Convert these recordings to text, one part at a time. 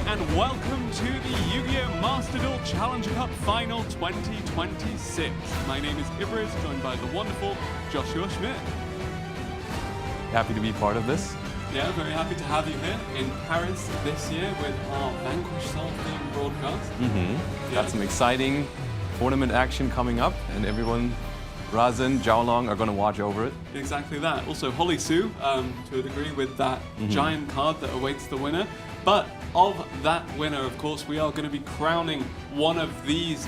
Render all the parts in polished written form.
and welcome to the Yu-Gi-Oh! Master Duel Challenger Cup Final 2026. My name is Ibris, joined by the wonderful Joshua Schmidt. Happy to be part of this. Yeah, very happy to have you here in Paris this year with our Vanquish Soul themed broadcast. Got some exciting tournament action coming up, and everyone, Razin, Joolong, are going to watch over it. Exactly that. Also, Holly Sue, to a degree, with that giant card that awaits the winner. But of that winner, of course, we are going to be crowning one of these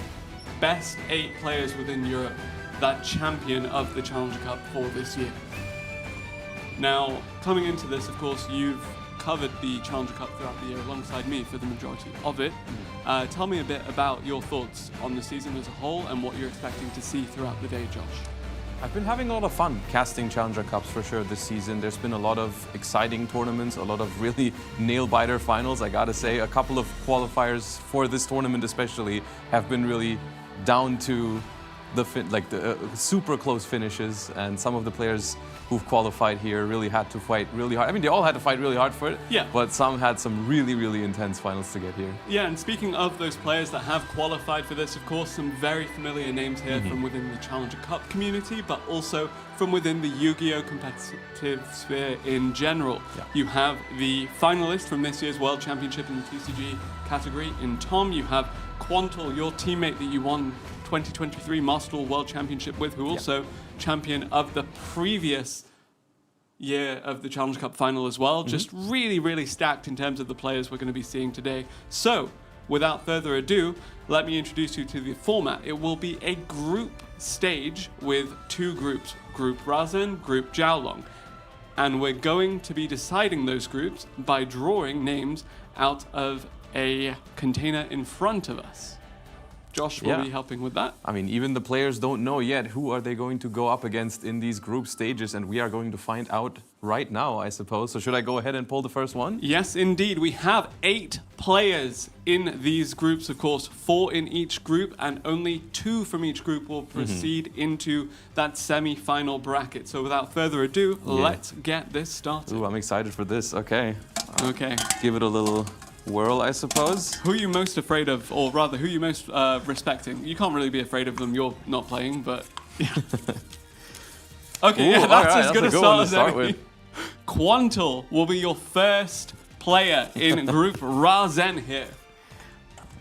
best 8 players within Europe, that champion of the Challenger Cup for this year. Now, coming into this, of course, you've covered the Challenger Cup throughout the year alongside me for the majority of it. Tell me a bit about your thoughts on the season as a whole and what you're expecting to see throughout the day, Josh. I've been having a lot of fun casting Challenger Cups for sure this season. There's been a lot of exciting tournaments, a lot of really nail-biter finals. I gotta say, a couple of qualifiers for this tournament especially have been really down to the super close finishes, and some of the players who've qualified here really had to fight really hard. I mean, they all had to fight really hard for it, but some had some really, really intense finals to get here. Yeah, and speaking of those players that have qualified for this, of course, some very familiar names here from within the Challenger Cup community, but also from within the Yu-Gi-Oh! Competitive sphere in general. You have the finalist from this year's World Championship in the TCG category in Tom. You have Quanto, your teammate that you won 2023 Master Duel World Championship with, who also champion of the previous year of the Challenger Cup final as well. Just really, really stacked in terms of the players we're going to be seeing today. So, without further ado, let me introduce you to the format. It will be a group stage with 2 groups, Group Razin, Group Joolong. And we're going to be deciding those groups by drawing names out of a container in front of us. Josh will be helping with that. I mean, even the players don't know yet who are they going to go up against in these group stages, and we are going to find out right now, I suppose. So should I go ahead and pull the first one? Yes, indeed. We have 8 players in these groups, of course, 4 in each group, and only 2 from each group will proceed into that semi-final bracket. So without further ado, let's get this started. Ooh, I'm excited for this. Okay. Okay. Give it a little whirl, I suppose. Who are you most afraid of, or rather, who are you most respecting? You can't really be afraid of them, you're not playing, but yeah. Okay, Ooh, that's right, as good a start as any. with. Quanto will be your first player in Group Razin here.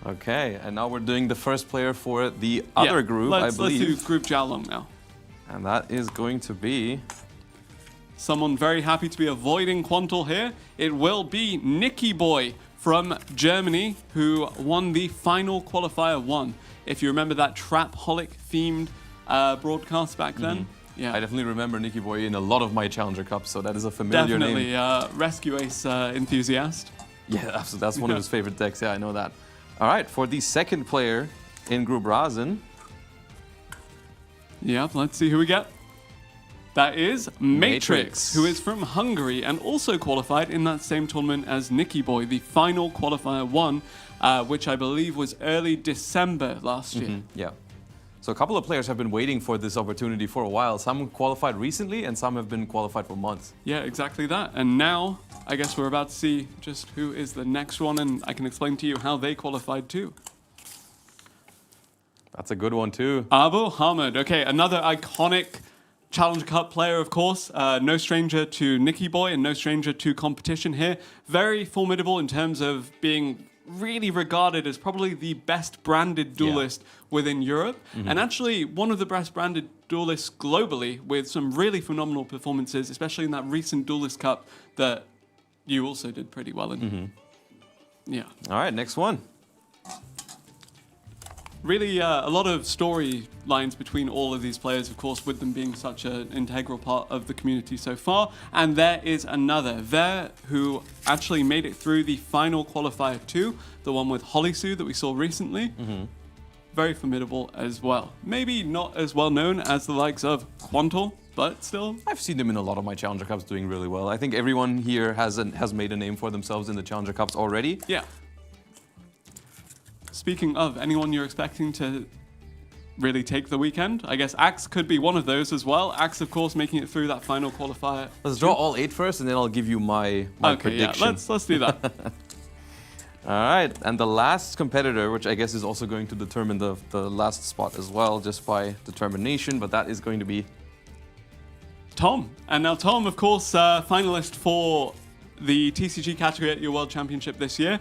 Okay, and now we're doing the first player for the other group, I believe. Let's do Group Joolong now. And that is going to be someone very happy to be avoiding Quanto here. It will be Nikki Boy from Germany, who won the final qualifier 1. If you remember that Trap-holic themed broadcast back then. Yeah, I definitely remember Nikki Boy in a lot of my Challenger Cups, so that is a familiar name. Definitely, Rescue Ace enthusiast. Yeah, absolutely. That's one of his favorite decks. Yeah, I know that. All right, for the second player in Group Razin. Yep, let's see who we get. That is Matrix, who is from Hungary and also qualified in that same tournament as Nikki Boy, the final qualifier 1, which I believe was early December last year. Yeah. So a couple of players have been waiting for this opportunity for a while. Some qualified recently and some have been qualified for months. Yeah, exactly that. And now, I guess we're about to see just who is the next one, and I can explain to you how they qualified too. That's a good one too. Abbo Hamid. Okay, another iconic Challenger Cup player, of course. No stranger to Nikki Boy and no stranger to competition here. Very formidable in terms of being really regarded as probably the best branded duelist within Europe, and actually one of the best branded duelists globally, with some really phenomenal performances, especially in that recent Duelist Cup that you also did pretty well in. Yeah. All right, next one. Really a lot of storylines between all of these players, of course, with them being such an integral part of the community so far. And there is another there who actually made it through the final qualifier 2, the one with Holly Sue that we saw recently. Very formidable as well. Maybe not as well known as the likes of Quanto, but still. I've seen them in a lot of my Challenger Cups doing really well. I think everyone here has made a name for themselves in the Challenger Cups already. Yeah. Speaking of, anyone you're expecting to really take the weekend? I guess Axe could be one of those as well. Axe, of course, making it through that final qualifier. Let's draw all 8 first, and then I'll give you my okay, prediction. Yeah, let's do that. All right, and the last competitor, which I guess is also going to determine the last spot as well, just by determination, but that is going to be Tom. And now Tom, of course, finalist for the TCG category at your World Championship this year.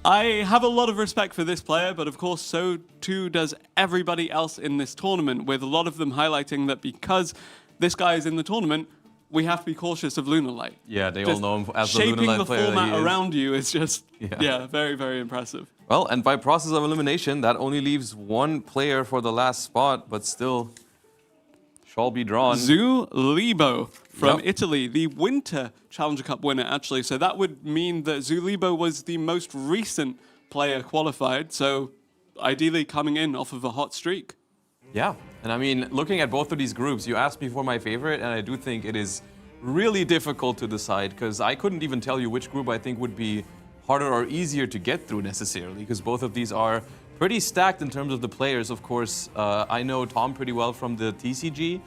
I have a lot of respect for this player, but of course, so too does everybody else in this tournament, with a lot of them highlighting that because this guy is in the tournament, we have to be cautious of Lunar Light. Yeah, they all know him as the Lunar Light Shaping the player format around you is just, yeah, very, very impressive. Well, and by process of elimination, that only leaves one player for the last spot, but still shall be drawn. Libo from Italy, the Winter Challenger Cup winner, actually. So that would mean that Libo was the most recent player qualified, so ideally coming in off of a hot streak. Yeah, and I mean, looking at both of these groups, you asked me for my favorite, and I do think it is really difficult to decide, because I couldn't even tell you which group I think would be harder or easier to get through necessarily, because both of these are pretty stacked in terms of the players. Of course, I know Tom pretty well from the TCG,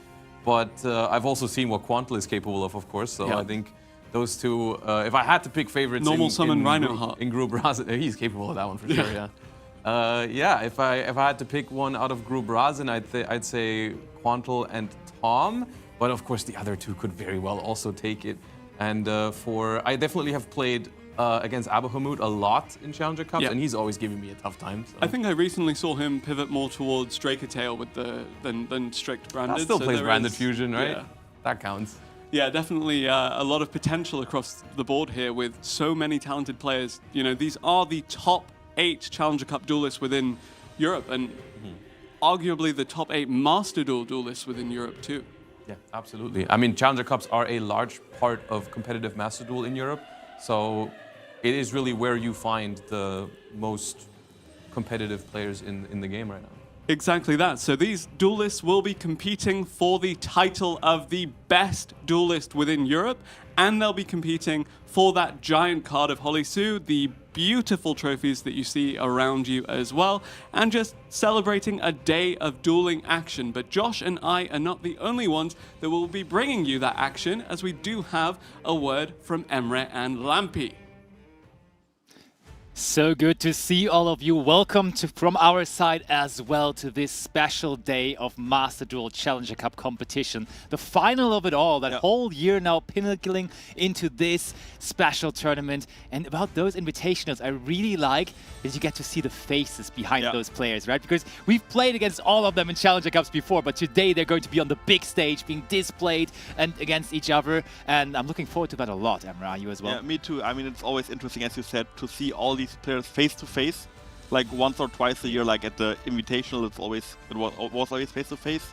but I've also seen what Quanto is capable of course, so I think those two, if I had to pick favorites in Group Razin, he's capable of that one for sure, yeah. If I had to pick one out of Group Razin, I'd say Quanto and Tom, but of course the other two could very well also take it. And I definitely have played against Abbo a lot in Challenger Cups, and he's always giving me a tough time. So. I think I recently saw him pivot more towards Draker Tail with than strict branded. That still plays branded fusion, right? Yeah. That counts. Yeah, definitely a lot of potential across the board here with so many talented players. You know, these are the top 8 Challenger Cup duelists within Europe, and arguably the top 8 Master Duel duelists within Europe too. Yeah, absolutely. I mean, Challenger Cups are a large part of competitive Master Duel in Europe, so it is really where you find the most competitive players in the game right now. Exactly that. So these duelists will be competing for the title of the best duelist within Europe, and they'll be competing for that giant card of Holly Sue, the beautiful trophies that you see around you as well, and just celebrating a day of dueling action. But Josh and I are not the only ones that will be bringing you that action, as we do have a word from Emre and Lampi. So good to see all of you. Welcome from our side as well to this special day of Master Duel Challenger Cup competition. The final of it all, that whole year now pinnacling into this special tournament. And about those invitationals, I really like that you get to see the faces behind those players, right? Because we've played against all of them in Challenger Cups before, but today they're going to be on the big stage, being displayed and against each other. And I'm looking forward to that a lot, Emre. Are you as well? Yeah, me too. I mean, it's always interesting, as you said, to see all these players face to face, like once or twice a year. Like at the Invitational, it was always face to face,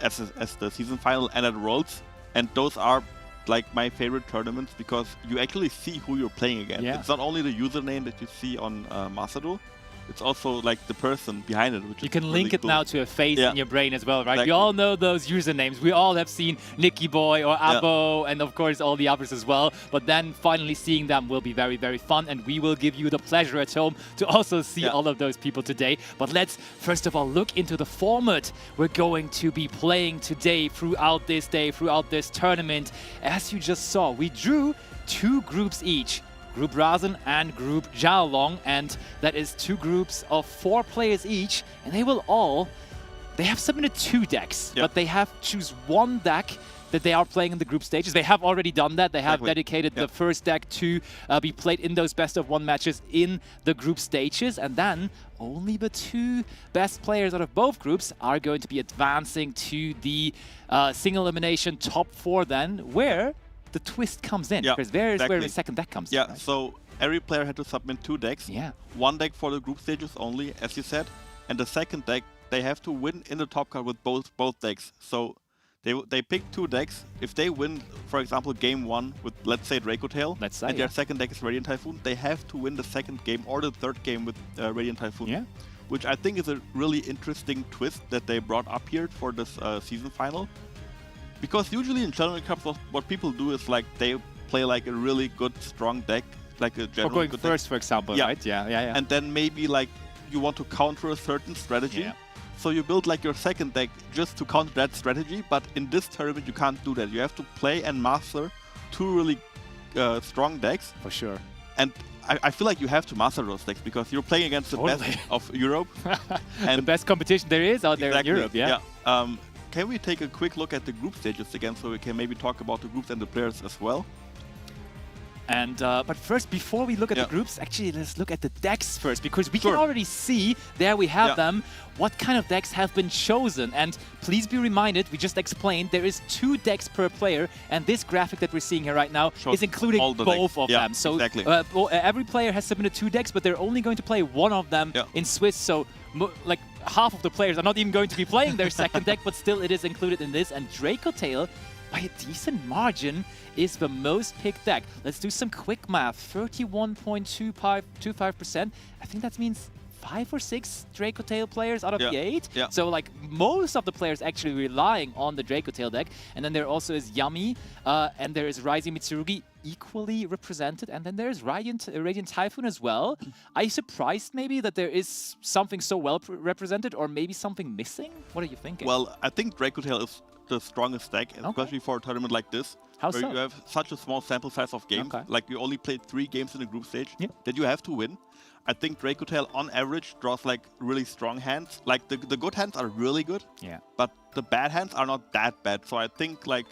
as the season final and at Worlds, and those are like my favorite tournaments because you actually see who you're playing against. It's not only the username that you see on Master Duel. It's also like the person behind it, which you can link it now to a face in your brain as well, right? Exactly. We all know those usernames. We all have seen Nikki Boy or Abbo and of course all the others as well. But then finally seeing them will be very, very fun, and we will give you the pleasure at home to also see all of those people today. But let's first of all look into the format we're going to be playing today throughout this day, throughout this tournament. As you just saw, we drew 2 groups each. Group Razin and Group Joolong, and that is 2 groups of 4 players each, and they have submitted 2 decks, but they have to choose 1 deck that they are playing in the group stages. They have already done that. They have dedicated the first deck to be played in those best-of-1 matches in the group stages, and then only the 2 best players out of both groups are going to be advancing to the single elimination top 4 then, where the twist comes in, because there's where the second deck comes in. Right? So every player had to submit 2 decks. 1 deck for the group stages only, as you said, and the second deck, they have to win in the top card with both decks. So they pick 2 decks. If they win, for example, game 1 with, let's say, Draco Tail, and their second deck is Radiant Typhoon, they have to win the second game or the third game with Radiant Typhoon. Which I think is a really interesting twist that they brought up here for this season final. Because usually in Challenger Cups, what people do is like they play like a really good, strong deck, like a general going good first, deck. for example, right? Yeah. And then maybe like you want to counter a certain strategy. So you build like your second deck just to counter that strategy. But in this tournament, you can't do that. You have to play and master 2 really strong decks. For sure. And I feel like you have to master those decks because you're playing against the best of Europe. And the best competition there is out there in Europe, yeah. Can we take a quick look at the group stages again so we can maybe talk about the groups and the players as well? And but first, before we look at the groups, actually let's look at the decks first, because we can already see, there we have them, what kind of decks have been chosen. And please be reminded, we just explained, there is 2 decks per player, and this graphic that we're seeing here right now is including both of them. So every player has submitted 2 decks, but they're only going to play one of them in Swiss. So like half of the players are not even going to be playing their second deck, but still it is included in this. And Draco Tail, by a decent margin, is the most picked deck. Let's do some quick math. 31.25%. I think that means 5 or 6 Draco Tail players out of the 8. So like most of the players actually relying on the Draco Tail deck. And then there also is Yami, and there is Rising Mitsurugi equally represented. And then there's Radiant Typhoon as well. Are you surprised maybe that there is something so well represented, or maybe something missing? What are you thinking? Well, I think Draco Tail is the strongest deck, especially for a tournament like this. How where so? You have such a small sample size of games, like you only played 3 games in the group stage, that you have to win. I think Draco Tail on average draws like really strong hands. Like the good hands are really good, but the bad hands are not that bad. So I think like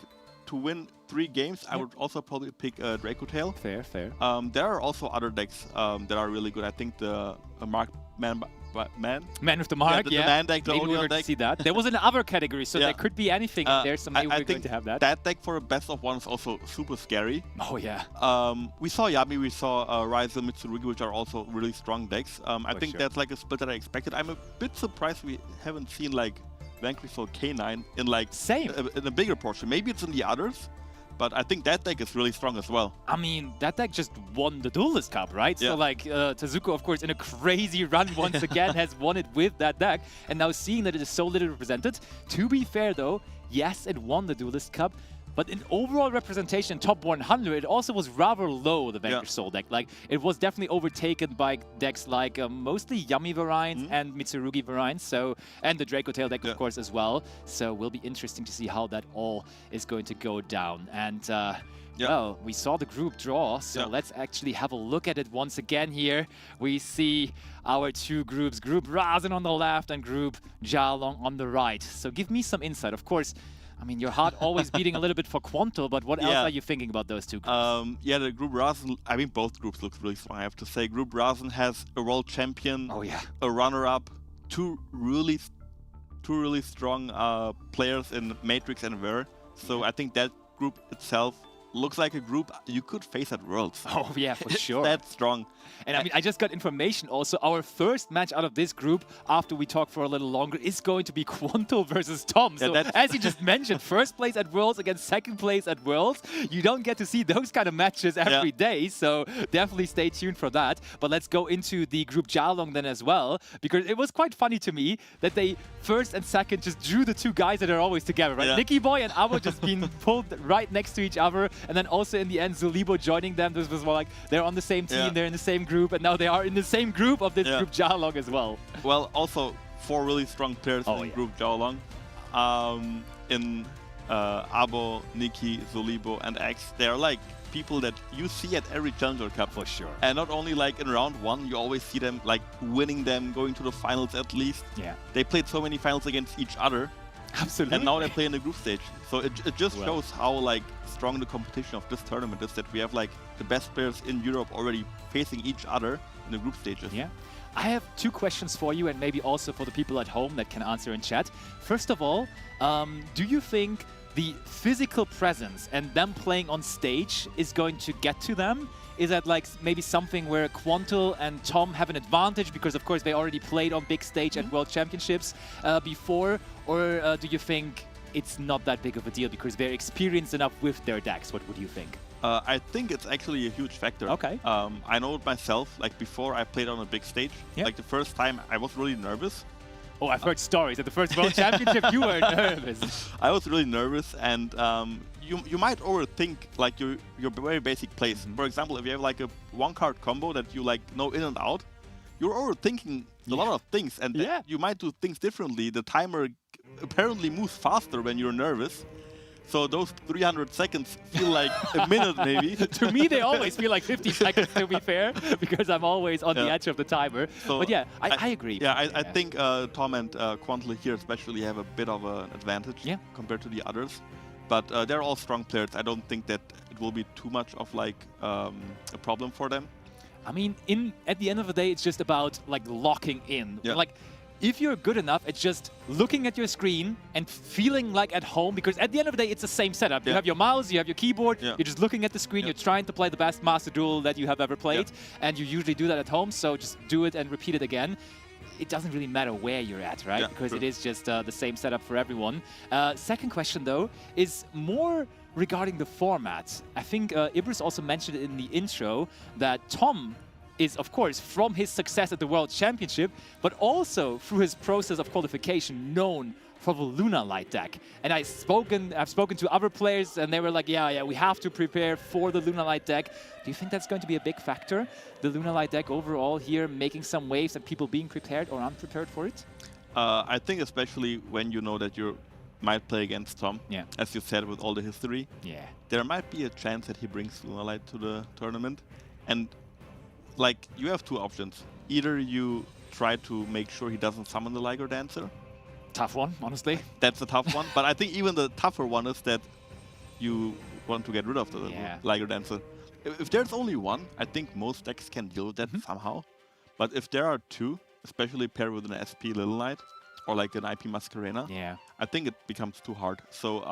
to win 3 games, I would also probably pick Draco Tail. Fair. There are also other decks that are really good. I think the Man with the Mark, the Man deck, the maybe we were deck. to see that. There was an other category, so there could be anything in there, so maybe we're going to have that. That deck for a best of 1 is also super scary. Oh yeah. We saw Yami, we saw Rise and Mitsurugi, which are also really strong decks. I think that's like a split that I expected. I'm a bit surprised we haven't seen like Vanquish or K9 in like in a bigger portion. Maybe it's in the others. But I think that deck is really strong as well. I mean, that deck just won the Duelist Cup, right? So like Tezuko, of course, in a crazy run once again has won it with that deck. And now seeing that it is so little represented, to be fair though, yes, it won the Duelist Cup. But in overall representation, top 100, it also was rather low, the Vanquish Soul deck. Like, it was definitely overtaken by decks like mostly Yami variants and Mitsurugi variants, so, and the Draco Tail deck, of course, as well. So, will be interesting to see how that all is going to go down. And, well, we saw the group draw, so let's actually have a look at it once again here. We see our 2 groups, Group Rasen on the left and Group Joolong on the right. So, give me some insight. Of course, I mean, your heart always beating a little bit for Quanto, but what else are you thinking about those 2 groups? Yeah, the Group Rasen, I mean, both groups look really strong, I have to say. Group Rasen has a world champion, a runner-up, 2 really strong players in Matrix and Ver. So I think that group itself looks like a group you could face at Worlds. Oh yeah, for sure. That's strong. And I mean, I just got information also. Our first match out of this group, after we talk for a little longer, is going to be Quanto versus Tom. So as you just mentioned, first place at Worlds against second place at Worlds. You don't get to see those kind of matches every day, so definitely stay tuned for that. But let's go into the Group Joolong then as well, because it was quite funny to me that they first and second just drew the 2 guys that are always together, right? Nikki Boy and Abbo just being pulled right next to each other. And then also in the end, Libo joining them. This was more like they're on the same team, they're in the same group, and now they are in the same group of this Group Joolong as well. Well, also 4 really strong players in Group Joolong. In Abbo, Nikki, Libo, and X, they're like people that you see at every Challenger Cup. For sure. And not only like in round 1, you always see them like winning them, going to the finals at least. Yeah. They played so many finals against each other. Absolutely. And now they play in the group stage. So it just shows how like strong the competition of this tournament is, that we have like the best players in Europe already facing each other in the group stages. Yeah. I have 2 questions for you, and maybe also for the people at home that can answer in chat. First of all, do you think the physical presence and them playing on stage is going to get to them? Is that like maybe something where Quanto and Tom have an advantage because, of course, they already played on big stage at World Championships before? Or do you think it's not that big of a deal because they're experienced enough with their decks? What would you think? I think it's actually a huge factor. Okay. I know it myself. Like before I played on a big stage, like the first time I was really nervous. Oh, I've heard stories. At the first World Championship, you were nervous. I was really nervous, and you might overthink like your very basic plays. For example, if you have like a 1-card combo that you like know in and out, you're overthinking a lot of things, and you might do things differently. The timer apparently moves faster when you're nervous. So those 300 seconds feel like a minute maybe. To me, they always feel like 50 seconds, to be fair, because I'm always on the edge of the timer. So but yeah, I agree. Yeah, I think Tom and Quanto here especially have a bit of an advantage compared to the others. But they're all strong players. I don't think that it will be too much of like a problem for them. I mean, at the end of the day, it's just about like locking in. Yeah. Like, if you're good enough, it's just looking at your screen and feeling like at home, because at the end of the day, it's the same setup. You have your mouse, you have your keyboard, you're just looking at the screen, you're trying to play the best Master Duel that you have ever played, and you usually do that at home, so just do it and repeat it again. It doesn't really matter where you're at, right? Because it is just the same setup for everyone. Second question, though, is more regarding the format. I think Ibris also mentioned in the intro that Tom is, of course, from his success at the World Championship, but also through his process of qualification, known for the Luna Light deck. And I've spoken to other players, and they were like, yeah, we have to prepare for the Luna Light deck. Do you think that's going to be a big factor, the Luna Light deck overall here, making some waves and people being prepared or unprepared for it? I think especially when you know that you might play against Tom, as you said, with all the history, there might be a chance that he brings Luna Light to the tournament. And like, you have two options. Either you try to make sure he doesn't summon the Liger Dancer. Tough one, honestly. That's a tough one. But I think even the tougher one is that you want to get rid of the Liger Dancer. If there's only one, I think most decks can deal with that somehow. But if there are two, especially paired with an SP Little Knight or like an IP Masquerena, I think it becomes too hard. So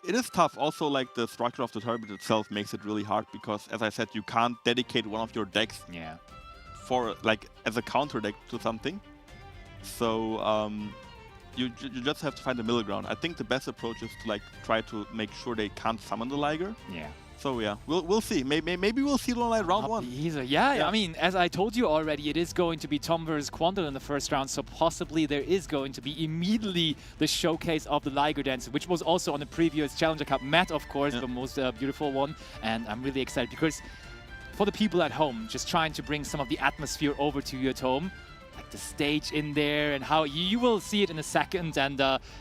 it is tough. Also, like, the structure of the tournament itself makes it really hard because, as I said, you can't dedicate one of your decks for, like, as a counter deck to something. So you just have to find a middle ground. I think the best approach is to, like, try to make sure they can't summon the Liger. So yeah, we'll see. Maybe we'll see Luna Light round 1. I mean, as I told you already, it is going to be Tom versus Quanto in the first round, so possibly there is going to be immediately the showcase of the Liger Dancer, which was also on the previous Challenger Cup mat, of course, the most beautiful one. And I'm really excited because for the people at home, just trying to bring some of the atmosphere over to your home, like the stage in there and how you will see it in a second, and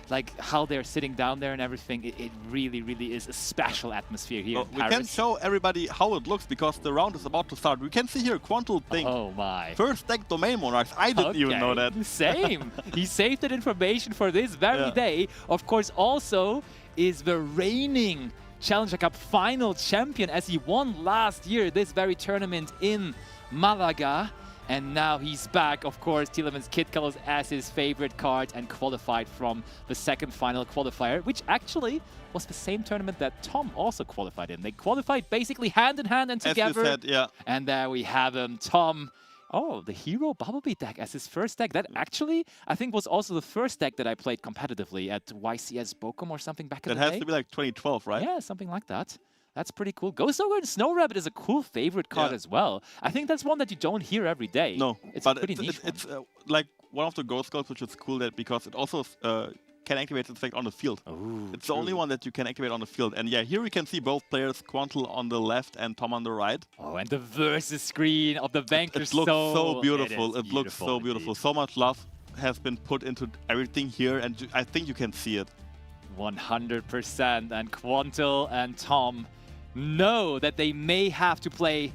like how they're sitting down there and everything. It really, really is a special atmosphere here in Paris. We can show everybody how it looks because the round is about to start. We can see here Quanto thing. Oh my. First deck Domain Monarchs. I didn't even know that. Same. He saved that information for this very day. Of course, also is the reigning Challenger Cup final champion, as he won last year this very tournament in Malaga. And now he's back, of course, Telemans Kid Colors as his favorite card, and qualified from the second final qualifier, which actually was the same tournament that Tom also qualified in. They qualified basically hand in hand and together. As you said, And there we have him, Tom. Oh, the Hero Bumblebee deck as his first deck. That actually, I think, was also the first deck that I played competitively at YCS Bochum or something back in the day. That has to be like 2012, right? Yeah, something like that. That's pretty cool. Ghost Ogre and Snow Rabbit is a cool favorite card as well. I think that's one that you don't hear every day. No, it's but a pretty niche one. It's like one of the Ghost cards, which is cool that because it also can activate its effect on the field. Ooh, it's the only one that you can activate on the field. And yeah, here we can see both players, Quanto on the left and Tom on the right. Oh, and the versus screen of the Vanquish. It looks so beautiful. It looks so beautiful. Indeed. So much love has been put into everything here, and I think you can see it. 100%. And Quanto and Tom know that they may have to play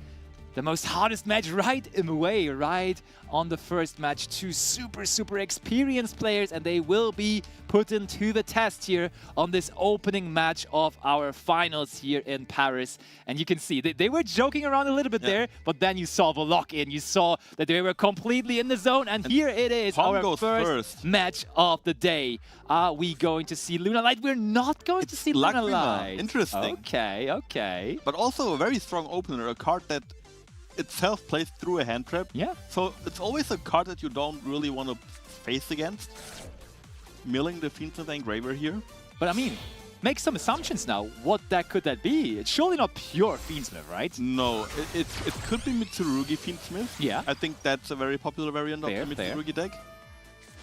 the most hardest match right in a way, right on the first match. Two super experienced players, and they will be put into the test here on this opening match of our finals here in Paris. And you can see they were joking around a little bit there, but then you saw the lock-in. You saw that they were completely in the zone, and here it is, our first match of the day. Are we going to see Luna Light? We're not going to see Luna Light. Interesting. Okay. But also a very strong opener, a card that itself plays through a hand trap. Yeah. So it's always a card that you don't really want to face against. Milling the Fiendsmith Engraver here. But I mean, make some assumptions now. What deck could that be? It's surely not pure Fiendsmith, right? No, it could be Mitsurugi Fiendsmith. Yeah. I think that's a very popular variant of the Mitsurugi deck.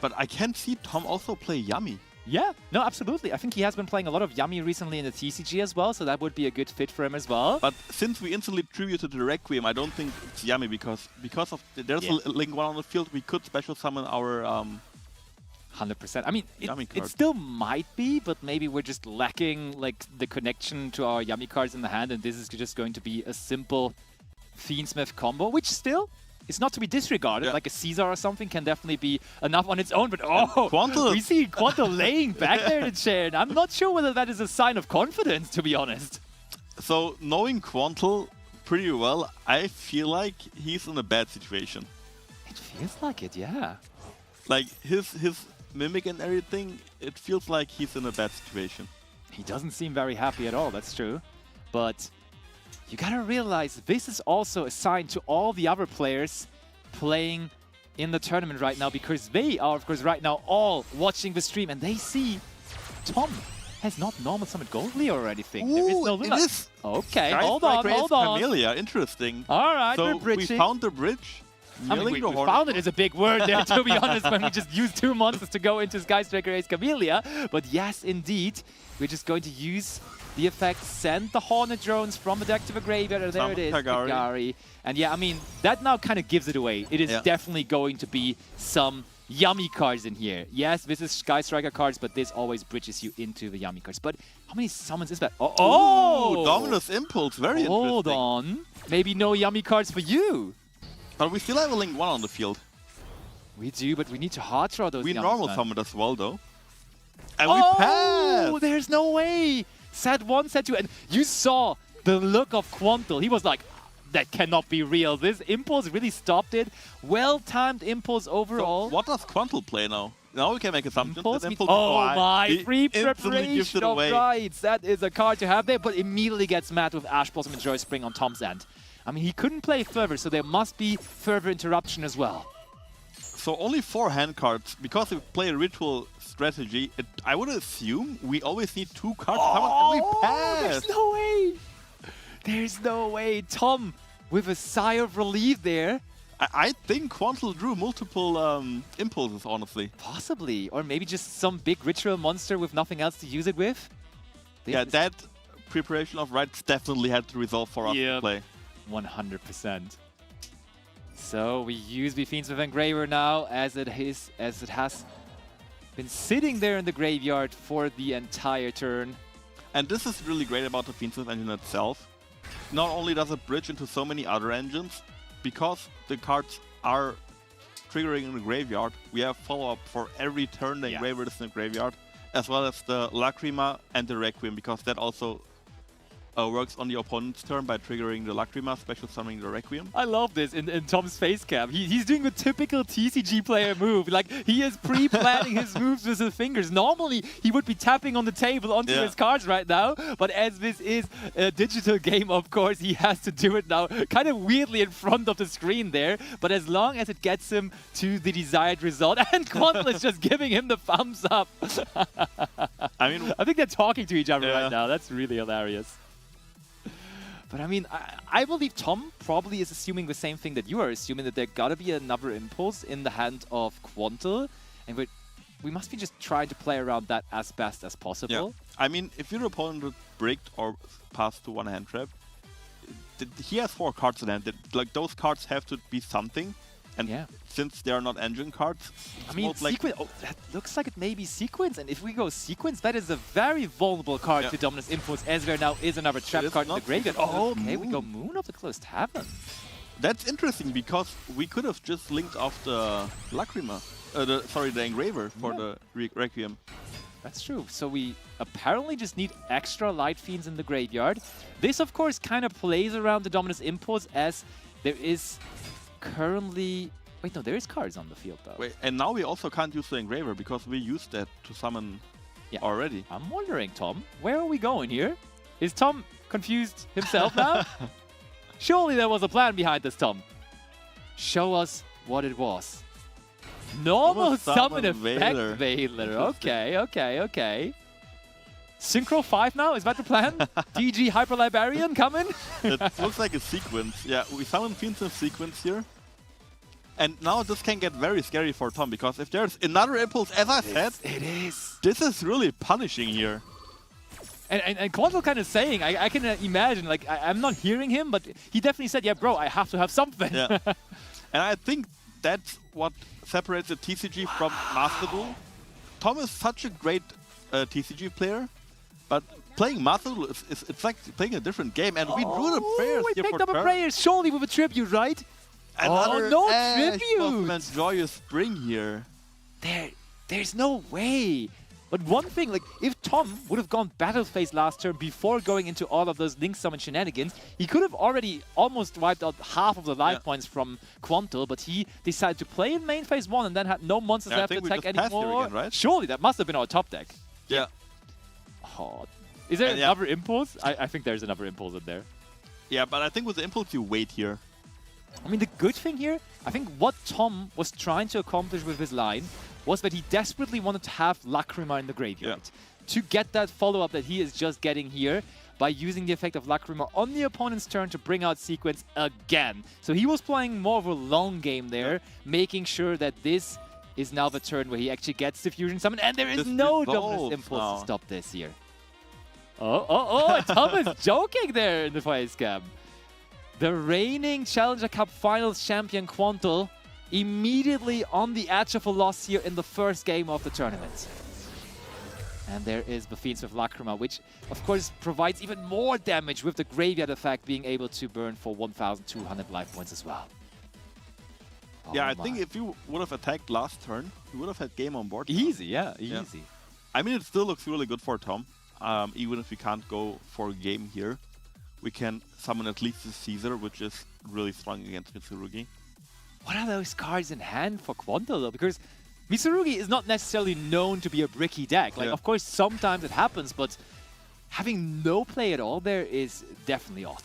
But I can see Tom also play Yami. Yeah, no, absolutely. I think he has been playing a lot of Yami recently in the TCG as well, so that would be a good fit for him as well. But since we instantly tributed the Requiem, I don't think it's Yami because of there's a Link 1 on the field. We could special summon our 100%. I mean, it still might be, but maybe we're just lacking like the connection to our yummy cards in the hand, and this is just going to be a simple Fiendsmith combo, which still is not to be disregarded. Like a Caesar or something can definitely be enough on its own, but Quanto. We see Quanto laying back there in the chair, and I'm not sure whether that is a sign of confidence, to be honest. So, knowing Quanto pretty well, I feel like he's in a bad situation. It feels like it, yeah. Like, his mimic and everything, it feels like he's in a bad situation. He doesn't seem very happy at all, that's true. But you gotta realize this is also a sign to all the other players playing in the tournament right now, because they are, of course, right now all watching the stream and they see Tom has not normal summoned Goldly or anything. Ooh, there is no Luna. it is. Okay, hold on. Camellia, interesting. All right, so we're bridging. we found the bridge. I mean, we found it is a big word there, to be honest, when we just used 2 monsters to go into Sky Striker Ace Camellia. But yes, indeed, we're just going to use the effect, send the Hornet drones from the deck to the graveyard, and there it is, Kagari. And yeah, I mean, that now kind of gives it away. It is definitely going to be some yummy cards in here. Yes, this is Sky Striker cards, but this always bridges you into the yummy cards. But how many summons is that? Oh! Dominus Impulse, very interesting. Hold on. Maybe no yummy cards for you. But we still have a Link 1 on the field. We do, but we need to hard throw those. We normal summoned as well, though. And we passed! There's no way! Set 1, set 2, and you saw the look of Quanto. He was like, that cannot be real. This impulse really stopped it. Well-timed impulse overall. So what does Quanto play now? Now we can make assumptions. Oh my, free preparation of rights. That is a card to have there, but immediately gets mad with Ash Blossom and Joy Spring on Tom's end. I mean, he couldn't play further, so there must be further interruption as well. So only 4 hand cards. Because we play a ritual strategy, I would assume we always need 2 cards and we pass. There's no way. There's no way. Tom, with a sigh of relief there. I think Quanto drew multiple impulses, honestly. Possibly. Or maybe just some big ritual monster with nothing else to use it with. Yeah, that preparation of rights definitely had to resolve for us to play. 100%. So we use the Fiendsmith Engraver now, as it has been sitting there in the graveyard for the entire turn. And this is really great about the Fiendsmith engine itself. Not only does it bridge into so many other engines, because the cards are triggering in the graveyard, we have follow-up for every turn the Engraver is in the graveyard, as well as the Lacrima and the Requiem, because that also works on the opponent's turn by triggering the Lacrima, special summoning the Requiem. I love this in Tom's face cam. He's doing the typical TCG player move. Like, he is pre-planning his moves with his fingers. Normally, he would be tapping on the table onto his cards right now. But as this is a digital game, of course, he has to do it now kind of weirdly in front of the screen there. But as long as it gets him to the desired result, and Quanto is just giving him the thumbs up. I mean, I think they're talking to each other right now. That's really hilarious. But I mean, I believe Tom probably is assuming the same thing that you are assuming, that there gotta be another impulse in the hand of Quanto, and we must be just trying to play around that as best as possible. Yeah. I mean, if your opponent would break or pass to 1 hand trap, he has 4 cards in hand. Like, those cards have to be something. And since they are not engine cards, I mean, sequence. Oh, that looks like it may be sequence. And if we go sequence, that is a very vulnerable card to Dominus Impulse, as there now is another trap card in the graveyard. Oh, okay, we go Moon of the Closed Heaven. That's interesting, because we could have just linked off the Lacrima, the Engraver for the Requiem. That's true. So we apparently just need extra Light Fiends in the graveyard. This, of course, kind of plays around the Dominus Impulse, as there is currently... Wait, no, there is cards on the field, though. Wait, and now we also can't use the Engraver, because we used that to summon already. I'm wondering, Tom, where are we going here? Is Tom confused himself now? Surely there was a plan behind this, Tom. Show us what it was. Normal summon effect Veiler. Okay. Synchro 5 now? Is that the plan? DG Hyper Librarian coming? It looks like a sequence. Yeah, we summon Fiendsmith sequence here. And now this can get very scary for Tom, because if there's another impulse, as I said, it is. This is really punishing here. And Quanto kind of saying, I can imagine, like, I'm not hearing him, but he definitely said, yeah, bro, I have to have something. Yeah. And I think that's what separates the TCG from Master Duel. Tom is such a great TCG player, but playing Master Duel it's like playing a different game, and we drew the prayers we here picked for up a turn. prayer, surely with a tribute, right? Another no Ash tribute! Bossman Joyous Spring here. There's no way. But one thing, like, if Tom would have gone Battle Phase last turn before going into all of those Link Summon shenanigans, he could have already almost wiped out half of the life points from Quanto, but he decided to play in main Phase 1 and then had no monsters left to attack anymore. Again, right? Surely, that must have been our top deck. Yeah. Oh. Is there another impulse? I think there's another impulse in there. Yeah, but I think with the impulse you wait here. I mean, the good thing here, I think what Tom was trying to accomplish with his line was that he desperately wanted to have Lacrima in the graveyard to get that follow-up that he is just getting here by using the effect of Lacrima on the opponent's turn to bring out Sequence again. So he was playing more of a long game there, making sure that this is now the turn where he actually gets the Fusion Summon, and there is no Dominus Impulse to stop this here. Oh, Tom is joking there in the face cam. The reigning Challenger Cup Finals champion Quanto immediately on the edge of a loss here in the first game of the tournament. And there is the Fiends with Lacrima, which of course provides even more damage with the Graveyard effect being able to burn for 1,200 life points as well. Oh yeah, I think if you would have attacked last turn, you would have had game on board. Easy, yeah, easy. I mean, it still looks really good for Tom. Even if we can't go for a game here, we can summon at least the Caesar, which is really strong against Mitsurugi. What are those cards in hand for Quanto though? Because Mitsurugi is not necessarily known to be a bricky deck. Like, of course, sometimes it happens, but having no play at all there is definitely odd.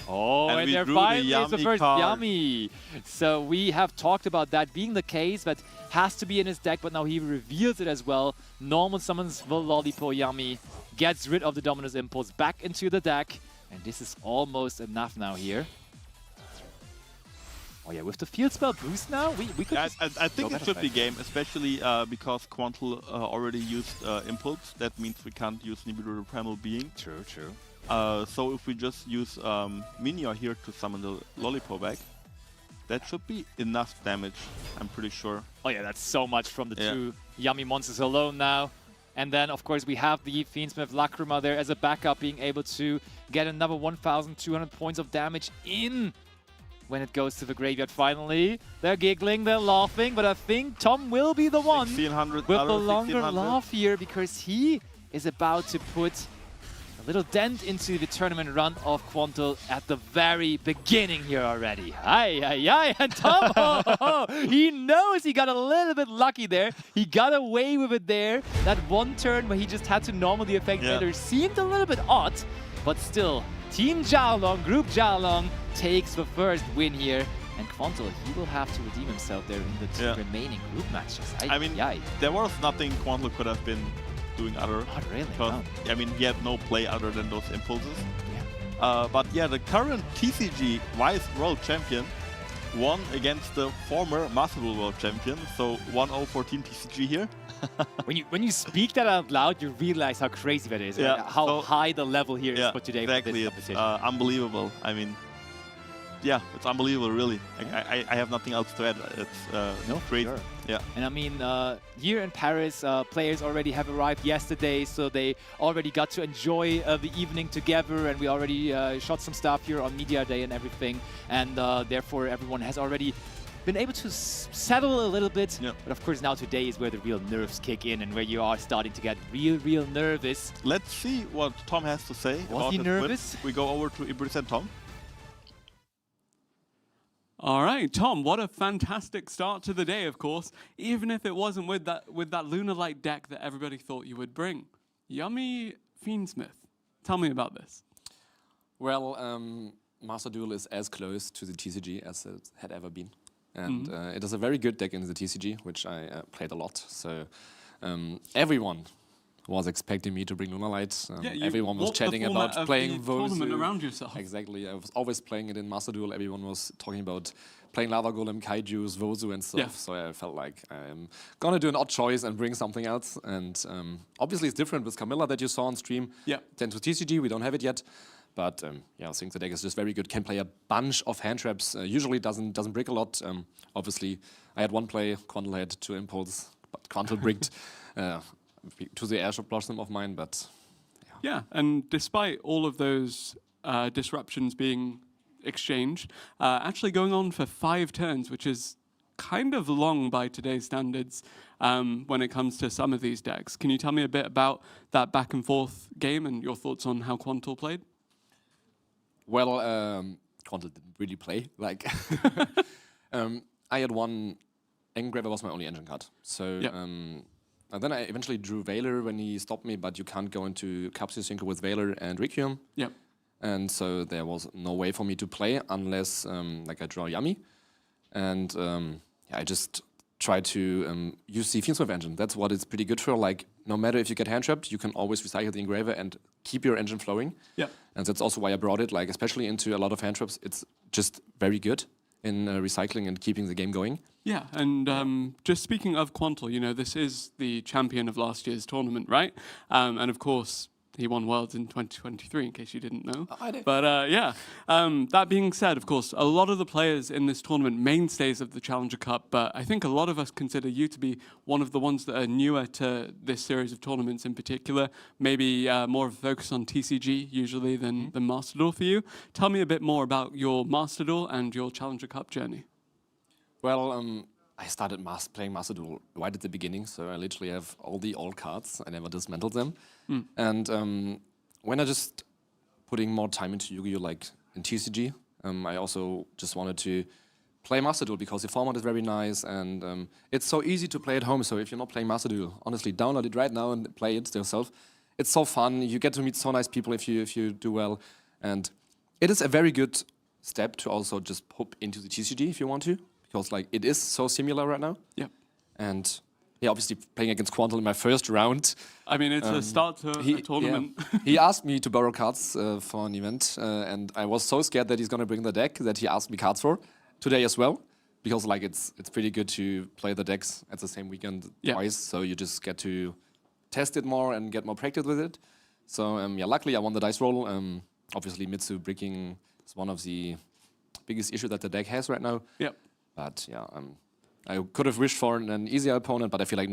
Oh, and there finally is the first Yummy. So we have talked about that being the case, but has to be in his deck, but now he reveals it as well. Normal summons the Lollipo Yummy, gets rid of the Dominus Impulse back into the deck, and this is almost enough now here. Oh yeah, with the field spell boost now, we could. Yeah, I think it should be game, especially because Quanto already used Impulse. That means we can't use Nibiru the Primal Being. True. So if we just use Minia here to summon the Lollipo back, that should be enough damage, I'm pretty sure. Oh yeah, that's so much from the two Yummy monsters alone now. And then, of course, we have the Fiendsmith Lacrima there as a backup, being able to get another 1,200 points of damage in when it goes to the graveyard finally. They're giggling, they're laughing, but I think Tom will be the one with the longer laugh here, because he is about to put a little dent into the tournament run of Quanto at the very beginning here already. And Tom, he knows he got a little bit lucky there. He got away with it there. That one turn where he just had to normal the effect later seemed a little bit odd, but still, Team Joolong, Group Joolong, takes the first win here. And Quanto, he will have to redeem himself there in the two remaining group matches. I mean, there was nothing Quanto could have been doing other. Not really, no. I mean, he had no play other than those impulses. But yeah, the current TCG Vice World Champion won against the former Master Duel World Champion, so 1-0-14 TCG here. when you speak that out loud, you realize how crazy that is, right? How high the level here is for today. Exactly, it's unbelievable. I mean, yeah, it's unbelievable, really. I have nothing else to add. It's great. Sure. Yeah. And I mean, here in Paris, players already have arrived yesterday, so they already got to enjoy the evening together, and we already shot some stuff here on Media Day and everything, and therefore everyone has already been able to settle a little bit. But of course now today is where the real nerves kick in and where you are starting to get real nervous. Let's see what Tom has to say. Was he nervous? We go over to Ibris and Tom. All right, Tom, what a fantastic start to the day, of course, even if it wasn't with that Lunar Light deck that everybody thought you would bring. Yummy Fiendsmith. Tell me about this. Well, Master Duel is as close to the TCG as it had ever been. And it is a very good deck in the TCG, which I played a lot. So everyone was expecting me to bring Lunar Light. Everyone was chatting about playing Vozu. Around yourself. Exactly. I was always playing it in Master Duel. Everyone was talking about playing Lava Golem, Kaijus, Vozu and stuff. So I felt like I'm gonna do an odd choice and bring something else. And obviously it's different with Camilla that you saw on stream. Then to TCG, we don't have it yet. But I think the deck is just very good. Can play a bunch of hand traps. Usually doesn't break a lot. Obviously, I had one play. Quanto had 2 impulse. But Quanto bricked to the airship blossom of mine, but yeah. And despite all of those disruptions being exchanged, actually going on for 5 turns, which is kind of long by today's standards when it comes to some of these decks. Can you tell me a bit about that back and forth game and your thoughts on how Quanto played? well, Quanto didn't really play. Like, I had one Engraver was my only engine card, so. Yep. And then I eventually drew Valor when he stopped me, but you can't go into Capsule Synchro with Valor and Requiem. Yep. And so there was no way for me to play unless like I draw Yummy. And I just try to use the Fiendsmith engine. That's what it's pretty good for. Like, no matter if you get hand trapped, you can always recycle the engraver and keep your engine flowing. Yep. And that's also why I brought it, like, especially into a lot of hand traps. It's just very good in recycling and keeping the game going. Yeah, and just speaking of Quanto, you know, this is the champion of last year's tournament, right? And of course, he won Worlds in 2023, in case you didn't know. I did. But that being said, of course, a lot of the players in this tournament, mainstays of the Challenger Cup, but I think a lot of us consider you to be one of the ones that are newer to this series of tournaments in particular, maybe more of a focus on TCG usually than Master Duel for you. Tell me a bit more about your Master Duel and your Challenger Cup journey. Well, I started playing Master Duel right at the beginning, so I literally have all the old cards. I never dismantled them. And when I just putting more time into Yu-Gi-Oh! Like in TCG, I also just wanted to play Master Duel because the format is very nice and it's so easy to play at home. So if you're not playing Master Duel, honestly, download it right now and play it yourself. It's so fun. You get to meet so nice people if you do well, and it is a very good step to also just pop into the TCG if you want to. Because like it is so similar right now. Yep. And yeah, obviously playing against Quanto in my first round. I mean, it's a start to a tournament. Yeah. He asked me to borrow cards for an event, and I was so scared that he's gonna bring the deck that he asked me cards for today as well. Because like it's pretty good to play the decks at the same weekend twice, so you just get to test it more and get more practice with it. So yeah, luckily I won the dice roll. Obviously Mitsu bricking is one of the biggest issues that the deck has right now. Yep. But yeah, I could have wished for an easier opponent, but I feel like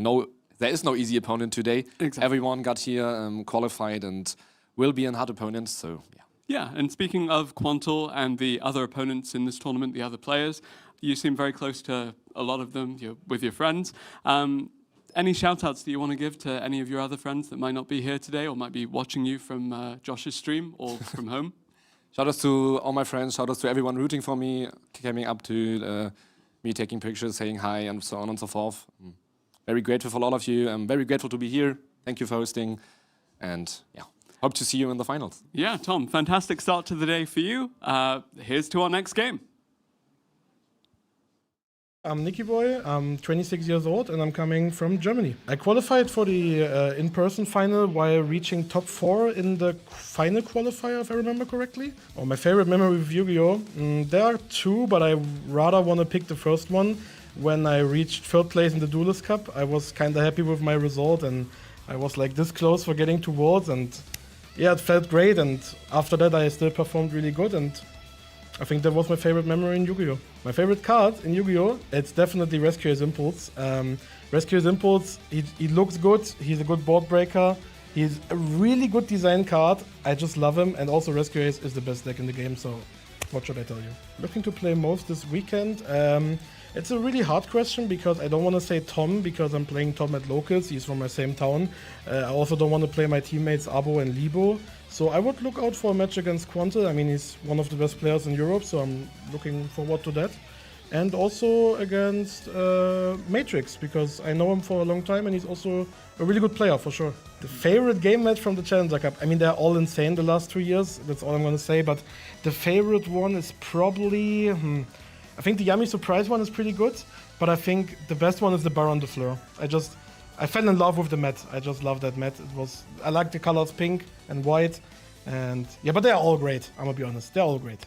there is no easy opponent today. Exactly. Everyone got here qualified and will be a hard opponent, so yeah. Yeah, and speaking of Quanto and the other opponents in this tournament, the other players, you seem very close to a lot of them with your friends. Any shout-outs that you want to give to any of your other friends that might not be here today or might be watching you from Josh's stream or from home? Shout-outs to all my friends, shout-outs to everyone rooting for me, coming up to me taking pictures, saying hi, and so on and so forth. Very grateful for all of you. I'm very grateful to be here. Thank you for hosting. And yeah, hope to see you in the finals. Yeah, Tom, fantastic start to the day for you. Here's to our next game. I'm Nikki boy, I'm 26 years old and I'm coming from Germany. I qualified for the in-person final while reaching top 4 in the final qualifier, if I remember correctly. Oh, my favorite memory with Yu-Gi-Oh! There are 2, but I rather want to pick the first one. When I reached 3rd place in the Duelist Cup, I was kind of happy with my result and I was like this close for getting to Worlds, and yeah, it felt great, and after that I still performed really good, and I think that was my favorite memory in Yu-Gi-Oh! My favorite card in Yu-Gi-Oh! It's definitely Rescuer's Impulse. Rescuer's Impulse, he looks good, he's a good board breaker, he's a really good design card, I just love him, and also Rescuer is the best deck in the game, so what should I tell you? Looking to play most this weekend. It's a really hard question because I don't want to say Tom because I'm playing Tom at locals, he's from my same town. I also don't want to play my teammates Abbo and Libo. So I would look out for a match against Quanto. I mean, he's one of the best players in Europe, so I'm looking forward to that. And also against Matrix, because I know him for a long time and he's also a really good player for sure. The favorite game match from the Challenger Cup, I mean, they're all insane the last 2 years, that's all I'm going to say, but the favorite one is probably... I think the Yummy Surprise one is pretty good, but I think the best one is the Baron de Fleur. I fell in love with the mat. I just love that mat. I like the colors pink and white, and yeah, but they're all great. I'm gonna be honest, they're all great.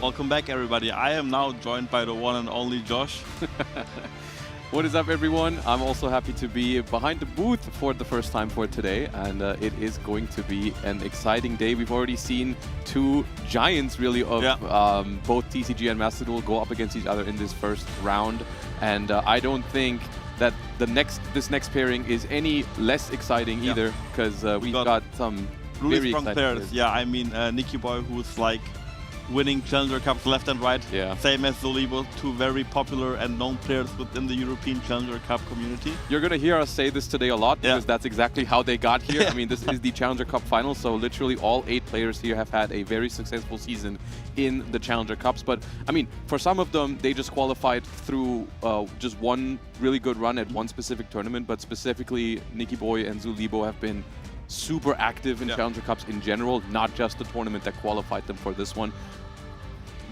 Welcome back, everybody. I am now joined by the one and only Josh. What is up, everyone? I'm also happy to be behind the booth for the first time for today, and it is going to be an exciting day. We've already seen two giants, really, of both TCG and Master Duel go up against each other in this first round, and I don't think that this next pairing is any less exciting either, because we've got some really very strong players. Yeah, I mean, Nikki Boy, who's like winning Challenger Cups left and right. Yeah. Same as Libo, two very popular and known players within the European Challenger Cup community. You're going to hear us say this today a lot because that's exactly how they got here. I mean, this is the Challenger Cup final, so literally all 8 players here have had a very successful season in the Challenger Cups. But, I mean, for some of them, they just qualified through just one really good run at one specific tournament, but specifically Nikki Boy and Libo have been super active in Challenger Cups in general, not just the tournament that qualified them for this one.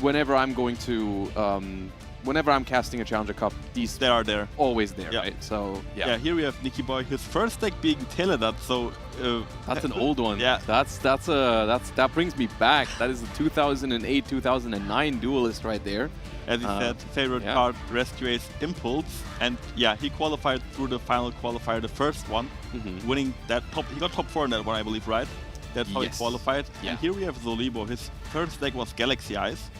Whenever I'm going to, whenever I'm casting a Challenger Cup, they are there, always there, right? So yeah, here we have Nikki Boy, his first deck being Teledat, so that's an old one. Yeah, that brings me back. That is the 2008-2009 duelist right there. As he said, favorite card, Rescue Ace Impulse, and yeah, he qualified through the final qualifier, the first one, winning that top. He got top 4 in that one, I believe, right? That's how he qualified. Yeah. And here we have Libo. His first deck was Galaxy Eyes.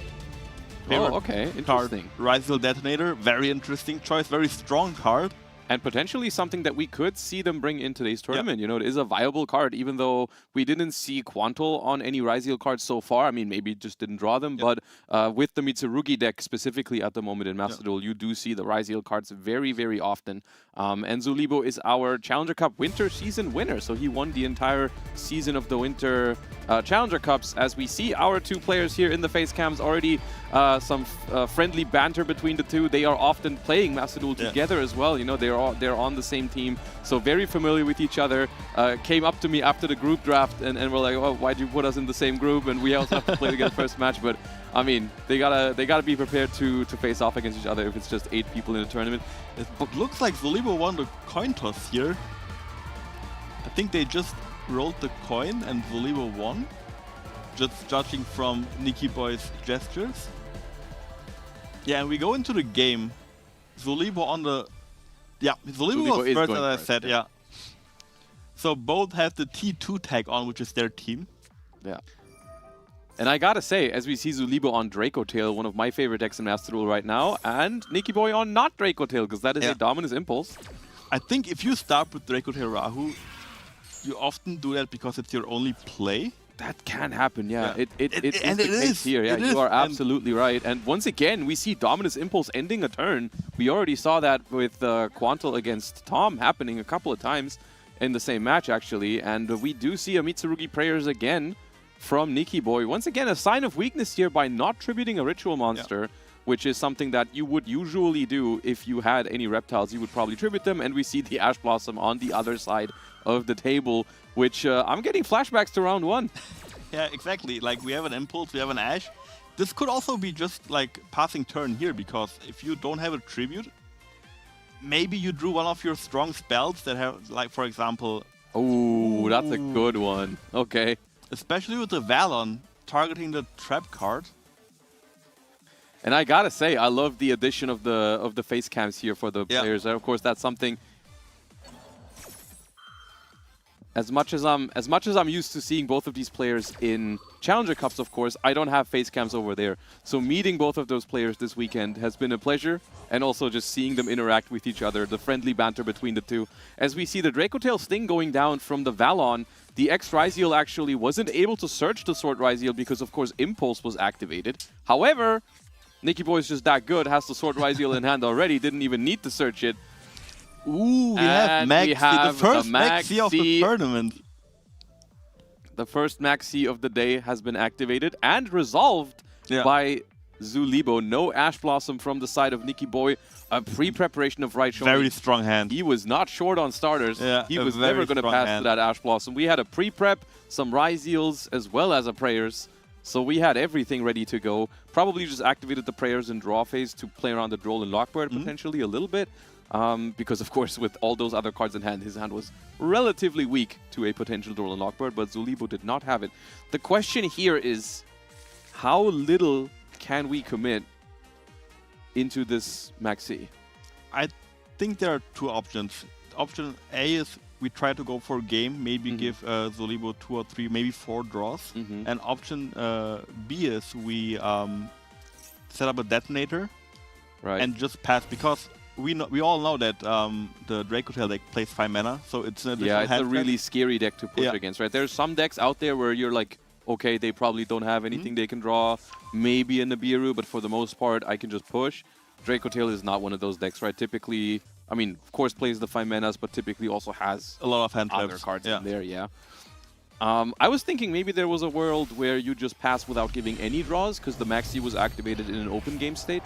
Oh, okay, interesting. Ryzel Detonator, very interesting choice, very strong card. And potentially something that we could see them bring in today's tournament. You know, it is a viable card, even though we didn't see Quanto on any Ryzeal cards so far. I mean, maybe just didn't draw them, but with the Mitsurugi deck specifically at the moment in Master Duel, you do see the Ryzeal cards very, very often. And Libo is our Challenger Cup winter season winner, so he won the entire season of the winter Challenger Cups. As we see our two players here in the face cams, already some friendly banter between the two. They are often playing Master Duel together as well. You know, they're on the same team, so very familiar with each other. Came up to me after the group draft and were like, "Oh, why'd you put us in the same group?" And we also have to play together first match. But I mean, they gotta be prepared to face off against each other if it's just 8 people in a tournament. It looks like Libo won the coin toss here. I think they just rolled the coin and Libo won, just judging from Nikki Boy's gestures. Yeah, and we go into the game. Libo on the... Yeah, Libo was first, as I said, So both have the T2 tag on, which is their team. Yeah. And I gotta say, as we see Libo on Draco Tail, one of my favorite decks in Master Duel right now, and Nikki Boy on not Draco Tail, because that is a Dominus Impulse. I think if you start with Draco Tail Rahu, you often do that because it's your only play. That can happen, It is here. Yeah, you are absolutely right. And once again, we see Dominus Impulse ending a turn. We already saw that with Quanto against Tom happening a couple of times in the same match, actually. And we do see a Mitsurugi Prayers again from Nikki Boy. Once again, a sign of weakness here by not tributing a ritual monster, which is something that you would usually do if you had any reptiles. You would probably tribute them, and we see the Ash Blossom on the other side of the table, which I'm getting flashbacks to round 1. Yeah, exactly. Like, we have an Impulse, we have an Ash. This could also be just like passing turn here, because if you don't have a tribute, maybe you drew one of your strong spells that have, like, for example... Oh, that's a good one. Okay. Especially with the Valon targeting the trap card. And I gotta say, I love the addition of the face cams here for the players. Of course, that's something. As much as I'm used to seeing both of these players in Challenger Cups, of course, I don't have face cams over there. So meeting both of those players this weekend has been a pleasure, and also just seeing them interact with each other, the friendly banter between the two. As we see the Draco Tail Sting going down from the Valon, the X-Ryzeal actually wasn't able to search the Sword Ryzeal because, of course, Impulse was activated. However, Nikki Boy is just that good, has the Sword Ryzeal in hand already, didn't even need to search it. Ooh, we have Maxi, the first Maxi of the tournament. The first Maxi of the day has been activated and resolved by Libo. No Ash Blossom from the side of Nikki Boy. A pre-preparation of right shoulder. Very strong hand. He was not short on starters. Yeah, he was never going to pass to that Ash Blossom. We had a pre-prep, some Ryzeals, as well as a Prayers. So we had everything ready to go. Probably just activated the Prayers in draw phase to play around the Droll and Lockbird potentially a little bit. Because, of course, with all those other cards in hand, his hand was relatively weak to a potential Droll and Lockbird, but Libo did not have it. The question here is, how little can we commit into this Maxi? I think there are two options. Option A is we try to go for a game, maybe give Libo 2 or 3, maybe 4 draws. And option B is we set up a detonator and just pass, because we all know that the Draco Tail deck plays 5 mana, so it's an additional it's a really scary deck to push against, right? There's some decks out there where you're like, okay, they probably don't have anything they can draw, maybe a Nibiru, but for the most part, I can just push. Draco Tail is not one of those decks, right? Typically, I mean, of course, plays the 5 manas, but typically also has a lot of hand other cards in there, I was thinking maybe there was a world where you just pass without giving any draws, because the Maxi was activated in an open game state.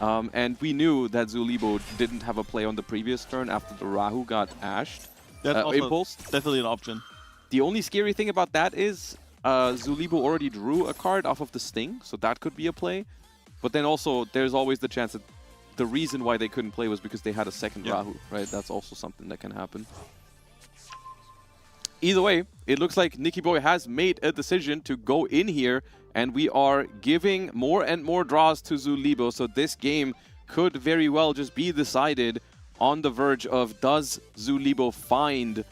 And we knew that Libo didn't have a play on the previous turn after the Rahu got ashed. That's also Impulse. Definitely an option. The only scary thing about that is Libo already drew a card off of the Sting, so that could be a play. But then also, there's always the chance that the reason why they couldn't play was because they had a second Rahu, right? That's also something that can happen. Either way, it looks like Nikki Boy has made a decision to go in here, and we are giving more and more draws to Libo. So this game could very well just be decided on the verge of, does Libo find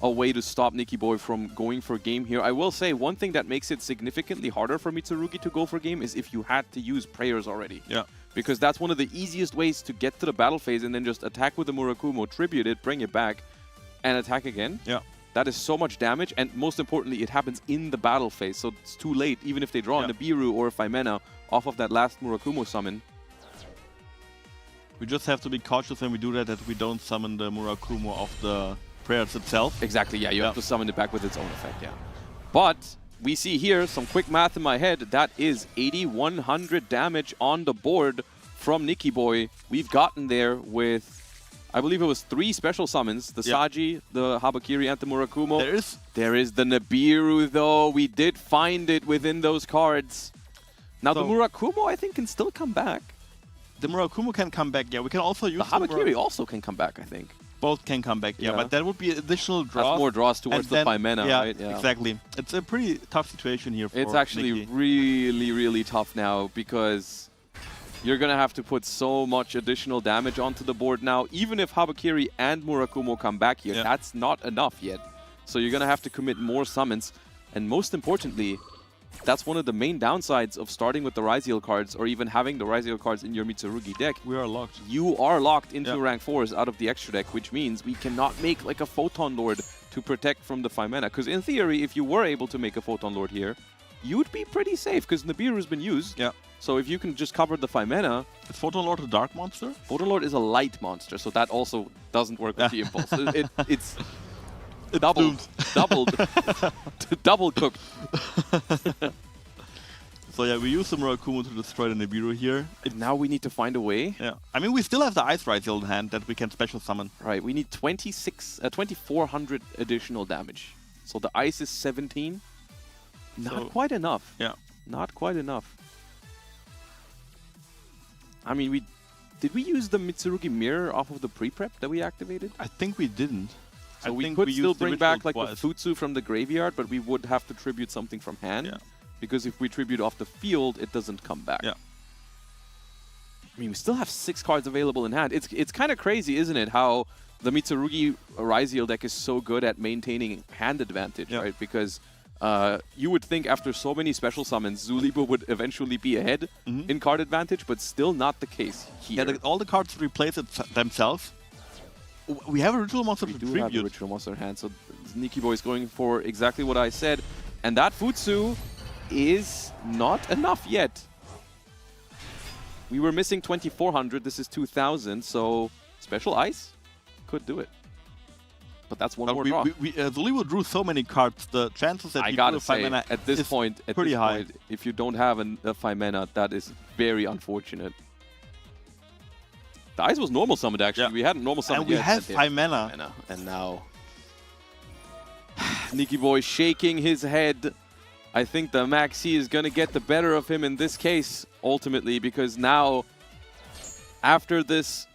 a way to stop Nikki Boy from going for game here? I will say one thing that makes it significantly harder for Mitsurugi to go for game is if you had to use Prayers already. Yeah. Because that's one of the easiest ways to get to the battle phase and then just attack with the Murakumo, tribute it, bring it back, and attack again. Yeah. That is so much damage, and most importantly, it happens in the battle phase, so it's too late, even if they draw a Nibiru or a 5 mana off of that last Murakumo summon. We just have to be cautious when we do that we don't summon the Murakumo off the Prayers itself. Exactly, yeah, you have to summon it back with its own effect, But we see here, some quick math in my head, that is 8,100 damage on the board from Nikki Boy. We've gotten there with, I believe it was 3 special summons, the Saji, the Habakiri, and the Murakumo. There is the Nibiru, though. We did find it within those cards. Now, the Murakumo, I think, can still come back. The Murakumo can come back, we can also use the Habakiri also can come back, I think. Both can come back, but that would be additional draws. That's more draws towards the 5 mana, right? Yeah, exactly. It's a pretty tough situation here for It's actually Nikki. really, really tough now, because you're going to have to put so much additional damage onto the board now. Even if Habakiri and Murakumo come back here, that's not enough yet. So you're going to have to commit more summons. And most importantly, that's one of the main downsides of starting with the Ryzeal cards, or even having the Ryzeal cards in your Mitsurugi deck. We are locked. You are locked into rank 4s out of the extra deck, which means we cannot make like a Photon Lord to protect from the 5 mana. Because in theory, if you were able to make a Photon Lord here, you'd be pretty safe, because Nibiru's been used. Yeah. So if you can just cover the 5 mana... Is Photon Lord a dark monster? Photon Lord is a light monster, so that also doesn't work with the Impulse. doubled, double cooked. So yeah, we use the Murakumo to destroy the Nibiru here. Now we need to find a way. Yeah, I mean we still have the Ice Rise in hand that we can special summon. Right, we need 2,400 additional damage. So the ice is 17. Not quite enough. Yeah. Not quite enough. I mean, did we use the Mitsurugi mirror off of the pre-prep that we activated? I think we didn't. So we could still bring back like the Futsu from the graveyard, but we would have to tribute something from hand. Yeah. Because if we tribute off the field, it doesn't come back. Yeah. I mean, we still have 6 cards available in hand. It's kind of crazy, isn't it, how the Mitsurugi Ryziel deck is so good at maintaining hand advantage, right? Because you would think after so many special summons, Zulibo would eventually be ahead in card advantage, but still not the case here. Yeah, all the cards replace it themselves. We have a Ritual Monster to tribute. We do have a Ritual Monster in hand, so Nikki Boy is going for exactly what I said. And that Futsu is not enough yet. We were missing 2,400, this is 2,000, so Special Ice could do it. But that's one more draw. Zulibo drew so many cards, the chances that I he gotta drew a say, 5 mana at this point, pretty high. If you don't have a 5 mana, that is very unfortunate. The Ice was normal summoned, actually. Yeah. We hadn't normal summoned yet. And we have 5 mana. And now Nikki Boy shaking his head. I think the Maxi is going to get the better of him in this case, ultimately, because now, after this,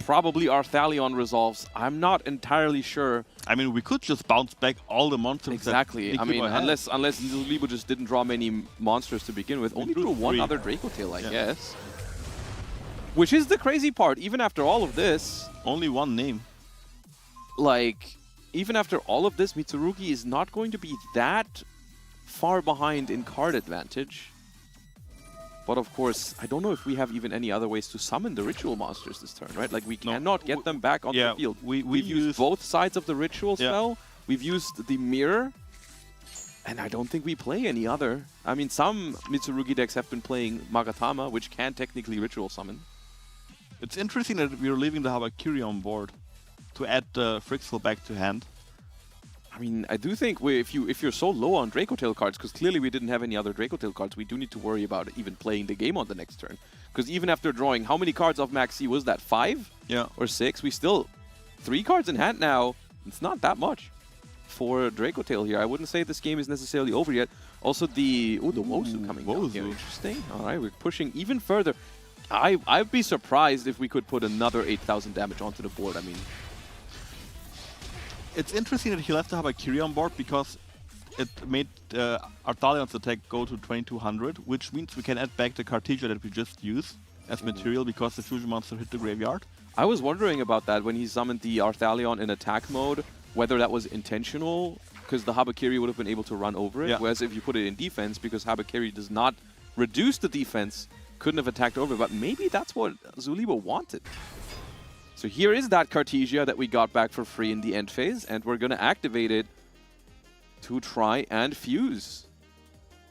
probably Arthalion resolves. I'm not entirely sure. I mean, we could just bounce back all the monsters. Exactly. I mean, unless Libo just didn't draw many monsters to begin with. Only drew one other Draco Tail, I guess. Which is the crazy part. Even after all of this... Only one name. Like, even after all of this, Mitsurugi is not going to be that far behind in card advantage. But of course, I don't know if we have even any other ways to summon the ritual monsters this turn, right? Like, we cannot get them back on the field. We've used both sides of the ritual spell. We've used the mirror. And I don't think we play any other. I mean, some Mitsurugi decks have been playing Magatama, which can technically ritual summon. It's interesting that we're leaving the Habakiri on board to add the Frixel back to hand. I mean, I do think if you're so low on Draco Tail cards, because clearly we didn't have any other Draco Tail cards, we do need to worry about even playing the game on the next turn. Because even after drawing, how many cards off Maxi was that? 5? Yeah. Or 6? We still 3 cards in hand now. It's not that much for Draco Tail here. I wouldn't say this game is necessarily over yet. Also the Wozu coming down here. Interesting. All right, we're pushing even further. I'd be surprised if we could put another 8,000 damage onto the board. I mean, it's interesting that he left the Habakiri on board because it made Arthalion's attack go to 2,200, which means we can add back the Cartesia that we just used as material because the fusion monster hit the graveyard. I was wondering about that when he summoned the Arthalion in attack mode, whether that was intentional, because the Habakiri would have been able to run over it, whereas if you put it in defense, because Habakiri does not reduce the defense, couldn't have attacked over, but maybe that's what Zulibo wanted. So here is that Cartesia that we got back for free in the end phase, and we're going to activate it to try and fuse.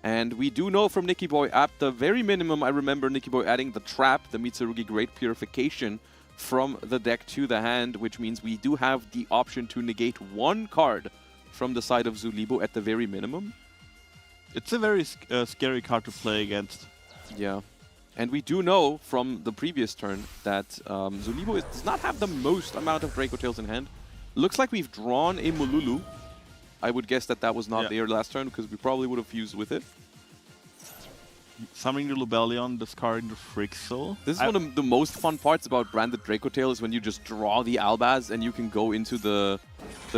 And we do know from Nikki Boy, at the very minimum, I remember Nikki Boy adding the trap, the Mitsurugi Great Purification, from the deck to the hand, which means we do have the option to negate 1 card from the side of Zulibo at the very minimum. It's a very scary card to play against. Yeah. And we do know from the previous turn that Zulibo does not have the most amount of Draco Tails in hand. Looks like we've drawn a Mululu. I would guess that was not there last turn because we probably would have fused with it. Summoning the Lubellion, discarding the Frixel. This is one of the most fun parts about branded Draco Tail is when you just draw the Albaz and you can go into the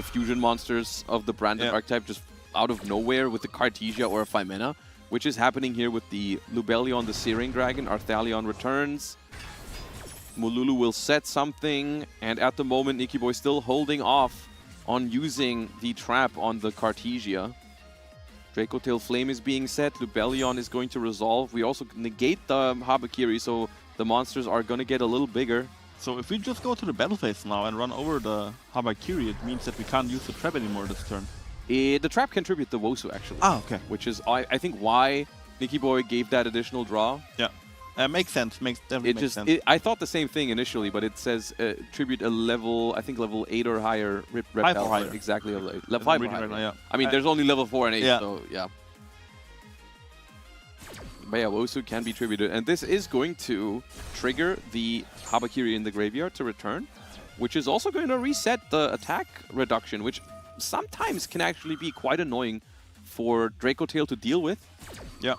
fusion monsters of the branded archetype just out of nowhere with the Cartesia or a 5 mana. Which is happening here with the Lubellion, the Searing Dragon. Arthalion returns. Mululu will set something. And at the moment, Nikki Boy still holding off on using the trap on the Cartesia. Draco Tail Flame is being set. Lubellion is going to resolve. We also negate the Habakiri, so the monsters are going to get a little bigger. So if we just go to the battle phase now and run over the Habakiri, it means that we can't use the trap anymore this turn. The trap can tribute the Wosu, actually. Ah, okay. Which is, I think, why Nikki Boy gave that additional draw. Yeah. Makes sense. Definitely makes sense. I thought the same thing initially, but it says tribute a level, I think level 8 or higher repel. 5 or higher. Exactly, level 5 or higher. Right now, yeah. I mean, there's only level 4 and 8, yeah. so yeah. But yeah, Wosu can be tributed, and this is going to trigger the Habakiri in the graveyard to return, which is also going to reset the attack reduction, which sometimes can actually be quite annoying for Draco Tail to deal with. Yeah.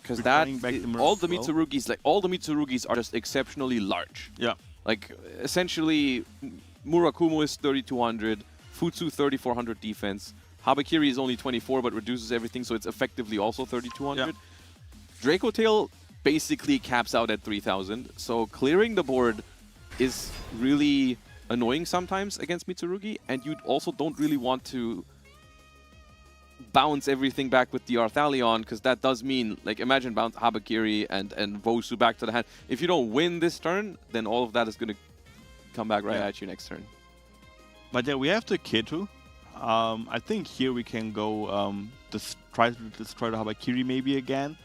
Because all the Mitsurugis are just exceptionally large. Yeah. Like, essentially, Murakumo is 3200, Futsu 3400 defense, Habakiri is only 24 but reduces everything, so it's effectively also 3200. Yeah. Draco Tail basically caps out at 3000, so clearing the board is really annoying sometimes against Mitsurugi, and you also don't really want to bounce everything back with the Arthalion, because that does mean, like, imagine bounce Habakiri and Wosu back to the hand. If you don't win this turn, then all of that is going to come back right at you next turn. But yeah, we have the Ketu. I think here we can go try to destroy the Habakiri maybe again,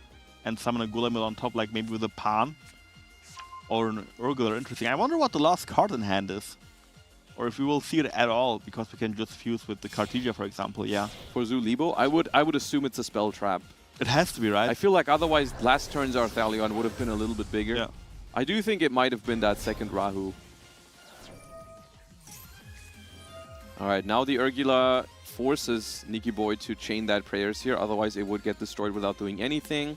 and summon a Gulamil on top, like maybe with a Pan or an Urgular. Interesting. I wonder what the last card in hand is. Or if we will see it at all, because we can just fuse with the Cartesia, for example, yeah. For Libo, I would assume it's a spell trap. It has to be, right? I feel like otherwise last turn's Arthalion would have been a little bit bigger. Yeah. I do think it might have been that second Rahu. Alright, now the Urgula forces Nikki Boy to chain that prayers here, otherwise it would get destroyed without doing anything.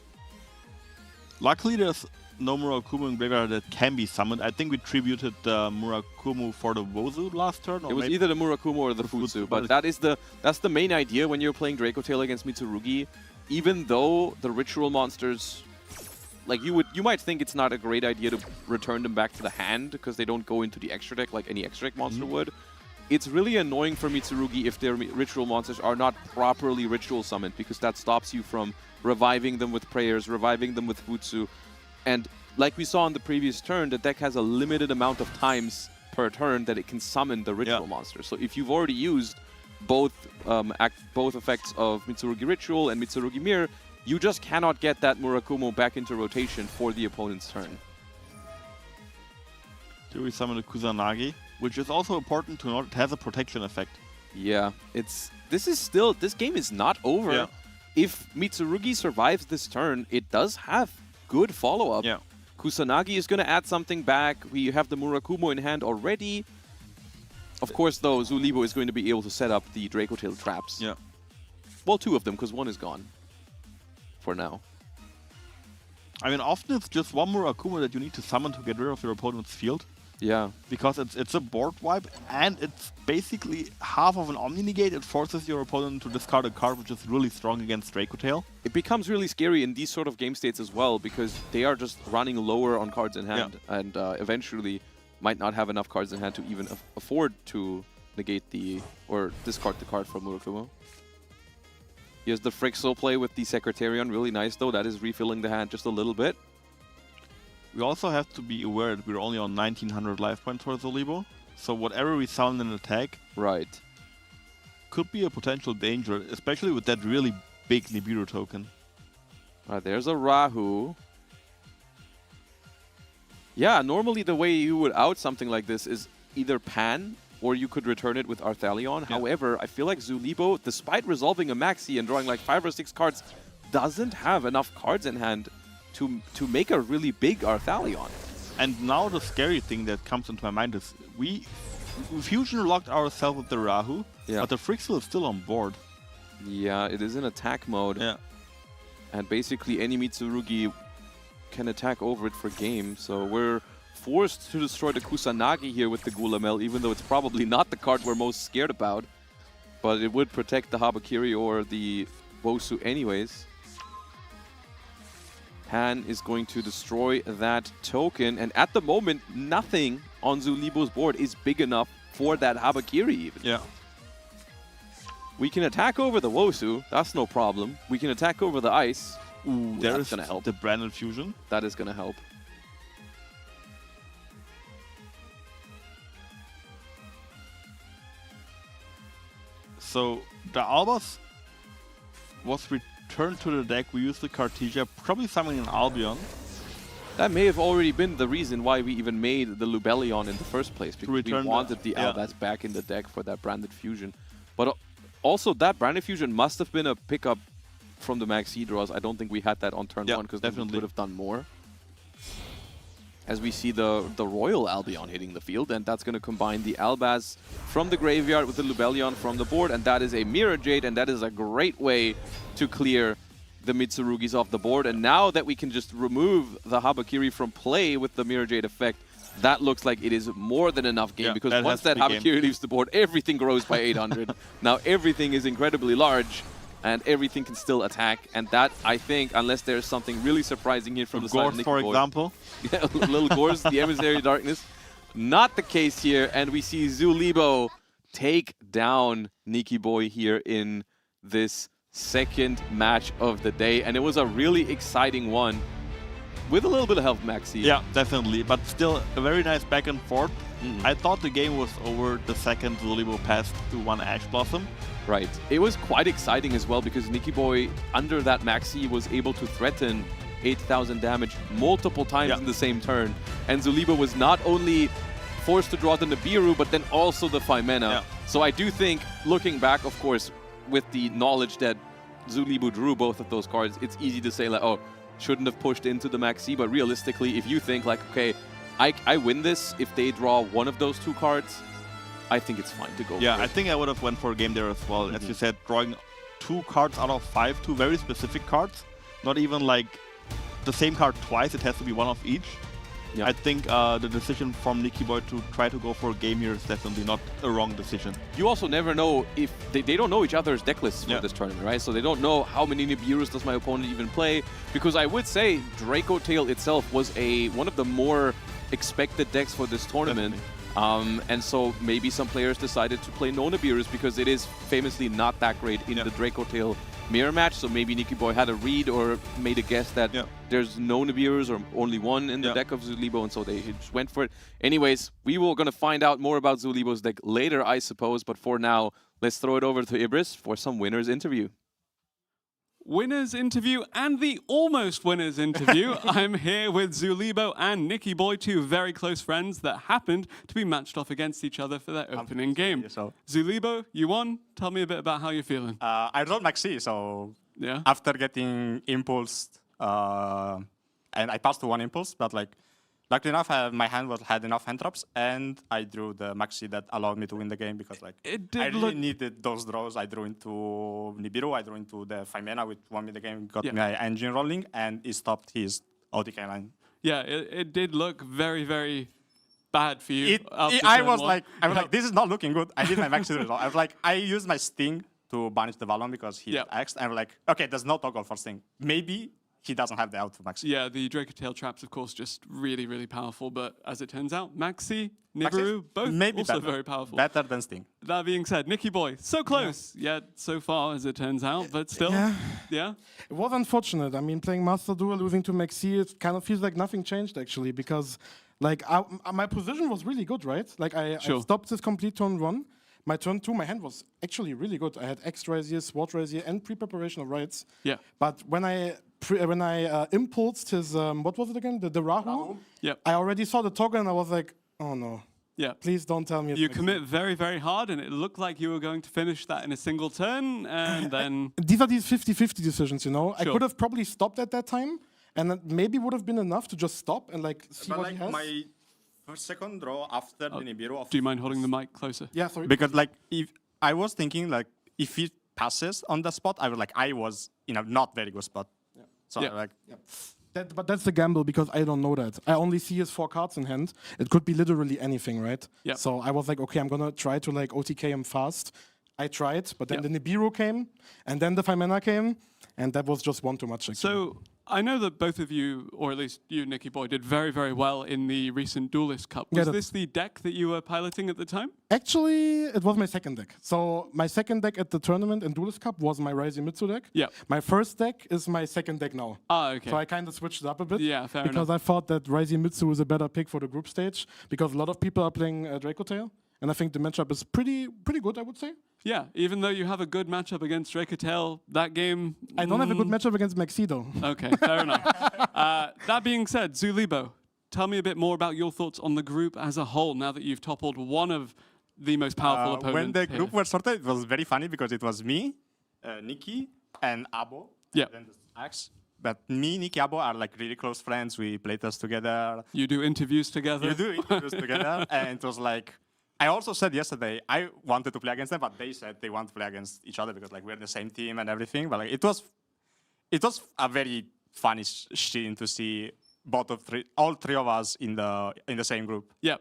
Luckily there's no Murakumo in graveyard that can be summoned. I think we tributed Murakumo for the Wozu last turn. Or it was either the Murakumo or the Futsu, but that's the main idea when you're playing Draco Tail against Mitsurugi. Even though the ritual monsters, like you might think it's not a great idea to return them back to the hand because they don't go into the extra deck like any extra deck monster would. It's really annoying for Mitsurugi if their ritual monsters are not properly ritual summoned, because that stops you from reviving them with prayers, reviving them with Futsu. And like we saw on the previous turn, the deck has a limited amount of times per turn that it can summon the ritual monster. So if you've already used both effects of Mitsurugi Ritual and Mitsurugi Mirror, you just cannot get that Murakumo back into rotation for the opponent's turn. Do we summon the Kusanagi? Which is also important to note, it has a protection effect. Yeah, this game is not over. Yeah. If Mitsurugi survives this turn, it does have good follow-up. Yeah. Kusanagi is going to add something back. We have the Murakumo in hand already. Of course, though, Libo is going to be able to set up the Draco Tail traps. Yeah. Well, 2 of them, because 1 is gone. For now. I mean, often it's just one Murakumo that you need to summon to get rid of your opponent's field. Yeah. Because it's a board wipe, and it's basically half of an Omni Negate. It forces your opponent to discard a card, which is really strong against Draco Tail. It becomes really scary in these sort of game states as well, because they are just running lower on cards in hand, and eventually might not have enough cards in hand to even afford to negate or discard the card from Murakumo. Here's the Frixel play with the Secretarian, really nice though. That is refilling the hand just a little bit. We also have to be aware that we're only on 1900 life points for Libo, so whatever we summon in attack could be a potential danger, especially with that really big Nibiru token. Alright, there's a Rahu. Yeah, normally the way you would out something like this is either Pan, or you could return it with Arthalion. Yeah. However, I feel like Libo, despite resolving a Maxi and drawing like 5 or 6 cards, doesn't have enough cards in hand to make a really big Arthalion. And now the scary thing that comes into my mind is we fusion locked ourselves with the Rahu, but the Frixel is still on board. Yeah, it is in attack mode. Yeah. And basically any Mitsurugi can attack over it for game, so we're forced to destroy the Kusanagi here with the Gulamel, even though it's probably not the card we're most scared about. But it would protect the Habakiri or the Wosu anyways. Han is going to destroy that token, and at the moment, nothing on Libo's board is big enough for that Habakiri even. Yeah. We can attack over the Wosu, that's no problem. We can attack over the ice. Ooh, that's gonna help. The Branded Fusion. That is gonna help. So the Albas was return to the deck, we use the Cartesia, probably summoning an Albion. That may have already been the reason why we even made the Lubellion in the first place, because we wanted the Albaz back in the deck for that Branded Fusion. But also, that Branded Fusion must have been a pickup from the Maxi draws. I don't think we had that on turn 1, because we could have done more. As we see the Royal Albion hitting the field, and that's going to combine the Albaz from the graveyard with the Lubellion from the board, and that is a Mirror Jade, and that is a great way to clear the Mitsurugis off the board. And now that we can just remove the Habakiri from play with the Mirror Jade effect, that looks like it is more than enough game, because once that Habakiri leaves the board, everything grows by 800. Now everything is incredibly large, and everything can still attack. And that, I think, unless there's something really surprising here from the side of Nikki Boy. For example. Yeah, little Gors, the Emissary of Darkness. Not the case here, and we see Libo take down Nikki Boy here in this second match of the day. And it was a really exciting one, with a little bit of help, Maxi. Yeah, definitely. But still, a very nice back and forth. I thought the game was over the second Libo passed to one Ash Blossom. Right. It was quite exciting as well, because Nikki Boy, under that Maxi, was able to threaten 8,000 damage multiple times in the same turn. And Libo was not only forced to draw the Nibiru, but then also the Phimena. So I do think, looking back, of course, with the knowledge that Libo drew both of those cards, it's easy to say, like, oh, shouldn't have pushed into the Maxi. But realistically, if you think, like, okay, I win this if they draw one of those 2 cards, I think it's fine to go for it. I think I would have went for a game there as well. As you said, drawing 2 cards out of 5, 2 very specific cards. Not even like the same card twice, it has to be one of each. I think the decision from Nikki Boy to try to go for a game here is definitely not a wrong decision. You also never know if they don't know each other's deck lists for this tournament, right? So they don't know how many Nibirus does my opponent even play. Because I would say Draco Tail itself was one of the more expected decks for this tournament. And so maybe some players decided to play no Nibirus, because it is famously not that great in the Draco Tail mirror match. So maybe Nikki Boy had a read or made a guess that there's no Nibirus or only one in the deck of Libo, and so they just went for it. Anyways, we were going to find out more about Libo's deck later, I suppose. But for now, let's throw it over to Ibris for some winners interview. Winners interview and the almost winners interview. I'm here with Libo and Nikki Boy, 2 very close friends that happened to be matched off against each other for their opening game. Libo, you won. Tell me a bit about how you're feeling. I rolled Maxi, so after getting impulsed, and I passed to 1 impulse, but like, luckily enough, my hand had enough hand traps, and I drew the Maxi that allowed me to win the game, because like I really needed those draws. I drew into Nibiru, I drew into the Phimena, which won me the game, got my engine rolling, and it stopped his OTK line. Yeah, it did look very, very bad for you. I was like, this is not looking good. I did my Maxi result. I was like, I used my Sting to banish the Valon because he axed, and I'm like, okay, there's no toggle for Sting. Maybe he doesn't have the out for Maxi. Yeah, the Draco Tail traps, of course, just really, really powerful. But as it turns out, Maxi, Nibiru, both maybe also very powerful. Better than Sting. That being said, Nikki Boy, so close, yet so far as it turns out, but still, yeah. It was unfortunate. I mean, playing Master Duel, losing to Maxi, it kind of feels like nothing changed, actually, because like my position was really good, right? Like I stopped this complete turn 1. My turn 2, my hand was actually really good. I had X-Razier, Sword Razier, and pre-preparation of rights. Yeah. But when I impulsed his, what was it again? The Rahu? Yeah. I already saw the toggle and I was like, oh no. Yeah. Please don't tell me. You commit very, very hard, and it looked like you were going to finish that in a single turn, and then... These are these 50-50 decisions, you know? I could have probably stopped at that time, and that maybe would have been enough to just stop and like see what he has. My second draw after the Nibiru. Do you mind holding the mic closer? Yeah, sorry. Because like, if I was thinking like, if he passes on the spot, I was in a not very good spot. Yeah. So like, but that's the gamble, because I don't know that. I only see his 4 cards in hand. It could be literally anything, right? Yeah. So I was like, okay, I'm gonna try to like OTK him fast. I tried, but then the Nibiru came, and then the Phimena came, and that was just one too much. Actually. So I know that both of you, or at least you, Nikki Boy, did very, very well in the recent Duelist Cup. Was this the deck that you were piloting at the time? Actually, it was my second deck. So my second deck at the tournament and Duelist Cup was my Rising Mitsu deck. Yeah. My first deck is my second deck now. Ah, okay. So I kind of switched it up a bit. Yeah, fair enough. Because I thought that Rising Mitsu was a better pick for the group stage, because a lot of people are playing Draco Tail. And I think the matchup is pretty good, I would say. Yeah, even though you have a good matchup against Draketel, that game... I don't have a good matchup against Maxi, though. Okay, fair enough. That being said, Libo, tell me a bit more about your thoughts on the group as a whole, now that you've toppled one of the most powerful opponents. When the group was sorted, it was very funny because it was me, Nikki, and Abbo. Yeah. And then the Axe. But me, Nikki, Abbo are like really close friends. We play this together. You do interviews together. You do interviews together. And it was like, I also said yesterday, I wanted to play against them, but they said they want to play against each other because like we're the same team and everything. But like it was a very funny scene to see all three of us in the same group. Yep.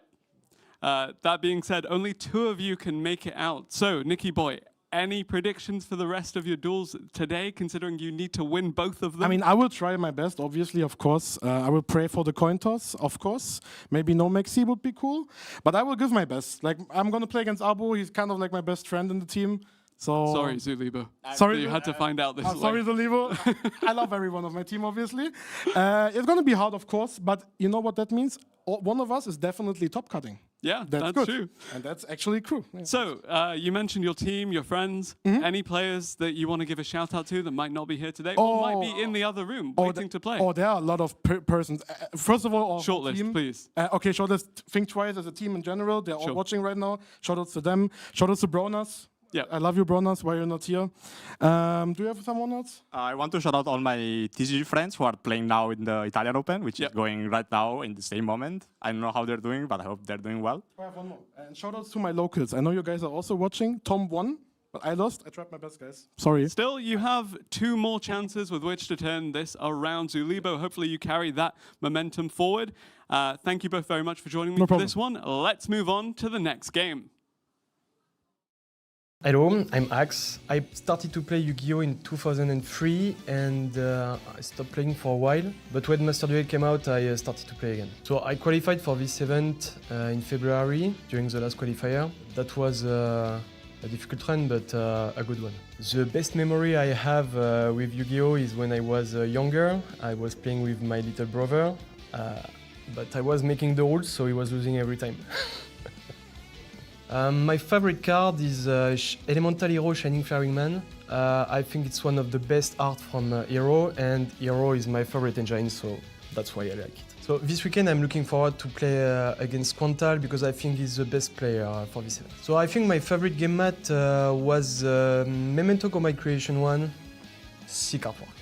That being said, only 2 of you can make it out. So, Nikki boy, any predictions for the rest of your duels today, considering you need to win both of them? I mean, I will try my best, obviously, of course. I will pray for the coin toss, of course. Maybe no Maxi would be cool. But I will give my best. Like, I'm going to play against Abbo. He's kind of like my best friend in the team. So sorry, Zulibo. Sorry, you had to find out this way. Sorry, Zulibo. I love everyone of my team, obviously. It's going to be hard, of course. But you know what that means? One of us is definitely top cutting. Yeah, that's good. true. And that's actually true. Yeah. So, you mentioned your team, your friends. Any players that you want to give a shout out to that might not be here today or might be in the other room waiting to play? Oh, there are a lot of persons. First of all, our shortlist, team. please. Okay, shortlist. Think twice as a team in general. They're all watching right now. Shout outs to them. Shout outs to Bronas. Yeah, I love you, Bronas. Why you're not here? Do you have someone else? I want to shout out all my TCG friends who are playing now in the Italian Open, which is going right now in the same moment. I don't know how they're doing, but I hope they're doing well. I have one more. And shout outs to my locals. I know you guys are also watching. Tom won, but I lost. I tried my best, guys. Sorry. Still, you have 2 more chances with which to turn this around. Zulibo, hopefully you carry that momentum forward. Thank you both very much for joining me for this one. Let's move on to the next game. Hello, I'm Axe. I started to play Yu-Gi-Oh! In 2003 and I stopped playing for a while. But when Master Duel came out, I started to play again. So I qualified for this event in February during the last qualifier. That was a difficult run, but a good one. The best memory I have with Yu-Gi-Oh! Is when I was younger. I was playing with my little brother, but I was making the rules, so he was losing every time. My favorite card is Elemental Hero Shining Faring Man. I think it's one of the best art from Hero, and Hero is my favorite engine, so that's why I like it. So this weekend I'm looking forward to play against Quanto because I think he's the best player for this event. So I think my favorite game mat was Memento Combat Creation 1, sick artwork.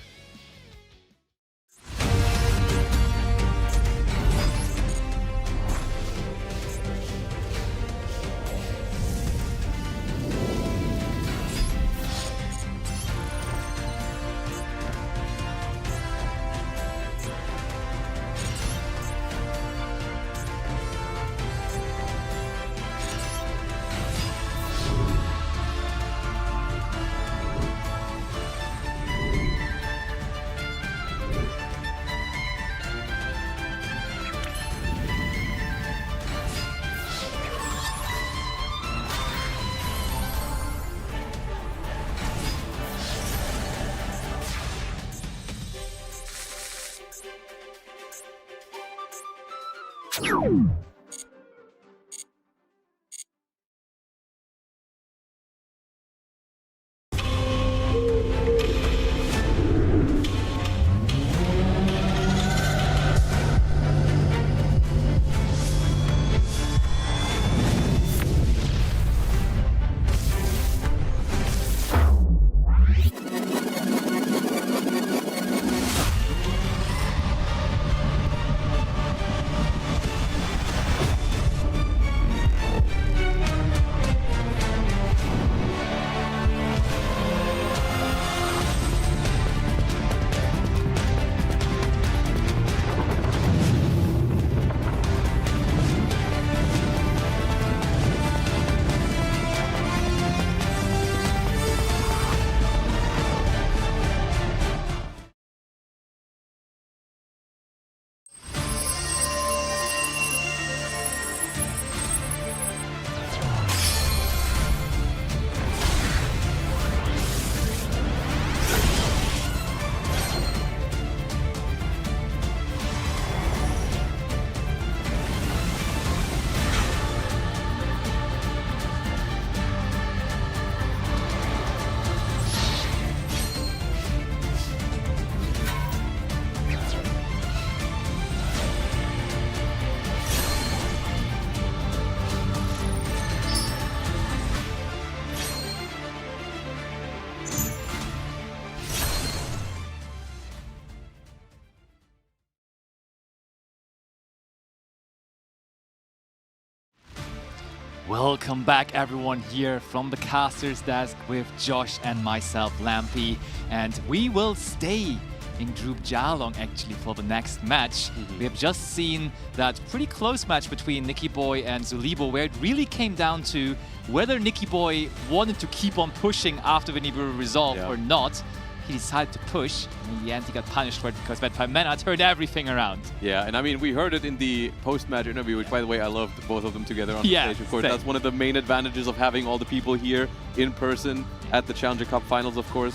Welcome back, everyone, here from the caster's desk with Josh and myself, Lampy. And we will stay in Group Joolong, actually, for the next match. We have just seen that pretty close match between Nikki Boy and Libo, where it really came down to whether Nikki Boy wanted to keep on pushing after the Nibiru resolve or not. He decided to push, and in the end he got punished for it because that Pimena turned everything around. Yeah, and I mean, we heard it in the post-match interview, which, by the way, I loved both of them together on stage. Of course, that's one of the main advantages of having all the people here in person at the Challenger Cup Finals, of course.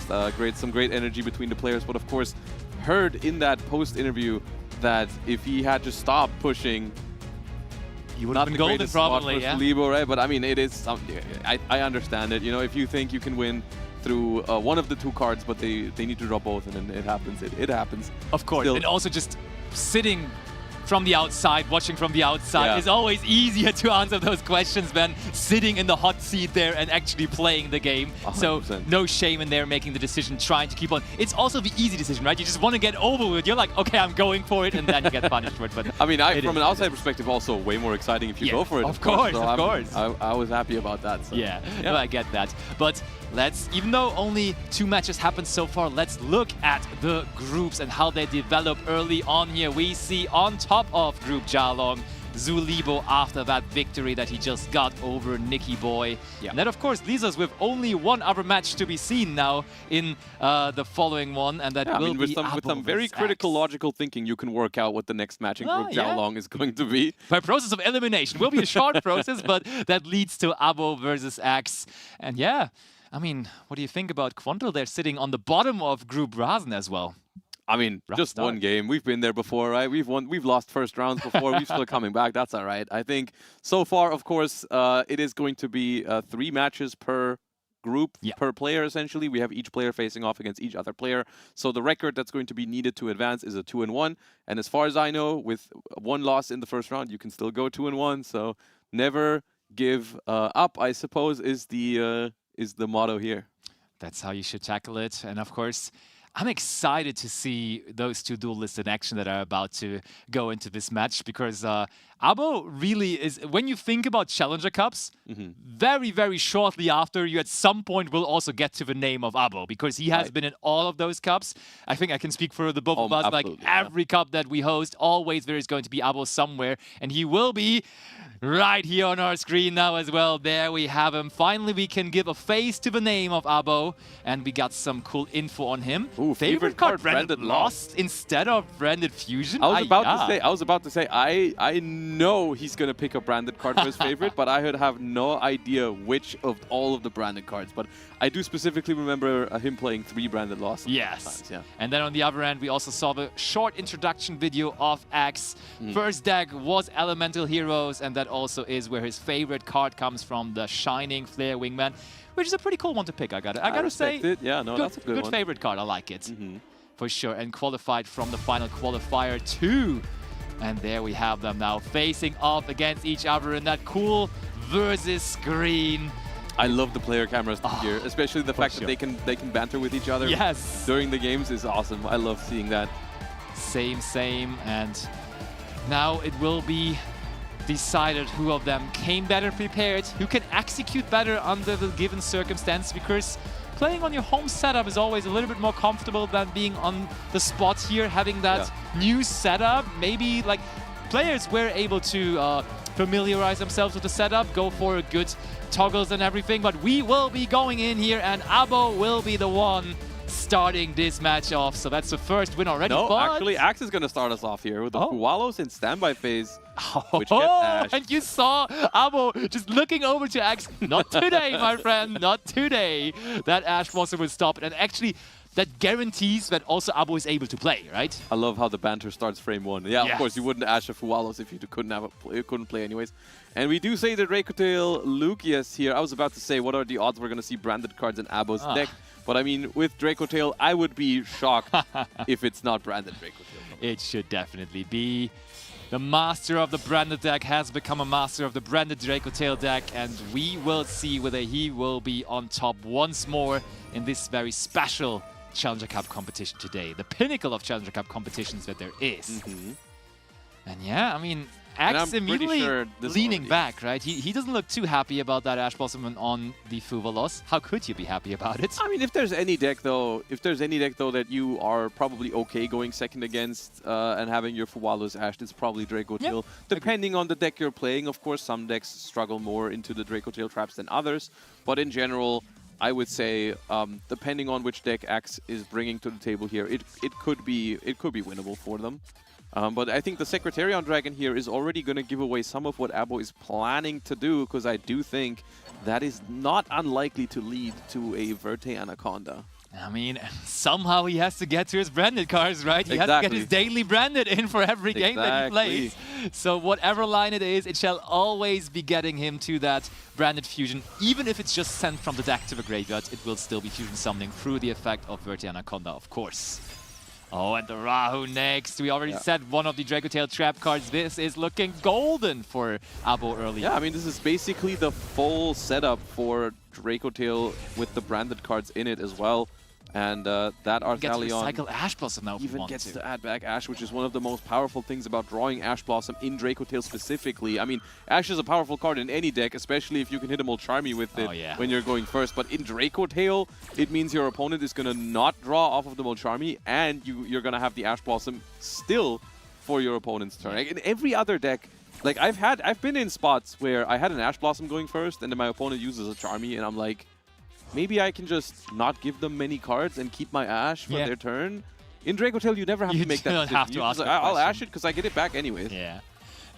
Some great energy between the players, but of course, heard in that post-interview that if he had just stopped pushing, he would have been golden probably, yeah. Libo, right? But I mean, it is something, I understand it. You know, if you think you can win through one of the two cards, but they need to draw both, and then it happens. It happens. Of course. Still. And also just sitting from the outside, watching from the outside is always easier to answer those questions than sitting in the hot seat there and actually playing the game. 100%. So no shame in there making the decision, trying to keep on. It's also the easy decision, right? You just want to get over with. You're like, okay, I'm going for it, and then you get punished for it. But I mean, from an outside perspective, also way more exciting if you go for it. Of course, so of course. I was happy about that. So. Yeah, no, I get that. But let's, even though only 2 matches happened so far, let's look at the groups and how they develop early on here. We see on top of Group Joolong, Libo after that victory that he just got over Nikki Boy. And that, of course, leaves us with only one other match to be seen now in the following one, and that will be Abbo with some very critical, logical thinking, you can work out what the next match in Group Joolong is going to be. By process of elimination. Will be a short process, but that leads to Abbo versus Axe. And yeah, I mean, what do you think about Quanto? They're sitting on the bottom of Group Rasen as well. I mean, just one game. We've been there before, right? We've lost first rounds before. We're still coming back. That's all right. I think so far, of course, it is going to be 3 matches per group, per player, essentially. We have each player facing off against each other player. So the record that's going to be needed to advance is a 2-1. And as far as I know, with 1 loss in the first round, you can still go 2-1. So never give up, I suppose, is the motto here. That's how you should tackle it. And of course, I'm excited to see those 2 duelists in action that are about to go into this match, because Abbo really is, when you think about Challenger Cups, very, very shortly after, you at some point will also get to the name of Abbo, because he has been in all of those cups. I think I can speak for the both of us, like every cup that we host, always there is going to be Abbo somewhere, and he will be right here on our screen now as well. There we have him. Finally, we can give a face to the name of Abbo, and we got some cool info on him. Ooh, favorite card branded Lost instead of branded Fusion. I was about to say, I know he's gonna pick a branded card for his favorite, but I would have no idea which of all of the branded cards. But I do specifically remember him playing 3 branded Lost. Yes. And then on the other end, we also saw the short introduction video of Axe. First deck was Elemental Heroes, and that also is where his favorite card comes from, the Shining Flare Wingman, which is a pretty cool one to pick, I gotta say. Yeah, no, that's a good one. Favorite card, I like it. For sure. And qualified from the final qualifier 2. And there we have them now facing off against each other in that cool versus screen. I love the player cameras here, especially the fact that they can banter with each other during the games is awesome. I love seeing that. Same. And now it will be decided who of them came better prepared, who can execute better under the given circumstance, because playing on your home setup is always a little bit more comfortable than being on the spot here, having that new setup. Maybe like players were able to familiarize themselves with the setup, go for good toggles and everything, but we will be going in here and Abbo will be the one starting this match off. So that's the first win already. No, actually, Axe is going to start us off here with the Fuwalos in standby phase, which gets dashed. And you saw Abbo just looking over to Axe. Not today, my friend, not today. That Ash Blossom will stop it. And actually, that guarantees that also Abbo is able to play, right? I love how the banter starts frame 1. Yeah, of course, you wouldn't Ash a Fuwalos if you couldn't play anyways. And we do say the Dracotail Lucius here. I was about to say, what are the odds we're going to see branded cards in Abbo's deck? But I mean, with Dracotail, I would be shocked if it's not branded Dracotail. It should definitely be. The master of the branded deck has become a master of the branded Dracotail deck, and we will see whether he will be on top once more in this very special Challenger Cup competition today. The pinnacle of Challenger Cup competitions that there is. And yeah, I mean, Axe immediately leaning back, right? He doesn't look too happy about that Ash Blossom on the Fuva loss. How could you be happy about it? I mean, if there's any deck though, that you are probably okay going second against and having your Fuwalu's Ash, it's probably Draco Tail. Depending on the deck you're playing, of course, some decks struggle more into the Draco Tail traps than others. But in general, I would say, depending on which deck Axe is bringing to the table here, it could be winnable for them. But I think the Secretarion Dragon here is already going to give away some of what Abbo is planning to do, because I do think that is not unlikely to lead to a Verte Anaconda. I mean, somehow he has to get to his branded cards, right? He has to get his daily branded in for every game that he plays. So whatever line it is, it shall always be getting him to that branded fusion. Even if it's just sent from the deck to the graveyard, it will still be fusion summoning through the effect of Verte Anaconda, of course. Oh, and the Rahu next. We already said one of the Draco Tail trap cards. This is looking golden for Abbo early. Yeah, I mean, this is basically the full setup for Draco Tail with the branded cards in it as well. And that Arthalion gets to recycle Ash Blossom now even gets to add back Ash, which is one of the most powerful things about drawing Ash Blossom in Draco Tail specifically. I mean, Ash is a powerful card in any deck, especially if you can hit a Molcharmy with it when you're going first. But in Draco Tail, it means your opponent is going to not draw off of the Molcharmy, and you're going to have the Ash Blossom still for your opponent's turn. Like in every other deck, like I've been in spots where I had an Ash Blossom going first, and then my opponent uses a Charmy, and I'm like, maybe I can just not give them many cards and keep my Ash for their turn. In Draco Tail, you never have to make that decision. Have to ask I'll Ash it because I get it back anyways. Yeah,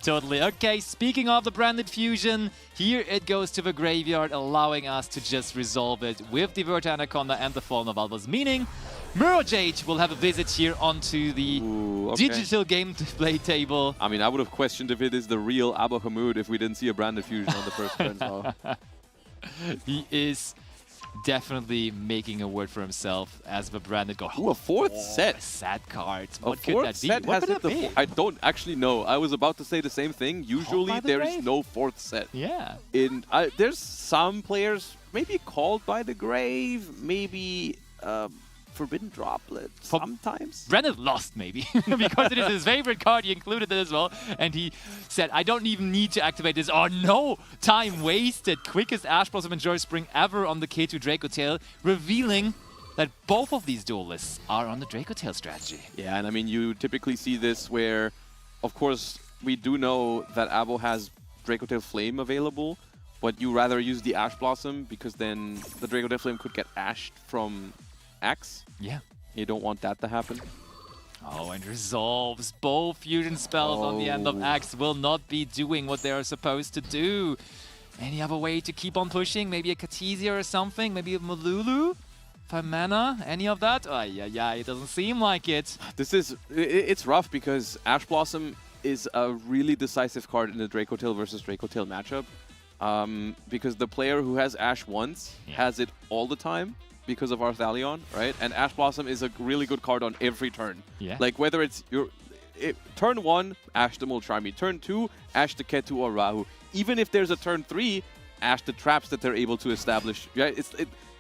totally. Okay, speaking of the branded fusion, here it goes to the graveyard, allowing us to just resolve it with the Verte Anaconda and the Fallen of Albus, meaning Mirror Jade will have a visit here onto the digital gameplay table. I mean, I would have questioned if it is the real Abbo Hamoud if we didn't see a branded fusion on the first turn. So. He is definitely making a word for himself as the branded god. Ooh, a fourth set. Sad cards. What could that be? What could that be? I don't actually know. I was about to say the same thing. Usually there is no fourth set. Yeah. There's some players maybe called by the grave, maybe Forbidden Droplet sometimes. Brandon lost maybe because it is his favorite card. He included it as well, and he said, "I don't even need to activate this." Oh no! Time wasted. Quickest Ash Blossom and Joy Spring ever on the K2 Draco Tail, revealing that both of these duelists are on the Draco Tail strategy. Yeah, and I mean, you typically see this where, of course, we do know that Abbo has Draco Tail Flame available, but you rather use the Ash Blossom because then the Draco Tail Flame could get ashed from Axe. Yeah. You don't want that to happen. Oh, and resolves. Both fusion spells on the end of Axe will not be doing what they are supposed to do. Any other way to keep on pushing? Maybe a Katizia or something? Maybe a Malulu? 5 mana? Any of that? Oh, yeah, it doesn't seem like it. It's rough because Ash Blossom is a really decisive card in the Draco Tail versus Draco Tail matchup. Because the player who has Ash once has it all the time because of Arthalion, right? And Ash Blossom is a really good card on every turn. Yeah. Like whether it's turn 1, Ash the Molcharmy. Turn 2, Ash the Ketu or Rahu. Even if there's a turn 3, Ash the traps that they're able to establish. Yeah,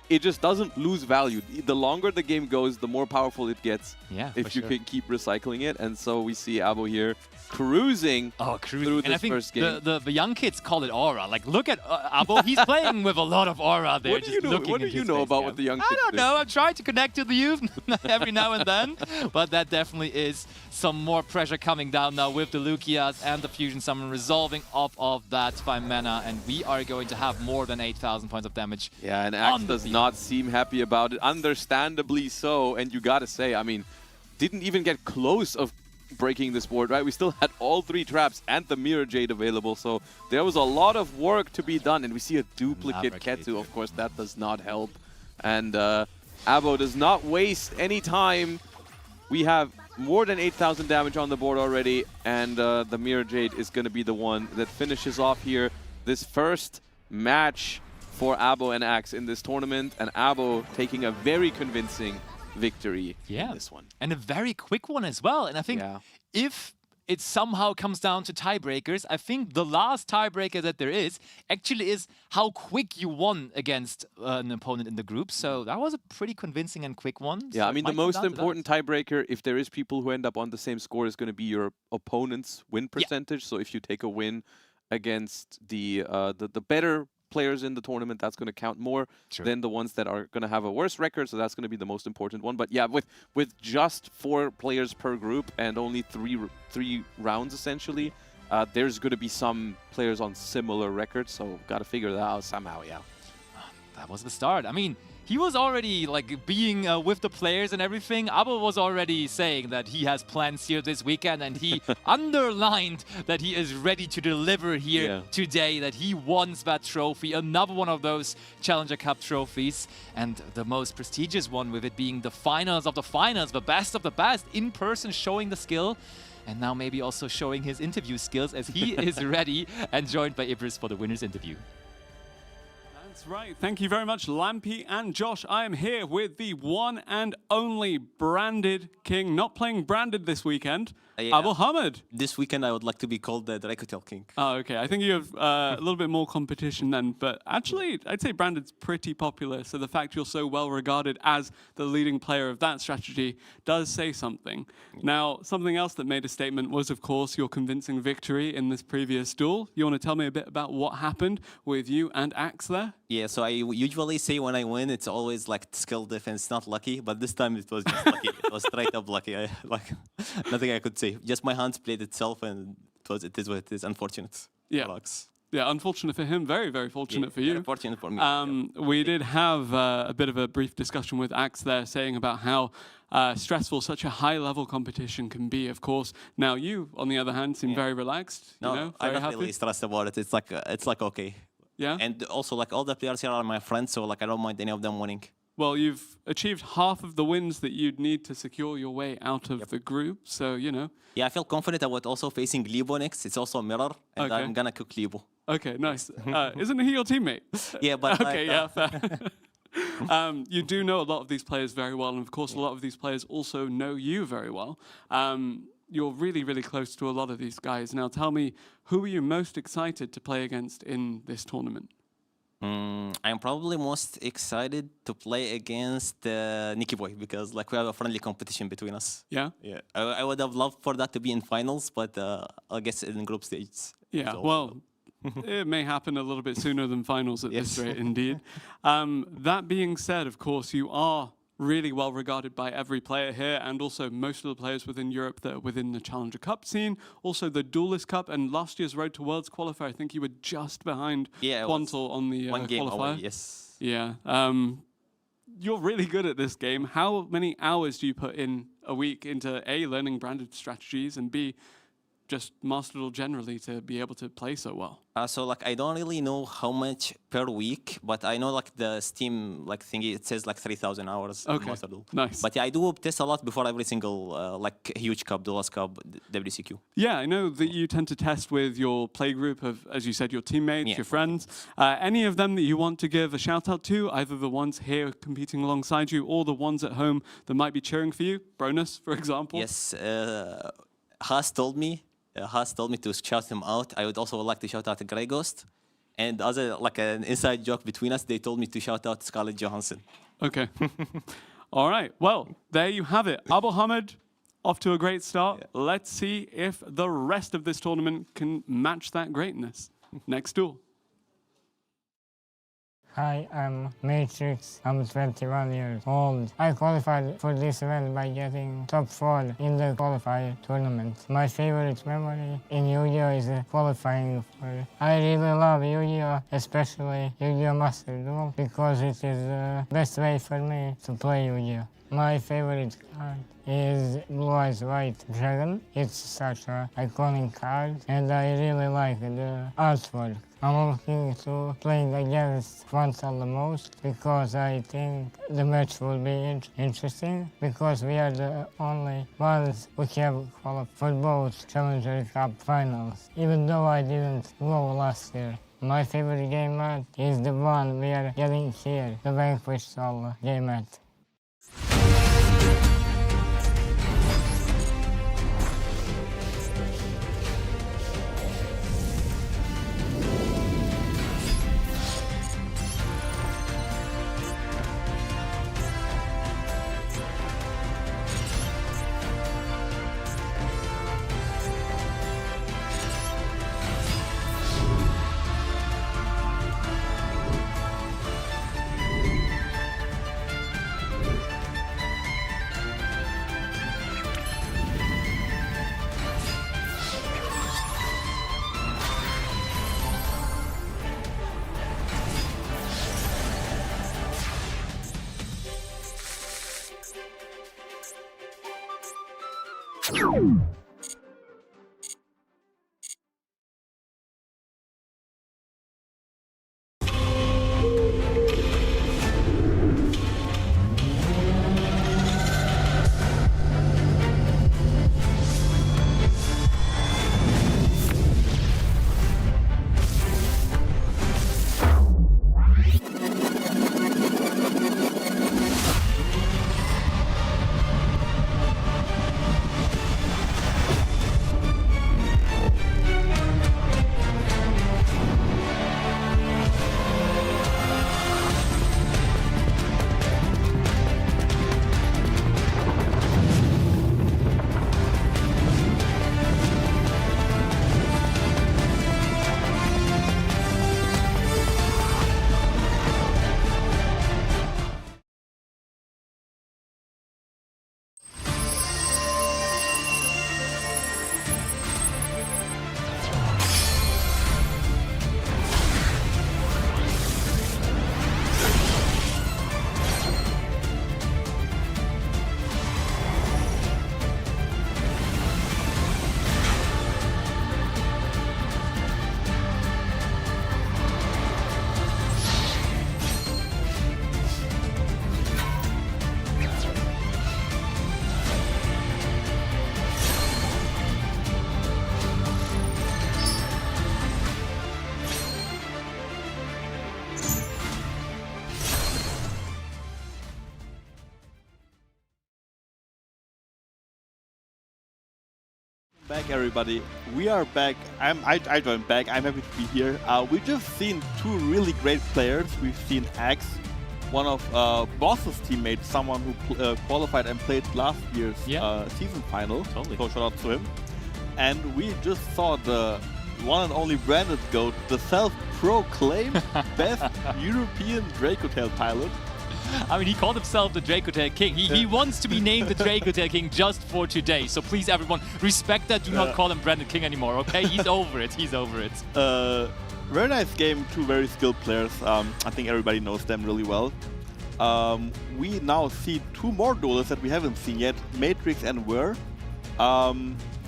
it just doesn't lose value. The longer the game goes, the more powerful it gets. Yeah, if you can keep recycling it. And so we see Abbo here cruising through this first game. The young kids call it aura. Like, look at Abbo. He's playing with a lot of aura there. What do you know about what the young kids do? I don't know. I'm trying to connect to the youth every now and then. But that definitely is some more pressure coming down now with the Lukias and the Fusion Summon resolving off of that 5 mana. And we are going to have more than 8,000 points of damage. Yeah, and Axe does not seem happy about it. Understandably so. And you gotta say, I mean, didn't even get close of breaking this board, right? We still had all 3 traps and the Mirror Jade available, so there was a lot of work to be done. And we see a duplicate Ketu, of course, that does not help. And Abbo does not waste any time. We have more than 8,000 damage on the board already, and the Mirror Jade is going to be the one that finishes off here this first match for Abbo and Axe in this tournament, and Abbo taking a very convincing victory in this one. And a very quick one as well. And I think if it somehow comes down to tiebreakers. I think the last tiebreaker that there is actually is how quick you won against an opponent in the group. So that was a pretty convincing and quick one. Yeah, so I mean, the most important tiebreaker, if there is people who end up on the same score, is going to be your opponent's win percentage. Yeah. So if you take a win against the better players in the tournament, that's going to count more than the ones that are going to have a worse record. So that's going to be the most important one. But yeah, with just 4 players per group and only three rounds essentially, there's going to be some players on similar records. So got to figure that out somehow. Yeah, that was the start. I mean, he was already like being with the players and everything. Abbo was already saying that he has plans here this weekend, and he underlined that he is ready to deliver here today, that he wants that trophy, another one of those Challenger Cup trophies, and the most prestigious one, with it being the finals of the finals, the best of the best, in person, showing the skill. And now maybe also showing his interview skills, as he is ready and joined by Ibris for the winner's interview. That's right. Thank you very much, Lampy and Josh. I am here with the one and only branded king, not playing branded this weekend, Abbo Hamid. This weekend I would like to be called the Dracotel King. Oh, okay. I think you have a little bit more competition then, but actually I'd say branded's pretty popular, so the fact you're so well regarded as the leading player of that strategy does say something. Now, something else that made a statement was, of course, your convincing victory in this previous duel. You want to tell me a bit about what happened with you and Axe there? Yeah, so I usually say when I win, it's always like skill defense, not lucky. But this time it was just lucky. It was straight up lucky. Nothing I could say. Just my hands played itself, and it is what it is. Unfortunate. Yeah. Relax. Yeah, unfortunate for him. Very, very fortunate for you. Very fortunate for me. We did have a bit of a brief discussion with Axe there, saying about how stressful such a high-level competition can be, of course. Now, you, on the other hand, seem very relaxed. No, you know, I'm very not happy. really stressed about it. It's like okay. Yeah. And also, like, all the players here are my friends, so like I don't mind any of them winning. Well, you've achieved half of the wins that you'd need to secure your way out of the group, so, you know. Yeah, I feel confident about also facing Libo next. It's also a mirror, and I'm gonna cook Libo. Okay, nice. Isn't he your teammate? Yeah, but okay, yeah, fair. You do know a lot of these players very well, and of course, a lot of these players also know you very well. You're really, really close to a lot of these guys. Now, tell me, who are you most excited to play against in this tournament? I'm probably most excited to play against Nikki Boy, because like we have a friendly competition between us. Yeah? Yeah. I would have loved for that to be in finals, but I guess in group stages. Yeah, well, it may happen a little bit sooner than finals at this rate, indeed. That being said, of course, you are really well regarded by every player here, and also most of the players within Europe that are within the Challenger Cup scene, also the Duelist Cup, and last year's Road to Worlds qualifier. I think you were just behind Quanto on the one game qualifier. away, yes. Yeah. You're really good at this game. How many hours do you put in a week into A, learning branded strategies, and B, just Master Duel generally to be able to play so well? So like I don't really know how much per week, but I know like the Steam like thingy, it says like 3,000 hours. Okay, Master Duel. Nice. But yeah, I do test a lot before every single like huge cup, Duelist Cup, WCQ. Yeah, I know that you tend to test with your play group of, as you said, your teammates, your friends. Any of them that you want to give a shout out to, either the ones here competing alongside you or the ones at home that might be cheering for you? Bronus, for example. Yes, Haas told me to shout him out. I would also like to shout out to Grey Ghost. And as like an inside joke between us, they told me to shout out Scarlett Johansson. Okay. All right. Well, there you have it. Abbo Hamid, off to a great start. Yeah. Let's see if the rest of this tournament can match that greatness. Next duel. Hi, I'm Matrix. I'm 21 years old. I qualified for this event by getting top 4 in the qualifier tournament. My favorite memory in Yu-Gi-Oh! Is qualifying for... I really love Yu-Gi-Oh! Especially Yu-Gi-Oh! Master Duel, because it is the best way for me to play Yu-Gi-Oh! My favorite card is Blue Eyes White Dragon. It's such an iconic card, and I really like the artwork. I'm looking to playing against Quanto the most, because I think the match will be interesting, because we are the only ones who have qualified for both Challenger Cup finals, even though I didn't go last year. My favorite game mat is the one we are getting here, the Vanquish Soul game mat. Back, everybody. We are back. I joined back. I'm happy to be here. We just seen two really great players. We've seen Axe, one of Boss's teammates, someone who qualified and played last year's season final. Totally. So shout out to him. And we just saw the one and only branded GOAT, the self-proclaimed best European Dracotail pilot. I mean, he called himself the Dracotail King. He wants to be named the Dracotail King just for today. So please, everyone, respect that. Do not call him Branded King anymore, okay? He's over it. He's over it. Very nice game. Two very skilled players. I think everybody knows them really well. We now see two more duelists that we haven't seen yet, Matrix and Whir.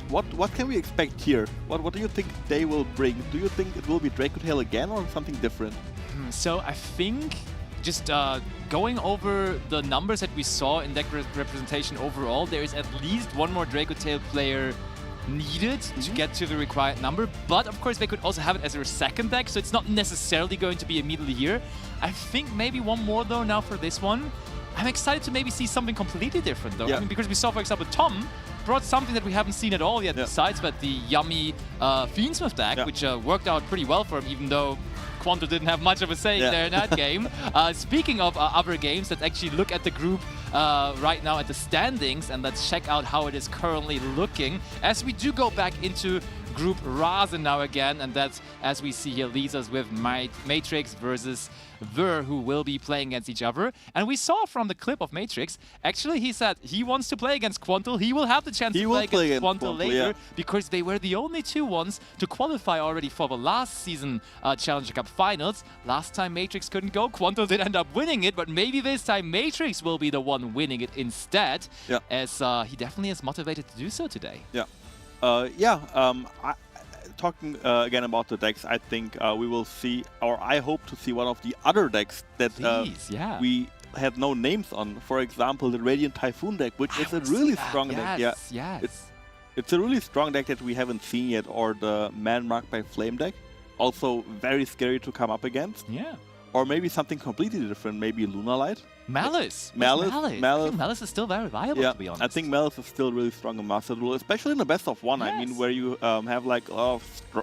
What can we expect here? What do you think they will bring? Do you think it will be Dracotail again or something different? So I think just going over the numbers that we saw in deck representation overall, there is at least one more Dracotail player needed to get to the required number. But of course, they could also have it as their second deck, so it's not necessarily going to be immediately here. I think maybe one more though now for this one. I'm excited to maybe see something completely different though. I mean, because we saw, for example, Tom brought something that we haven't seen at all yet besides but the yummy Fiendsmith deck, which worked out pretty well for him, even though Quanto didn't have much of a say there in that game. Speaking of other games, let's actually look at the group right now at the standings, and let's check out how it is currently looking as we do go back into Group Rasen now again, and that's, as we see here, leaves us with Matrix versus Whir, who will be playing against each other. And we saw from the clip of Matrix, actually he said he wants to play against Quanto. He will have the chance to play against Quanto later, because they were the only two ones to qualify already for the last season Challenger Cup finals. Last time Matrix couldn't go, Quanto did end up winning it, but maybe this time Matrix will be the one winning it instead, as he definitely is motivated to do so today. Talking again about the decks, I think we will see, or I hope to see, one of the other decks that we had no names on. For example, the Radiant Typhoon deck, which is a really strong deck. It's a really strong deck that we haven't seen yet, or the Man Marked by Flame deck. Also very scary to come up against. Or maybe something completely different, maybe Lunar Light. Malice. Malice. I think Malice is still very viable, to be honest. I think Malice is still really strong in Master Duel, especially in the best of one. I mean, where you have like a lot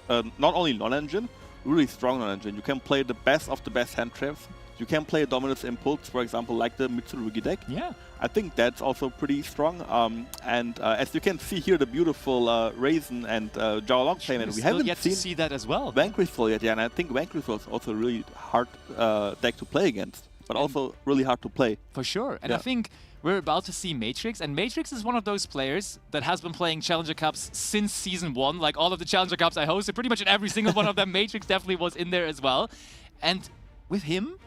of not only non-engine, really strong non-engine. You can play the best of the best hand traps. You can play a Dominus Impulse, for example, like the Mitsurugi deck. I think that's also pretty strong. And as you can see here, the beautiful Raisin and Joolong playment. We haven't yet seen to see that as well. Vanquishful yet, and I think Vanquishful is also a really hard deck to play against, but also really hard to play. For sure. And I think we're about to see Matrix, and Matrix is one of those players that has been playing Challenger Cups since Season 1. Like all of the Challenger Cups I hosted, pretty much in every single one of them, Matrix definitely was in there as well. And with him,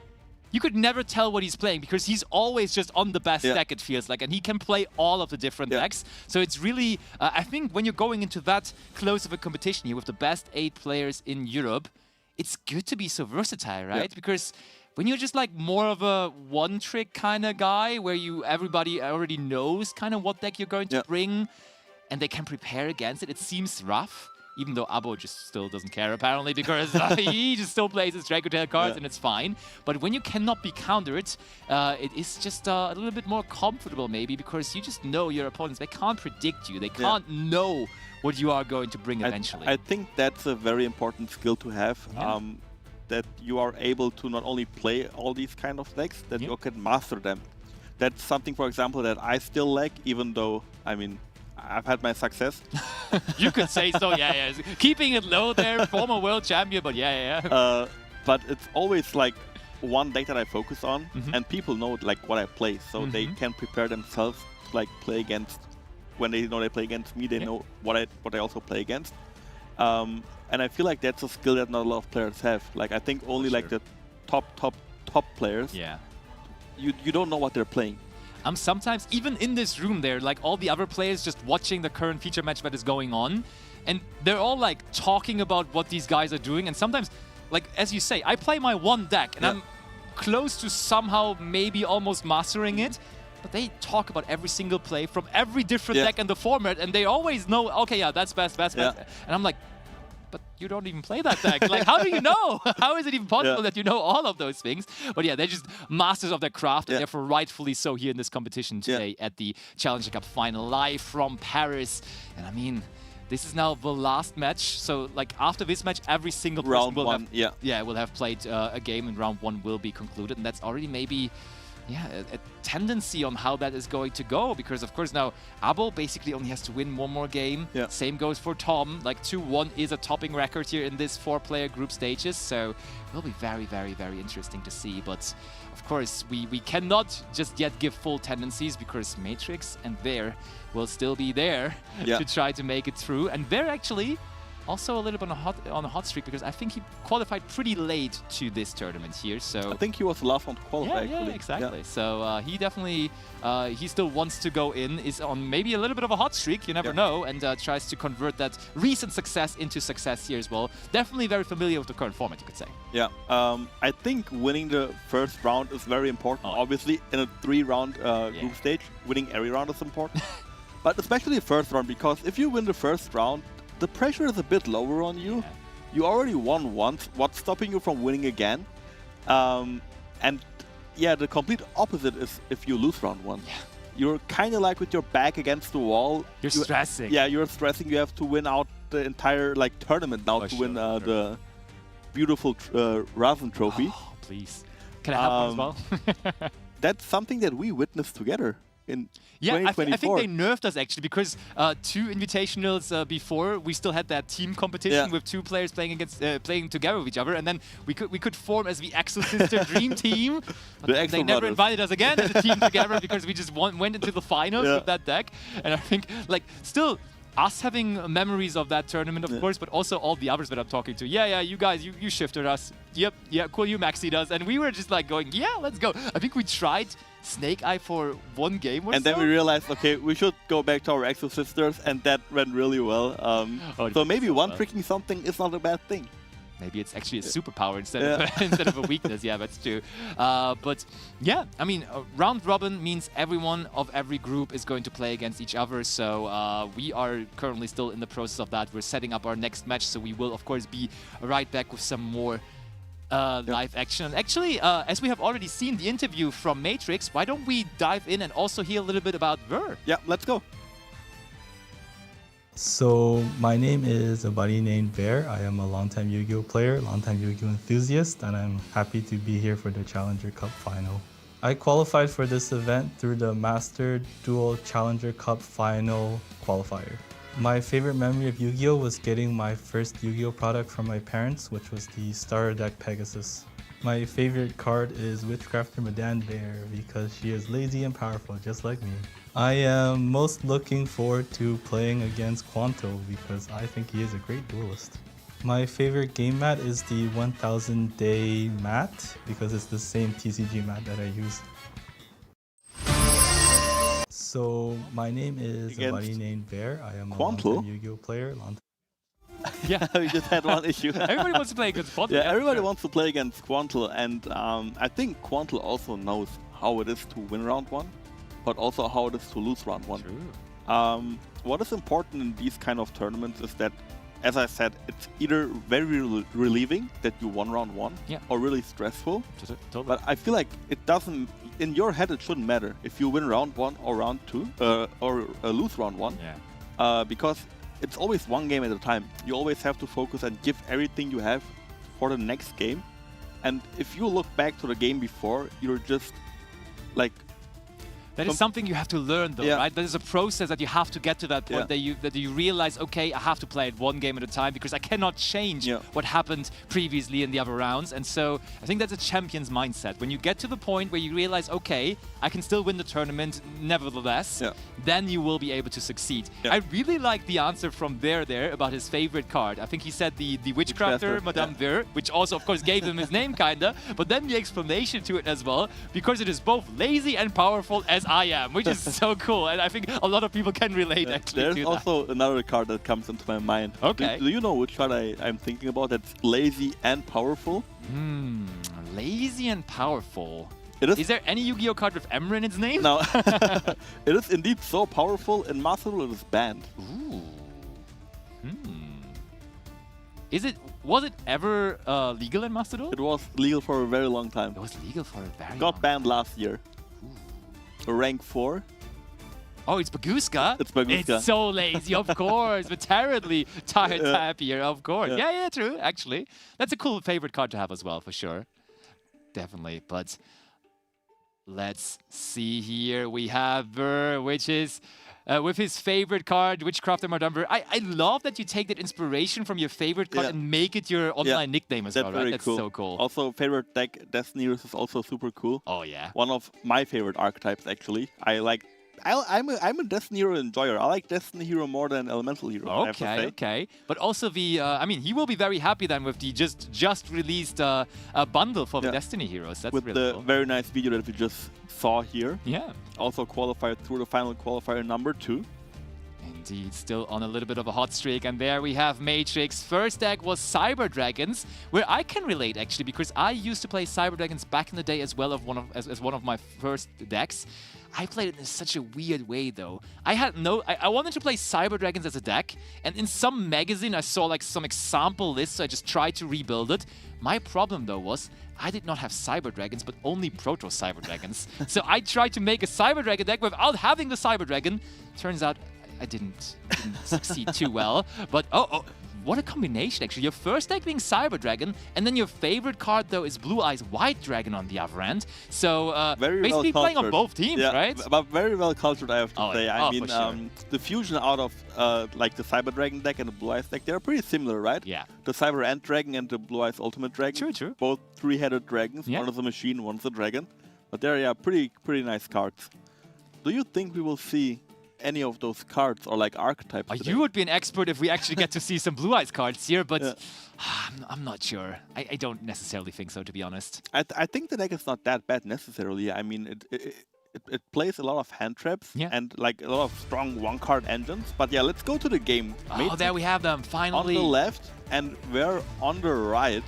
you could never tell what he's playing because he's always just on the best deck, it feels like, and he can play all of the different decks. So it's really, I think when you're going into that close of a competition here with the best 8 players in Europe, it's good to be so versatile, right? Because when you're just like more of a one-trick kind of guy where everybody already knows kind of what deck you're going to bring and they can prepare against it, it seems rough. Even though Abbo just still doesn't care, apparently, because he just still plays his Draco Tail cards and it's fine. But when you cannot be countered, it is just a little bit more comfortable, maybe, because you just know your opponents. They can't predict you. They can't know what you are going to bring eventually. I think that's a very important skill to have, that you are able to not only play all these kind of decks, that you can master them. That's something, for example, that I still lack, even though, I mean, I've had my success. You could say so, yeah. Keeping it low there, former world champion, but yeah. But it's always like one deck that I focus on, and people know like what I play, so they can prepare themselves to like play against. When they know they play against me, they know what I also play against. And I feel like that's a skill that not a lot of players have. Like I think only like the top players. Yeah. You don't know what they're playing. Sometimes, even in this room there, like all the other players just watching the current feature match that is going on, and they're all like talking about what these guys are doing, and sometimes, like as you say, I play my one deck, and I'm close to somehow maybe almost mastering it, but they talk about every single play from every different deck in the format, and they always know, okay, yeah, that's best. And I'm like, but you don't even play that deck. Like, how do you know? How is it even possible that you know all of those things? But yeah, they're just masters of their craft, and therefore rightfully so here in this competition today at the Challenger Cup final, live from Paris. And I mean, this is now the last match. So like after this match, every single person will have played a game, and round 1 will be concluded. And that's already maybe a tendency on how that is going to go, because of course now Abbo basically only has to win one more game. Same goes for Tom. Like 2-1 is a topping record here in this 4-player group stages, so it will be very, very, very interesting to see. But of course we cannot just yet give full tendencies, because Matrix and Ver will still be there to try to make it through, and Ver actually also a little bit on a hot streak, because I think he qualified pretty late to this tournament here. So I think he was the last one to qualify. Yeah, exactly. So he definitely he still wants to go in, is on maybe a little bit of a hot streak, you never know, and tries to convert that recent success into success here as well. Definitely very familiar with the current format, you could say. Yeah, I think winning the first round is very important. Obviously, in a 3-round group stage, winning every round is important. But especially the first round, because if you win the first round, the pressure is a bit lower on you. You already won once. What's stopping you from winning again? And yeah, the complete opposite is if you lose round 1. You're kind of like with your back against the wall. You're stressing. Yeah, you're stressing. You have to win out the entire like tournament now to win the beautiful Rasen trophy. Oh, please. Can I have one as well? That's something that we witnessed together. In I think they nerfed us actually, because 2 invitationals before we still had that team competition with 2 players playing against playing together with each other, and then we could form as the Exo-Sister Dream Team. But they never invited us again as a team together, because we just went into the finals with that deck. And I think like still us having memories of that tournament, of course, but also all the others that I'm talking to. Yeah, you guys, you shifted us. Yep, cool, you maxied us. And we were just like going, yeah, let's go. I think we tried Snake Eye for 1 game or and then we realized, okay, we should go back to our Exo-Sisters, and that went really well. So maybe one-tricking something is not a bad thing. Maybe it's actually a superpower instead of a weakness. Yeah, that's true. But yeah, I mean, round robin means everyone of every group is going to play against each other. So we are currently still in the process of that. We're setting up our next match. So we will, of course, be right back with some more live action. And actually, as we have already seen the interview from Matrix, why don't we dive in and also hear a little bit about Ver? Yeah, let's go. So my name is a buddy named Bear. I am a longtime Yu-Gi-Oh player, longtime Yu-Gi-Oh enthusiast, and I'm happy to be here for the Challenger Cup final. I qualified for this event through the Master Duel Challenger Cup final qualifier. My favorite memory of Yu-Gi-Oh was getting my first Yu-Gi-Oh product from my parents, which was the Starter Deck Pegasus. My favorite card is Witchcrafter Madame Bear because she is lazy and powerful, just like me. I am most looking forward to playing against Quanto because I think he is a great duelist. My favorite game mat is the 1000 day mat because it's the same TCG mat that I use. So my name is a buddy named Bear. I am a long-time Yu-Gi-Oh player. Yeah, we just had one issue. Everybody wants to play against Quanto. Yeah, everybody wants to play against Quanto, and I think Quanto also knows how it is to win round 1, but also how it is to lose round 1. True. What is important in these kind of tournaments is that, as I said, it's either very relieving that you won round 1, or really stressful. Totally. But I feel like it doesn't, in your head it shouldn't matter if you win round 1 or round 2, or lose round 1. Because it's always one game at a time. You always have to focus and give everything you have for the next game. And if you look back to the game before, you're just like... That is something you have to learn, though, right? That is a process that you have to get to that point that you realize, okay, I have to play it one game at a time because I cannot change what happened previously in the other rounds. And so I think that's a champion's mindset. When you get to the point where you realize, okay, I can still win the tournament nevertheless, then you will be able to succeed. I really like the answer from Ver there about his favorite card. I think he said the Witchcrafter, Madame Ver, which also, of course, gave him his name, kinda. But then the explanation to it as well, because it is both lazy and powerful as I am, which is so cool, and I think a lot of people can relate actually to that. There's also another card that comes into my mind. Okay. Do you know which card I'm thinking about that's lazy and powerful? Lazy and powerful. Is there any Yu-Gi-Oh card with Ember in its name? No. It is indeed so powerful, in Master Duel it is banned. Ooh. Was it ever legal in Master Duel? It was legal for a very long time. It was legal for a very long time. Got banned last year. Rank 4. Oh, it's Baguska? It's Baguska. It's so lazy, of course, but terribly tired type here, of course. Yeah, true, actually. That's a cool favorite card to have as well, for sure. Definitely, but let's see here. We have Ver, which is with his favorite card, Witchcrafter Madame Ver. I love that you take that inspiration from your favorite card and make it your online nickname as well, right? That's so cool. Also, favorite deck, Destiny Heroes is also super cool. Oh, yeah. One of my favorite archetypes, actually. I'm a Destiny Hero enjoyer. I like Destiny Hero more than Elemental Hero. Okay. But also the, I mean, he will be very happy then with the just released bundle for the Destiny Heroes. That's with really the very nice video that we just saw here. Yeah. Also qualified through the final qualifier number 2. Indeed, still on a little bit of a hot streak. And there we have Matrix. First deck was Cyber Dragons, where I can relate actually, because I used to play Cyber Dragons back in the day as well as one of my first decks. I played it in such a weird way though. I wanted to play Cyber Dragons as a deck, and in some magazine I saw like some example lists, so I just tried to rebuild it. My problem though was I did not have Cyber Dragons, but only Proto Cyber Dragons. So I tried to make a Cyber Dragon deck without having the Cyber Dragon. Turns out I didn't succeed too well, but what a combination actually. Your first deck being Cyber Dragon, and then your favorite card though is Blue Eyes White Dragon on the other end. So basically playing on both teams, right? But very well cultured, I have to say. I mean, the fusion out of like the Cyber Dragon deck and the Blue Eyes deck, they're pretty similar, right? Yeah. The Cyber Ant Dragon and the Blue Eyes Ultimate Dragon. True. Both three-headed dragons. One is a machine, one's a dragon. But they're pretty nice cards. Do you think we will see any of those cards or like archetypes today? You would be an expert if we actually get to see some Blue Eyes cards here, but I'm not sure. I don't necessarily think so, to be honest. I think the deck is not that bad necessarily. I mean, it plays a lot of hand traps and like a lot of strong one-card engines. But yeah, let's go to the game. Oh, there we have them, finally. On the left, and we're on the right.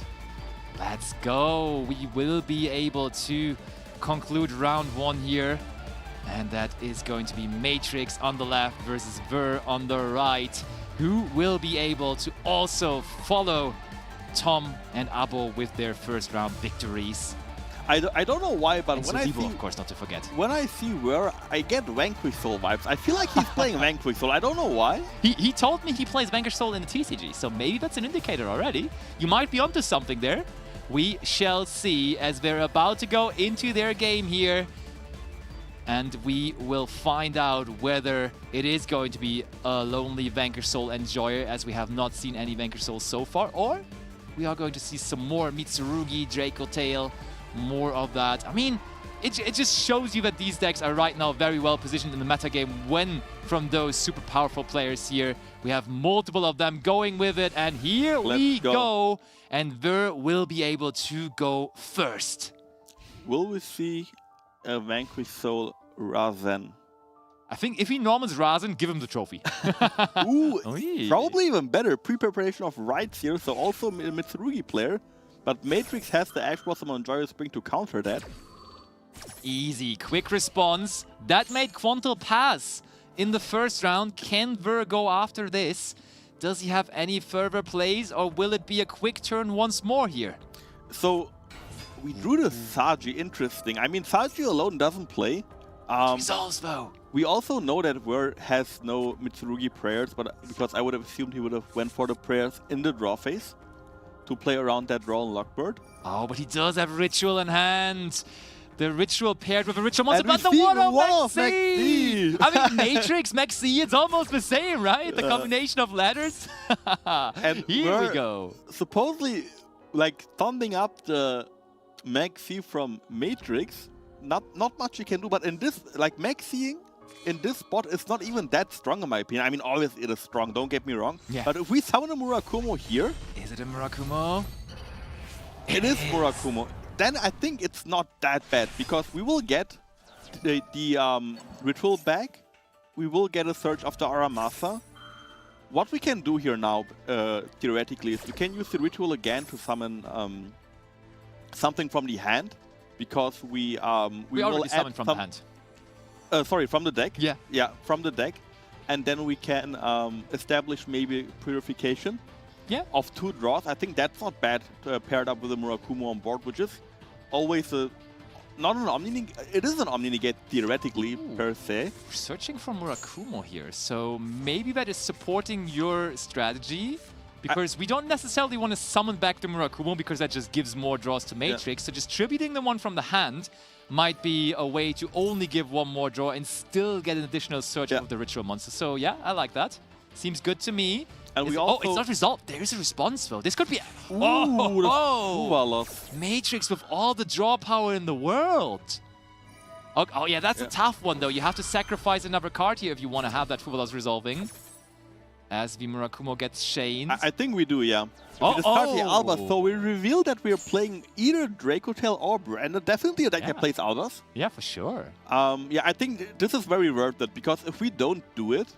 Let's go. We will be able to conclude round 1 here. And that is going to be Matrix on the left versus Ver on the right, who will be able to also follow Tom and Abbo with their first round victories. I don't know why, but and when I Libo, see, of course, not to forget. When I see Ver, I get Vanquish Soul vibes. I feel like he's playing Vanquish Soul. I don't know why. He told me he plays Vanquish Soul in the TCG, so maybe that's an indicator already. You might be onto something there. We shall see as they're about to go into their game here. And we will find out whether it is going to be a lonely Vanquish Soul enjoyer, as we have not seen any Vanquish Souls so far, or we are going to see some more Mitsurugi, Draco Tail, more of that. I mean, it just shows you that these decks are right now very well positioned in the metagame when from those super powerful players here. We have multiple of them going with it, and here we go. And Ver will be able to go first. Will we see a Vanquish Soul Razen? I think if he normals Razen, give him the trophy. Ooh, probably even better. Pre-preparation of rights here, so also a Mitsurugi player. But Matrix has the Ash Blossom on Joyous Spring to counter that. Easy, quick response. That made Quanto pass in the first round. Can Ver go after this? Does he have any further plays, or will it be a quick turn once more here? So, we drew the Saji, interesting. I mean, Saji alone doesn't play. Resolves though. We also know that Ver has no Mitsurugi prayers, but because I would have assumed he would have went for the prayers in the draw phase to play around that draw on Lockbird. Oh, but he does have Ritual in hand. The Ritual paired with a Ritual monster, but the one-off Maxi! I mean, Matrix, Maxi, it's almost the same, right? The combination of letters. And here we go. Supposedly, like, thumbing up the Maxi from Matrix, not much you can do, but in this, like, Maxiing in this spot is not even that strong in my opinion. I mean, obviously it is strong, don't get me wrong. Yeah. But if we summon a Murakumo here... Is it a Murakumo? It is Murakumo. Then I think it's not that bad, because we will get the Ritual back. We will get a Surge of the Aramasa. What we can do here now, theoretically, is we can use the Ritual again to summon something from the hand, because we will already add summoned from the hand. Sorry, from the deck. Yeah. Yeah, from the deck. And then we can establish maybe Purification. Yeah. Of 2 draws. I think that's not bad paired up with a Murakumo on board, which is always not an Omni. It is an Omni Negate theoretically per se. We're searching for Murakumo here, so maybe that is supporting your strategy. Because we don't necessarily want to summon back the Murakumo, because that just gives more draws to Matrix. So distributing the one from the hand might be a way to only give one more draw and still get an additional search of the Ritual monster. So yeah, I like that. Seems good to me. And we also... Oh, it's not resolved. There's a response though. This could be... Matrix with all the draw power in the world. Oh yeah, that's a tough one though. You have to sacrifice another card here if you want to have that Fuvalos resolving. As the Murakumo gets chained. I think we do, yeah. We discard the Alba, so we reveal that we are playing either Dracotail or Brand. Definitely a deck that plays Albas. Yeah, for sure. Yeah, I think this is very worth it, because if we don't do it,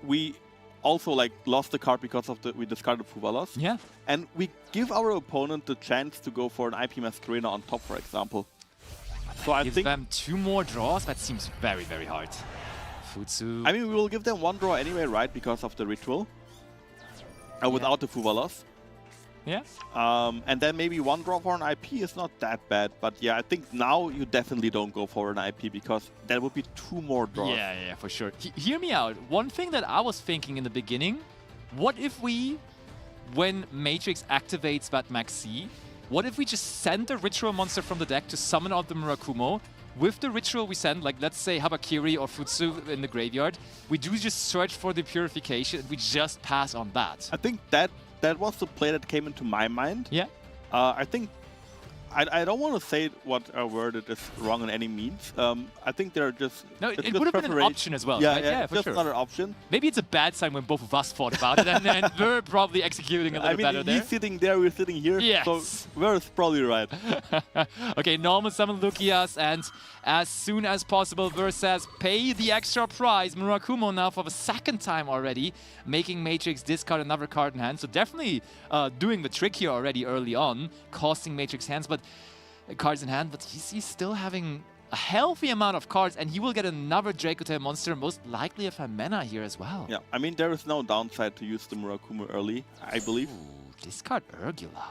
we also like lost the card because of we discarded Fuvalos. Yeah. And we give our opponent the chance to go for an IP Masquerena on top, for example. So I give think them 2 more draws. That seems very, very hard. Futsu. I mean, we will give them 1 draw anyway, right? Because of the Ritual. Without the Fuvalos. Yeah. And then maybe 1 draw for an IP is not that bad. But yeah, I think now you definitely don't go for an IP, because that would be 2 more draws. Yeah, for sure. Hear me out. One thing that I was thinking in the beginning, what if we, when Matrix activates that Maxi, what if we just send a Ritual monster from the deck to summon out the Murakumo? With the Ritual we send, like let's say Habakiri or Futsu in the graveyard, we do just search for the Purification and we just pass on that. I think that was the play that came into my mind. Yeah. I think I don't want to say what a word it is wrong in any means. I think they're just... No, it would have been an option as well, yeah, right? Yeah, for just sure. another option. Maybe it's a bad sign when both of us thought about it, and we're probably executing a little better there. He's sitting there, we're sitting here, yes. So we're probably right. Okay, normal summon Lukias, and as soon as possible, Ver says, pay the extra price. Murakumo now for the 2nd time already, making Matrix discard another card in hand. So definitely doing the trick here already early on, costing Matrix cards in hand, but he's still having a healthy amount of cards, and he will get another Dracotail monster, most likely a Femena here as well. Yeah, I mean, there is no downside to use the Murakumo early, I believe. Ooh, discard Urgula.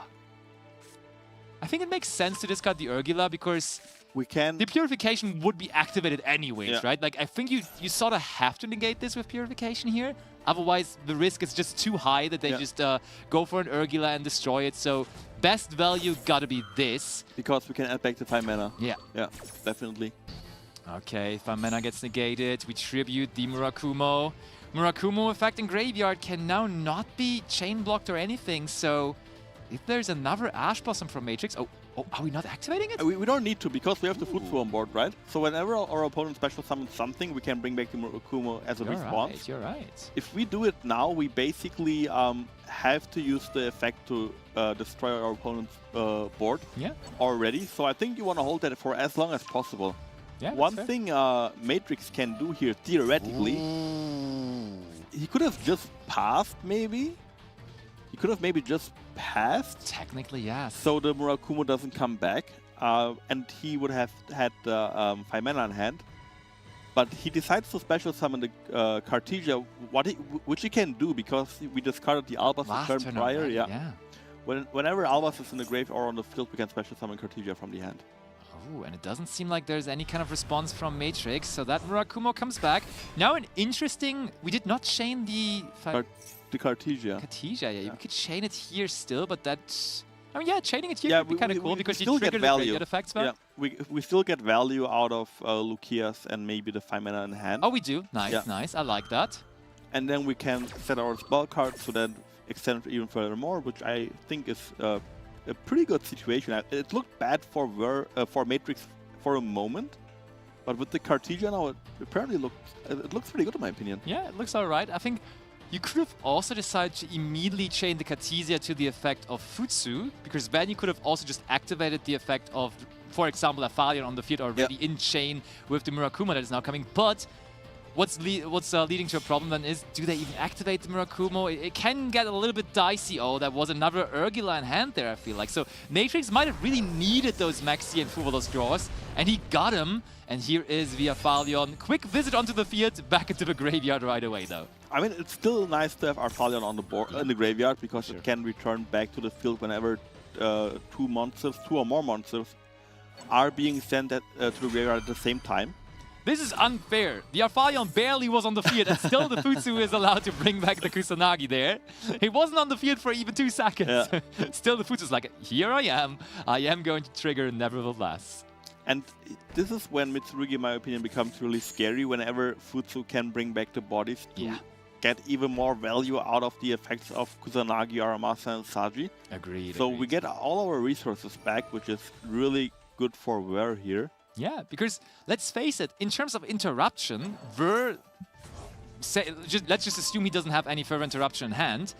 I think it makes sense to discard the Urgula because the Purification would be activated anyways, right? Like, I think you sort of have to negate this with Purification here. Otherwise, the risk is just too high that they just go for an Urgula and destroy it. So, best value gotta be this. Because we can add back the 5 mana. Yeah. Yeah, definitely. Okay, 5 mana gets negated. We tribute the Murakumo. Murakumo effect in Graveyard can now not be chain blocked or anything. So, if there's another Ash Blossom from Matrix... Oh, are we not activating it? We don't need to because we have the Futsu on board, right? So whenever our opponent special summons something, we can bring back the Murakumo as a response. You're right. If we do it now, we basically have to use the effect to destroy our opponent's board already. So I think you want to hold that for as long as possible. Yeah, one thing Matrix can do here, theoretically, he could have just passed, maybe. He could have maybe just passed. Technically, yes. So the Murakumo doesn't come back, and he would have had 5 mana in hand. But he decides to special summon the Cartesia, which he can do because we discarded the Albas the turn prior. Already, yeah. Whenever Albas is in the grave or on the field, we can special summon Cartesia from the hand. Oh, and it doesn't seem like there's any kind of response from Matrix, so that Murakumo comes back. Now an interesting... We did not chain the... The Cartesia. Cartesia, yeah. We could chain it here still, but that... I mean, yeah, chaining it here would be kind of cool because you still trigger get value. the effects. Yeah, we still get value out of Lucia's and maybe the 5 mana in hand. Oh, we do? Nice, nice. I like that. And then we can set our spell cards to then extend it even further more, which I think is a pretty good situation. It looked bad for Matrix for a moment, but with the Cartesia now, it apparently looks pretty good in my opinion. Yeah, it looks alright. I think you could have also decided to immediately chain the Cartesia to the effect of Futsu, because then you could have also just activated the effect of, for example, Aphelion on the field already in chain with the Murakumo that is now coming. But what's leading to a problem then is, do they even activate the Murakumo? It can get a little bit dicey. Oh, that was another Urgula in hand there, I feel like. So Matrix might have really needed those Maxi and Fuvolos draws, and he got him. And here is the Aphelion. Quick visit onto the field, back into the graveyard right away, though. I mean, it's still nice to have Aphelion on the board in the graveyard because it can return back to the field whenever two or more monsters are being sent to the graveyard at the same time. This is unfair. The Aphelion barely was on the field, and still the Futsu is allowed to bring back the Kusanagi there. He wasn't on the field for even 2 seconds. Yeah. Still the Futsu's like, here I am going to trigger nevertheless. And this is when Mitsurugi, in my opinion, becomes really scary, whenever Futsu can bring back the bodies to get even more value out of the effects of Kusanagi, Aramasa, and Saji. Agreed. So we get all our resources back, which is really good for Ver here. Yeah, because let's face it, in terms of interruption, Ver, let's just assume he doesn't have any further interruption in hand,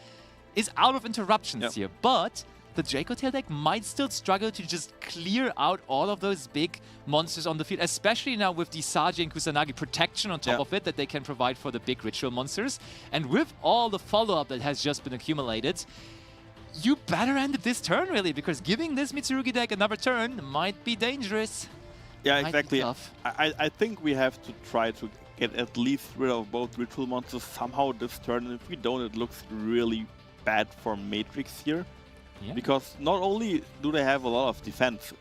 is out of interruptions here. But the Draco Tail deck might still struggle to just clear out all of those big monsters on the field, especially now with the Saji and Kusanagi protection on top of it that they can provide for the big ritual monsters. And with all the follow-up that has just been accumulated, you better end it this turn, really, because giving this Mitsurugi deck another turn might be dangerous. Yeah, exactly. I think we have to try to get at least rid of both ritual monsters somehow this turn. And if we don't, it looks really bad for Matrix here. Yeah. Because not only do they have a lot of defense,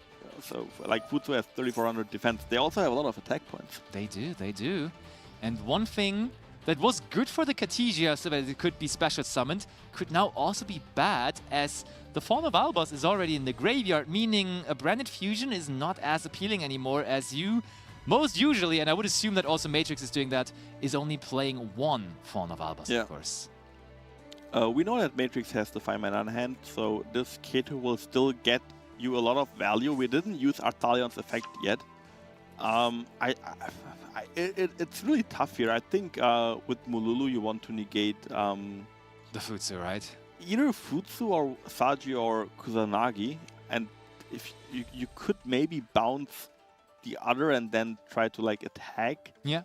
so like Futsu has 3400 defense, they also have a lot of attack points. They do, they do. And one thing that was good for the Cartesia, so that it could be special summoned, could now also be bad, as the Fawn of Albas is already in the graveyard, meaning a branded fusion is not as appealing anymore, as you most usually, and I would assume that also Matrix is doing that, is only playing one Fawn of Albas, of course. We know that Matrix has the 5 mana in hand, so this kit will still get you a lot of value. We didn't use Arthalion's effect yet. It's really tough here. I think with Mululu you want to negate the Futsu, right? Either Futsu or Saji or Kusanagi, and if you could maybe bounce the other and then try to like attack. Yeah.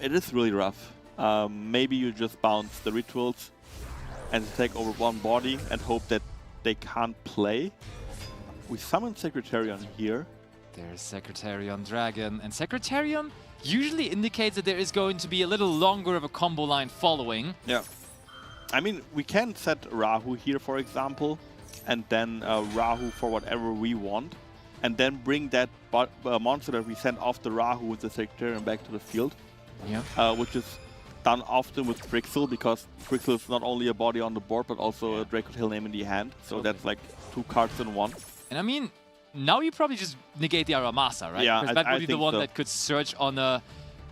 It is really rough. Maybe you just bounce the rituals and take over one body and hope that they can't play. We summon Secretarion here. There's Secretarion Dragon, and Secretarion usually indicates that there is going to be a little longer of a combo line following. Yeah. I mean, we can set Rahu here, for example, and then Rahu for whatever we want, and then bring that monster that we sent off the Rahu with the Secretarion back to the field. Yeah. Which is done often with Grixel, because Grixel is not only a body on the board, but also a Draco Tail name in the hand. So that's like 2 cards in one. And I mean, now you probably just negate the Aramasa, right? Yeah, because that would be the one that could search on a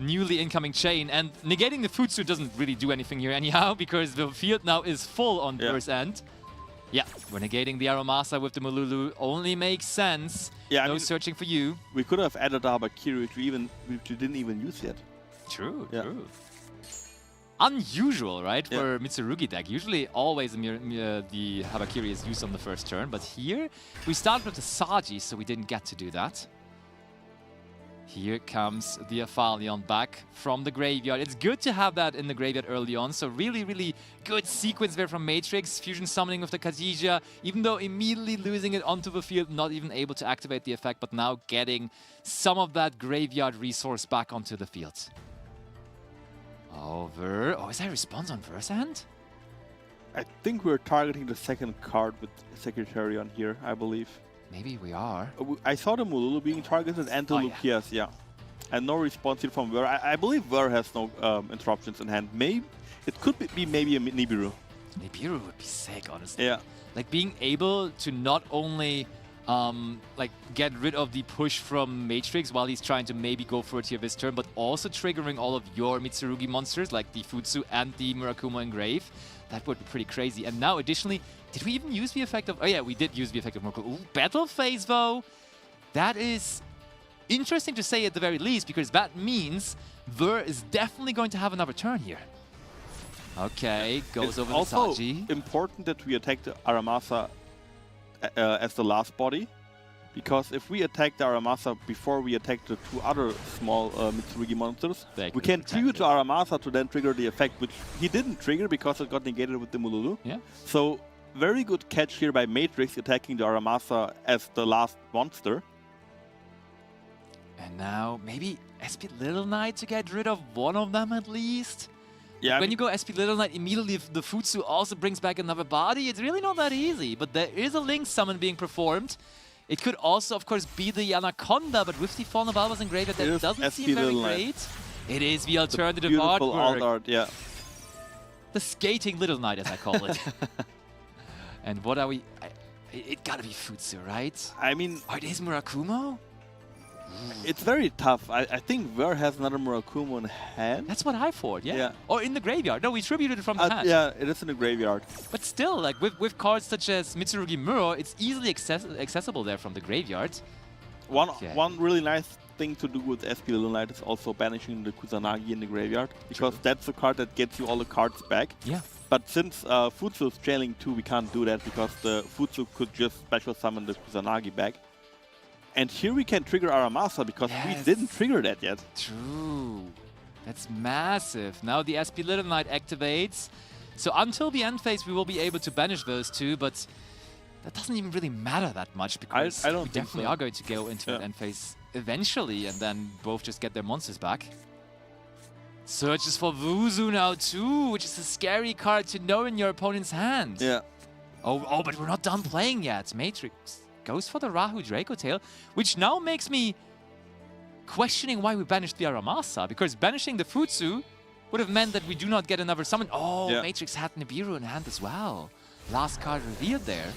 newly incoming chain. And negating the Futsu doesn't really do anything here anyhow, because the field now is full on Ver's end. Yeah, we're negating the Aramasa with the Mululu. Only makes sense. Yeah, no searching for you. We could have added Habakiri, which we didn't even use yet. True, yeah. True. Unusual, right, for Mitsurugi deck. Usually always the Habakiri is used on the first turn, but here we started with the Saji, so we didn't get to do that. Here comes the Aphelion back from the graveyard. It's good to have that in the graveyard early on, so really, really good sequence there from Matrix. Fusion summoning with the Khadija, even though immediately losing it onto the field, not even able to activate the effect, but now getting some of that graveyard resource back onto the field. Over. Oh, is that a response on Ver's hand? I think we're targeting the second card with Secretary on here, I believe. Maybe we are. I saw the Mululu being targeted and the Lucias, yeah. And no response here from Ver. I believe Ver has no interruptions in hand. Maybe it could be maybe a Nibiru. Nibiru would be sick, honestly. Yeah. Like being able to not only like get rid of the push from Matrix while he's trying to maybe go for it here this turn, but also triggering all of your Mitsurugi monsters like the Futsu and the Murakumo Engrave. That would be pretty crazy. And now additionally, did we even use the effect of... Oh yeah, we did use the effect of Murakumo. Ooh, Battle Phase though. That is interesting to say at the very least, because that means Ver is definitely going to have another turn here. Okay, goes over the Saji. It's also important that we attack the Aramasa as the last body, because if we attack the Aramasa before we attack the two other small Mitsurugi monsters, we can tribute to Aramasa to then trigger the effect, which he didn't trigger because it got negated with the Mululu. Yeah. So very good catch here by Matrix attacking the Aramasa as the last monster. And now maybe SP Little Knight to get rid of one of them at least. Yeah, when you go SP Little Knight, immediately the Futsu also brings back another body. It's really not that easy, but there is a Link summon being performed. It could also, of course, be the Anaconda, but with the Fallen Balbas engraved, that doesn't seem very great. It is the alternative beautiful artwork. Art, yeah. The skating Little Knight, as I call it. And what are we... It gotta be Futsu, right? I mean... Oh, it is Murakumo? It's very tough. I think Ver has another Murakumo in hand. That's what I thought, yeah. Or in the graveyard. No, we tributed it from the hand. Yeah, it is in the graveyard. But still, like with cards such as Mitsurugi Muro, it's easily accessible there from the graveyard. One really nice thing to do with SP Little Knight is also banishing the Kusanagi in the graveyard, because that's the card that gets you all the cards back. Yeah. But since Futsu is trailing 2, we can't do that because the Futsu could just special summon the Kusanagi back. And here we can trigger Aramasa because we didn't trigger that yet. True. That's massive. Now the SP Little Knight activates. So until the end phase, we will be able to banish those two, but that doesn't even really matter that much because we definitely are going to go into that end phase eventually and then both just get their monsters back. Searches for Wuzu now too, which is a scary card to know in your opponent's hand. Yeah. Oh, but we're not done playing yet. Matrix goes for the Rahu Draco Tail, which now makes me questioning why we banished the Aramasa, because banishing the Futsu would have meant that we do not get another summon. Oh, Matrix had Nibiru in hand as well. Last card revealed there.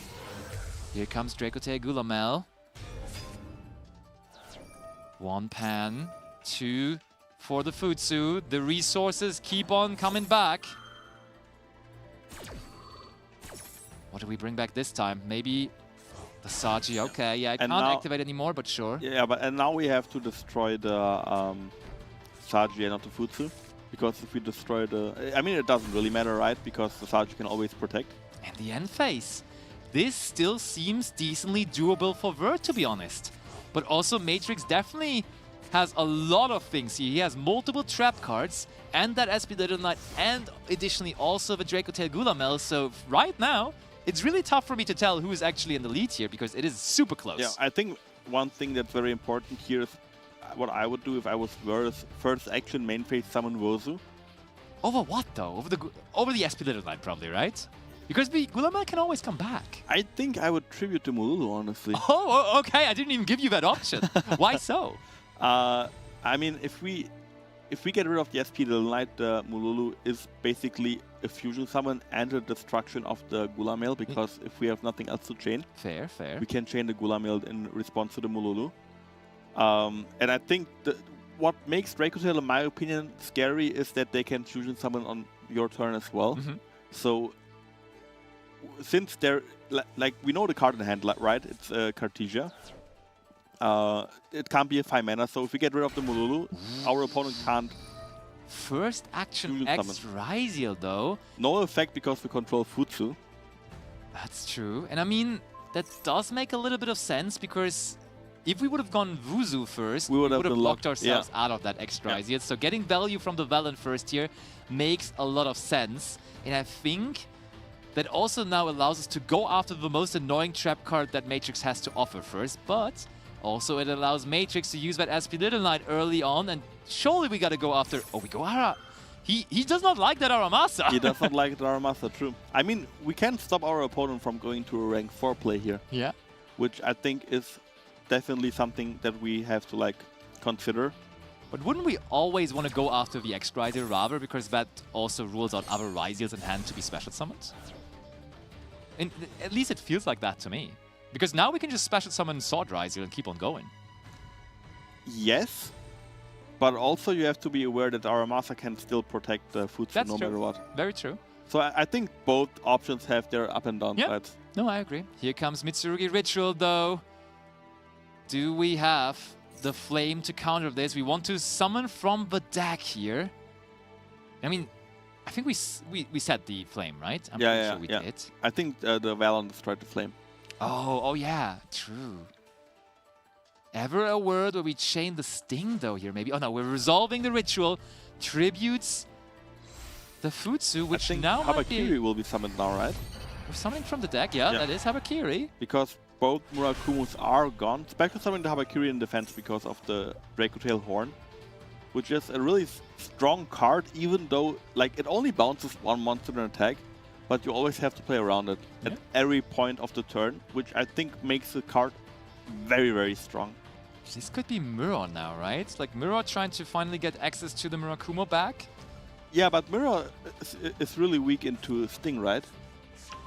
Here comes Draco Tail Gulamel. 1 pan, 2 for the Futsu. The resources keep on coming back. What do we bring back this time? Maybe the Saji. Okay, yeah, I can't activate anymore, but sure. Yeah, but and now we have to destroy the Saji and not the Futsu. Because if we destroy the... I mean, it doesn't really matter, right? Because the Saji can always protect. And the end phase. This still seems decently doable for Vert, to be honest. But also, Matrix definitely has a lot of things here. He has multiple trap cards, and that SP Little Knight, and additionally also the Draco Tail Gulamel. So right now, it's really tough for me to tell who is actually in the lead here, because it is super close. Yeah, I think one thing that's very important here is what I would do if I was Ver's first action main phase summon Wozu. Over what though? Over the SP Little Knight probably, right? Because the Gulamel can always come back. I think I would tribute to Mululu, honestly. Oh, okay. I didn't even give you that option. Why so? I mean, if we get rid of the SP Little Knight, the Mululu is basically a fusion summon and a destruction of the Gulamel, because if we have nothing else to chain, fair. We can chain the Gulamel in response to the Mululu. And I think what makes Draco Tail, in my opinion, scary is that they can fusion summon on your turn as well. So since they're like we know the card in hand, right? It's Cartesia. It can't be a 5-mana, so if we get rid of the Mululu, our opponent can't. First action X Ryziel though. No effect because we control Futsu. That's true. And I mean, that does make a little bit of sense because if we would have gone Wuzu first, we would have locked ourselves out of that X Ryziel. So getting value from the Velen first here makes a lot of sense. And I think that also now allows us to go after the most annoying trap card that Matrix has to offer first, but also it allows Matrix to use that SP Little Knight early on, and surely we gotta go after... Oh, we go Ara. He does not like that Aramasa. He does not like the Aramasa, true. I mean, we can stop our opponent from going to a rank 4 play here. Yeah. Which I think is definitely something that we have to like consider. But wouldn't we always want to go after the X Ryziel rather, because that also rules out other Ryziels in hand to be special summons? And at least it feels like that to me. Because now we can just special summon Sword Ryziel and keep on going. Yes, but also you have to be aware that Aramasa can still protect the Futsu no matter what. Very true. So I think both options have their up and down sides. No, I agree. Here comes Mitsurugi Ritual though. Do we have the flame to counter this? We want to summon from the deck here. I mean, I think we set the flame, right? I'm pretty sure we did. I think the Valen destroyed the flame. Oh yeah, true. Ever a word where we chain the sting though here maybe? Oh no, we're resolving the ritual. Tributes the Futsu, which now might be... Habakiri will be summoned now, right? We're summoning from the deck, that is Habakiri. Because both Murakumus are gone. Special summon the Habakiri in defense because of the Draco Tail Horn, which is a really strong card, even though like it only bounces one monster in attack, but you always have to play around it at every point of the turn, which I think makes the card very, very strong. This could be Mirror now, right? Like Mirror trying to finally get access to the Murakumo back? Yeah, but Mirror is really weak into Sting, right?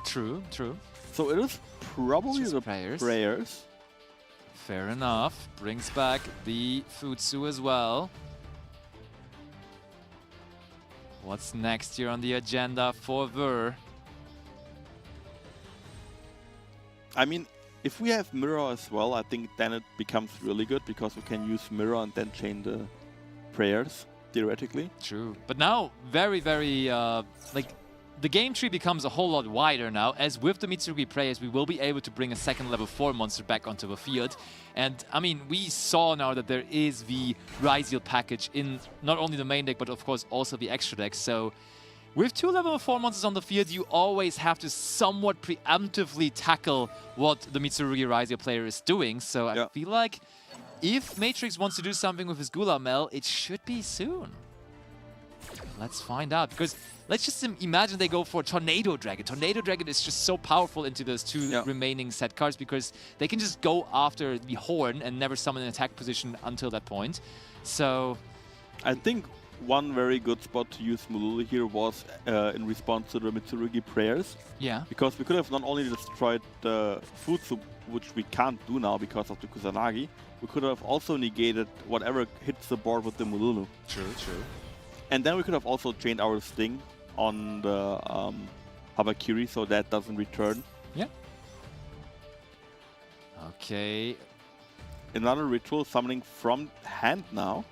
True, true. So it is probably the prayers. Fair enough. Brings back the Futsu as well. What's next here on the agenda for Ver? I mean, if we have Mirror as well, I think then it becomes really good because we can use Mirror and then chain the prayers, theoretically. True. But now, very, very, like, the game tree becomes a whole lot wider now, as with the Mitsurugi Prayers, we will be able to bring a second level 4 monster back onto the field. And, I mean, we saw now that there is the Ryziel package in not only the main deck, but of course also the extra deck. So, with 2 level 4 monsters on the field, you always have to somewhat preemptively tackle what the Mitsurugi Ryziel player is doing. So, I feel like if Matrix wants to do something with his Gulamel, it should be soon. Let's find out, because let's just imagine they go for Tornado Dragon. Tornado Dragon is just so powerful into those 2 remaining set cards because they can just go after the Horn and never summon an attack position until that point. So I think one very good spot to use Mululu here was in response to the Mitsurugi Prayers. Yeah. Because we could have not only destroyed the Futsu, which we can't do now because of the Kusanagi, we could have also negated whatever hits the board with the Mululu. True, true. And then we could have also chained our Sting on the Habakiri so that doesn't return. Yeah. Okay. Another ritual summoning from hand now.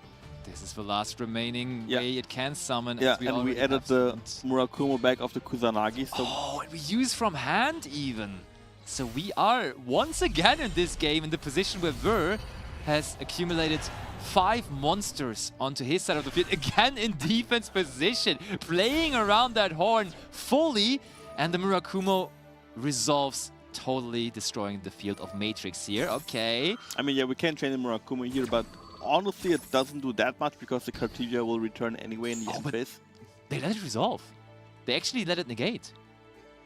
This is the last remaining way it can summon. Yeah, and we added the Murakumo back of the Kusanagi. So and we use from hand even. So we are once again in this game in the position where Ver has accumulated 5 monsters onto his side of the field, again in defense position, playing around that Horn fully, and the Murakumo resolves, totally destroying the field of Matrix here. Okay. I mean, yeah, we can chain the Murakumo here, but honestly, it doesn't do that much because the Cartesia will return anyway in the end phase. They let it resolve. They actually let it negate.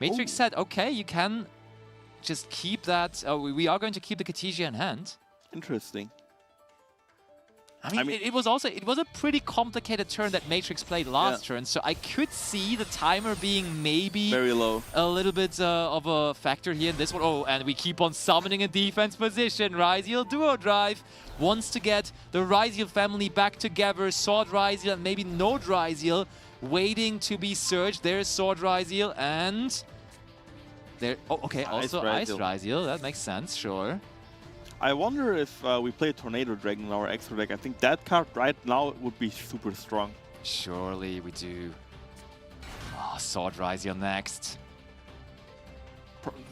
Matrix said, okay, you can just keep that. We are going to keep the Cartesia in hand. Interesting. I mean, it was a pretty complicated turn that Matrix played last turn, so I could see the timer being maybe very low, a little bit of a factor here in this one. Oh, and we keep on summoning a defense position. Ryziel Duo Drive wants to get the Ryziel family back together. Sword Ryziel and maybe Node Ryziel waiting to be surged. There's Sword Ryziel, and There. Oh, okay. Also Ice Ryzeal. That makes sense. Sure. I wonder if we play Tornado Dragon in our extra deck. I think that card right now would be super strong. Surely we do. Oh, Sword Ryzeal next.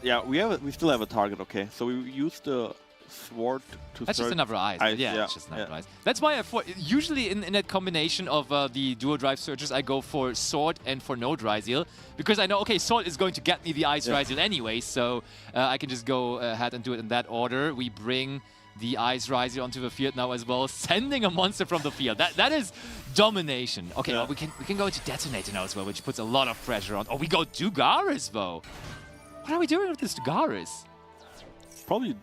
Yeah, we still have a target. Okay, so we use the sword to. That's just another Ice. Yeah, it's just another Ice. That's why I thought usually in that combination of the dual drive searches, I go for Sword and for Node Ryzeal because I know okay, Sword is going to get me the Ice Ryzeal anyway, so I can just go ahead and do it in that order. We bring the Ice Ryzeal onto the field now as well, sending a monster from the field. That is domination. Okay, well, we can go into Detonator now as well, which puts a lot of pressure on. Oh, we go Dugaris though. What are we doing with this Dugaris? Probably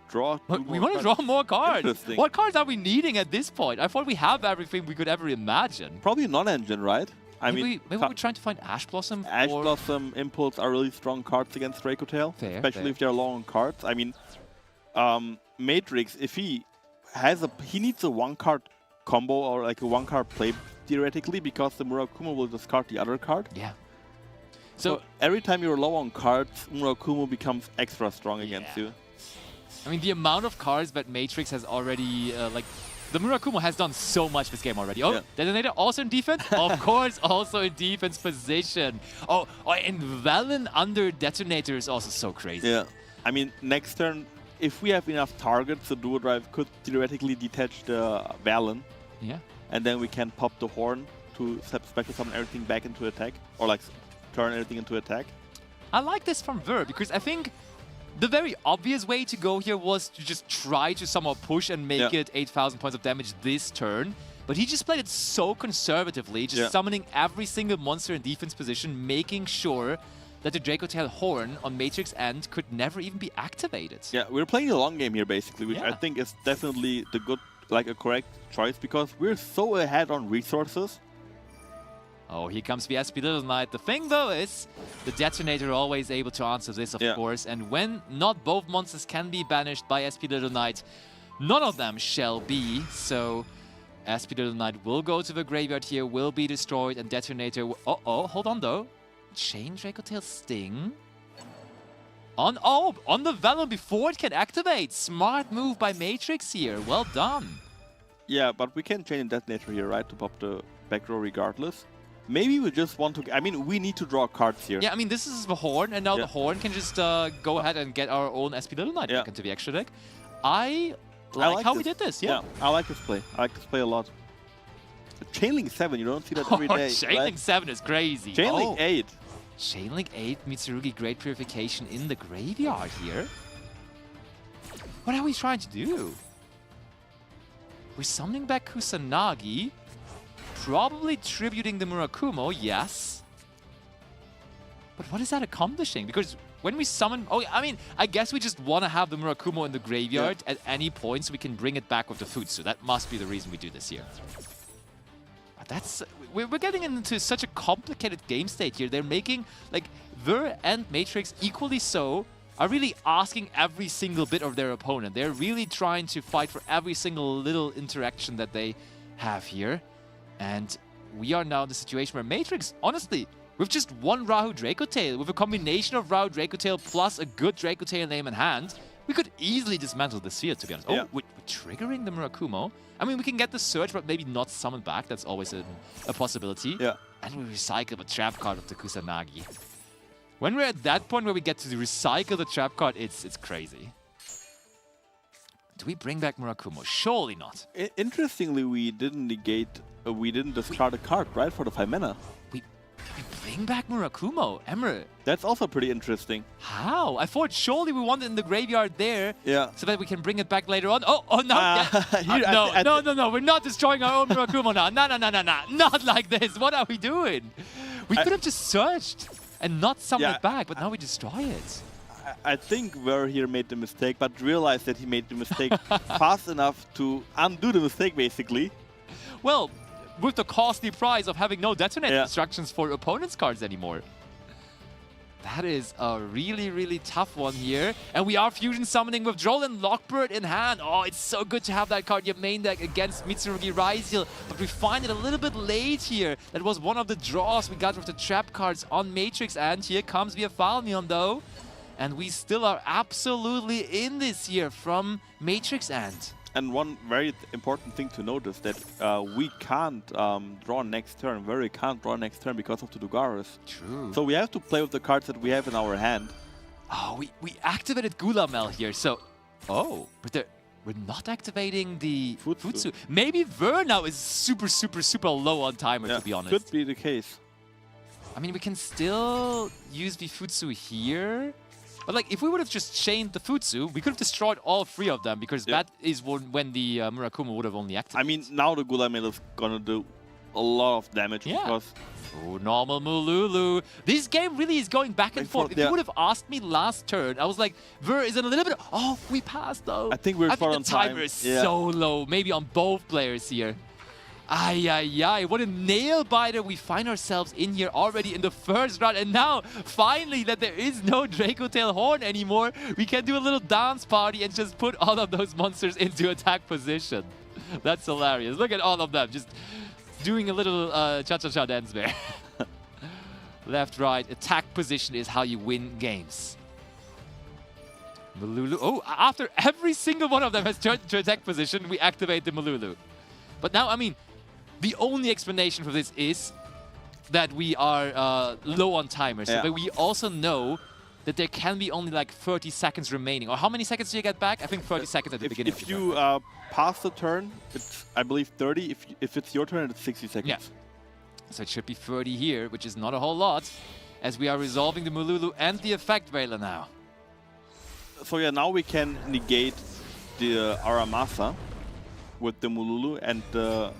draw. We want to draw more cards. What cards are we needing at this point? I thought we have everything we could ever imagine. Probably non-engine, right? Maybe we're trying to find Ash Blossom. Ash Blossom, Impulse are really strong cards against Draco Tail, especially if they're long on cards. I mean, Matrix, if he needs a one-card combo or like a one-card play theoretically, because the Murakumo will discard the other card. Yeah. So every time you're low on cards, Murakumo becomes extra strong against you. I mean, the amount of cards that Matrix has already, the Murakumo has done so much this game already. Oh, Detonator also in defense? Of course, also in defense position. Oh, and Valen under Detonator is also so crazy. Yeah. I mean, next turn, if we have enough targets, the Dual Drive could theoretically detach the Valen. Yeah. And then we can pop the Horn to Spectre Summon everything back into attack. Or like turn everything into attack. I like this from Ver because I think the very obvious way to go here was to just try to somehow push and make it 8,000 points of damage this turn. But he just played it so conservatively, just summoning every single monster in defense position, making sure that the Draco Tail Horn on Matrix End could never even be activated. Yeah, we're playing the long game here basically, which I think is definitely the good, like a correct choice because we're so ahead on resources. Oh, here comes the SP Little Knight. The thing, though, is the Detonator always able to answer this, of course. And when not both monsters can be banished by SP Little Knight, none of them shall be. So SP Little Knight will go to the graveyard here, will be destroyed, and Detonator... Uh-oh, hold on, though. Chain Draco Tail Sting. On the Velen before it can activate. Smart move by Matrix here. Well done. Yeah, but we can chain Detonator here, right? To pop the back row regardless. Maybe we just want to... I mean, we need to draw cards here. Yeah, I mean, this is the Horn, and now the Horn can just go ahead and get our own SP Little Knight back into the extra deck. I like how we did this, yeah. I like this play. I like this play a lot. Chainlink 7, you don't see that every day. Chainlink 7 is crazy. Chainlink 8. Chainlink 8, Mitsurugi, Great Purification in the graveyard here. What are we trying to do? We're summoning back Kusanagi. Probably tributing the Murakumo, yes. But what is that accomplishing? Because when we summon... Oh, I mean, I guess we just want to have the Murakumo in the graveyard at any point so we can bring it back with the food. So that must be the reason we do this here. But that's... We're getting into such a complicated game state here. They're making, like, Ver and Matrix equally so are really asking every single bit of their opponent. They're really trying to fight for every single little interaction that they have here. And we are now in the situation where Matrix, honestly, with just one Rahu Draco Tail, with a combination of Rahu Draco Tail plus a good Draco Tail name in hand, we could easily dismantle this field, to be honest. Oh, we're triggering the Murakumo. I mean, we can get the Surge, but maybe not summon back. That's always a possibility. Yeah. And we recycle the trap card of the Kusanagi. When we're at that point where we get to recycle the trap card, it's crazy. Do we bring back Murakumo? Surely not. Interestingly, we didn't negate... we didn't discard a card, right, for the 5 mana. We bring back Murakumo, Emerald. That's also pretty interesting. How? I thought surely we want it in the graveyard there, so that we can bring it back later on. Oh no! No! We're not destroying our own Murakumo now. No! Not like this. What are we doing? We could have just searched and not summon it back, but now we destroy it. I think Ver here made the mistake, but realized that he made the mistake fast enough to undo the mistake, basically. Well, with the costly price of having no Detonator instructions for opponents' cards anymore. That is a really, really tough one here. And we are fusion summoning with Joel and Lockbird in hand. Oh, it's so good to have that card in your main deck against Mitsurugi Ryzeal. But we find it a little bit late here. That was one of the draws we got with the trap cards on Matrix. And here comes Falnion, though. And we still are absolutely in this here from Matrix End. And one very important thing to notice that we can't draw next turn. We can't draw next turn because of the Dugaris. True. So we have to play with the cards that we have in our hand. Oh, we activated Gulamel here, so... Oh, but we're not activating the Futsu. Maybe Ver now is super low on timer, to be honest. Could be the case. I mean, we can still use the Futsu here. But like, if we would have just chained the Futsu, we could have destroyed all 3 of them, because that is when the Murakumo would have only activated. I mean, now the Gulamel is gonna do a lot of damage because... Oh, normal Mululu. This game really is going back and forth. If you would have asked me last turn, I was like, Ver is in a little bit... Oh, we passed though. I think we're short on time. The timer is so low, maybe on both players here. Ay, what a nail biter we find ourselves in here already in the first round. And now, finally, that there is no Draco Tail Horn anymore, we can do a little dance party and just put all of those monsters into attack position. That's hilarious. Look at all of them, just doing a little cha-cha-cha dance there. Left, right, attack position is how you win games. Mululu. Oh, after every single one of them has turned to attack position, we activate the Mululu. But now, I mean, the only explanation for this is that we are low on timer. So that we also know that there can be only like 30 seconds remaining. Or how many seconds do you get back? I think 30 seconds at the beginning. If you pass the turn, it's, I believe, 30. If it's your turn, it's 60 seconds. Yeah. So it should be 30 here, which is not a whole lot, as we are resolving the Mululu and the Effect Veiler now. So yeah, now we can negate the Aramasa with the Mululu, and the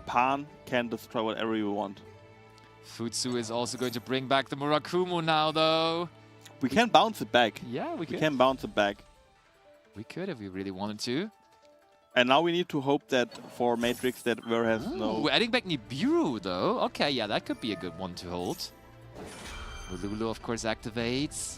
Pan can destroy whatever you want. Futsu is also going to bring back the Murakumo now, though. We can bounce it back. Yeah, we could. We can bounce it back. We could if we really wanted to. And now we need to hope that for Matrix that Ver has no... We're adding back Nibiru, though. Okay, yeah, that could be a good one to hold. Mululu, of course, activates.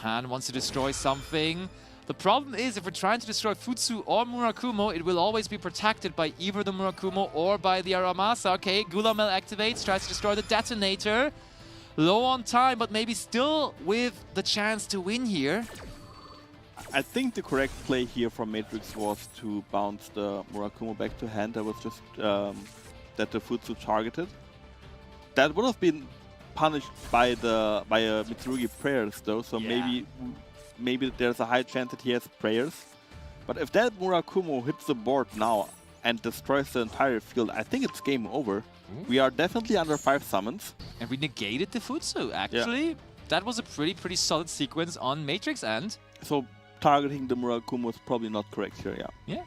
Pan wants to destroy something. The problem is, if we're trying to destroy Futsu or Murakumo, it will always be protected by either the Murakumo or by the Aramasa. Okay, Gulamel activates, tries to destroy the detonator. Low on time, but maybe still with the chance to win here. I think the correct play here from Matrix was to bounce the Murakumo back to hand. That was just that the Futsu targeted. That would have been punished by Mitsurugi prayers though, so maybe there's a high chance that he has prayers. But if that Murakumo hits the board now and destroys the entire field, I think it's game over. We are definitely under 5 summons. And we negated the Futsu, actually. Yeah. That was a pretty solid sequence on Matrix End. So targeting the Murakumo is probably not correct here, Yeah.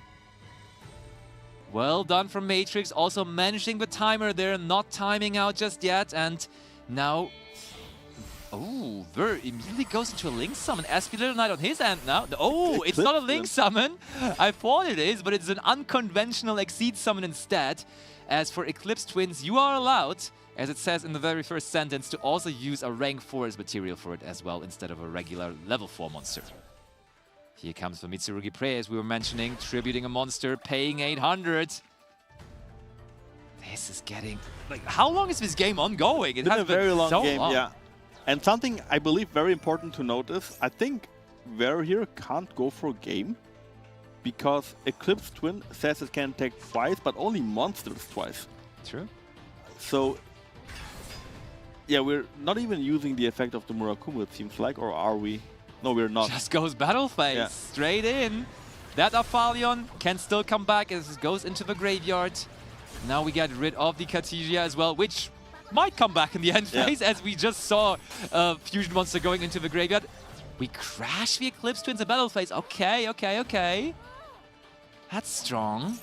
Well done from Matrix, also managing the timer there, not timing out just yet, and now... Oh, Ver immediately goes into a Link Summon. SP Little Knight on his end now. Oh, it's not a Link Summon. I thought it is, but it's an unconventional Exceed Summon instead. As for Eclipse Twins, you are allowed, as it says in the very first sentence, to also use a rank 4 as material for it as well, instead of a regular level 4 monster. Here comes the Mitsurugi Prey, as we were mentioning, tributing a monster, paying 800. This is getting... Like, how long is this game ongoing? It has been a very long game, yeah. And something I believe very important to notice, I think Ver here can't go for a game because Eclipse Twin says it can attack twice, but only monsters twice. True. So, yeah, we're not even using the effect of the Murakumo, it seems like, or are we? No, we're not. Just goes Battle Phase, straight in. That Aphelion can still come back as it goes into the graveyard. Now we get rid of the Cartesia as well, which might come back in the end phase, as we just saw Fusion Monster going into the graveyard. We crash the Eclipse Twins in Battle Phase. Okay. That's strong.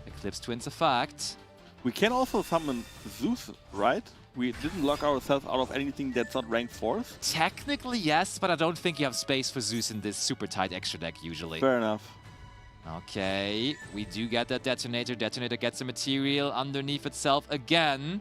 Eclipse Twins a fact. We can also summon Zeus, right? We didn't lock ourselves out of anything that's not ranked 4th? Technically, yes, but I don't think you have space for Zeus in this super tight extra deck usually. Fair enough. Okay, we do get that Detonator. Detonator gets a material underneath itself again.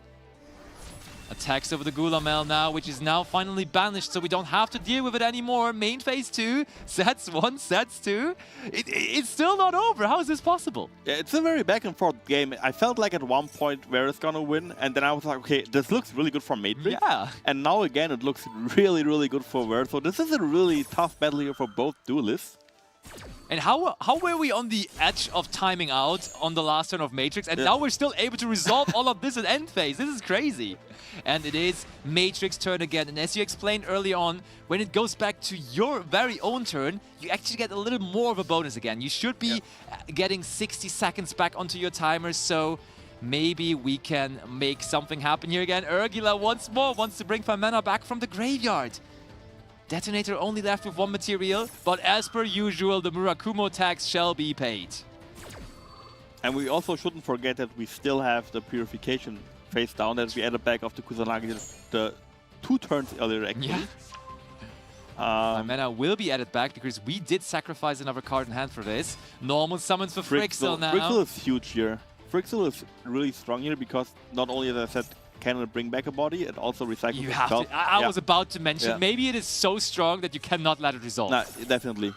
Attacks over the Gulamel now, which is now finally banished, so we don't have to deal with it anymore. Main phase 2, sets 1, sets 2. It's still not over. How is this possible? Yeah, it's a very back and forth game. I felt like at one point Ver is gonna win, and then I was like, okay, this looks really good for Matrix. Yeah. And now again, it looks really, really good for Ver. So this is a really tough battle here for both duelists. And how were we on the edge of timing out on the last turn of Matrix, and now we're still able to resolve all of this at end phase? This is crazy. And it is Matrix turn again. And as you explained early on, when it goes back to your very own turn, you actually get a little more of a bonus again. You should be getting 60 seconds back onto your timer, so maybe we can make something happen here again. Urgila once more wants to bring Famena back from the graveyard. Detonator only left with 1 material, but as per usual, the Murakumo tax shall be paid. And we also shouldn't forget that we still have the purification face down that we added back of the Kusanagi the 2 turns earlier actually. Yeah. Mana will be added back because we did sacrifice another card in hand for this. Normal summons for Frixel now. Frixel is huge here. Frixel is really strong here because not only, as I said, can it bring back a body, it also recycles you have itself. to. I was about to mention, maybe it is so strong that you cannot let it resolve. No, definitely.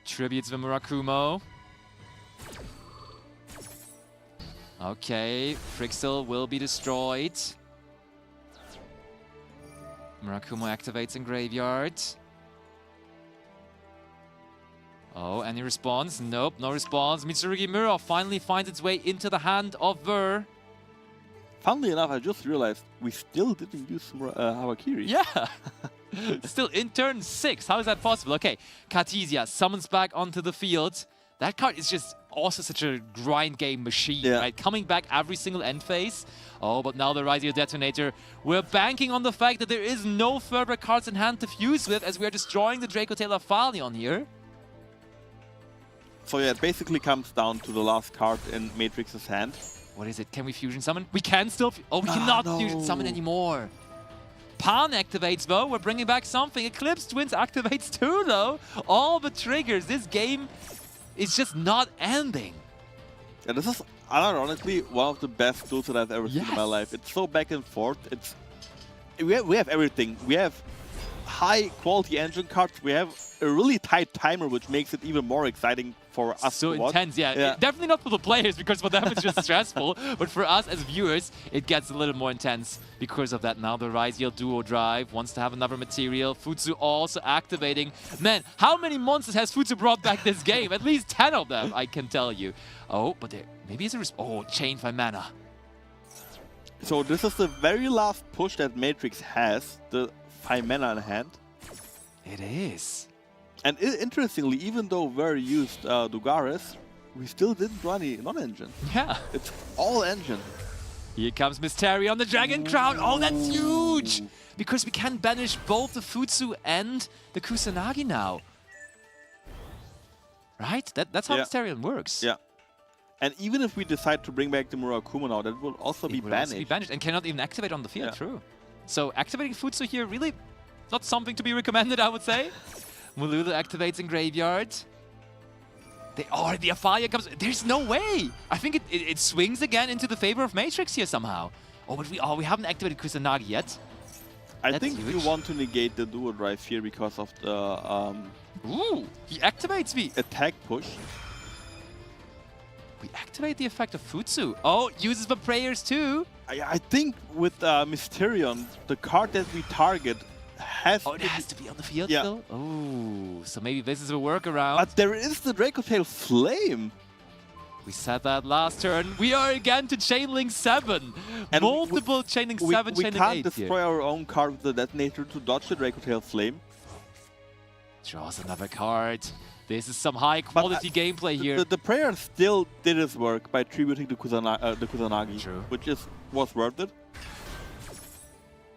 Tributes the Murakumo. Okay, Frixel will be destroyed. Murakumo activates in graveyard. Oh, any response? Nope, no response. Mitsurugi Mirror finally finds its way into the hand of Ver. Funnily enough, I just realized we still didn't use Hawakiri. Yeah! Still in turn 6. How is that possible? Okay, Cartesia summons back onto the field. That card is just also such a grind game machine, right? Coming back every single end phase. Oh, but now the Raizio Detonator. We're banking on the fact that there is no further cards in hand to fuse with as we are destroying the Draco Tail Aphelion here. So yeah, it basically comes down to the last card in Matrix's hand. What is it? Can we fusion summon? We can still... Oh, we cannot fusion summon anymore. Pan activates though. We're bringing back something. Eclipse Twins activates too though. All the triggers. This game is just not ending. And this is unironically one of the best duels that I've ever seen in my life. It's so back and forth. It's we have everything. We have high quality engine cards. We have a really tight timer, which makes it even more exciting for us so to watch. Intense, yeah. Definitely not for the players, because for them it's just stressful. But for us as viewers, it gets a little more intense because of that. Now the Raizio Duo Drive wants to have another material. Futsu also activating. Man, how many monsters has Futsu brought back this game? At least 10 of them, I can tell you. Oh, but there maybe it's a Chain by Mana. So this is the very last push that Matrix has, the 5 mana in hand. It is. And interestingly, even though Ver used Dugares, we still didn't run any non-engine. Yeah. It's all engine. Here comes Mysterion, the Dragon Crown. Oh, that's huge! Because we can banish both the Futsu and the Kusanagi now. Right? That's how Mysterion works. Yeah. And even if we decide to bring back the Murakumo now, that will also be banished. And cannot even activate on the field, true. So activating Futsu here really not something to be recommended, I would say. Mululu activates in graveyard. The Aphelion comes. There's no way. I think it swings again into the favor of Matrix here somehow. Oh, but we haven't activated Kusanagi yet. I think you want to negate the Duo Drive here because of the Ooh, he activates me. Attack push. We activate the effect of Futsu. Oh, uses the prayers too. I think with Mysterion, the card that we target has to be on the field still? Oh, so maybe this is a workaround. But there is the Draco Tail Flame. We said that last turn. We are again to Chainlink 7. And multiple Chainlink 7, Chainlink 8 We can't destroy our own card with the Detonator to dodge the Draco Tail Flame. Draws another card. This is some high quality gameplay here. The prayer still did his work by tributing the Kusanagi, which was worth it.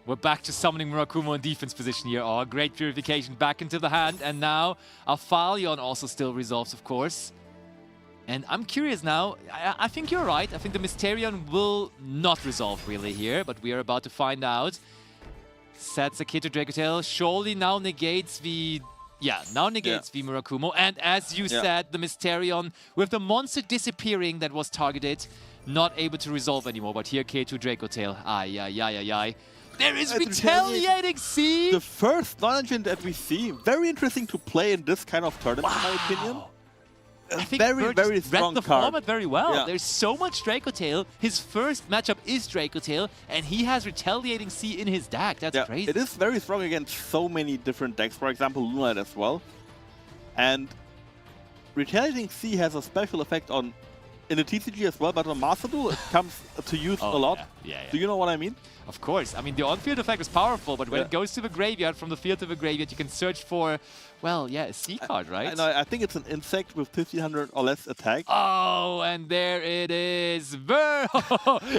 We're back to summoning Murakumo in defense position here. Oh, great purification back into the hand. And now Aphelion also still resolves, of course. And I'm curious now. I think you're right. I think the Mysterion will not resolve really here, but we are about to find out. Sets a Keto Draco Tail. Surely now negates the... Yeah, now negates the Murakumo. And as you said, the Mysterion, with the monster disappearing that was targeted, not able to resolve anymore. But here, K2 Draco Tail. Ay, ay, ay, ay, ay. There is Retaliating Sea! The first non-engine that we see. Very interesting to play in this kind of tournament, in my opinion. I think very strong read the card. format very well. Yeah. There's so much Draco Tail. His first matchup is Draco Tail, and he has Retaliating Sea in his deck. That's crazy. It is very strong against so many different decks. For example, Lunalight as well. And Retaliating Sea has a special effect on in the TCG as well, but on Master Duel it comes to use a lot. Yeah. Do you know what I mean? Of course. I mean, the on-field effect is powerful, but when it goes to the graveyard, from the field to the graveyard, you can search for, well, a sea card, right? I think it's an insect with 1500 or less attack. Oh, and there it is. Ver!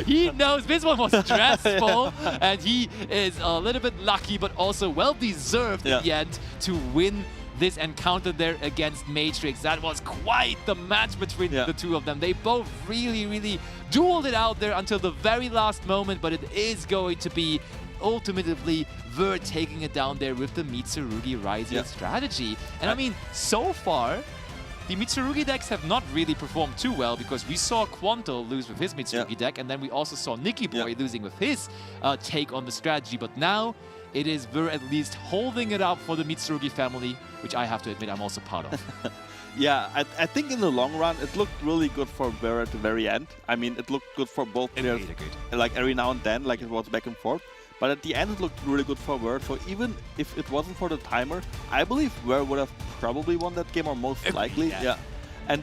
He knows this one was stressful, and he is a little bit lucky, but also well-deserved in the end to win this encounter there against Matrix. That was quite the match between the two of them. They both really dueled it out there until the very last moment, but it is going to be ultimately Ver taking it down there with the Mitsurugi Rising strategy. And I mean, so far, the Mitsurugi decks have not really performed too well, because we saw Quanto lose with his Mitsurugi deck, and then we also saw Nikki Boy losing with his take on the strategy. But now it is Ver at least holding it up for the Mitsurugi family, which I have to admit I'm also part of. I think in the long run it looked really good for Ver at the very end. I mean, it looked good for both players, like every now and then, like it was back and forth. But at the end it looked really good for Ver, so even if it wasn't for the timer, I believe Ver would have probably won that game, or most likely. And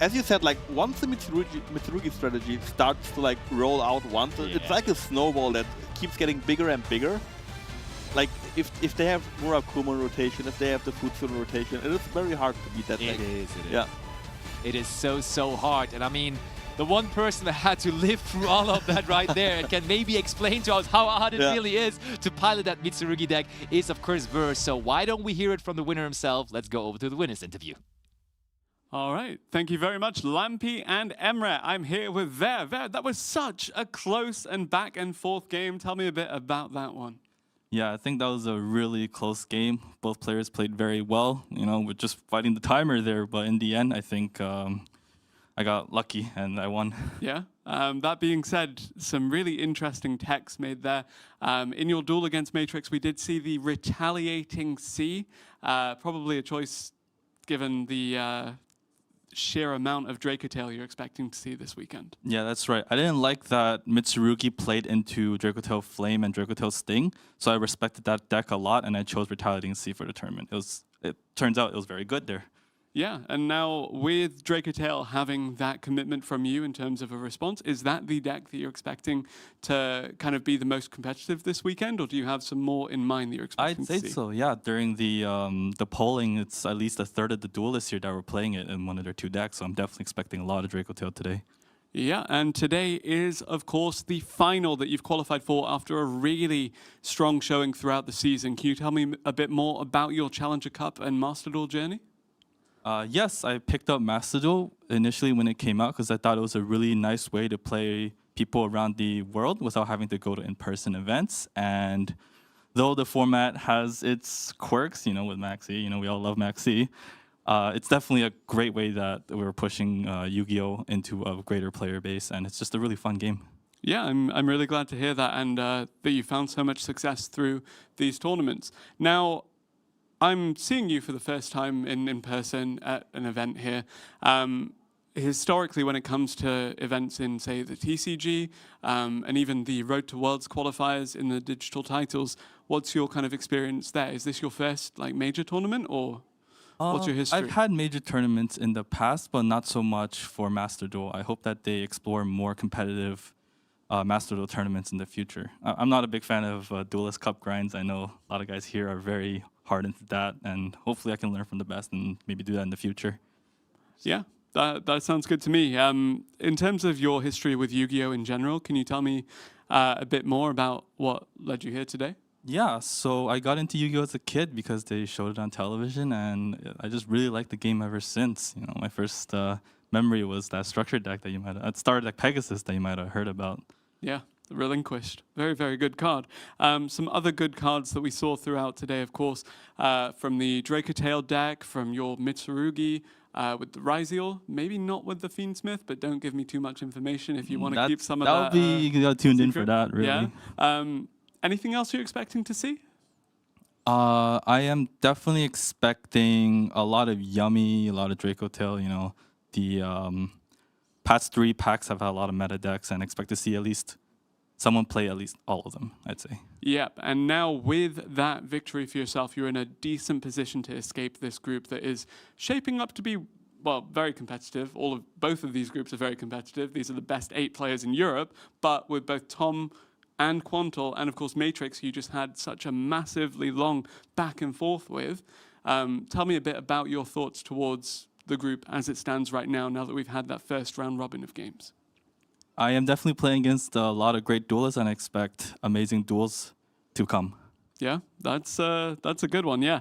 as you said, like once the Mitsurugi strategy starts to like roll out once, it's like a snowball that keeps getting bigger and bigger. Like if they have Murakumo rotation, if they have the Futsu rotation, it is very hard to beat that deck. It is. It is so hard. And I mean, the one person that had to live through all of that right there and can maybe explain to us how hard it really is to pilot that Mitsurugi deck is, of course, Ver. So why don't we hear it from the winner himself? Let's go over to the winner's interview. All right. Thank you very much, Lampy and Emre. I'm here with Ver. Ver, that was such a close and back and forth game. Tell me a bit about that one. Yeah, I think that was a really close game. Both players played very well, you know, with just fighting the timer there. But in the end, I think I got lucky and I won. Yeah. That being said, some really interesting text made there. In your duel against Matrix, we did see the Retaliating Sea. Probably a choice given the sheer amount of Draco Tail you're expecting to see this weekend. Yeah, that's right. I didn't like that Mitsurugi played into Draco Tail Flame and Draco Tail Sting, so I respected that deck a lot, and I chose Retaliating Sea for the tournament. It turns out it was very good there. Yeah, and now with Draco Tail having that commitment from you in terms of a response, is that the deck that you're expecting to kind of be the most competitive this weekend, or do you have some more in mind that you're expecting to see? I'd say so, yeah. During the polling, it's at least a third of the duelists here that were playing it in one of their two decks, so I'm definitely expecting a lot of Draco Tail today. Yeah, and today is, of course, the final that you've qualified for after a really strong showing throughout the season. Can you tell me a bit more about your Challenger Cup and Master Duel journey? Yes, I picked up Master Duel initially when it came out because I thought it was a really nice way to play people around the world without having to go to in-person events. And though the format has its quirks, you know, with Maxi, you know, we all love Maxi, it's definitely a great way that we're pushing Yu-Gi-Oh! Into a greater player base, and it's just a really fun game. Yeah, I'm really glad to hear that, and that you found so much success through these tournaments. Now, I'm seeing you for the first time in person at an event here. Historically, when it comes to events in, say, the TCG and even the Road to Worlds qualifiers in the digital titles, what's your kind of experience there? Is this your first like major tournament, or what's your history? I've had major tournaments in the past, but not so much for Master Duel. I hope that they explore more competitive Master Duel tournaments in the future. I'm not a big fan of Duelist Cup grinds. I know a lot of guys here are very hard into that, and hopefully I can learn from the best and maybe do that in the future. Yeah, that sounds good to me. In terms of your history with Yu-Gi-Oh! In general, can you tell me a bit more about what led you here today? Yeah, so I got into Yu-Gi-Oh! As a kid because they showed it on television, and I just really liked the game ever since. You know, my first memory was that structured deck that you might have, started like Pegasus that you might have heard about. Yeah. Relinquished. Very, very good card. Some other good cards that we saw throughout today, of course, from the Draco Tail deck, from your Mitsurugi, with the Ryziel, maybe not with the Fiendsmith, but don't give me too much information if you want to keep some of that. That'll be tuned in for that, really. Yeah. Anything else you're expecting to see? I am definitely expecting a lot of Yummy, a lot of Draco Tail. You know, the past 3 packs have had a lot of meta decks, and expect to see at least someone play at least all of them, I'd say. Yep, and now with that victory for yourself, you're in a decent position to escape this group that is shaping up to be, well, very competitive. Both of these groups are very competitive. These are the best 8 players in Europe, but with both Tom and Quanto, and of course Matrix, you just had such a massively long back and forth with. Tell me a bit about your thoughts towards the group as it stands right now that we've had that first round robin of games. I am definitely playing against a lot of great duelists, and I expect amazing duels to come. Yeah, that's a good one, yeah.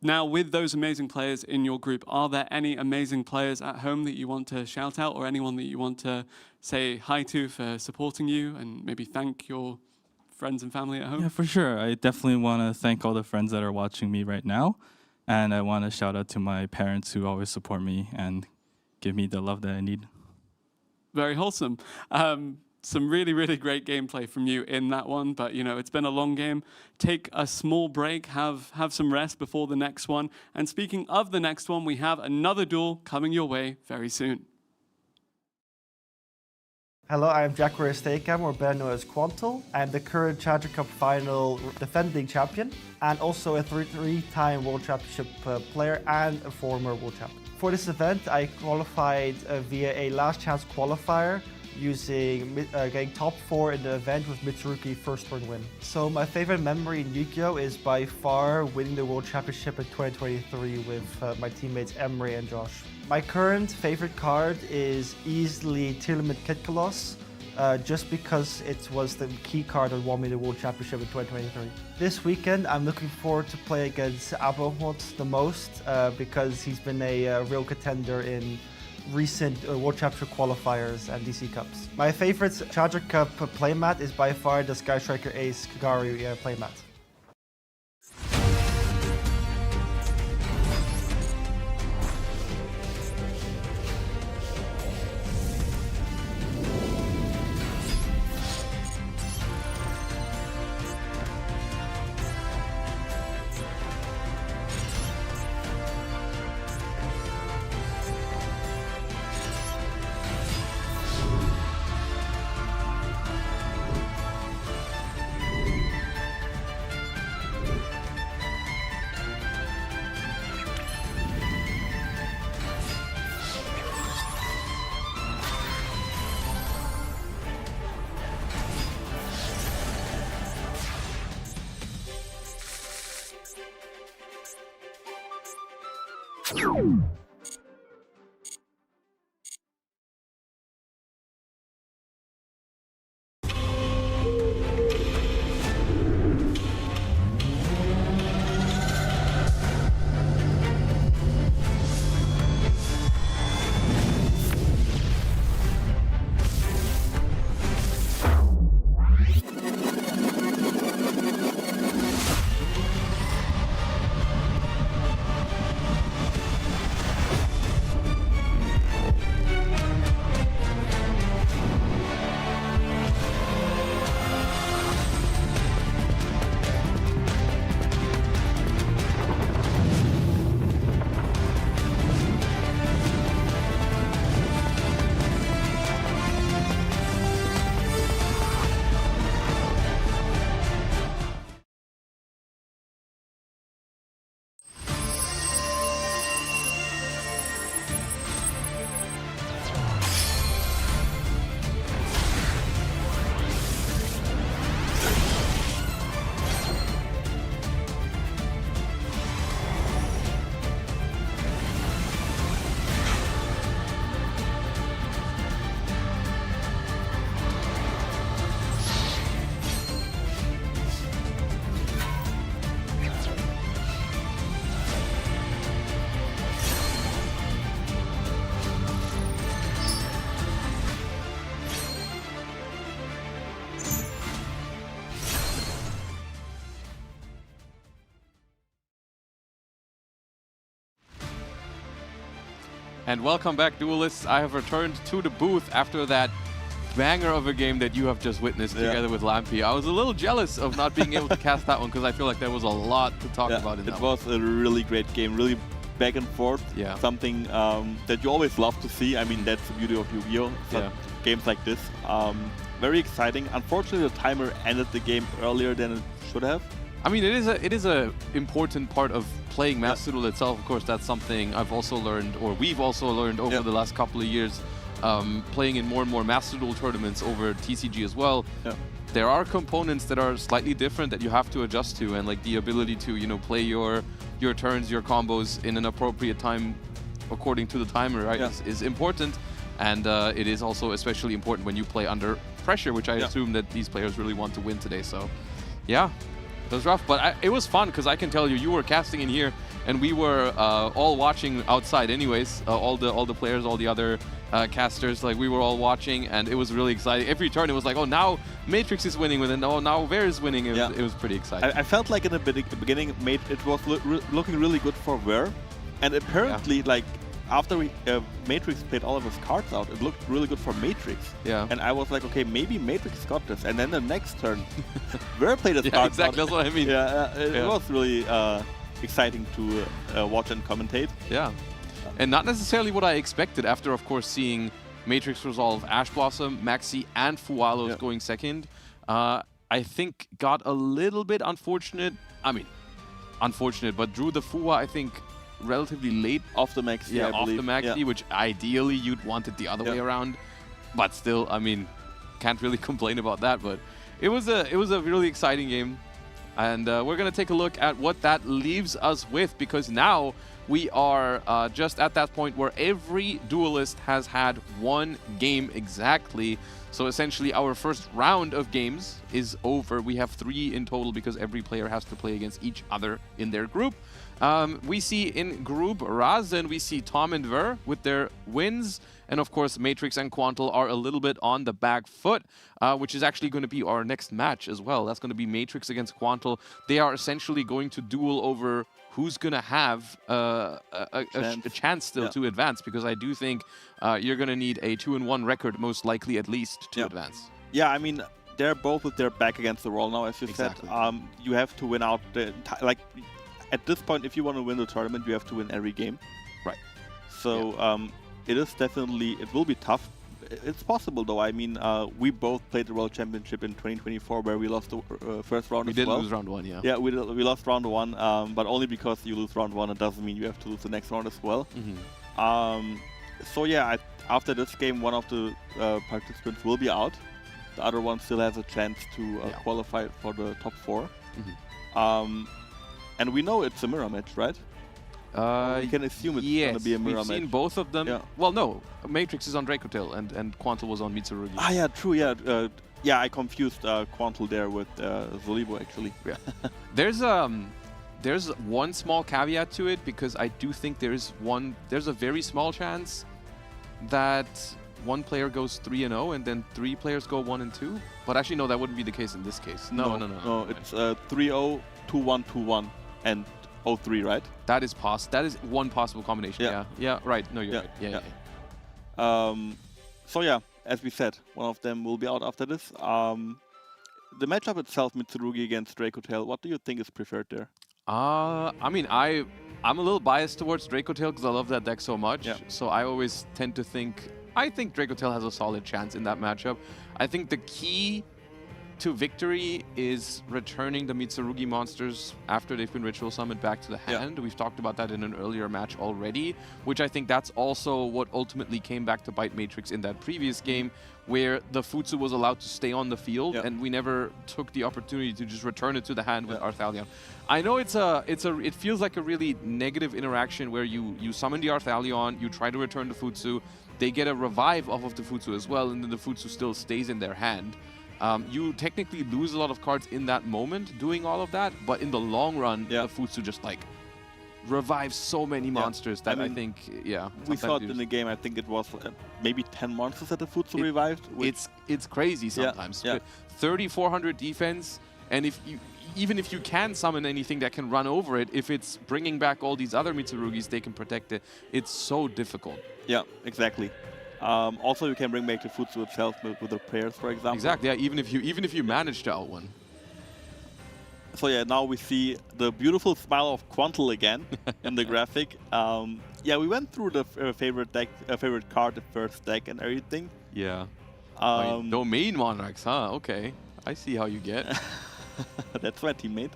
Now, with those amazing players in your group, are there any amazing players at home that you want to shout out, or anyone that you want to say hi to for supporting you and maybe thank your friends and family at home? Yeah, for sure. I definitely want to thank all the friends that are watching me right now, and I want to shout out to my parents who always support me and give me the love that I need. Very wholesome. Some really, really great gameplay from you in that one, but you know, it's been a long game. Take a small break, have some rest before the next one. And speaking of the next one, we have another duel coming your way very soon. Hello, I am Jacqueline Steakam, or better known as Quanto. I am the current Challenger Cup final defending champion, and also a three-time World Championship player and a former World Champion. For this event, I qualified via a last chance qualifier, getting top 4 in the event with Mitsuruki first turn win. So my favorite memory in Yu-Gi-Oh! Is by far winning the World Championship in 2023 with my teammates Emery and Josh. My current favorite card is easily Tearlamid Kid Colossus, just because it was the key card that won me the World Championship in 2023. This weekend, I'm looking forward to play against Abbo the most, because he's been a real contender in recent World Championship qualifiers and DC Cups. My favorite Challenger Cup playmat is by far the Sky Striker Ace Kagari playmat. And welcome back, duelists. I have returned to the booth after that banger of a game that you have just witnessed together with Lampy. I was a little jealous of not being able to cast that one because I feel like there was a lot to talk about in that one. It was a really great game, really back and forth. Something that you always love to see. I mean, that's the beauty of Yu-Gi-Oh! Games like this. Very exciting. Unfortunately, the timer ended the game earlier than it should have. I mean, it is a important part of playing Master Duel itself. Of course, that's something I've also learned, or we've also learned over the last couple of years, playing in more and more Master Duel tournaments over TCG as well. There are components that are slightly different that you have to adjust to, and like the ability to, you know, play your turns, your combos in an appropriate time according to the timer, right, is important. And it is also especially important when you play under pressure, which I assume that these players really want to win today. So, yeah. It was rough, but it was fun because I can tell you were casting in here, and we were all watching outside anyways. All the players, all the other casters, like we were all watching, and it was really exciting. Every turn it was like, oh, now Matrix is winning, and oh, now Ver is winning. It was pretty exciting. I felt like in the beginning, it was looking really good for Ver, and apparently like after Matrix played all of his cards out, it looked really good for Matrix. And I was like, okay, maybe Matrix got this. And then the next turn, Ver played his cards exactly, out. That's what I mean. It was really exciting to watch and commentate. And not necessarily what I expected after, of course, seeing Matrix resolve Ash Blossom, Maxi, and Fualos going second. I think got a little bit unfortunate. I mean, unfortunate, but drew the Fua, I think, relatively late off the Maxi, off the Maxi, which ideally you'd want it the other way around. But still, I mean, can't really complain about that. But it was a really exciting game, and we're gonna take a look at what that leaves us with, because now we are just at that point where every duelist has had one game exactly. So essentially, our first round of games is over. We have 3 in total because every player has to play against each other in their group. We see in Group Razen, we see Tom and Ver with their wins. And of course, Matrix and Quanto are a little bit on the back foot, which is actually going to be our next match as well. That's going to be Matrix against Quanto. They are essentially going to duel over who's going to have a chance still to advance, because I do think you're going to need a 2-1 record, most likely at least, to advance. Yeah, I mean, they're both with their back against the wall now, as you said. You have to win out the like. At this point, if you want to win the tournament, you have to win every game. Right. So it is definitely, it will be tough. It's possible, though. I mean, we both played the World Championship in 2024, where we lost the first round as well. We did lose round 1, yeah. Yeah, we lost round 1, but only because you lose round 1, it doesn't mean you have to lose the next round as well. So yeah, after this game, one of the participants will be out. The other one still has a chance to qualify for the top 4. And we know it's a mirror match, right? We can assume it's going to be a mirror match. We've seen both of them. Well, no. Matrix is on Dracotail and Quanto was on Mitsurugi. Ah, yeah, true, yeah. Yeah, I confused Quanto there with Libo, actually. There's one small caveat to it, because I do think there's a very small chance that one player goes 3-0 and then 3 players go 1-2. But actually, no, that wouldn't be the case in this case. No. It's 3-0, 2-1, 2-1. And 0-3, right? That is one possible combination. Yeah, right. No, you're right. Yeah. So yeah, as we said, one of them will be out after this. The matchup itself, Mitsurugi against Dracotail, what do you think is preferred there? I mean, I'm a little biased towards Dracotail because I love that deck so much. So I always tend to think, I think Dracotail has a solid chance in that matchup. I think the key to victory is returning the Mitsurugi monsters after they've been ritual summoned back to the hand. We've talked about that in an earlier match already, which I think that's also what ultimately came back to bite Matrix in that previous game, where the Futsu was allowed to stay on the field and we never took the opportunity to just return it to the hand with Arthalion. I know it feels like a really negative interaction where you summon the Arthalion, you try to return the Futsu, they get a revive off of the Futsu as well, and then the Futsu still stays in their hand. You technically lose a lot of cards in that moment doing all of that, but in the long run, the Futsu just like revives so many monsters that I think, we saw it in the game. I think it was maybe 10 monsters that the Futsu revived. It's crazy sometimes. 3,400 defense, And even if you can summon anything that can run over it, if it's bringing back all these other Mitsurugis, they can protect it. It's so difficult. Yeah, exactly. Also, you can bring back the Futsu itself with the prayers, for example. Exactly. Yeah, even if you manage to outrun. So yeah, now we see the beautiful smile of Quanto again in the graphic. Yeah, we went through the favorite deck, favorite card, the first deck, and everything. Yeah. Domain Monarchs, huh? Okay, I see how you get. That's my teammate.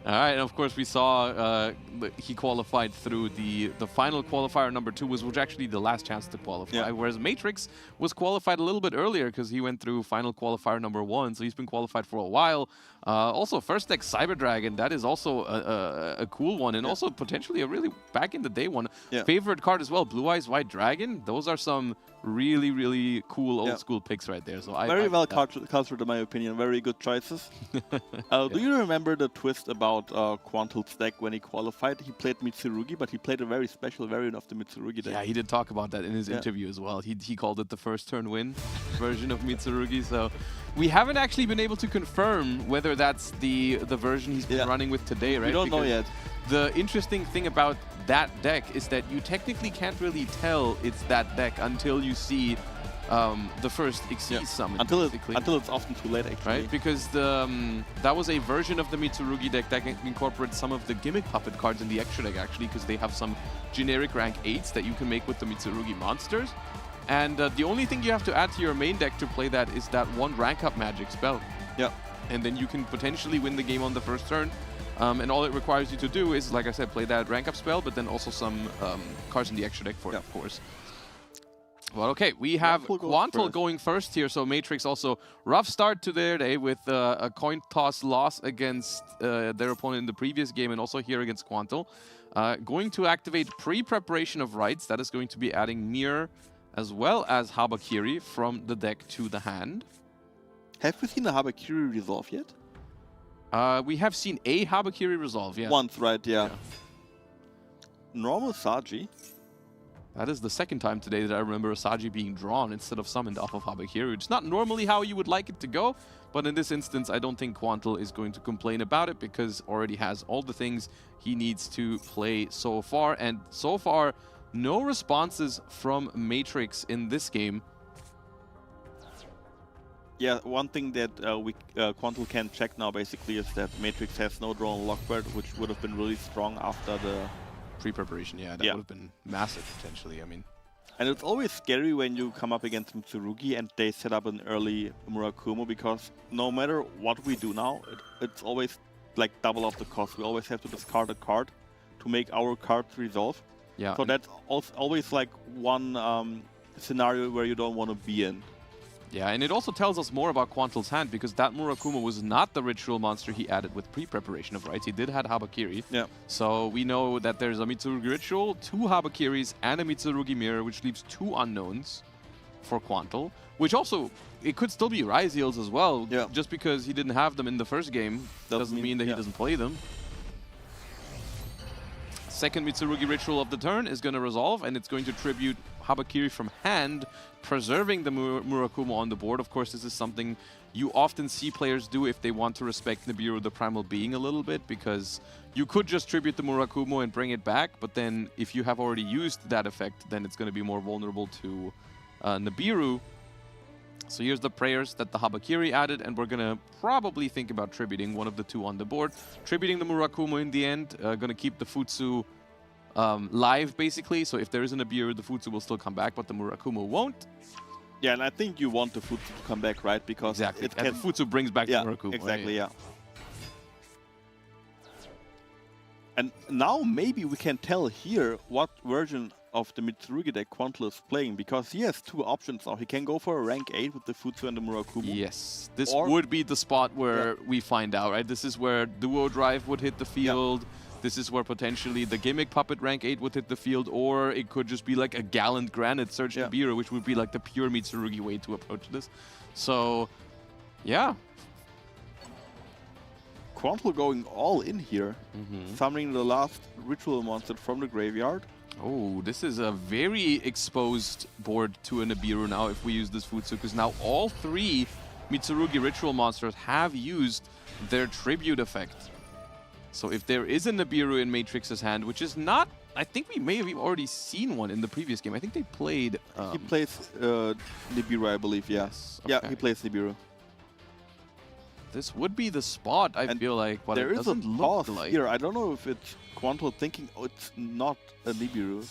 All right, and of course we saw he qualified through the final qualifier number 2, which actually the last chance to qualify, whereas Matrix was qualified a little bit earlier because he went through final qualifier number 1, so he's been qualified for a while. Also, first deck Cyber Dragon, that is also a cool one, and also potentially a really back in the day one. Favorite card as well, Blue Eyes White Dragon. Those are some really, really cool old school picks right there. So very well cultured in my opinion. Very good choices. Do you remember the twist about Quanto's deck when he qualified? He played Mitsurugi, but he played a very special variant of the Mitsurugi deck. Yeah, he did talk about that in his interview as well. He called it the first turn win version of Mitsurugi. So we haven't actually been able to confirm whether that's the version he's been running with today, right? We don't know yet. The interesting thing about that deck is that you technically can't really tell it's that deck until you see the first Xyz summon. Until it's often too late, actually. Right? Because that was a version of the Mitsurugi deck that incorporates some of the gimmick puppet cards in the extra deck, actually, because they have some generic rank 8s that you can make with the Mitsurugi monsters. And the only thing you have to add to your main deck to play that is that one rank up magic spell. Yeah. And then you can potentially win the game on the first turn. And all it requires you to do is, like I said, play that rank up spell, but then also some cards in the extra deck for it, of course. Well, okay, we have Quanto going first here, so Matrix also rough start to their day with a coin toss loss against their opponent in the previous game and also here against Quanto. Going to activate pre-preparation of rights, that is going to be adding Mirror as well as Habakiri from the deck to the hand. Have we seen a Habakiri resolve yet? We have seen a Habakiri resolve, yeah. Once, right, yeah. Normal Saji. That is the second time today that I remember Asaji being drawn instead of summoned off of Habakiri. It's not normally how you would like it to go, but in this instance, I don't think Quanto is going to complain about it because already has all the things he needs to play so far. And so far, no responses from Matrix in this game. Yeah, one thing that Quanto can check now basically is that Matrix has no drawn Lockbird, which would have been really strong after the pre-preparation. Yeah, that would have been massive potentially. I mean, and it's always scary when you come up against Mitsurugi and they set up an early Murakumo, because no matter what we do now, it's always like double of the cost. We always have to discard a card to make our cards resolve. Yeah. So that's always like one scenario where you don't want to be in. Yeah, and it also tells us more about Quanto's hand, because that Murakumo was not the ritual monster he added with pre-preparation of rights. He did have Habakiri. Yeah. So we know that there's a Mitsurugi ritual, 2 Habakiris, and a Mitsurugi mirror, which leaves 2 unknowns for Quanto. Which also, it could still be Rise Eels as well. Yeah. Just because he didn't have them in the first game doesn't mean that he doesn't play them. Second Mitsurugi ritual of the turn is going to resolve, and it's going to tribute Habakiri from hand, preserving the Murakumo on the board. Of course, this is something you often see players do if they want to respect Nibiru the Primal Being a little bit, because you could just tribute the Murakumo and bring it back, but then if you have already used that effect, then it's going to be more vulnerable to Nibiru. So here's the prayers that the Habakiri added, and we're going to probably think about tributing one of the 2 on the board. Tributing the Murakumo in the end, going to keep the Futsu live, basically. So if there is an Nibiru, the Futsu will still come back, but the Murakumo won't. Yeah, and I think you want the Futsu to come back, right? Because the Futsu brings back the Murakumo. Exactly, yeah. And now maybe we can tell here what version of the Mitsurugi deck Quanto is playing, because he has 2 options now. He can go for a rank 8 with the Futsu and the Murakumo. Yes, this would be the spot where we find out, right? This is where Duo Drive would hit the field. Yeah. This is where potentially the Gimmick Puppet rank 8 would hit the field, or it could just be like a Gallant Granite Search Nibiru, which would be like the pure Mitsurugi way to approach this. So, yeah. Quanto going all in here, summoning the last ritual monster from the graveyard. Oh, this is a very exposed board to a Nibiru now if we use this Futsu, because now all 3 Mitsurugi ritual monsters have used their tribute effect. So if there is a Nibiru in Matrix's hand, which is not, I think we may have already seen one in the previous game. I think they played... he plays Nibiru, I believe, yes. Okay. Yeah, he plays Nibiru. This would be the spot, I feel like, but there it is a doesn't look pause like. here. I don't know if it's Quanto thinking, oh, it's not a Nibiru.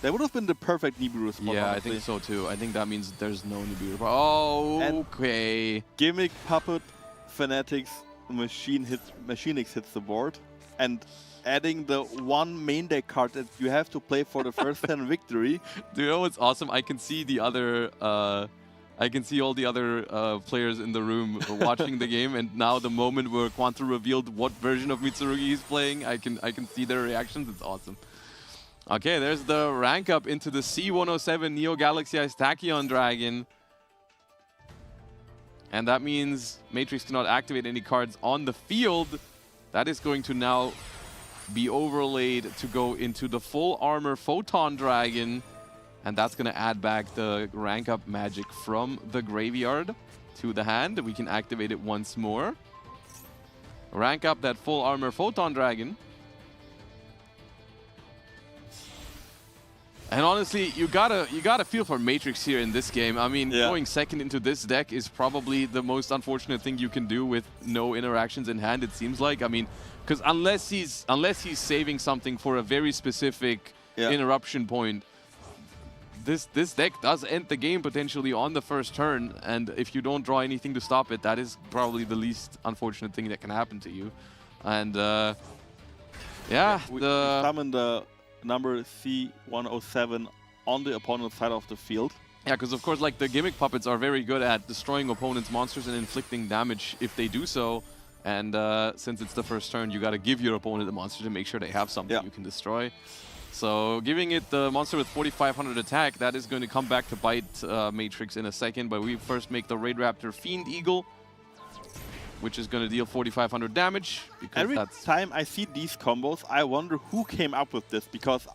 That would have been the perfect Nibiru spot, Yeah, honestly. I think so too. I think that means there's no Nibiru. Oh, okay. Gimmick, Puppet, Fanatics, Machinix hits the board. And adding the one main deck card that you have to play for the first 10 victory. Do you know what's awesome? I can see the other... I can see all the other players in the room watching the game, and now the moment where Quanto revealed what version of Mitsurugi he's playing, I can see their reactions. It's awesome. Okay, there's the rank up into the C107 Neo Galaxy Ice Tachyon Dragon. And that means Matrix cannot activate any cards on the field. That is going to now be overlaid to go into the full armor Photon Dragon. And that's going to add back the rank up magic from the graveyard to the hand. We can activate it once more. Rank up that full armor Photon Dragon. And honestly, you gotta feel for Matrix here in this game. I mean, going second into this deck is probably the most unfortunate thing you can do with no interactions in hand, it seems like. I mean, because unless he's saving something for a very specific interruption point, this deck does end the game potentially on the first turn, and if you don't draw anything to stop it, that is probably the least unfortunate thing that can happen to you. And we summon the number C107 on the opponent's side of the field. Yeah, because of course, like, the gimmick puppets are very good at destroying opponents' monsters and inflicting damage if they do so. And since it's the first turn, you got to give your opponent a monster to make sure they have something you can destroy. So giving it the monster with 4,500 attack, that is going to come back to bite Matrix in a second. But we first make the Raid Raptor Fiend Eagle, which is going to deal 4,500 damage. Every time I see these combos, I wonder who came up with this, because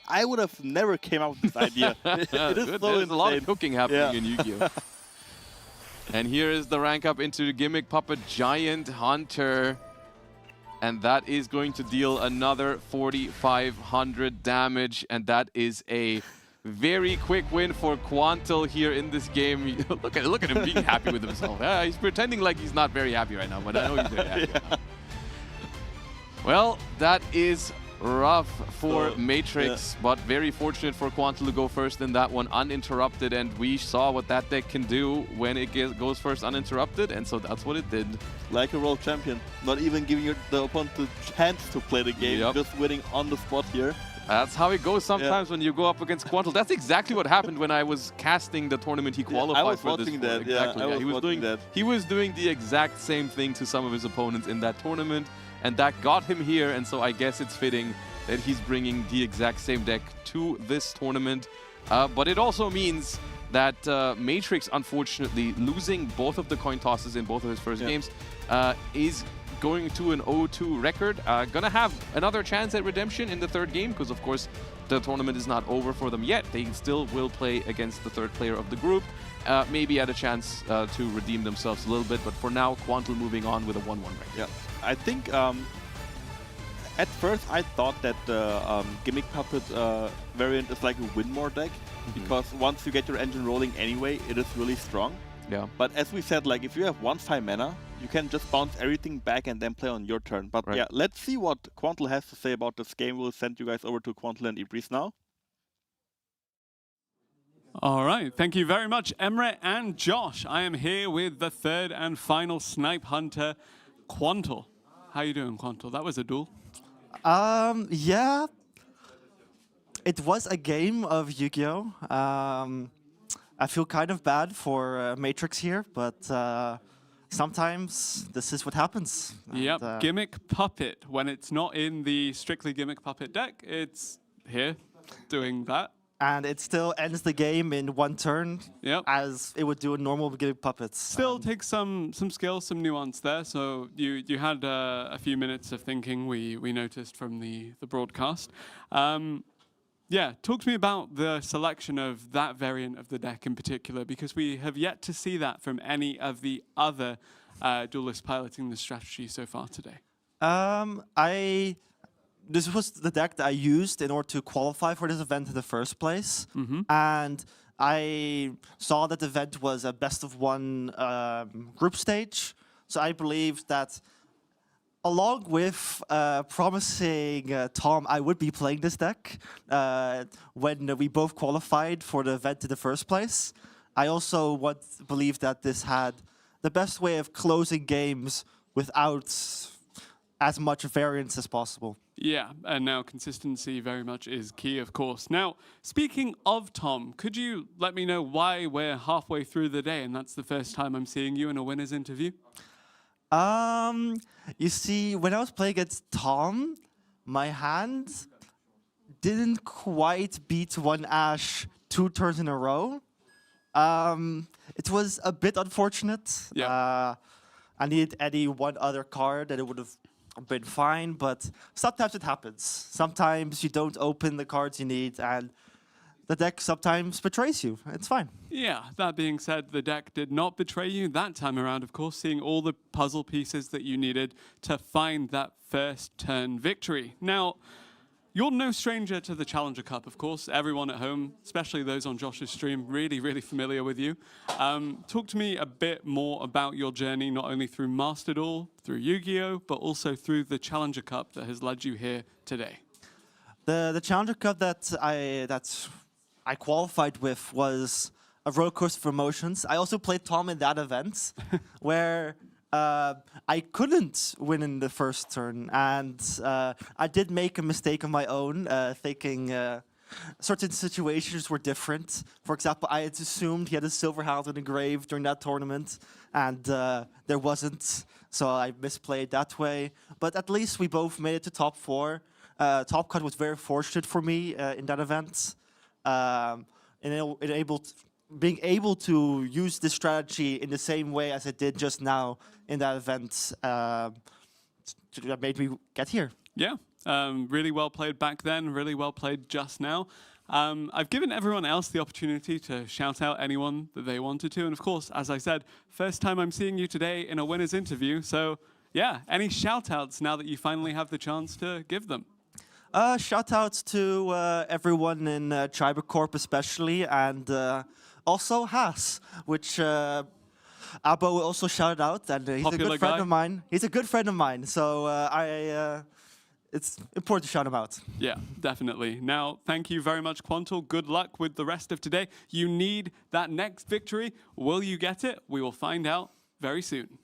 I would have never came up with this idea. It is so There's insane. a lot of cooking happening in Yu-Gi-Oh! And here is the rank up into the Gimmick Puppet Giant Hunter. And that is going to deal another 4,500 damage. And that is a very quick win for Quanto here in this game. Look at him being happy with himself. He's pretending like he's not very happy right now, but I know he's very happy. Well, that is rough for Matrix, but very fortunate for Quanto to go first in that one uninterrupted, and we saw what that deck can do when it goes first uninterrupted, and so that's what it did. Like a world champion, not even giving the opponent the chance to play the game, just winning on the spot here. That's how it goes sometimes when you go up against Quanto. That's exactly what happened when I was casting the tournament he qualified for this. Exactly. He was doing the exact same thing to some of his opponents in that tournament, and that got him here, and so I guess it's fitting that he's bringing the exact same deck to this tournament. But it also means that Matrix, unfortunately, losing both of the coin tosses in both of his first games, is going to an 0-2 record. Gonna have another chance at redemption in the third game, because of course the tournament is not over for them yet. They still will play against the third player of the group. Maybe at a chance to redeem themselves a little bit, but for now, Quanto moving on with a 1-1 record. Yeah, I think at first I thought that the Gimmick Puppet variant is like a win more deck, because once you get your engine rolling anyway, it is really strong. Yeah. But as we said, like, if you have 1/5 mana, you can just bounce everything back and then play on your turn. But yeah, let's see what Quanto has to say about this game. We'll send you guys over to Quanto and Ibris now. All right, thank you very much, Emre and Josh. I am here with the third and final Snipe Hunter, Quanto. How you doing, Quanto? That was a duel. Yeah. It was a game of Yu-Gi-Oh! I feel kind of bad for Matrix here, but sometimes this is what happens. Yep, Gimmick Puppet. When it's not in the strictly Gimmick Puppet deck, it's here doing that. And it still ends the game in one turn, as it would do in normal Gimmick Puppets. Still takes some skill, some nuance there. So you had a few minutes of thinking, we noticed from the broadcast. Yeah, talk to me about the selection of that variant of the deck in particular, because we have yet to see that from any of the other duelists piloting the strategy so far today. This was the deck that I used in order to qualify for this event in the first place. And I saw that the event was a best-of-1 group stage. So I believed that along with promising Tom, I would be playing this deck when we both qualified for the event in the first place. I also believed that this had the best way of closing games without as much variance as possible. Yeah, and now consistency very much is key, of course. Now, speaking of Tom, could you let me know why we're halfway through the day and that's the first time I'm seeing you in a winner's interview? You see, when I was playing against Tom, my hand didn't quite beat one Ash 2 turns in a row. It was a bit unfortunate. Yeah. I needed one other card and it would have been fine, but sometimes it happens. Sometimes you don't open the cards you need and the deck sometimes betrays you. It's fine. Yeah, that being said, the deck did not betray you that time around, of course, seeing all the puzzle pieces that you needed to find that first turn victory. Now, you're no stranger to the Challenger Cup, of course. Everyone at home, especially those on Josh's stream, really, really familiar with you. Talk to me a bit more about your journey, not only through Master Duel, through Yu-Gi-Oh, but also through the Challenger Cup that has led you here today. The Challenger Cup that I qualified with was a roller coaster of emotions. I also played Tom in that event, where I couldn't win in the first turn, and I did make a mistake of my own, thinking certain situations were different. For example, I had assumed he had a silver hand in the grave during that tournament, and there wasn't, so I misplayed that way. But at least we both made it to top 4. Top Cut was very fortunate for me in that event. Being able to use this strategy in the same way as I did just now in that event that made me get here. Yeah, really well played back then, really well played just now. I've given everyone else the opportunity to shout out anyone that they wanted to. And of course, as I said, first time I'm seeing you today in a winner's interview. So yeah, any shout outs now that you finally have the chance to give them? Shout outs to everyone in Triber Corp especially, and also Haas, which Abbo also shouted out, and he's Popular a good friend guy. of mine. He's a good friend of mine, so it's important to shout him out. Yeah, definitely. Now, thank you very much, Quanto. Good luck with the rest of today. You need that next victory. Will you get it? We will find out very soon.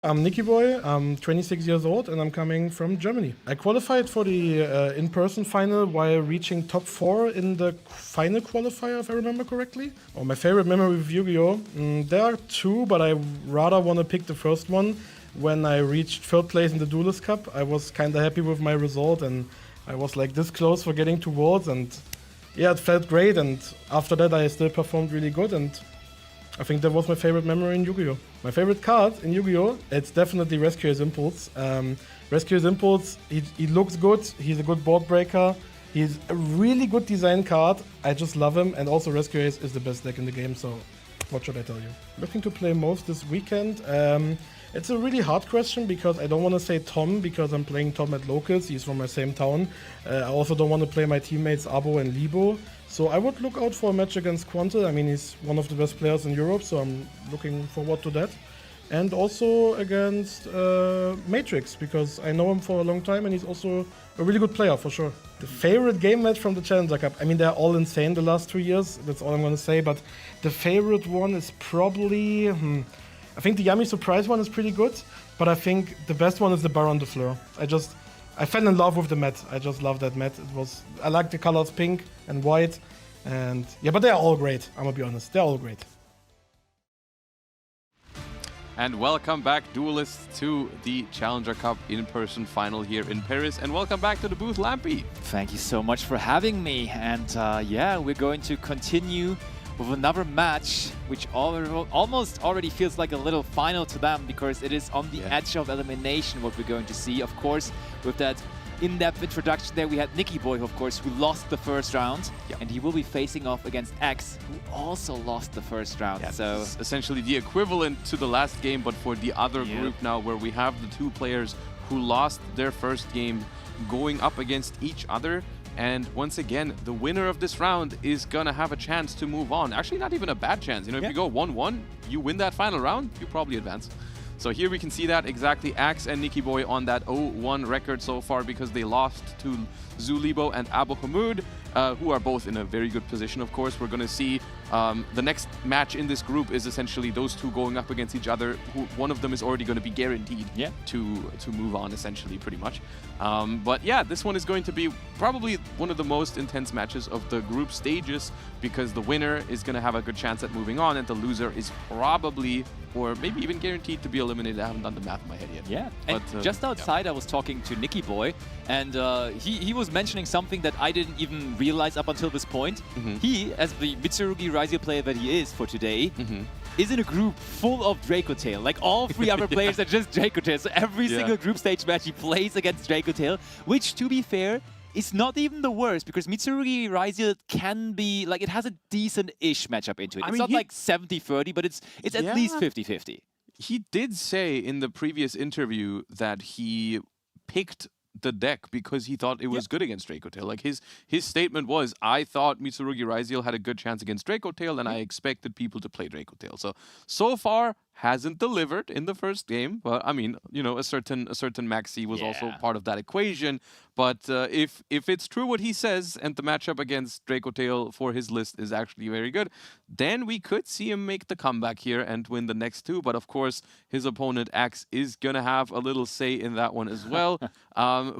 I'm Nikki boy, I'm 26 years old and I'm coming from Germany. I qualified for the in-person final while reaching top 4 in the final qualifier, if I remember correctly. Oh, my favorite memory with Yu-Gi-Oh! There are 2, but I rather want to pick the first one. When I reached 3rd place in the Duelist Cup, I was kind of happy with my result and I was like this close for getting to Worlds, and yeah, it felt great, and after that I still performed really good, and I think that was my favorite memory in Yu-Gi-Oh! My favorite card in Yu-Gi-Oh! It's definitely Rescuer's Impulse. Rescuer's Impulse, he looks good, he's a good board breaker, he's a really good design card, I just love him, and also Rescuer is the best deck in the game, so what should I tell you? Looking to play most this weekend. It's a really hard question because I don't want to say Tom because I'm playing Tom at locals, he's from my same town. I also don't want to play my teammates Abbo and Libo. So I would look out for a match against Quanto. I mean, he's one of the best players in Europe, so I'm looking forward to that. And also against Matrix, because I know him for a long time and he's also a really good player, for sure. The favorite game match from the Challenger Cup, I mean, they're all insane the last 2 years, that's all I'm going to say, but the favorite one is probably... I think the Yummy Surprise one is pretty good, but I think the best one is the Baron de Fleur. I fell in love with the mat. I just love that mat. I like the colors pink and white, and yeah, but they're all great. I'm gonna be honest, they're all great. And welcome back, duelists, to the Challenger Cup in-person final here in Paris, and welcome back to the booth, Lampy. Thank you so much for having me, and yeah, we're going to continue with another match, which almost already feels like a little final to them because it is on the edge of elimination what we're going to see. Of course, with that in-depth introduction there. We had Nikki Boy, of course, who lost the first round. And he will be facing off against X, who also lost the first round. Yeah, so this is essentially the equivalent to the last game, but for the other group now, where we have the two players who lost their first game going up against each other. And once again, the winner of this round is going to have a chance to move on. Actually, not even a bad chance. You know, if you go 1-1, you win that final round, you probably advance. So here we can see that exactly Axe and Nikki Boy on that 0-1 record so far because they lost to Libo and Abbo, who are both in a very good position, of course. We're going to see the next match in this group is essentially those two going up against each other. One of them is already going to be guaranteed to move on, essentially, pretty much. But yeah, this one is going to be probably one of the most intense matches of the group stages because the winner is going to have a good chance at moving on and the loser is probably, or maybe even guaranteed to be eliminated. I haven't done the math in my head yet. Yeah, but, and just outside I was talking to Nikki Boy and he was mentioning something that I didn't even realize up until this point. He, as the Mitsurugi Raizio player that he is for today, is in a group full of Draco Tail. Like all three other players are just Draco Tail. So every single group stage match he plays against Draco Tail, which to be fair, is not even the worst because Mitsurugi Raizio can be, like, it has a decent-ish matchup into it. It's not like 70-30, but it's at least 50-50. He did say in the previous interview that he picked the deck because he thought it was good against Draco Tail. Like his statement was, I thought Mitsurugi Raizio had a good chance against Draco Tail and I expected people to play Draco Tail. So far hasn't delivered in the first game, but I mean, you know, a certain Maxi was also part of that equation. But if it's true what he says and the matchup against Draco Tail for his list is actually very good, then we could see him make the comeback here and win the next two. But of course, his opponent Axe is gonna have a little say in that one as well,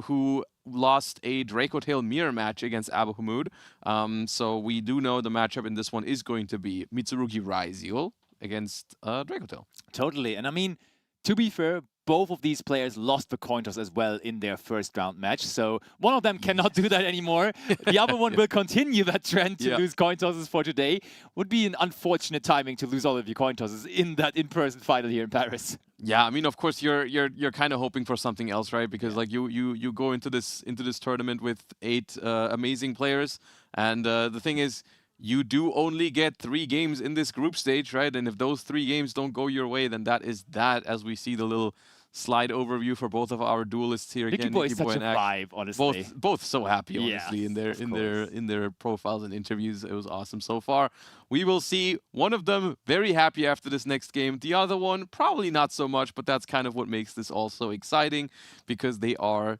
who lost a Draco Tail mirror match against Abbo. So we do know the matchup in this one is going to be Mitsurugi Raizio against Draco Tail. Totally, and I mean, to be fair, both of these players lost the coin toss as well in their first round match, so one of them cannot do that anymore. The other one will continue that trend to lose coin tosses for today. Would be an unfortunate timing to lose all of your coin tosses in that in-person final here in Paris. Yeah, I mean, of course, you're kind of hoping for something else, right? Because like you go into this tournament with 8 amazing players, and the thing is, you do only get 3 games in this group stage, right? And if those 3 games don't go your way, then that is that, as we see the little slide overview for both of our duelists here again. Nikki Boy is such a vibe, honestly. Both so happy, honestly, in their profiles and interviews. It was awesome so far. We will see one of them very happy after this next game. The other one, probably not so much, but that's kind of what makes this all so exciting because they are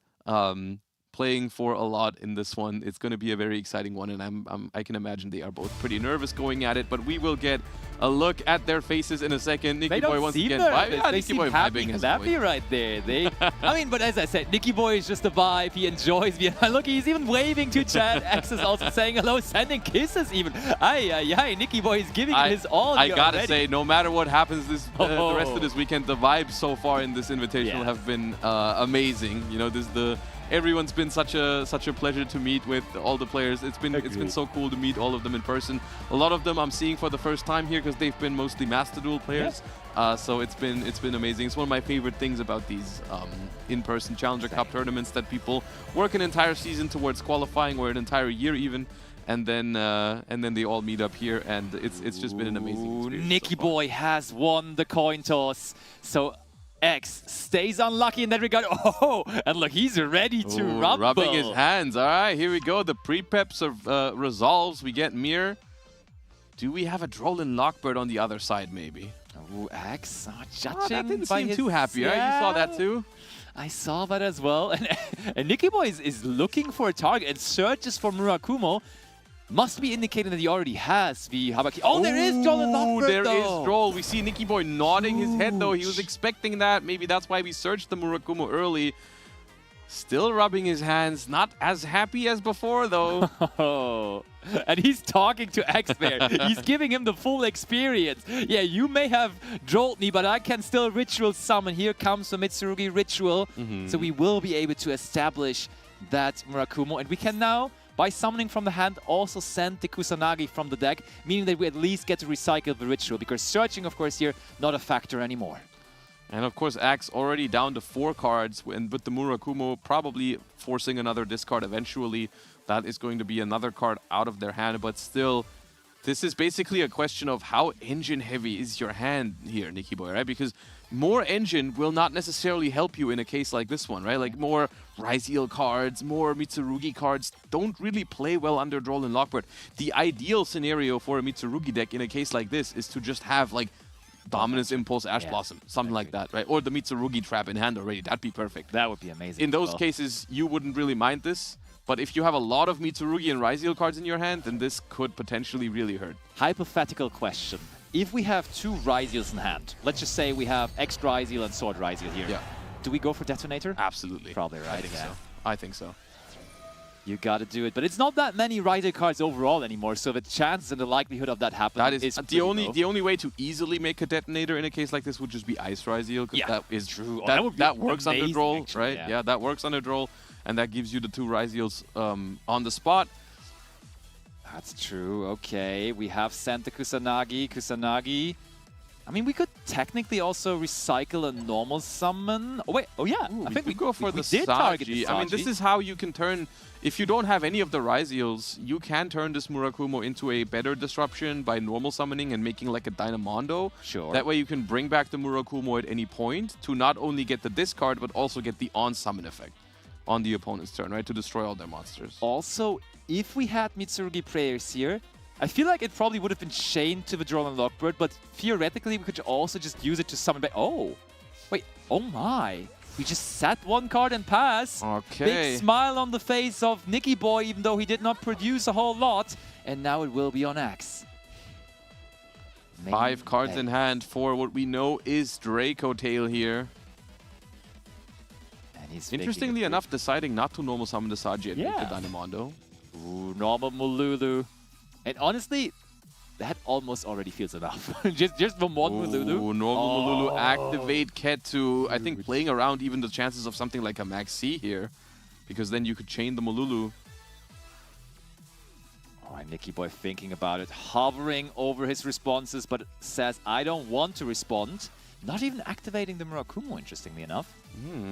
playing for a lot in this one. It's going to be a very exciting one, and I can imagine they are both pretty nervous going at it, but we will get a look at their faces in a second. Nikki Boy once again vibing. Nikki Boy happy, vibing happy right there. I mean, but as I said, Nikki Boy is just a vibe. He enjoys being. Look, he's even waving to chat. X is also saying hello, sending kisses even. Nikki Boy is giving his all. I gotta say, no matter what happens the rest of this weekend, the vibes so far in this invitational have been amazing. You know, everyone's been such a pleasure to meet with all the players. It's been so cool to meet all of them in person. A lot of them I'm seeing for the first time here because they've been mostly Master Duel players. So it's been amazing. It's one of my favorite things about these in-person Challenger Cup tournaments, that people work an entire season towards qualifying, or an entire year even, and then they all meet up here, and it's just been an amazing experience. Nikki Boy has won the coin toss. So X stays unlucky in that regard. Oh, and look, he's ready to rumble. Rubbing his hands. All right, here we go. The pre-peps resolves. We get Mirror. Do we have a Drolin Lockbird on the other side, maybe? Oh, X judging. That didn't seem too happy, right? You saw that too? I saw that as well. And Nikki Boy is looking for a target and searches for Murakumo. Must be indicating that he already has the Habaki. Oh, there is Drolin Lockbird, there is Droll. We see Nikki Boy nodding his head, though. He was expecting that. Maybe that's why we searched the Murakumo early. Still rubbing his hands. Not as happy as before, though. Oh. And he's talking to X there. He's giving him the full experience. Yeah, you may have drolled me, but I can still ritual summon. Here comes the Mitsurugi ritual. So we will be able to establish that Murakumo. And we can now, by summoning from the hand, also send the Kusanagi from the deck, meaning that we at least get to recycle the ritual, because searching, of course, here, not a factor anymore. And of course, Axe already down to 4 cards, and with the Murakumo probably forcing another discard eventually. That is going to be another card out of their hand, but still, this is basically a question of how engine heavy is your hand here, Nikki Boy, right? Because more engine will not necessarily help you in a case like this one, right? Like more Ryzeal cards, more Mitsurugi cards don't really play well under Duel and Lockbird. The ideal scenario for a Mitsurugi deck in a case like this is to just have like Dominance Impulse, Ash Blossom, something like that, right? Or the Mitsurugi trap in hand already. That'd be perfect. That would be amazing. In those cases, you wouldn't really mind this. But if you have a lot of Mitsurugi and Ryzeal cards in your hand, then this could potentially really hurt. Hypothetical question. If we have 2 Ryzeals in hand, let's just say we have X Ryzeal and Sword Ryzeal here. Yeah. Do we go for Detonator? Absolutely. Probably, right? I think so. I think so. You gotta do it. But it's not that many Ryzeal cards overall anymore, so the chances and the likelihood of that happening is the only way to easily make a Detonator in a case like this would just be Ice Ryzeal, because that is true. That works under Duel, actually, right? Yeah, that works under Duel. And that gives you the 2 Ryzeals on the spot. That's true. Okay, we have sent the Kusanagi. Kusanagi. I mean, we could technically also recycle a normal summon. Oh, wait. Oh, yeah. Ooh, I think we go for the did target the Sagi. I mean, this is how you can turn... If you don't have any of the Ryzeals, you can turn this Murakumo into a better disruption by normal summoning and making like a Dynamondo. Sure. That way you can bring back the Murakumo at any point to not only get the discard, but also get the on-summon effect on the opponent's turn, right? To destroy all their monsters. Also, if we had Mitsurugi players here, I feel like it probably would have been chained to the Joolong and Lockbird, but theoretically we could also just use it to summon back. Oh, wait, oh my. We just sat 1 card and pass. Okay. Big smile on the face of Nikki Boy, even though he did not produce a whole lot. And now it will be on Axe. 5 cards in hand for what we know is Draco Tail here. Interestingly enough, deciding not to normal summon the Sagi and make the Dynamondo. Ooh, normal Mululu. And honestly, that almost already feels enough. just the one Mululu. Normal Mululu, activate Ketu. I think playing around even the chances of something like a Max C here, because then you could chain the Mululu. Oh, and Nikki Boy thinking about it, hovering over his responses, but says, I don't want to respond. Not even activating the Murakumo, interestingly enough.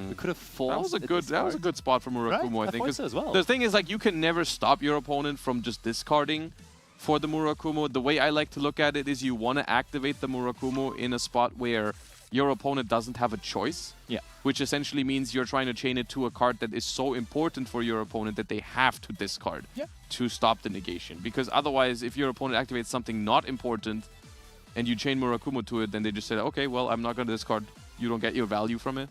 We could have forced that was a good spot for Murakumo, right? I think. I so as well. The thing is, like, you can never stop your opponent from just discarding for the Murakumo. The way I like to look at it is you want to activate the Murakumo in a spot where your opponent doesn't have a choice. Yeah. Which essentially means you're trying to chain it to a card that is so important for your opponent that they have to discard to stop the negation. Because otherwise, if your opponent activates something not important and you chain Murakumo to it, then they just say, okay, well, I'm not going to discard. You don't get your value from it.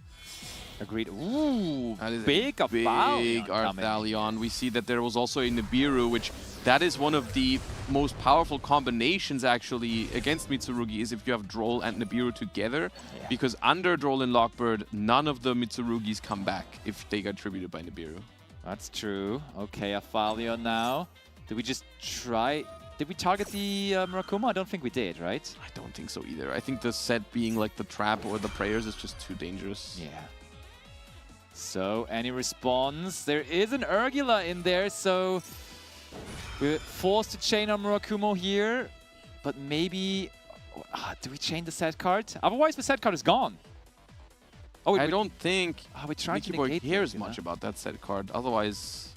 Agreed. Ooh, that is big Arthalion. We see that there was also a Nibiru, which that is one of the most powerful combinations actually against Mitsurugi, is if you have Droll and Nibiru together. Because under Droll and Lockbird, none of the Mitsurugis come back if they get tributed by Nibiru. That's true. Okay, Arthalion now. Did we just try... Did we target the Murakumo? I don't think we did, right? I don't think so either. I think the set being like the trap or the prayers is just too dangerous. Yeah. So, any response? There is an Urgula in there, so we're forced to chain our Murakumo here. But maybe... do we chain the set card? Otherwise, the set card is gone. Oh, I don't think we tried Nikki Boy cares much about that set card. Otherwise...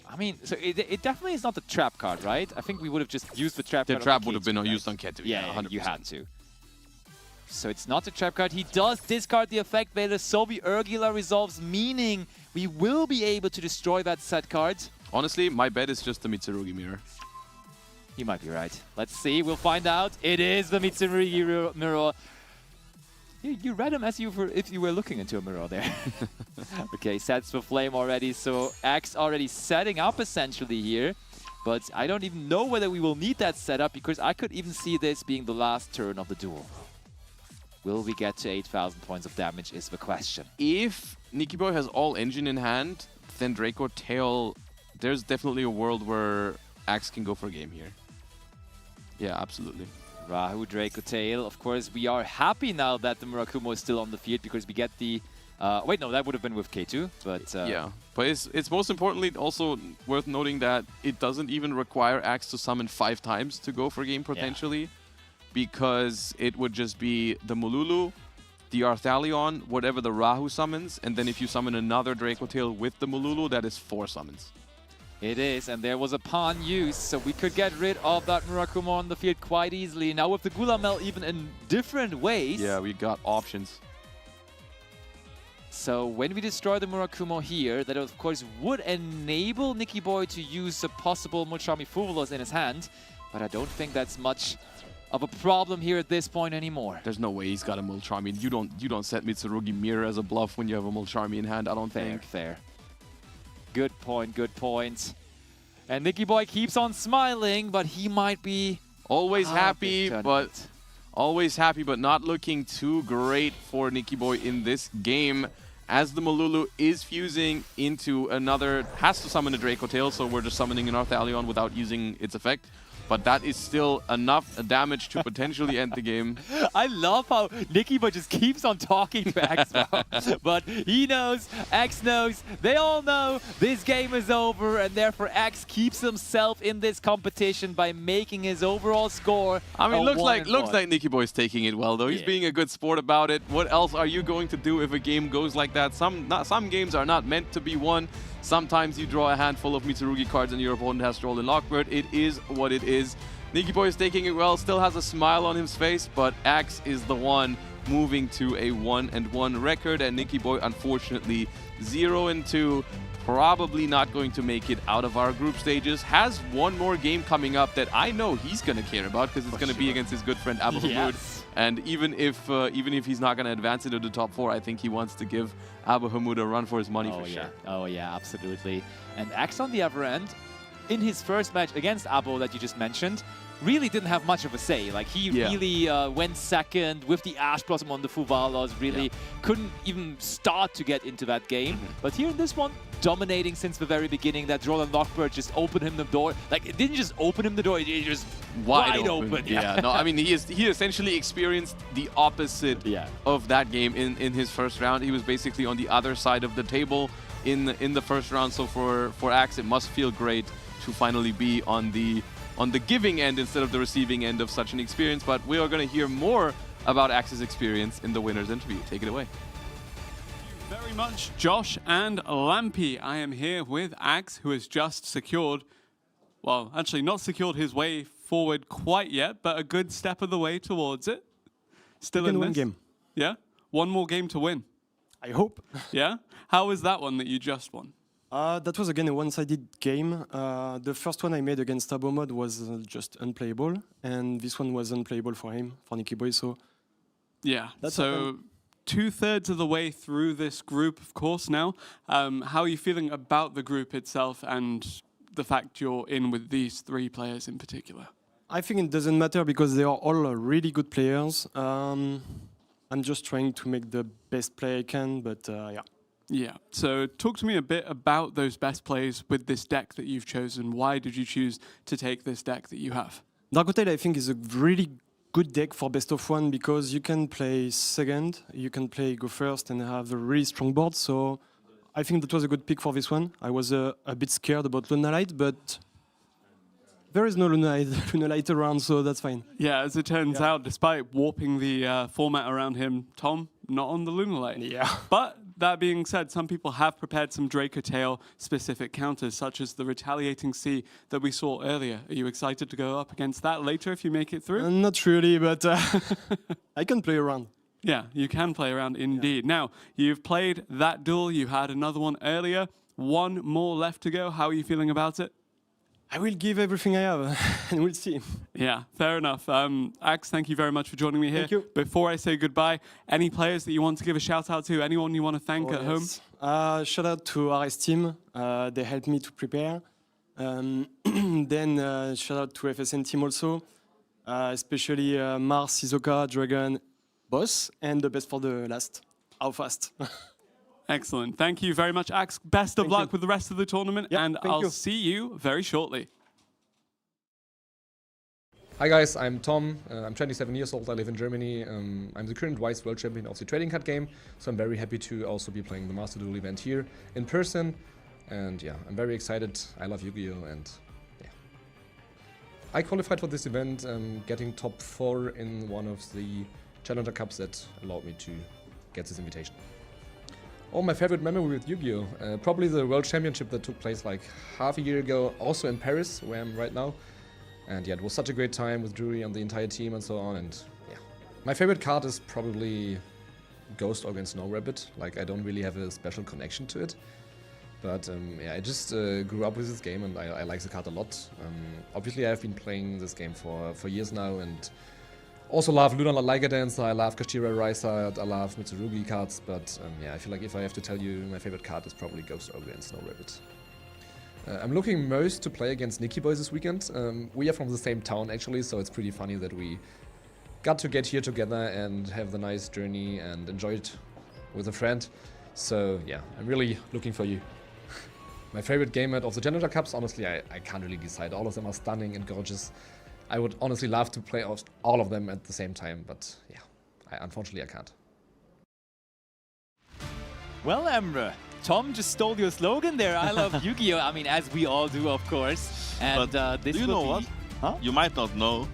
I mean, so it definitely is not the trap card, right? I think we would have just used the trap card. The trap would have been used on Ketu. Yeah, 100%. You had to. So it's not the trap card. He does discard the effect Veiler, so the Urgula resolves, meaning we will be able to destroy that set card. Honestly, my bet is just the Mitsurugi mirror. You might be right. Let's see. We'll find out. It is the Mitsurugi mirror. You read him as if you were looking into a mirror there. Okay, sets for flame already. So Axe already setting up essentially here. But I don't even know whether we will need that setup, because I could even see this being the last turn of the duel. Will we get to 8,000 points of damage is the question. If Nikki Boy has all engine in hand, then Draco Tail, there's definitely a world where Axe can go for a game here. Yeah, absolutely. Rahu, Draco Tail. Of course, we are happy now that the Murakumo is still on the field, because we get the... wait, no, that would have been with K2, but... yeah, but it's most importantly also worth noting that it doesn't even require Axe to summon 5 times to go for a game, potentially. because it would just be the Mululu, the Arthalion, whatever the Rahu summons, and then if you summon another Draco Tail with the Mululu, that is 4 summons. It is, and there was a pawn use, so we could get rid of that Murakumo on the field quite easily. Now with the Gulamel even in different ways. Yeah, we got options. So when we destroy the Murakumo here, that of course would enable Nikki Boy to use a possible Mulcharmy Fuvolos in his hand, but I don't think that's much of a problem here at this point anymore. There's no way he's got a Mulcharmy. You don't set Mitsurugi Mirror as a bluff when you have a Mulcharmy in hand, I don't think. Fair. Good point, good point. And Nikki Boy keeps on smiling, but he might be always happy, but not looking too great for Nikki Boy in this game, as the Mululu is fusing into another, has to summon a Draco Tail, so we're just summoning an Arthalion without using its effect. But that is still enough damage to potentially end the game. I love how Nikki Boy just keeps on talking to Axmo. But he knows, X knows, they all know this game is over, and therefore X keeps himself in this competition by making his overall score. I mean, looks like Nikki Boy's taking it well, though. He's being a good sport about it. What else are you going to do if a game goes like that? Some games are not meant to be won. Sometimes you draw a handful of Mitsurugi cards and your opponent has to roll in Lockbird. It is what it is. Nikki Boy is taking it well, still has a smile on his face, but Axe is the one moving to a 1-1 record, and Nikki Boy, unfortunately, 0-2. Probably not going to make it out of our group stages. Has one more game coming up that I know he's going to care about, because it's going to be against his good friend Abbo. Yes. And even if he's not going to advance into the top 4, I think he wants to give Abbo Hamud a run for his money for sure. Oh yeah, absolutely. And Axe on the other end, in his first match against Abbo that you just mentioned, really didn't have much of a say. Like, he really went second with the Ash Blossom on the Fuvalos, really couldn't even start to get into that game. But here in this one, dominating since the very beginning. That Joolong Lockbird just opened him the door. Like, it didn't just open him the door, it just wide open. Yeah, no, I mean, he essentially experienced the opposite of that game in his first round. He was basically on the other side of the table in the first round. So for Axe, it must feel great to finally be on the giving end instead of the receiving end of such an experience. But we are going to hear more about Axe's experience in the winner's interview. Take it away. Thank you very much, Josh and Lampy. I am here with Axe, who has just secured, well, actually not secured his way forward quite yet, but a good step of the way towards it. Still in one game. Yeah? One more game to win. I hope. Yeah? How was that one that you just won? That was again a one-sided game. The first one I made against Abbo Mod was just unplayable, and this one was unplayable for him, for Nikki Boy, so... Yeah, so 2/3 of the way through this group, of course, now. How are you feeling about the group itself and the fact you're in with these 3 players in particular? I think it doesn't matter because they are all really good players. I'm just trying to make the best play I can, but yeah. Yeah, so talk to me a bit about those best plays with this deck that you've chosen. Why did you choose to take this deck that you have? Darkotail, I think, is a really good deck for best of 1 because you can play second, you can play go first and have a really strong board. So I think that was a good pick for this one. I was a bit scared about Lunalight, but there is no Lunalight around, so that's fine. Yeah, as it turns out, despite warping the format around him, Tom, not on the Lunalight. Yeah. But that being said, some people have prepared some Draco Tail specific counters, such as the Retaliating Sea that we saw earlier. Are you excited to go up against that later if you make it through? Not really, but I can play around. Yeah, you can play around indeed. Yeah. Now, you've played that duel, you had another one earlier, 1 more left to go. How are you feeling about it? I will give everything I have, and we'll see. Yeah, fair enough. Axe, thank you very much for joining me here. Thank you. Before I say goodbye, any players that you want to give a shout out to? Anyone you want to thank at home? Shout out to RS team. They helped me to prepare. Then shout out to FSN team also, especially Mars, Isoka, Dragon, Boss, and the best for the last. How fast? Excellent. Thank you very much, Axe. Best of luck with the rest of the tournament, and I'll see you very shortly. Hi guys, I'm Tom. I'm 27 years old. I live in Germany. I'm the current Vice World Champion of the trading card game, so I'm very happy to also be playing the Master Duel event here in person. And yeah, I'm very excited. I love Yu-Gi-Oh! And yeah. I qualified for this event, getting top 4 in one of the Challenger Cups that allowed me to get this invitation. Oh, my favorite memory with Yu-Gi-Oh! Probably the World Championship that took place like half a year ago, also in Paris, where I'm right now. And yeah, it was such a great time with Drury and the entire team and so on. And yeah, my favorite card is probably Ghost against Snow Rabbit. Like, I don't really have a special connection to it. But yeah, I just grew up with this game and I like the card a lot. Obviously, I've been playing this game for years now and also love Lunar Liger Dancer, I love Kashira Raisa, I love Mitsurugi cards. But yeah, I feel like if I have to tell you, my favorite card is probably Ghost Ogre and Snow Rabbit. I'm looking most to play against Nikki Boy this weekend. We are from the same town actually, so it's pretty funny that we got to get here together and have the nice journey and enjoy it with a friend. So yeah, I'm really looking for you. My favorite game of the Challenger Cups, honestly, I can't really decide. All of them are stunning and gorgeous. I would honestly love to play all of them at the same time, but yeah, unfortunately I can't. Well, Emre, Tom just stole your slogan there. I love Yu-Gi-Oh! I mean, as we all do, of course. And this do you know what? Huh? You might not know,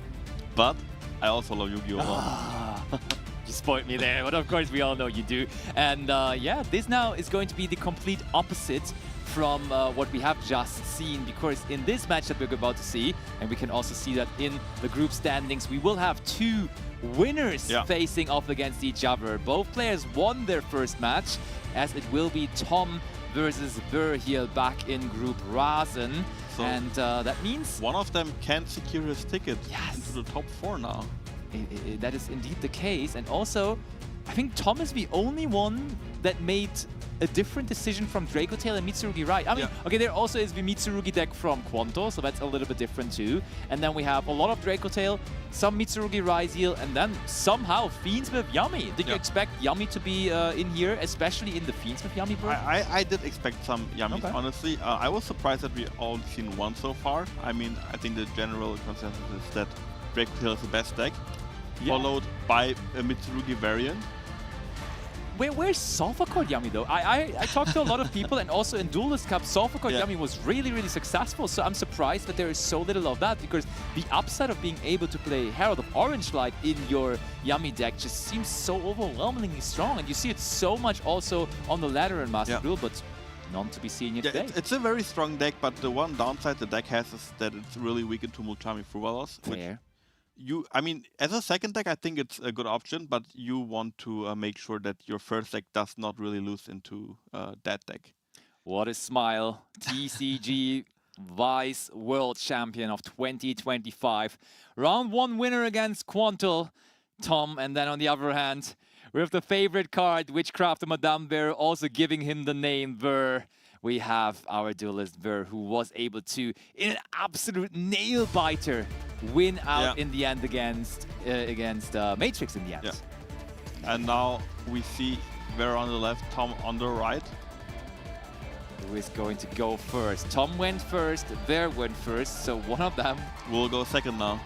but I also love Yu-Gi-Oh! A lot. You spoiled me there, but of course we all know you do. And yeah, this now is going to be the complete opposite from what we have just seen, because in this match that we're about to see, and we can also see that in the group standings, we will have 2 winners facing off against each other. Both players won their first match, as it will be Tom versus Ver here back in Group Rasen. So and that means one of them can secure his ticket into the top 4 now. That is indeed the case. And also, I think Tom is the only one that made a different decision from Draco Tail and Mitsurugi Rai. I mean, okay, there also is the Mitsurugi deck from Quanto, so that's a little bit different too. And then we have a lot of Draco Tail, some Mitsurugi Rai Zeal, and then somehow Fiends with Yami. Did you expect Yami to be in here, especially in the Fiends with Yami, bro? I did expect some Yamis, honestly. I was surprised that we all seen one so far. I mean, I think the general consensus is that Draco Tail is the best deck, followed by a Mitsurugi variant. Where's Sulfur Cord Yami though? I talked to a lot of people, and also in Duelist Cup, Sulfur Cord Yami was really successful. So I'm surprised that there is so little of that, because the upside of being able to play Herald of Orange Light in your Yami deck just seems so overwhelmingly strong. And you see it so much also on the ladder in Master Duel, but none to be seen yet today. It's a very strong deck, but the one downside the deck has is that it's really weak into Mulchami Fruvalos. I mean, as a second deck, I think it's a good option, but you want to make sure that your first deck does not really lose into that deck. What a smile. TCG Vice World Champion of 2025. Round 1 winner against Quanto, Tom. And then on the other hand, with the favorite card, Witchcraft Madame Ver, also giving him the name Ver. We have our duelist Ver, who was able to, in an absolute nail-biter, win out in the end against Matrix in the end. And now we see Ver on the left, Tom on the right. Who is going to go first? Tom went first, Ver went first, so one of them will go second now.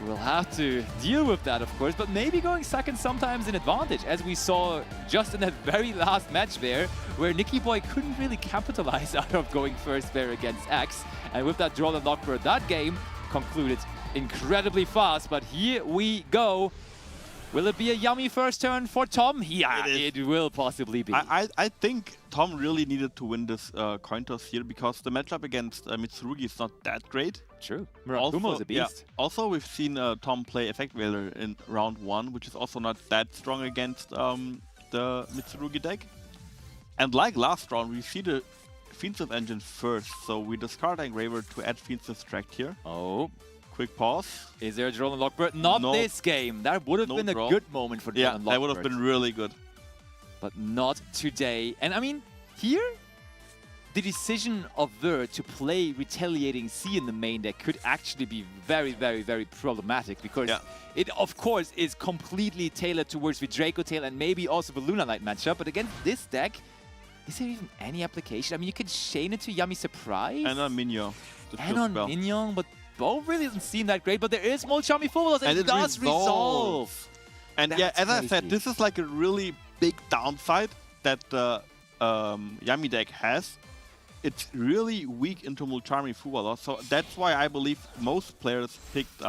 We'll have to deal with that, of course, but maybe going second sometimes an advantage, as we saw just in that very last match there, where Nikki Boy couldn't really capitalize out of going first there against X. And with that draw and lockbird, that game concluded incredibly fast, but here we go. Will it be a Yami first turn for Tom? Yeah, it will possibly be. I think Tom really needed to win this coin toss here, because the matchup against Mitsurugi is not that great. True. Murakumo is a beast. Also, we've seen Tom play Effect Veiler in round 1, which is also not that strong against the Mitsurugi deck. And like last round, we see the Fiends of Engine first, so we discard Engraver to add Fiends of Distract here. Oh. Quick pause. Is there a Draw and Lockbird? Not this game. That would have been a good moment for Draw and Lockbird. That would have been really good. But not today. And I mean, here, the decision of Ver to play Retaliating Sea in the main deck could actually be very problematic, because it, of course, is completely tailored towards the Draco Tail and maybe also the Luna Knight matchup. But against this deck, is there even any application? I mean, you could chain it to Yami Surprise. And on Minion. And on Minion, but both really doesn't seem that great, but there is Mulchami Fruvalos, and it does resolve. And as I said, this is like a really big downside that the Yami deck has. it's really weak into Mulcharmi Fuwala, so that's why I believe most players picked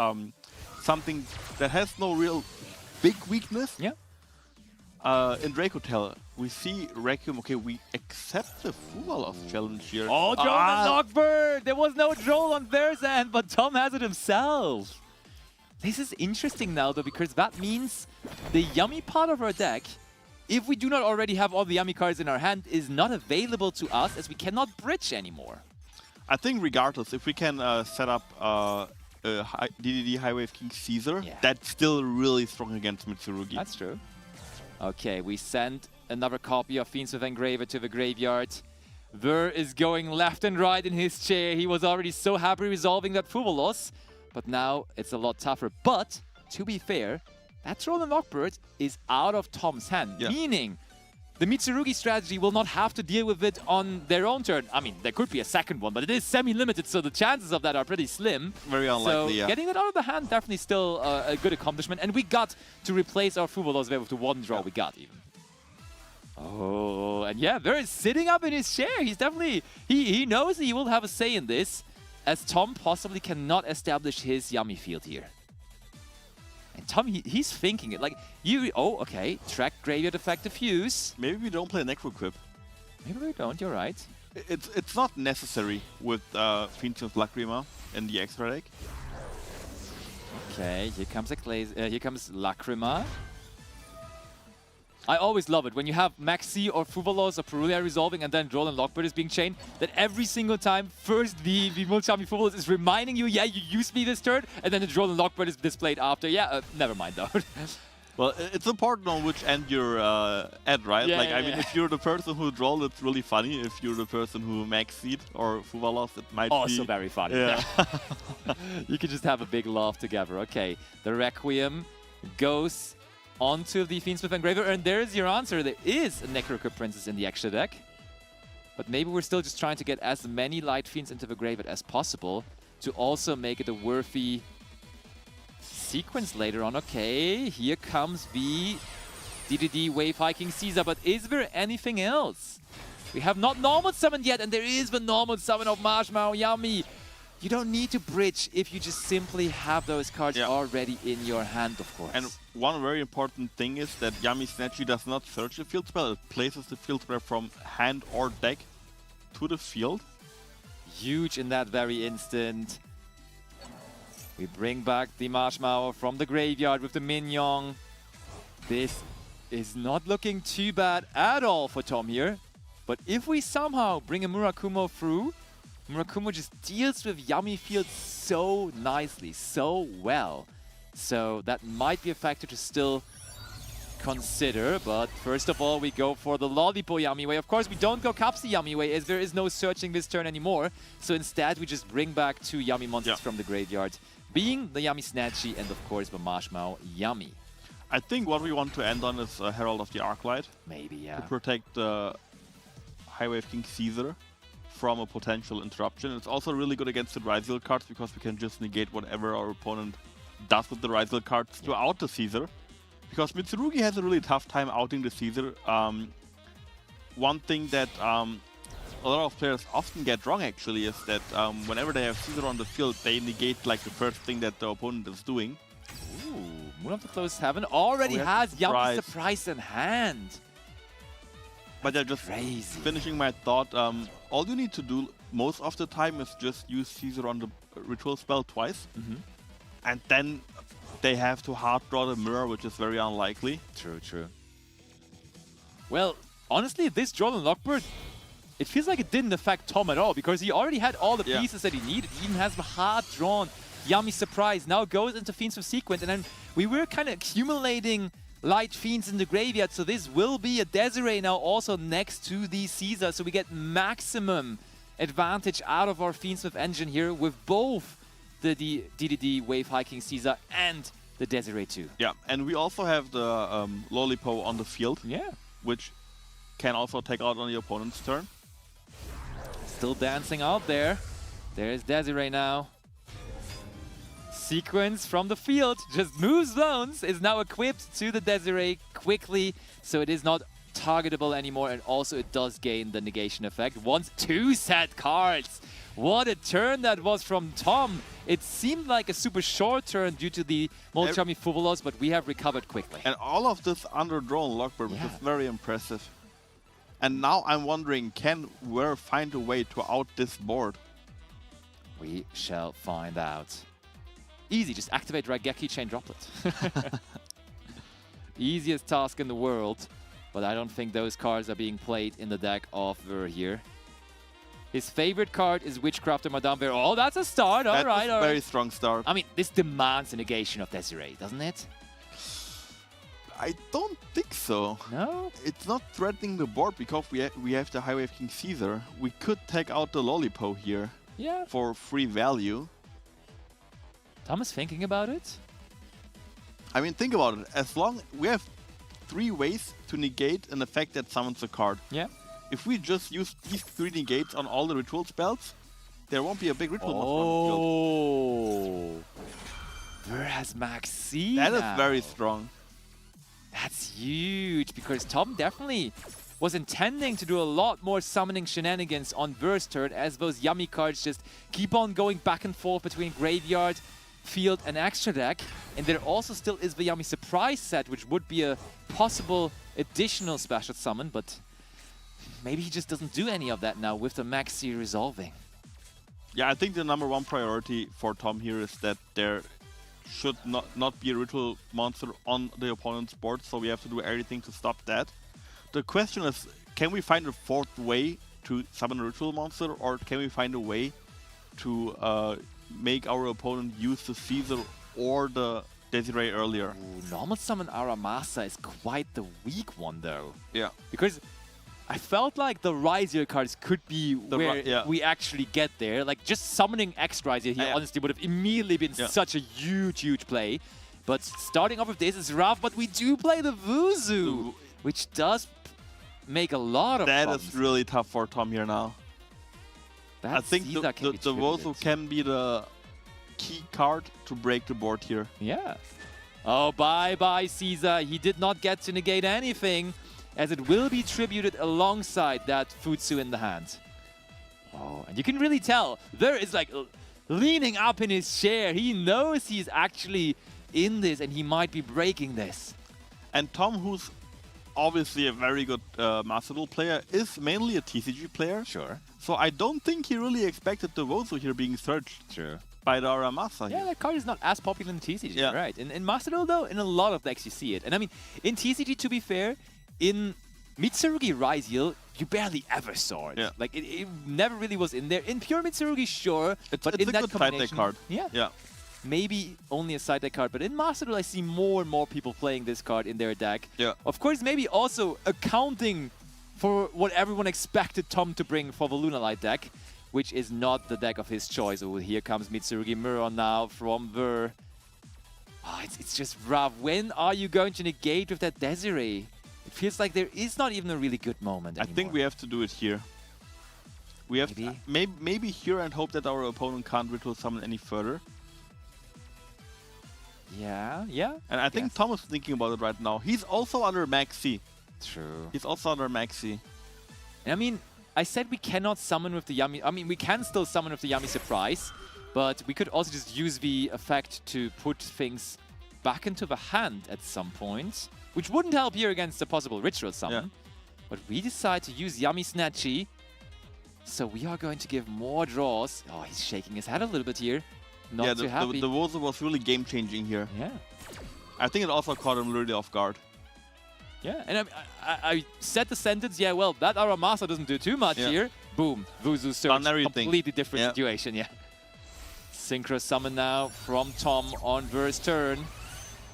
something that has no real big weakness. Yeah. In Dracotel, we see Requiem. Okay, we accept the Fuwala's challenge here. Oh, Joel and Lockbird! There was no Joel on their end, but Tom has it himself. This is interesting now, though, because that means the Yummy part of our deck, if we do not already have all the Yummy cards in our hand, is not available to us as we cannot bridge anymore. I think regardless, if we can set up DDD High Wave King Caesar, that's still really strong against Mitsurugi. That's true. Okay, we send another copy of Fiends with Engraver to the graveyard. Ver is going left and right in his chair. He was already so happy resolving that Fuwa loss, but now it's a lot tougher. But, to be fair, that Troll and Lockbird is out of Tom's hand, meaning the Mitsurugi strategy will not have to deal with it on their own turn. I mean, there could be a second one, but it is semi-limited, so the chances of that are pretty slim. Very unlikely, so getting that out of the hand, definitely still a good accomplishment. And we got to replace our Fuwalos with the one draw we got, even. Oh, and yeah, Ver is sitting up in his chair. He's definitely... He knows he will have a say in this, as Tom possibly cannot establish his Yummy field here. And Tom, he's thinking it. Like, oh, okay. Track Graveyard Effect Diffuse. Maybe we don't play Necroquip. Maybe we don't, you're right. It's not necessary with Fiends of Lacrima in the extra deck. Okay, here comes Lacrima. I always love it when you have Maxi or Fuwalos or Perulia resolving and then Droll and Lockbird is being chained, that every single time, first the Mulcharmi Fuwalos is reminding you, yeah, you used me this turn, and then the Droll and Lockbird is displayed after. Yeah, never mind though. Well, it's important on which end you're at, right? Yeah, I mean, if you're the person who Droll, it's really funny. If you're the person who Maxied or Fuwalos, it might be... Also very funny. Yeah. You can just have a big laugh together. Okay, the Requiem goes onto the Fiendsmith Engraver, and there's your answer. There is a Necroquip Princess in the extra deck. But maybe we're still just trying to get as many Light Fiends into the graveyard as possible to also make it a worthy sequence later on. Okay, here comes the DDD Wave Hiking Caesar, but is there anything else? We have not normal summoned yet, and there is the normal summon of Marshmallow Yummy. You don't need to bridge if you just simply have those cards already in your hand, of course. And one very important thing is that Yummy Snatchy does not search the field spell. It places the field spell from hand or deck to the field. Huge in that very instant. We bring back the Marshmallow from the graveyard with the Minion. This is not looking too bad at all for Tom here. But if we somehow bring a Murakumo through, Murakumo just deals with Yummy Field so nicely, so well. So that might be a factor to still consider. But first of all, we go for the Lollipop Yummy Way. Of course, we don't go Capsi Yummy Way, as there is no searching this turn anymore. So instead, we just bring back two Yummy monsters from the graveyard, being the Yummy Snatchy and, of course, the Marshmallow Yummy. I think what we want to end on is Herald of the Arclight. Maybe, yeah. To protect the High Wave King Caesar from a potential interruption. It's also really good against the Ryzel cards because we can just negate whatever our opponent does with the Ryzel cards to out the Caesar. Because Mitsurugi has a really tough time outing the Caesar. One thing that a lot of players often get wrong actually is that whenever they have Caesar on the field, they negate like the first thing that the opponent is doing. Ooh, Moon of the Closed Heaven already has Yummy Surprise in hand. But yeah, just finishing my thought, all you need to do most of the time is just use Caesar on the ritual spell twice. And then they have to hard draw the mirror, which is very unlikely. True, true. Well, honestly, this Droll and Lockbird, it feels like it didn't affect Tom at all, because he already had all the pieces that he needed. He even has the hard-drawn Yummy Surprise. Now goes into Fiends of Sequence, and then we were kind of accumulating Light Fiends in the graveyard, so this will be a Desiree now also next to the Caesar, so we get maximum advantage out of our Fiendsmith engine here with both the DDD Wave Hiking Caesar and the Desiree 2. Yeah, and we also have the Lollipop on the field, which can also take out on the opponent's turn. Still dancing out there. There's Desiree now. Sequence from the field, just moves zones, is now equipped to the Desiree quickly, so it is not targetable anymore, and also it does gain the negation effect. Once 2 set cards. What a turn that was from Tom. It seemed like a super short turn due to the Molchami Fuvolos, but we have recovered quickly. And all of this under drone Lockbird, which is very impressive. And now I'm wondering, can Ver find a way to out this board? We shall find out. Easy, just activate Raigeki Chain Droplet. Easiest task in the world, but I don't think those cards are being played in the deck of Ver here. His favorite card is Witchcrafter Madame Ver. Oh, that's a start. All right. That's a very strong start. I mean, this demands a negation of Desiree, doesn't it? I don't think so. No? It's not threatening the board because we have the High Wave King Caesar. We could take out the Lollipo here for free value. Thomas thinking about it? I mean, think about it. As long we have 3 ways to negate an effect that summons a card. Yeah. If we just use these 3 negates on all the ritual spells, there won't be a big ritual monster on the field. Ver has Maxina. That is very strong. That's huge, because Tom definitely was intending to do a lot more summoning shenanigans on Ver's turn, as those yummy cards just keep on going back and forth between graveyard, field, and extra deck. And there also still is the yummy surprise set, which would be a possible additional special summon, but maybe he just doesn't do any of that now with the Maxi resolving. Yeah, I think the #1 priority for Tom here is that there should not be a ritual monster on the opponent's board, so we have to do everything to stop that. The question is, can we find a 4th way to summon a ritual monster, or can we find a way to make our opponent use the Caesar or the Desiree earlier? Ooh, normal summon Aramasa is quite the weak one, though. Yeah. Because I felt like the Rizier cards could be where we actually get there. Like, just summoning X Rizier here honestly would have immediately been such a huge, huge play. But starting off with this is rough, but we do play the Vuzu, which does make a lot of That problems. is really tough for Tom here now. I think the Vuzu can be the key card to break the board here. Yeah. Oh, bye-bye, Caesar. He did not get to negate anything, as it will be tributed alongside that Futsu in the hand. Oh, and you can really tell, there is like leaning up in his chair. He knows he's actually in this and he might be breaking this. And Tom, who's obviously a very good Master Duel player, is mainly a TCG player. Sure. So I don't think he really expected the Vuzu here being searched by the Aramasa. Yeah, that card is not as popular in TCG, right? In Master Duel, though, in a lot of decks you see it. And I mean, in TCG, to be fair, in Mitsurugi Raziel, you barely ever saw it. Yeah. Like, it never really was in there. In pure Mitsurugi, sure, but in a that good side combination, deck card. Yeah. Maybe only a side deck card, but in Master Duel, I see more and more people playing this card in their deck. Yeah. Of course, maybe also accounting for what everyone expected Tom to bring for the Lunalight deck, which is not the deck of his choice. Oh, here comes Mitsurugi Mirror now from Ver. Oh, it's just rough. When are you going to negate with that Desiree? It feels like there is not even a really good moment anymore. I think we have to do it here. We have maybe here and hope that our opponent can't ritual summon any further. Yeah. And I think Tom is thinking about it right now. He's also under Maxi. True. He's also under Maxi. And I mean, I said we cannot summon with the Yummy. I mean, we can still summon with the Yummy Surprise, but we could also just use the effect to put things back into the hand at some point, which wouldn't help here against a possible ritual summon. But we decide to use Yummy Snatchy, so we are going to give more draws. Oh, he's shaking his head a little bit here. Not too happy. The Vuzu was really game-changing here. Yeah. I think it also caught him really off guard. Yeah, and I said the sentence, yeah, well, that Aramasa doesn't do too much here. Boom, Vuzu search, completely different situation, Synchro summon now from Tom on Ver's turn.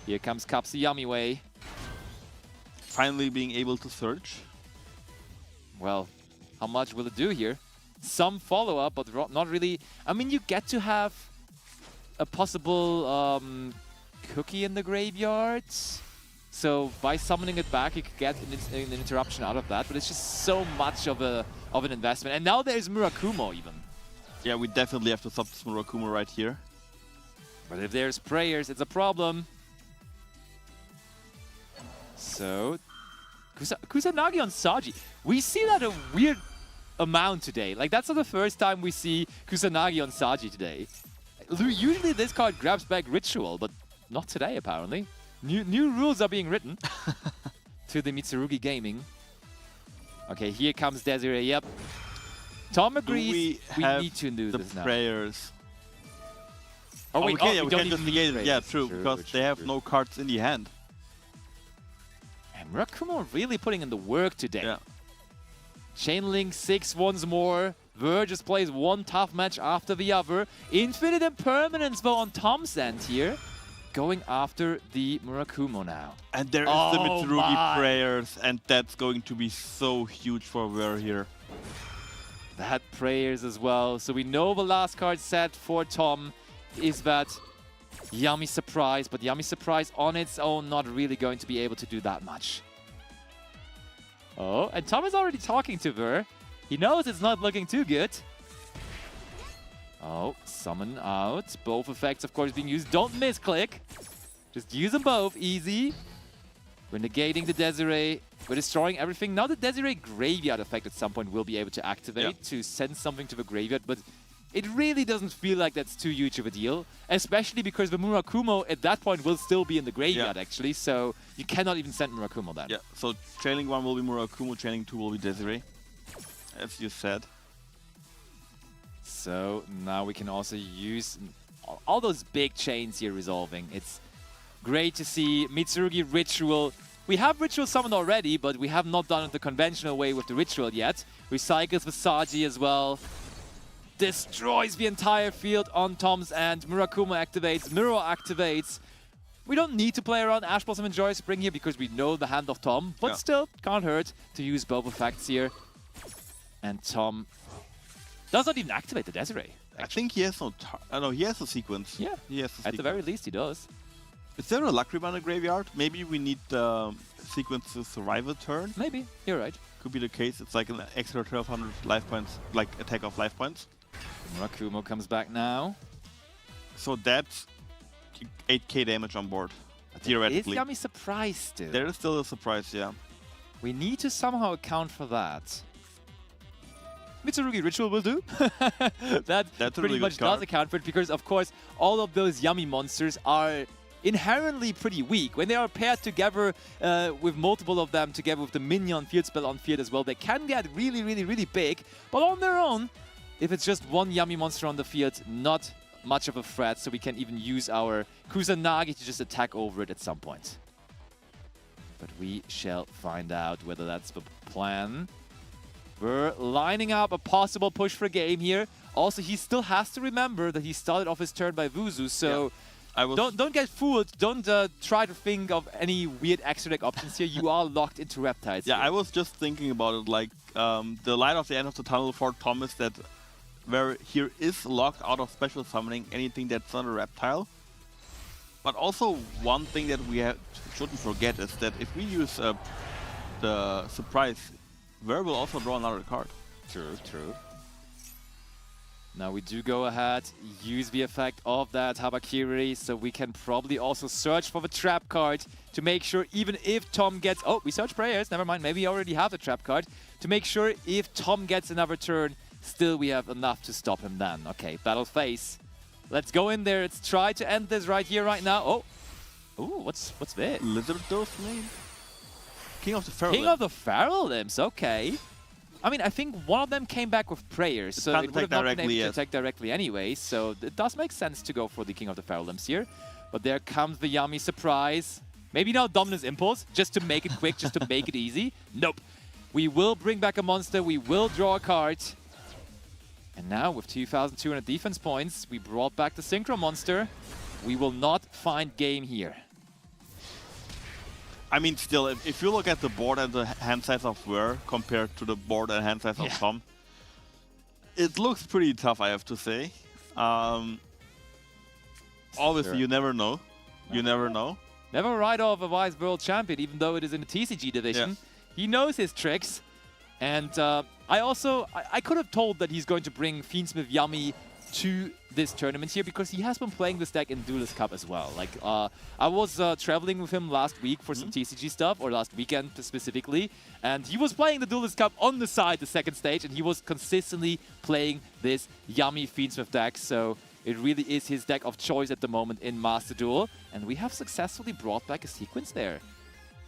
Here comes Kapsuyami Way. Finally being able to search. Well, how much will it do here? Some follow-up, but not really. I mean, you get to have a possible cookie in the graveyard. So by summoning it back, you could get an interruption out of that. But it's just so much of an investment. And now there's Murakumo even. Yeah, we definitely have to stop this Murakumo right here. But if there's prayers, it's a problem. So Kusanagi on Saji. We see that a weird amount today. Like, that's not the first time we see Kusanagi on Saji today. Usually this card grabs back Ritual, but not today, apparently. New rules are being written to the Mitsurugi Gaming. Okay, here comes Desiree. Yep. Tom agrees we need to do this now. Prayers. Oh, wait, okay, we we don't can just even negate need it. Yeah, prayers. true, because they have no cards in the hand. And Murakumo really putting in the work today. Yeah. Chainlink 6 once more. Ver just plays one tough match after the other. Infinite Impermanence though on Tom's end here. Going after the Murakumo now. And there is the Mitsurugi prayers, and that's going to be so huge for Ver here. That prayers as well. So we know the last card set for Tom is that Yummy Surprise, but Yummy Surprise on its own not really going to be able to do that much. Oh, and Tom is already talking to Ver. He knows it's not looking too good. Oh, summon out. Both effects, of course, being used. Don't misclick. Just use them both. Easy. We're negating the Desiree. We're destroying everything. Now the Desiree Graveyard effect at some point will be able to activate to send something to the graveyard, but it really doesn't feel like that's too huge of a deal, especially because the Murakumo at that point will still be in the graveyard, actually, so you cannot even send Murakumo then. Yeah, so trailing 1 will be Murakumo, trailing 2 will be Desiree, as you said. So now we can also use all those big chains here resolving. It's great to see Mitsurugi Ritual. We have Ritual summoned already, but we have not done it the conventional way with the Ritual yet. Recycles Visaji as well. Destroys the entire field on Tom's end. Murakumo activates, Miro activates. We don't need to play around Ash Blossom and Joy Spring here because we know the hand of Tom, but still can't hurt to use both effects here. And Tom does not even activate the Desiree. I think he has no he has a sequence. Yeah, he has a sequence. At the very least he does. Is there a Lacrima in the graveyard? Maybe we need the sequence to survive a turn? Maybe, you're right. Could be the case. It's like an extra 1200 life points, like attack of life points. Murakumo comes back now. So that's 8k damage on board, theoretically. Is Yummy Surprise still? There is still a surprise, yeah. We need to somehow account for that. Mitsurugi Ritual will do. That's pretty really much good card. does account for it because, of course, all of those Yummy monsters are inherently pretty weak. When they are paired together with multiple of them, together with the minion field spell on field as well, they can get really, really, really big. But on their own, if it's just one Yummy monster on the field, not much of a threat, so we can even use our Kusanagi to just attack over it at some point. But we shall find out whether that's the plan. We're lining up a possible push for game here. Also, he still has to remember that he started off his turn by Vuzu, so don't get fooled. Don't try to think of any weird extra deck options here. You are locked into Reptiles. Yeah, here. I was just thinking about it, like the light of the end of the tunnel for Thomas that where here is locked out of special summoning anything that's not a reptile. But also one thing that we shouldn't forget is that if we use the surprise, Ver will also draw another card. True, true. Now we do go ahead, use the effect of that Habakiri, so we can probably also search for the trap card to make sure even if Tom gets... Oh, we search prayers, never mind, maybe we already have the trap card. To make sure if Tom gets another turn, still we have enough to stop him then. Okay, battle phase. Let's go in there, let's try to end this right here, right now. Oh, ooh, what's this? Lizard Dose, maybe? King of the Feral King of the Feral Limbs, okay. I mean, I think one of them came back with prayers, so it would have not been able to attack directly anyway, so it does make sense to go for the King of the Feral Limbs here. But there comes the Yummy Surprise. Maybe now Dominance Impulse, just to make it quick, just to make it easy. Nope. We will bring back a monster, we will draw a card. And now with 2,200 defense points, we brought back the Synchro Monster. We will not find game here. I mean, still, if you look at the board and the hand size of Ver compared to the board and hand size of Tom, it looks pretty tough, I have to say. Obviously, you never know. You never know. Never write off a Wise World Champion, even though it is in the TCG division. Yeah. He knows his tricks. And I could have told that he's going to bring Fiendsmith Yummy to this tournament here because he has been playing this deck in Duelist Cup as well. Like, I was traveling with him last week for some TCG stuff, or last weekend specifically, and he was playing the Duelist Cup on the side, the second stage, and he was consistently playing this yummy Fiendsmith deck, so it really is his deck of choice at the moment in Master Duel, and we have successfully brought back a sequence there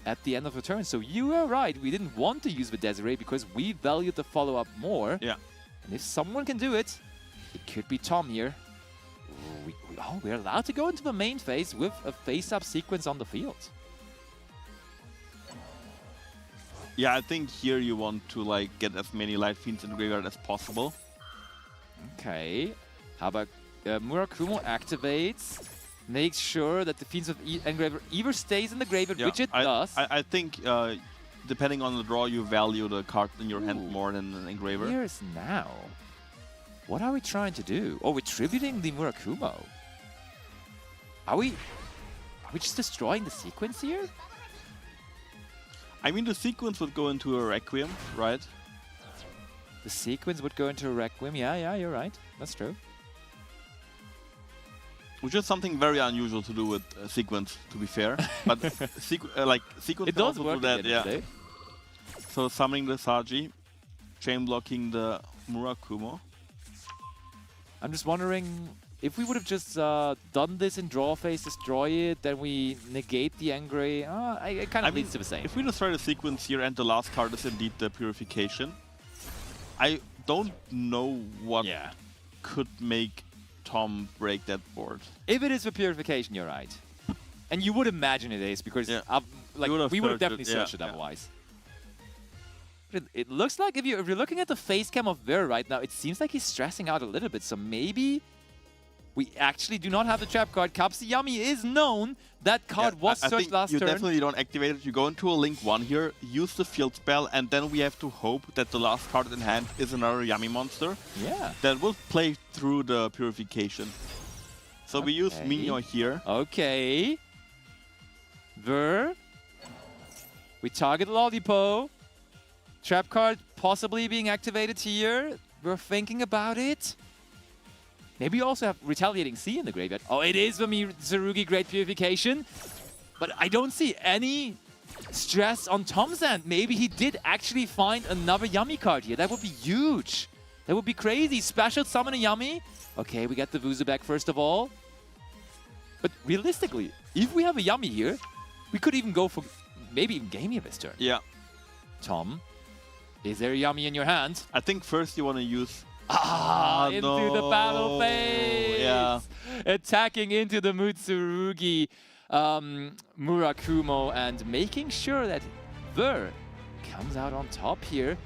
at the end of the turn. So you were right, we didn't want to use the Desiree because we valued the follow-up more. Yeah. And if someone can do it, it could be Tom here. We're allowed to go into the main phase with a face-up sequence on the field. Yeah, I think here you want to like get as many Light Fiends in the graveyard as possible. Okay. How about Murakumo activates, makes sure that the Fiends of Engraver either stays in the graveyard, which it does. I think depending on the draw, you value the card in your hand more than an Engraver. Here's now. What are we trying to do? Oh, we're tributing the Murakumo. Are we just destroying the sequence here? I mean, the sequence would go into a Requiem, right? The sequence would go into a Requiem. Yeah, you're right. That's true. Which is something very unusual to do with sequence, to be fair. But sequence it does work do that, yeah. So summoning the Saji, chain blocking the Murakumo. I'm just wondering if we would have just done this in draw phase, destroy it, then we negate the Engray. It kind of leads to the same. If we destroy the sequence here and the last card is indeed the Purification, I don't know what could make Tom break that board. If it is the Purification, you're right. And you would imagine it is, because we would have definitely searched it otherwise. It looks like if you're looking at the face cam of Ver right now, it seems like he's stressing out a little bit. So maybe we actually do not have the trap card. Kapsuyami is known. That card was searched last turn. You definitely don't activate it. You go into a Link 1 here, use the field spell, and then we have to hope that the last card in hand is another Yami monster. Yeah. That will play through the Purification. So we use Mignon here. Okay. Ver. We target Lollipo. Trap card possibly being activated here. We're thinking about it. Maybe you also have Retaliating Sea in the graveyard. Oh, it is for me, Tsurugi Great Purification. But I don't see any stress on Tom's end. Maybe he did actually find another Yummy card here. That would be huge. That would be crazy. Special summon a Yummy. Okay, we got the Vuzu back first of all. But realistically, if we have a Yummy here, we could even go for maybe even Gamey this turn. Yeah. Tom, is there a Yummy in your hand? I think first you want to use... into the battle phase! Yeah. Attacking into the Mutsurugi Murakumo and making sure that Ver comes out on top here.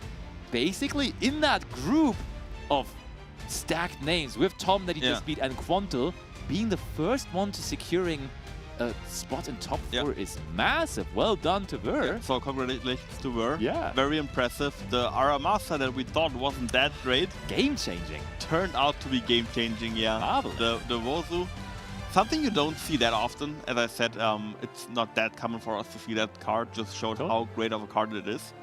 Basically in that group of stacked names with Tom that he just beat and Quanto, being the first one to securing a spot in top 4 is massive. Well done to Ver. Yeah, so congratulations to Ver. Yeah. Very impressive. The Aramasa that we thought wasn't that great. Game-changing. Turned out to be game-changing, yeah. Marvelous. The Wozu. Something you don't see that often. As I said, it's not that common for us to see that card. Just showed how great of a card it is.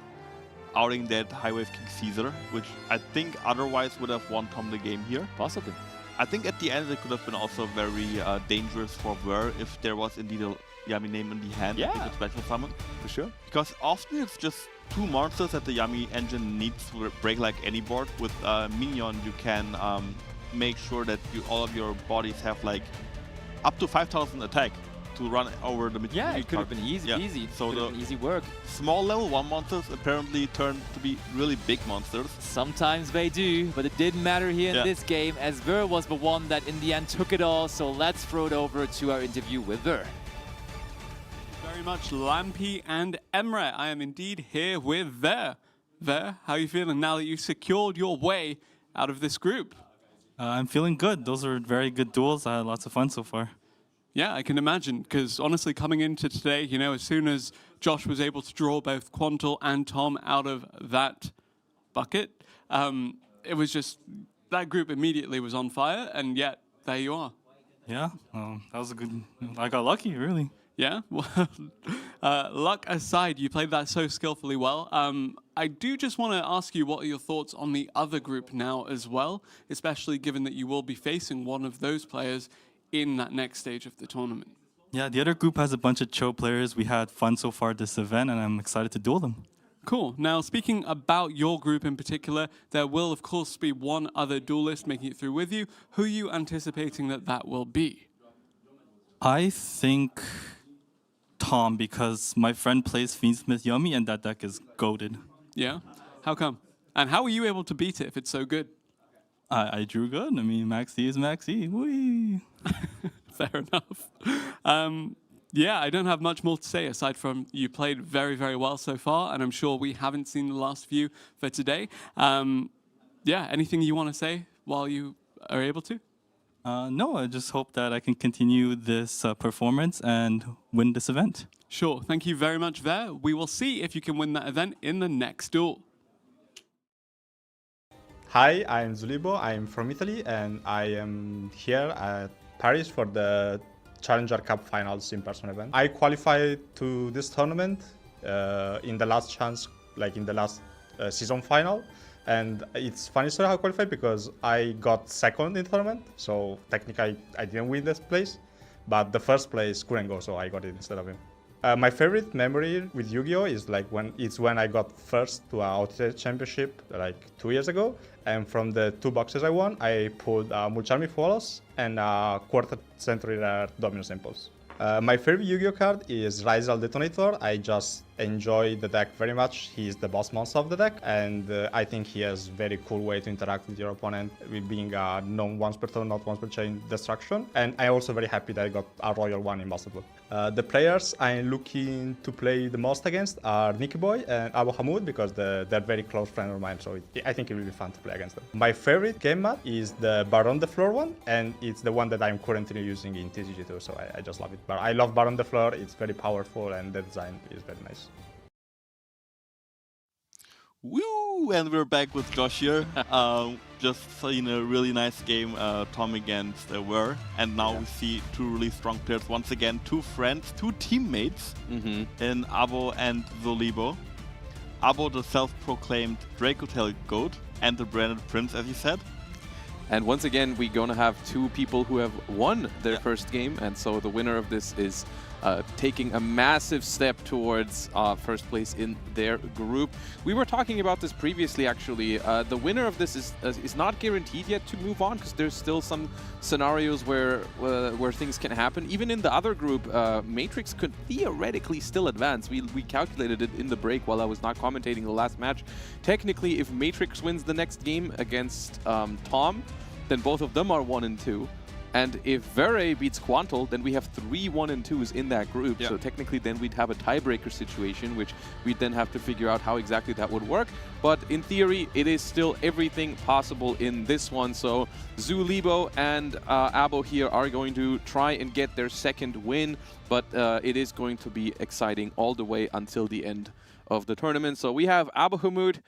Outing that High Wave King Caesar, which I think otherwise would have won Tom the game here. Possibly. I think at the end it could have been also very dangerous for Ver if there was indeed a Yami name in the hand. Yeah. With a special summon. For sure. Because often it's just 2 monsters that the Yami engine needs to break like any board. With Minion you can make sure that all of your bodies have like up to 5,000 attack to run over the Yeah, it could have been easy. So the easy work. Small level 1 monsters apparently turn to be really big monsters. Sometimes they do, but it didn't matter here in this game, as Ver was the one that in the end took it all. So let's throw it over to our interview with Ver. Very much Lampy and Emre. I am indeed here with Ver. Ver, how are you feeling now that you've secured your way out of this group? I'm feeling good. Those were very good duels. I had lots of fun so far. Yeah, I can imagine, because honestly, coming into today, you know, as soon as Josh was able to draw both Quanto and Tom out of that bucket, it was just, that group immediately was on fire, and yet, there you are. Yeah, that was a good, I got lucky, really. Yeah, well, luck aside, you played that so skillfully well. I do just want to ask you, what are your thoughts on the other group now as well, especially given that you will be facing one of those players in that next stage of the tournament? Yeah, the other group has a bunch of Cho players. We had fun so far this event, and I'm excited to duel them. Cool. Now, speaking about your group in particular, there will, of course, be one other duelist making it through with you. Who are you anticipating that will be? I think Tom, because my friend plays Fiendsmith Yummy, and that deck is goated. Yeah? How come? And how were you able to beat it if it's so good? I drew good. I mean, Max E is Max E. Whee! Fair enough. Yeah, I don't have much more to say aside from you played very, very well so far, and I'm sure we haven't seen the last few for today. Yeah, anything you want to say while you are able to? No, I just hope that I can continue this performance and win this event. Sure, thank you very much there. We will see if you can win that event in the next duel. Hi, I'm Libo. I'm from Italy, and I am here at Paris for the Challenger Cup Finals in-person event. I qualified to this tournament in the last chance, like in the last season final. And it's funny story how I qualified because I got second in the tournament. So technically I didn't win this place, but the first place couldn't go, so I got it instead of him. My favorite memory with Yu-Gi-Oh is like when I got first to our Ultimate Championship like 2 years ago, and from the 2 boxes I won, I pulled Mulcharmy Follows and a quarter century rare Dominus Impulse. My favorite Yu-Gi-Oh card is Rizal Detonator. I just enjoy the deck very much. He's the boss monster of the deck, and I think he has very cool way to interact with your opponent, with being a non-once per turn, not once per chain destruction. And I'm also very happy that I got a Royal one in Master Blue. The players I'm looking to play the most against are Nikki and Abbo Hamoud, because they're very close friends of mine, so I think it will be fun to play against them. My favorite game mat is the Baron the Floor one, and it's the one that I'm currently using in TCG2, so I just love it. But I love Baron the Floor, it's very powerful, and the design is very nice. Woo! And we're back with Josh here. Just seen a really nice game, Tom against Were, and now we see two really strong players once again, two friends, two teammates in Abbo and Libo. Abbo, the self-proclaimed Dracotail GOAT, and the branded Prince, as you said. And once again, we're going to have two people who have won their first game, and so the winner of this is taking a massive step towards first place in their group. We were talking about this previously, actually. The winner of this is not guaranteed yet to move on, because there's still some scenarios where things can happen. Even in the other group, Matrix could theoretically still advance. We calculated it in the break while I was not commentating the last match. Technically, if Matrix wins the next game against Tom, then both of them are 1 and 2. And if Vere beats Quanto, then we have 3 1 and 2s in that group. So technically then we'd have a tiebreaker situation, which we'd then have to figure out how exactly that would work. But in theory, it is still everything possible in this one. So Libo and Abbo here are going to try and get their second win, but it is going to be exciting all the way until the end of the tournament. So we have Abbo Hamoud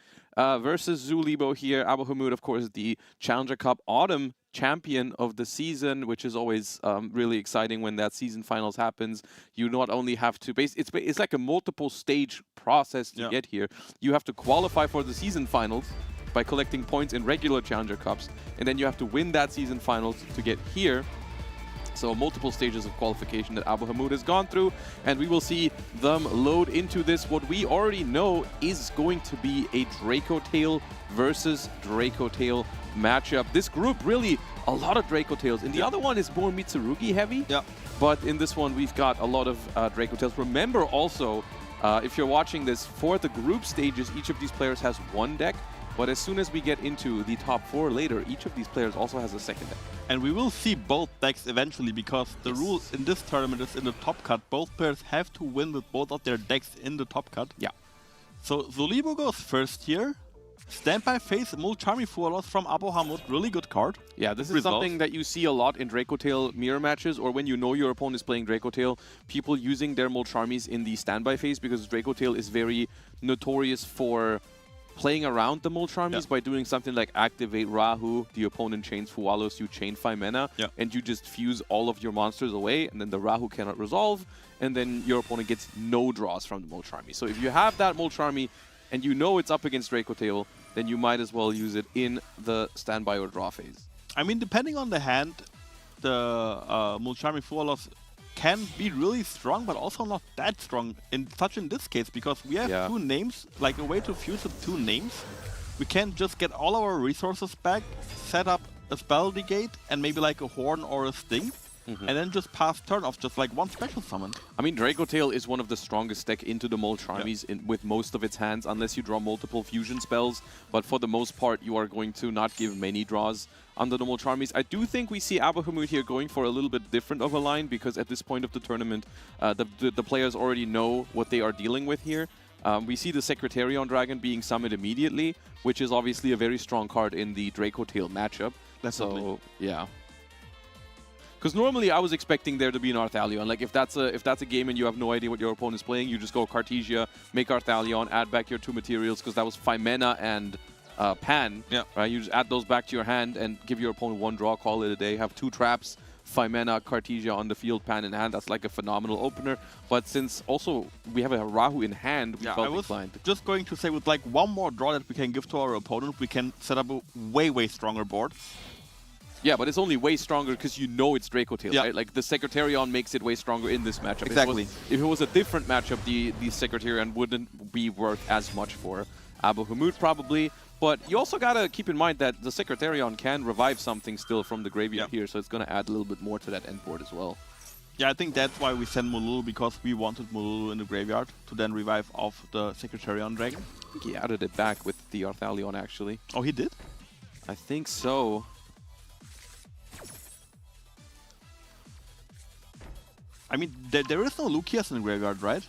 versus Libo here. Abbo Hamoud, of course, the Challenger Cup Autumn champion of the season, which is always really exciting when that season finals happens. You not only have to it's like a multiple stage process to get here. You have to qualify for the season finals by collecting points in regular Challenger Cups, and then you have to win that season finals to get here. So multiple stages of qualification that Abbo Hamoud has gone through, and we will see them load into this. What we already know is going to be a Dracotail versus Dracotail matchup. This group, really a lot of Dracotails, and the other one is more Mitsurugi heavy. But in this one, we've got a lot of Dracotails. Remember also, if you're watching this, for the group stages, each of these players has 1 deck. But as soon as we get into the top 4 later, each of these players also has a second deck. And we will see both decks eventually, because the rule in this tournament is in the top cut. Both players have to win with both of their decks in the top cut. So Libo goes first here. Standby Phase Mulcharmy Fualos from Abbo Hamoud, really good card. Yeah, this is something that you see a lot in Dracotail mirror matches, or when you know your opponent is playing Dracotail, people using their Mulcharmies in the standby phase, because Dracotail is very notorious for playing around the Molcharmies by doing something like activate Rahu, the opponent chains Fualos, you chain 5 mana, and you just fuse all of your monsters away, and then the Rahu cannot resolve, and then your opponent gets no draws from the Molcharmy. So if you have that Molcharmy and you know it's up against Draco Tail, then you might as well use it in the standby or draw phase. I mean, depending on the hand, the Molcharmy Fualos can be really strong, but also not that strong in this case, because we have 2 names, like a way to fuse with 2 names. We can just get all our resources back, set up a spell negate, and maybe like a horn or a sting, and then just pass turn off just like 1 special summon. I mean, Draco Tail is one of the strongest deck into the Molcharmies with most of its hands, unless you draw multiple fusion spells. But for the most part, you are going to not give many draws under the Molcharmies. I do think we see Abbo here going for a little bit different of a line, because at this point of the tournament, the players already know what they are dealing with here. We see the Secretarion Dragon being summoned immediately, which is obviously a very strong card in the Draco Tail matchup. So, yeah. Because normally I was expecting there to be an Arthalion. Like if that's a game and you have no idea what your opponent is playing, you just go Cartesia, make Arthalion, add back your 2 materials, because that was 5 mana and Pan. Right? You just add those back to your hand and give your opponent 1 draw, call it a day. Have 2 traps, 5 mana, Cartesia on the field, Pan in hand. That's like a phenomenal opener. But since also we have a Rahu in hand, we felt inclined. Just going to say, with like 1 more draw that we can give to our opponent, we can set up a way stronger board. Yeah, but it's only way stronger because you know it's Draco Tail, right? Like the Secretarion makes it way stronger in this matchup. Exactly. If it was a different matchup, the Secretarion wouldn't be worth as much for Abbo probably. But you also gotta keep in mind that the Secretarion can revive something still from the graveyard here, so it's gonna add a little bit more to that end board as well. Yeah, I think that's why we sent Molulu, because we wanted Molulu in the graveyard to then revive off the Secretarion Dragon. I think he added it back with the Arthalion, actually. Oh, he did? I think so. I mean, there is no Lucius in the graveyard, right?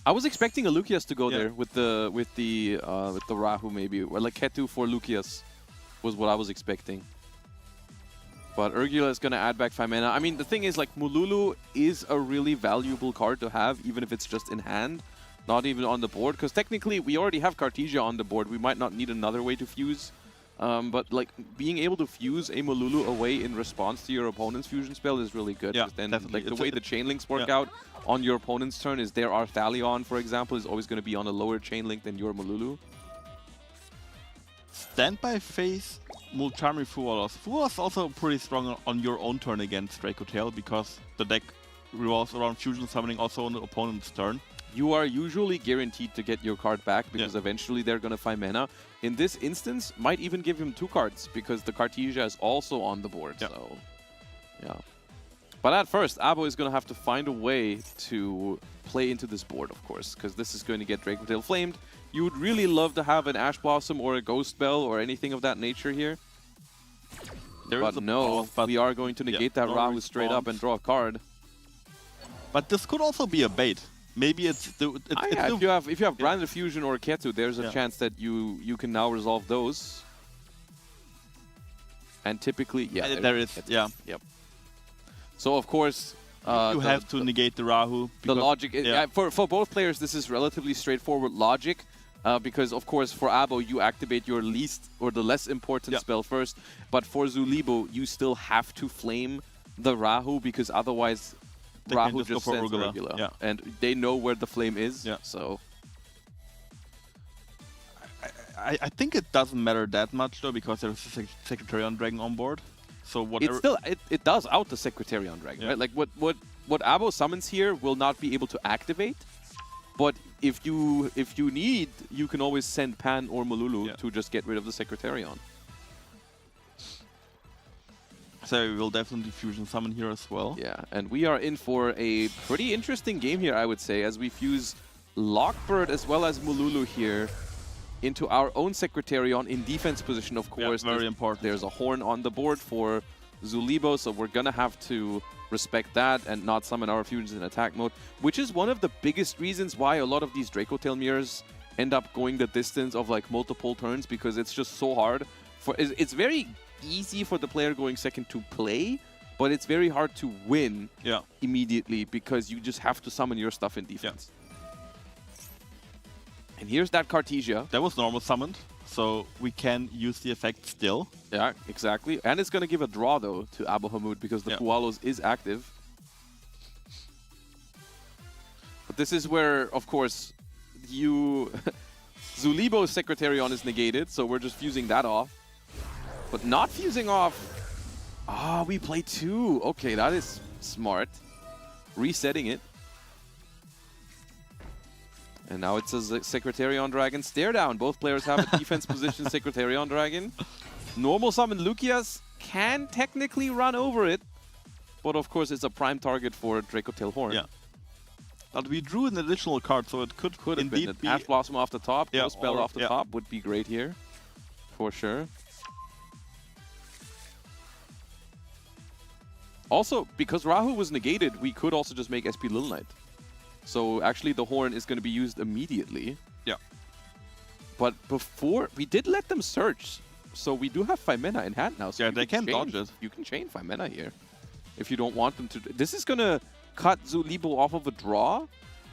I was expecting a Lucius to go there with the Rahu maybe, or like Ketu for Lucius was what I was expecting. But Urgula is gonna add back 5 mana. I mean, the thing is, like, Molulu is a really valuable card to have, even if it's just in hand, not even on the board. Because technically, we already have Cartesia on the board. We might not need another way to fuse. But like being able to fuse a Molulu away in response to your opponent's fusion spell is really good. Yeah, then definitely. Like the way the chain links work out on your opponent's turn is their Arthalion, for example, is always going to be on a lower chain link than your Molulu. Standby phase Molcharmy Fualos. Fualos also pretty strong on your own turn against Draco Tail, because the deck revolves around fusion summoning also on the opponent's turn. You are usually guaranteed to get your card back, because eventually they're going to find mana. In this instance, might even give him 2 cards, because the Cartesia is also on the board. So, yeah. But at first, Abbo is going to have to find a way to play into this board, of course, because this is going to get Draco Tail flamed. You would really love to have an Ash Blossom or a Ghost Bell or anything of that nature here. But no, we are going to negate that Rahu straight up and draw a card. But this could also be a bait. Maybe it's if you have Branded Fusion or Ketu, there's a chance that you can now resolve those. And typically, there is. Yep. So of course, you have to negate the Rahu. The logic, for both players, this is relatively straightforward logic. Because of course, for Abbo, you activate your least or the less important spell first. But for Libo, you still have to flame the Rahu, because otherwise Rahu just sends regular. And they know where the flame is. So I think it doesn't matter that much though, because there's a Secretarion Dragon on board. So whatever. It does out the Secretarion Dragon, right? Like what Abbo summons here will not be able to activate. But if you need, you can always send Pan or Molulu to just get rid of the Secretarion. So we will definitely fusion summon here as well. Yeah, and we are in for a pretty interesting game here, I would say, as we fuse Lockbird as well as Molulu here into our own Secretarion in defense position, of course. Very important. There's a horn on the board for Libo, so we're gonna have to respect that and not summon our fusions in attack mode, which is one of the biggest reasons why a lot of these Draco Tail mirrors end up going the distance of like multiple turns, because it's just so hard. It's very easy for the player going second to play, but it's very hard to win immediately, because you just have to summon your stuff in defense. And here's that Cartesia. That was normal summoned, so we can use the effect still. Yeah, exactly. And it's going to give a draw, though, to Abbo Hamoud because the Pualos is active. But this is where, of course, Zulibo's Secretarion is negated, so we're just fusing that off. But not fusing off... Ah, we play 2. Okay, that is smart. Resetting it. And now it's a Secretarion Dragon stare down. Both players have a defense position Secretarion Dragon. Normal summon Lucius can technically run over it. But of course it's a prime target for Dracotail Horn. Yeah. But we drew an additional card, so it could indeed be... Ash Blossom off the top, yeah, Spell off the top would be great here. For sure. Also, because Rahu was negated, we could also just make SP Little Knight. So actually the Horn is going to be used immediately. Yeah. But before, we did let them search. So we do have 5 mana in hand now. So yeah, they can dodge it. You can chain 5 mana here. If you don't want them to. This is going to cut Zulibo off of a draw.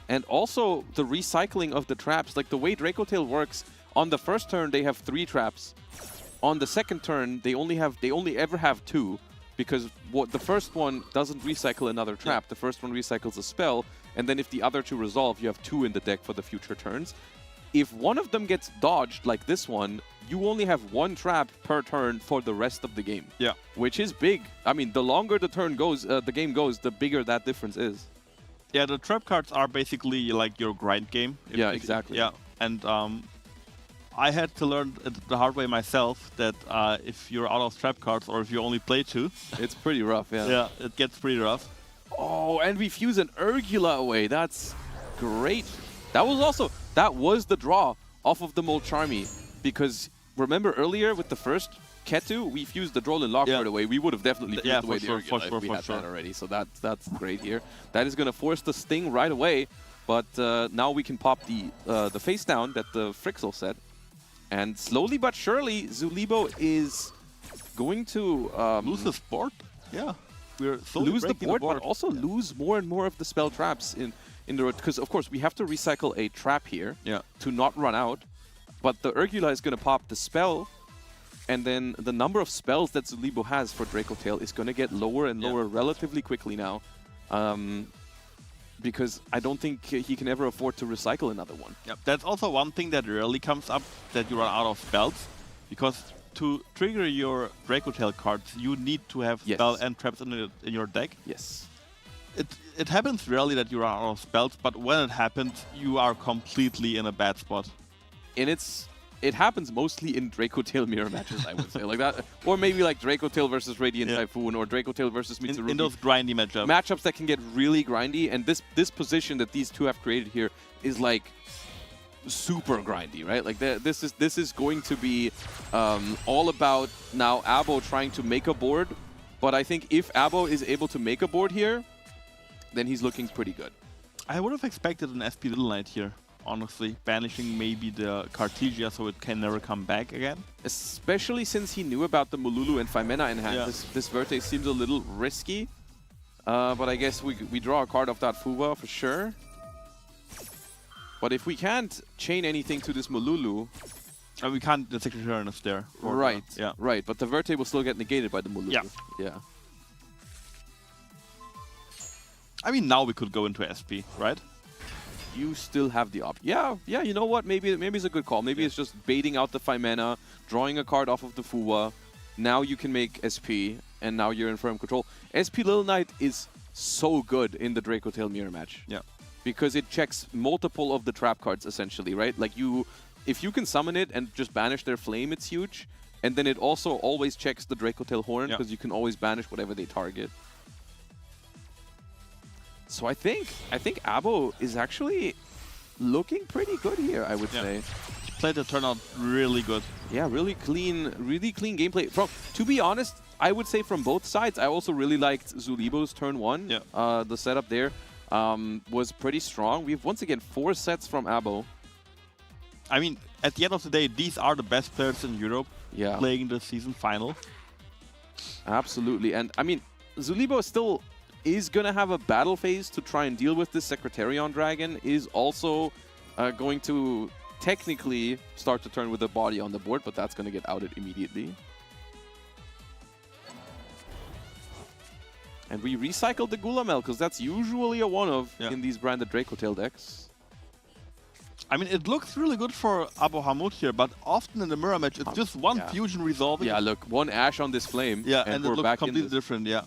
And also the recycling of the traps. Like the way Dracotail works, on the first turn they have 3 traps. On the second turn, they only ever have 2. Because the first one doesn't recycle another trap. Yeah. The first one recycles a spell. And then if the other 2 resolve, you have 2 in the deck for the future turns. If one of them gets dodged, like this one, you only have 1 trap per turn for the rest of the game. Yeah. Which is big. I mean, the longer the turn goes, the game goes, the bigger that difference is. Yeah, the trap cards are basically like your grind game. Yeah, exactly. Yeah, and I had to learn it the hard way myself that if you're out of trap cards or if you only play 2... It's pretty rough, yeah. Yeah, it gets pretty rough. Oh, and we fuse an Urgula away. That's great. That was the draw off of the Molcharmi. Because remember earlier with the first Ketu, we fused the Droll and Lockhart away. We would have definitely fused away the Urgula if we had that already. So that's great here. That is going to force the Sting right away. But now we can pop the face down that the Frixel set. And slowly but surely, Zulibo is going to lose his board. Yeah. We're lose the board, but also lose more and more of the spell traps in the road. Because, of course, we have to recycle a trap here to not run out. But the Urgula is going to pop the spell. And then the number of spells that Zulibo has for Dracotail is going to get lower and lower relatively quickly now. Because I don't think he can ever afford to recycle another one. Yep. That's also one thing that rarely comes up, that you run out of spells. Because to trigger your Dracotail cards, you need to have spell and traps in your deck. Yes. It happens rarely that you run out of spells, but when it happens, you are completely in a bad spot. And it happens mostly in Dracotail mirror matches, I would say, like that, or maybe like Dracotail versus Radiant Typhoon, or Dracotail versus Mitsurugi. In those grindy matchups. Matchups that can get really grindy, and this position that these two have created here is like super grindy, right? Like this is going to be all about now Abbo trying to make a board, but I think if Abbo is able to make a board here, then he's looking pretty good. I would have expected an SP Little Knight here. Honestly, banishing maybe the Cartesia so it can never come back again. Especially since he knew about the Mululu and 5 mana in hand. Yeah. This Verte seems a little risky. But I guess we draw a card off that Fuwa for sure. But if we can't chain anything to this Mululu... we can't, the Secretarian is there. Right, right. But the Verte will still get negated by the Mululu. Yeah. I mean, now we could go into SP, right? You still have the option. Yeah, you know what? Maybe it's a good call. Maybe it's just baiting out the 5 mana, drawing a card off of the Fuwa. Now you can make SP, and now you're in firm control. SP Little Knight is so good in the Dracotail mirror match. Yeah. Because it checks multiple of the trap cards, essentially, right? Like if you can summon it and just banish their flame, it's huge. And then it also always checks the Dracotail Horn, because you can always banish whatever they target. So I think Abbo is actually looking pretty good here, I would say. He played the turn out really good. Yeah, really clean gameplay. To be honest, I would say from both sides, I also really liked Zulibo's turn 1. Yeah. The setup there was pretty strong. We have once again 4 sets from Abbo. I mean, at the end of the day, these are the best players in Europe playing the season final. Absolutely. And I mean, Zulibo still is going to have a battle phase to try and deal with this Secretarion Dragon, is also going to technically start to turn with the body on the board, but that's going to get outed immediately. And we recycled the Gulamel, because that's usually a one-of in these branded Dracotail decks. I mean, it looks really good for Abbo Hamut here, but often in the mirror match, it's just one fusion resolving. Yeah, look, one Ash on this flame. Yeah, and it we're looks back completely different, yeah.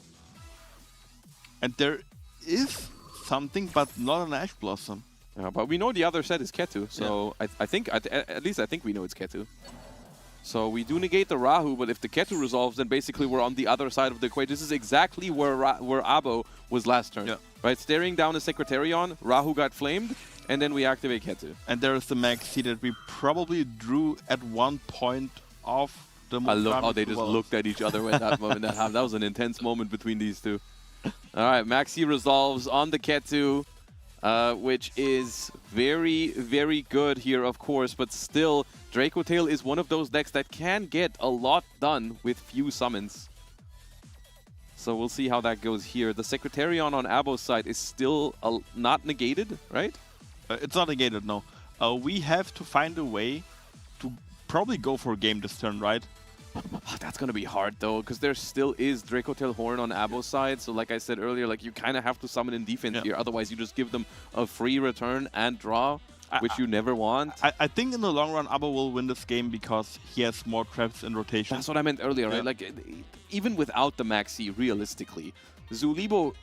And there is something, but not an Ash Blossom. Yeah, but we know the other set is Ketu, so I think, at least I think we know it's Ketu. So we do negate the Rahu, but if the Ketu resolves, then basically we're on the other side of the equation. This is exactly where Abbo was last turn. Right, staring down a Secretarion, Rahu got flamed, and then we activate Ketu. And there is the Maxi that we probably drew at one point of the I love how they just looked at each other when that moment happened. That was an intense moment between these two. All right, Maxi resolves on the Ketu, which is very, very good here, of course, but still, Dracotail is one of those decks that can get a lot done with few summons. So we'll see how that goes here. The Secretarion on Abbo's side is still not negated, right? It's not negated, no. We have to find a way to probably go for a game this turn, right? That's going to be hard, though, because there still is Dracotail Horn on Abbo's side. So like I said earlier, like you kind of have to summon in defense here. Otherwise, you just give them a free return and draw, which you never want. I think in the long run, Abbo will win this game because he has more traps in rotation. That's what I meant earlier, right? Like, even without the Maxi, realistically, Libo,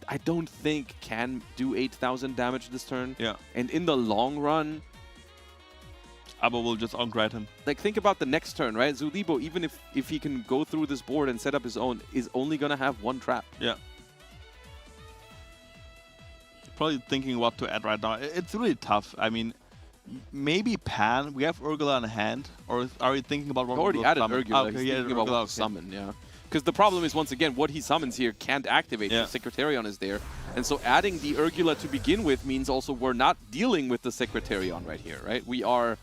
I don't think can do 8,000 damage this turn. Yeah. And in the long run, Abbo will just on-grad him. Like, think about the next turn, right? Libo, even if he can go through this board and set up his own, is only going to have one trap. Yeah. Probably thinking what to add right now. It's really tough. I mean, maybe Pan. We have Urgula in hand. Or are we thinking about what we already added Urgula. Okay, He's thinking about what to summon, yeah. Because the problem is, once again, what he summons here can't activate. The Secretarion is there. And so adding the Urgula to begin with means also we're not dealing with the Secretarion right here, right? We are...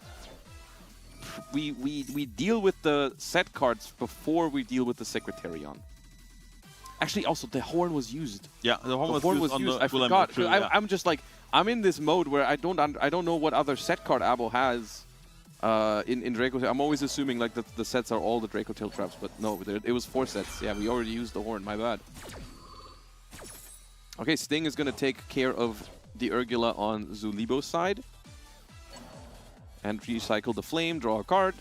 We deal with the set cards before we deal with the Secretarion. Actually, also, the Horn was used. Yeah, the Horn was used. I forgot. True, I'm just like, I'm in this mode where I don't know what other set card Abbo has in Dracotail. I'm always assuming like the sets are all the Dracotail traps, but no, it was 4 sets. Yeah, we already used the Horn. My bad. Okay, Sting is going to take care of the Urgula on Libo's side. And recycle the Flame, draw a card.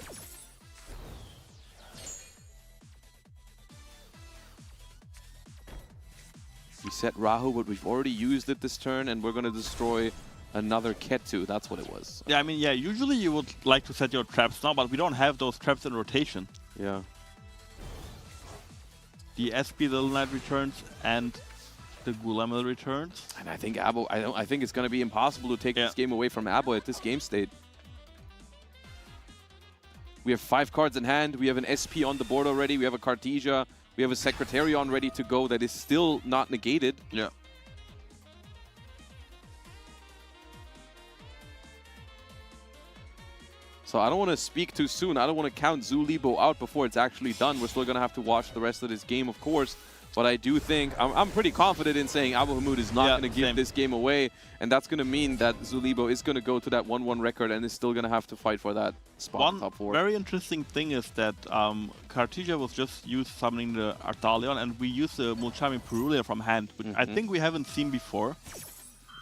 We set Rahu, but we've already used it this turn, and we're going to destroy another Ketu. That's what it was. Yeah, I mean, yeah, usually you would like to set your traps now, but we don't have those traps in rotation. Yeah. The SP Little Knight returns, and the Gulamel returns. And I think Abbo, I think it's going to be impossible to take this game away from Abbo at this game state. We have 5 cards in hand. We have an SP on the board already. We have a Cartesia. We have a Secretarion ready to go that is still not negated. Yeah. So I don't want to speak too soon. I don't want to count Libo out before it's actually done. We're still going to have to watch the rest of this game, of course. But I do think, I'm pretty confident in saying Abbo Hamut is not going to give this game away. And that's going to mean that Libo is going to go to that 1-1 record and is still going to have to fight for that spot in top 4. One very interesting thing is that Cartesia was just used summoning the Arthalion, and we used the Mulchami Purulia from hand, which I think we haven't seen before.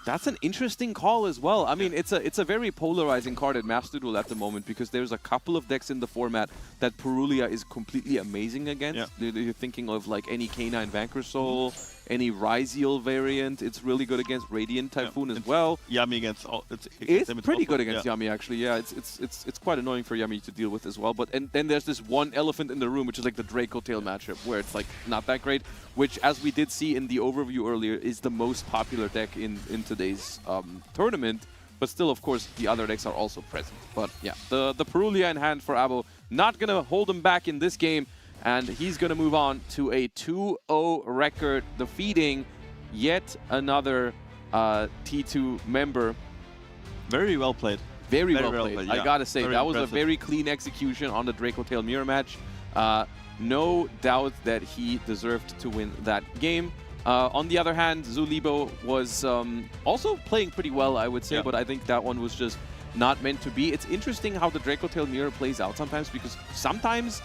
That's an interesting call as well. I mean, it's a very polarizing card at Master Duel at the moment because there's a couple of decks in the format that Purulia is completely amazing against. You're thinking of like any K9 Vanquish Soul, any Ryziel variant. It's really good against Radiant Typhoon as well. Yami against all. It's pretty good against Yami actually. Yeah, it's quite annoying for Yami to deal with as well. But and then there's this one elephant in the room, which is like the Dracotail matchup, where it's like not that great. Which, as we did see in the overview earlier, is the most popular deck in today's tournament. But still, of course, the other decks are also present. But yeah, the Purulia in hand for Abbo, not going to hold him back in this game. And he's going to move on to a 2-0 record, defeating yet another T2 member. Very well played. Very well played. Yeah. I got to say, Very that was impressive. a very clean execution on the Dracotail mirror match. No doubt that he deserved to win that game. On the other hand, Libo was also playing pretty well, I would say, but I think that one was just not meant to be. It's interesting how the Draco Tail mirror plays out sometimes, because sometimes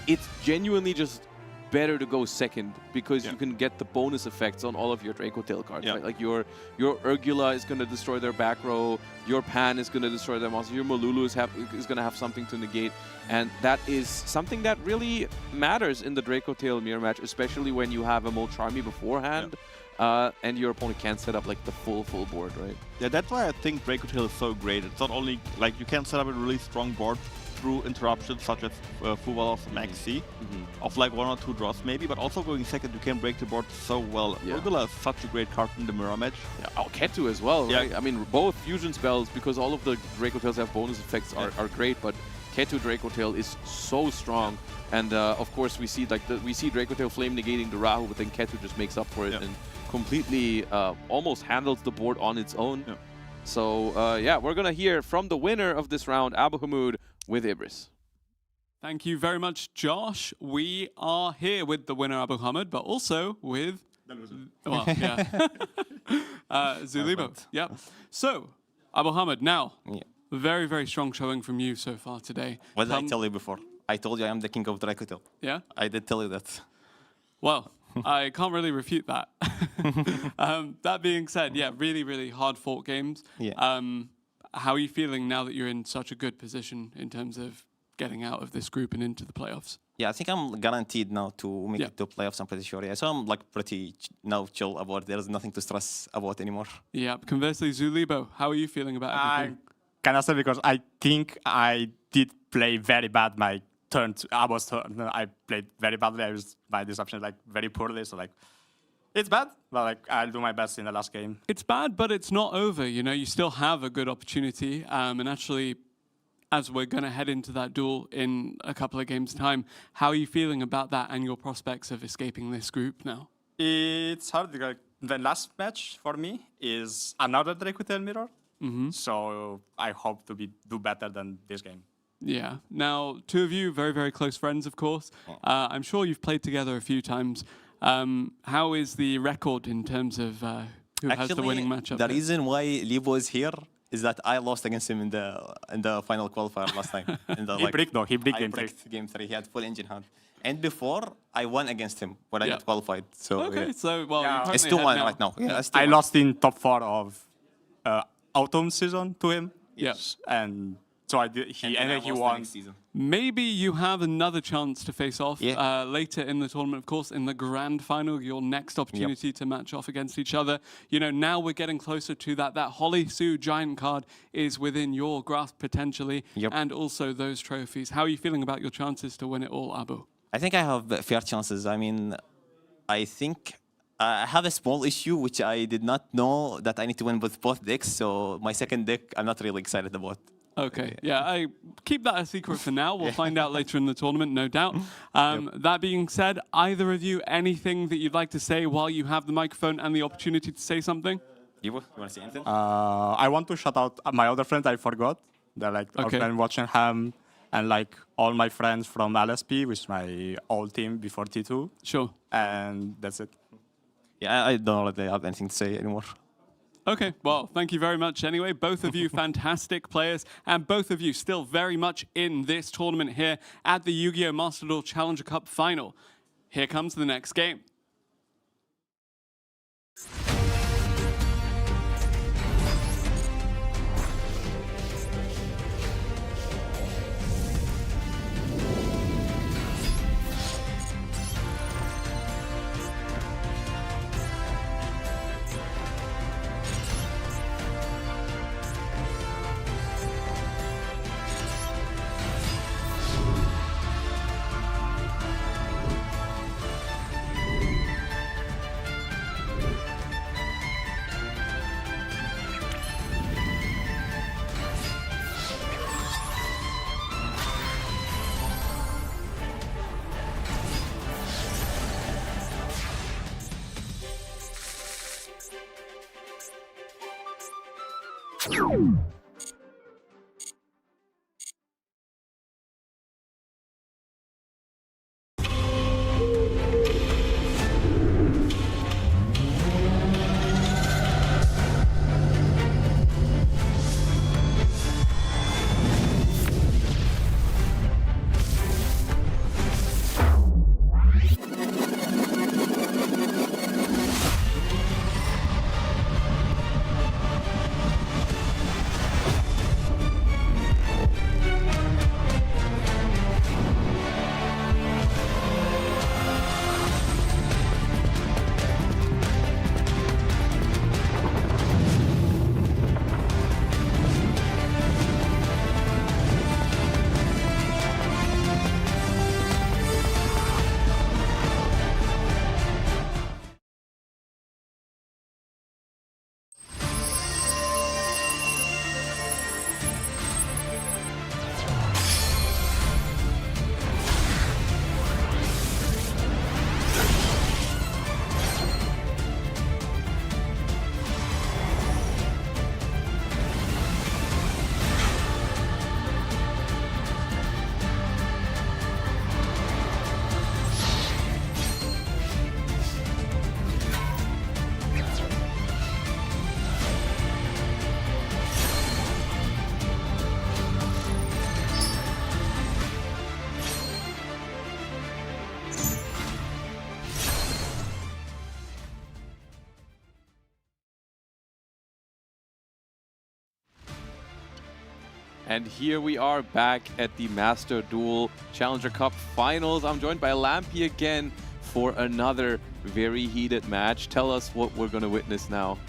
it's genuinely just better to go second, because you can get the bonus effects on all of your Draco Tail cards. Right? Like your Urgula is going to destroy their back row, your Pan is going to destroy their monster, your Malulu is going to have something to negate, and that is something that really matters in the Draco Tail mirror match, especially when you have a Molcharmy beforehand. And your opponent can't set up like the full board, right? Yeah, that's why I think Draco Tail is so great. It's not only like you can set up a really strong board through interruptions such as Fuvalov Maxi of like 1 or 2 draws maybe, but also going second you can break the board so well. Urgula is such a great card in the mirror match. Yeah, Ketu as well, right? I mean, both fusion spells, because all of the Draco Tails have bonus effects, are great, but Ketu Draco Tail is so strong. And of course we see Draco Tail Flame negating the Rahu, but then Ketu just makes up for it and completely almost handles the board on its own. So yeah, we're gonna hear from the winner of this round, Abbo Hamoud, with Ibris. Thank you very much, Josh. We are here with the winner, Abbo Hamoud, but also with Libo. Yeah. So, Abbo Hamoud, now, very, very strong showing from you so far today. What did I tell you before? I told you I am the king of Draco Tail. Yeah? I did tell you that. Well, I can't really refute that. That being said, yeah, really, really hard-fought games. Yeah. How are you feeling now that you're in such a good position in terms of getting out of this group and into the playoffs? Yeah, I think I'm guaranteed now to make it to playoffs, I'm pretty sure. Yeah, so I'm like pretty now chill about it. There's nothing to stress about anymore. Yeah, conversely, Libo, how are you feeling about everything? Kind of sad because I think I did play very bad my turn. Abbo's turn. I played very badly. I was by this option like very poorly. So like, it's bad, but like I'll do my best in the last game. It's bad, but it's not over. You know, you still have a good opportunity. And actually, as we're going to head into that duel in a couple of games' time, how are you feeling about that and your prospects of escaping this group now? It's hard. Like, the last match for me is another Draco Tail mirror. So I hope to do better than this game. Yeah. Now, two of you, very, very close friends, of course. I'm sure you've played together a few times. How is the record in terms of who has the winning matchup? The reason why Libo is here is that I lost against him in the final qualifier last time. He bricked though. He bricked game 3. He had full engine hand. And before, I won against him when I got qualified. So okay, so well, it's 2-1 right now. Yeah, I lost in top 4 of autumn season to him. Yes, and so I did. He won. Maybe you have another chance to face off later in the tournament, of course, in the grand final, your next opportunity to match off against each other. You know, now we're getting closer to that. That Holly Sue Giant card is within your grasp potentially, and also those trophies. How are you feeling about your chances to win it all, Abbo? I think I have fair chances. I mean, I think I have a small issue, which I did not know that I need to win with both decks. So my second deck, I'm not really excited about. Okay, yeah, I keep that a secret for now. We'll find out later in the tournament, no doubt. That being said, either of you, anything that you'd like to say while you have the microphone and the opportunity to say something? You want to say anything? I want to shout out my other friends I forgot. They're like, I've been watching him, and like all my friends from LSP, which is my old team before T2. Sure. And that's it. Yeah, I don't really have anything to say anymore. Okay, well, thank you very much anyway. Both of you fantastic players, and both of you still very much in this tournament here at the Yu-Gi-Oh! Master Duel Challenger Cup Final. Here comes the next game. And here we are back at the Master Duel Challenger Cup Finals. I'm joined by Lampy again for another very heated match. Tell us what we're going to witness now.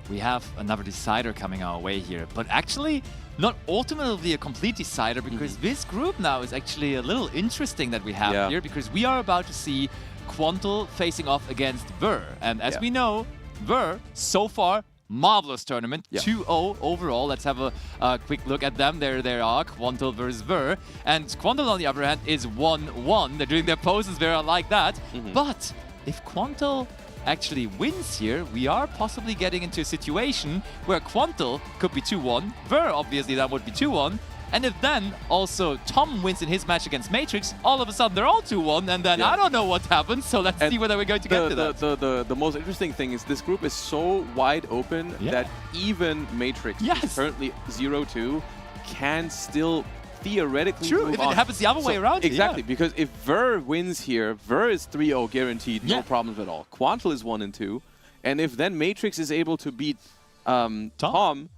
We have another decider coming our way here, but actually not ultimately a complete decider, because this group now is actually a little interesting that we have here, because we are about to see Quanto facing off against Ver. And as we know, Ver, so far, marvelous tournament, 2-0 overall. Let's have a quick look at them. There they are, Quanto versus Ver. And Quanto, on the other hand, is 1-1. They're doing their poses very like that. But if Quanto actually wins here, we are possibly getting into a situation where Quanto could be 2-1. Ver, obviously, that would be 2-1. And if then also Tom wins in his match against Matrix, all of a sudden they're all 2-1, and then I don't know what happens, so let's see whether we're going to get to that. The most interesting thing is this group is so wide open that even Matrix, who's currently 0-2, can still theoretically move if on. it happens the other way around. Exactly, because if Ver wins here, Ver is 3-0 guaranteed, no problems at all. Quantal is 1-2, and if then Matrix is able to beat Tom,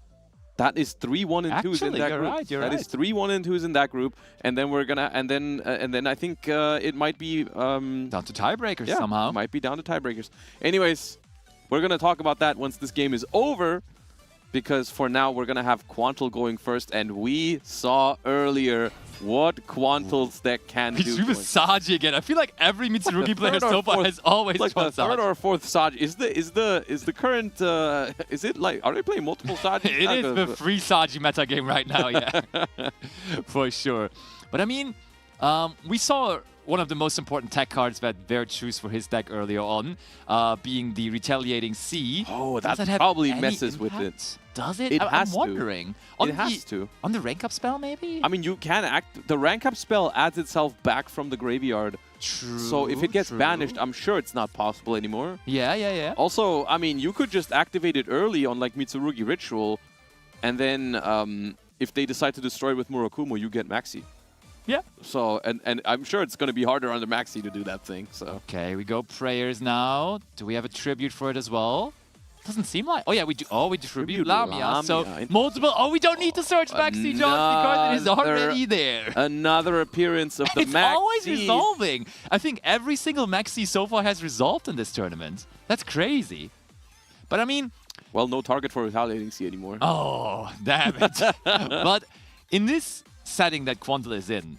that is 3 1-2s in that group. Right, you're that is 3 1-2s in that group, and then we're gonna, and then I think it might be down to tiebreakers somehow. It might be down to tiebreakers. Anyways, we're gonna talk about that once this game is over, because for now we're gonna have Quantal going first, and we saw earlier what Quantal's deck can do. He's with Saji again. I feel like every Mitsurugi player so far has always like the third or fourth Saji. Is the current is it like, are they playing multiple Saji? It is the free Saji meta game right now, for sure. But I mean, we saw one of the most important tech cards that Ver chose for his deck earlier on, being the Retaliating Sea. Oh, that probably messes with it. Does it? It has I'm wondering. to. It has to. On the rank up spell, maybe? I mean, you can act. The rank up spell adds itself back from the graveyard. True. So if it gets banished, I'm sure it's not possible anymore. Yeah. Also, I mean, you could just activate it early on like Mitsurugi Ritual, and then if they decide to destroy with Murakumo, you get Maxi. Yeah. So, and I'm sure it's going to be harder on the Maxi to do that thing. So. Okay, we go prayers now. Do we have a tribute for it as well? Doesn't seem like. Oh yeah, we do. Oh, we tribute Lamia. So multiple. Oh, we don't need to search Maxi John because it is already there. Another appearance of the Maxi. It's always resolving. I think every single Maxi so far has resolved in this tournament. That's crazy. But I mean. Well, no target for Retaliating Sea anymore. Oh, damn it. But in this setting that Quantal is in,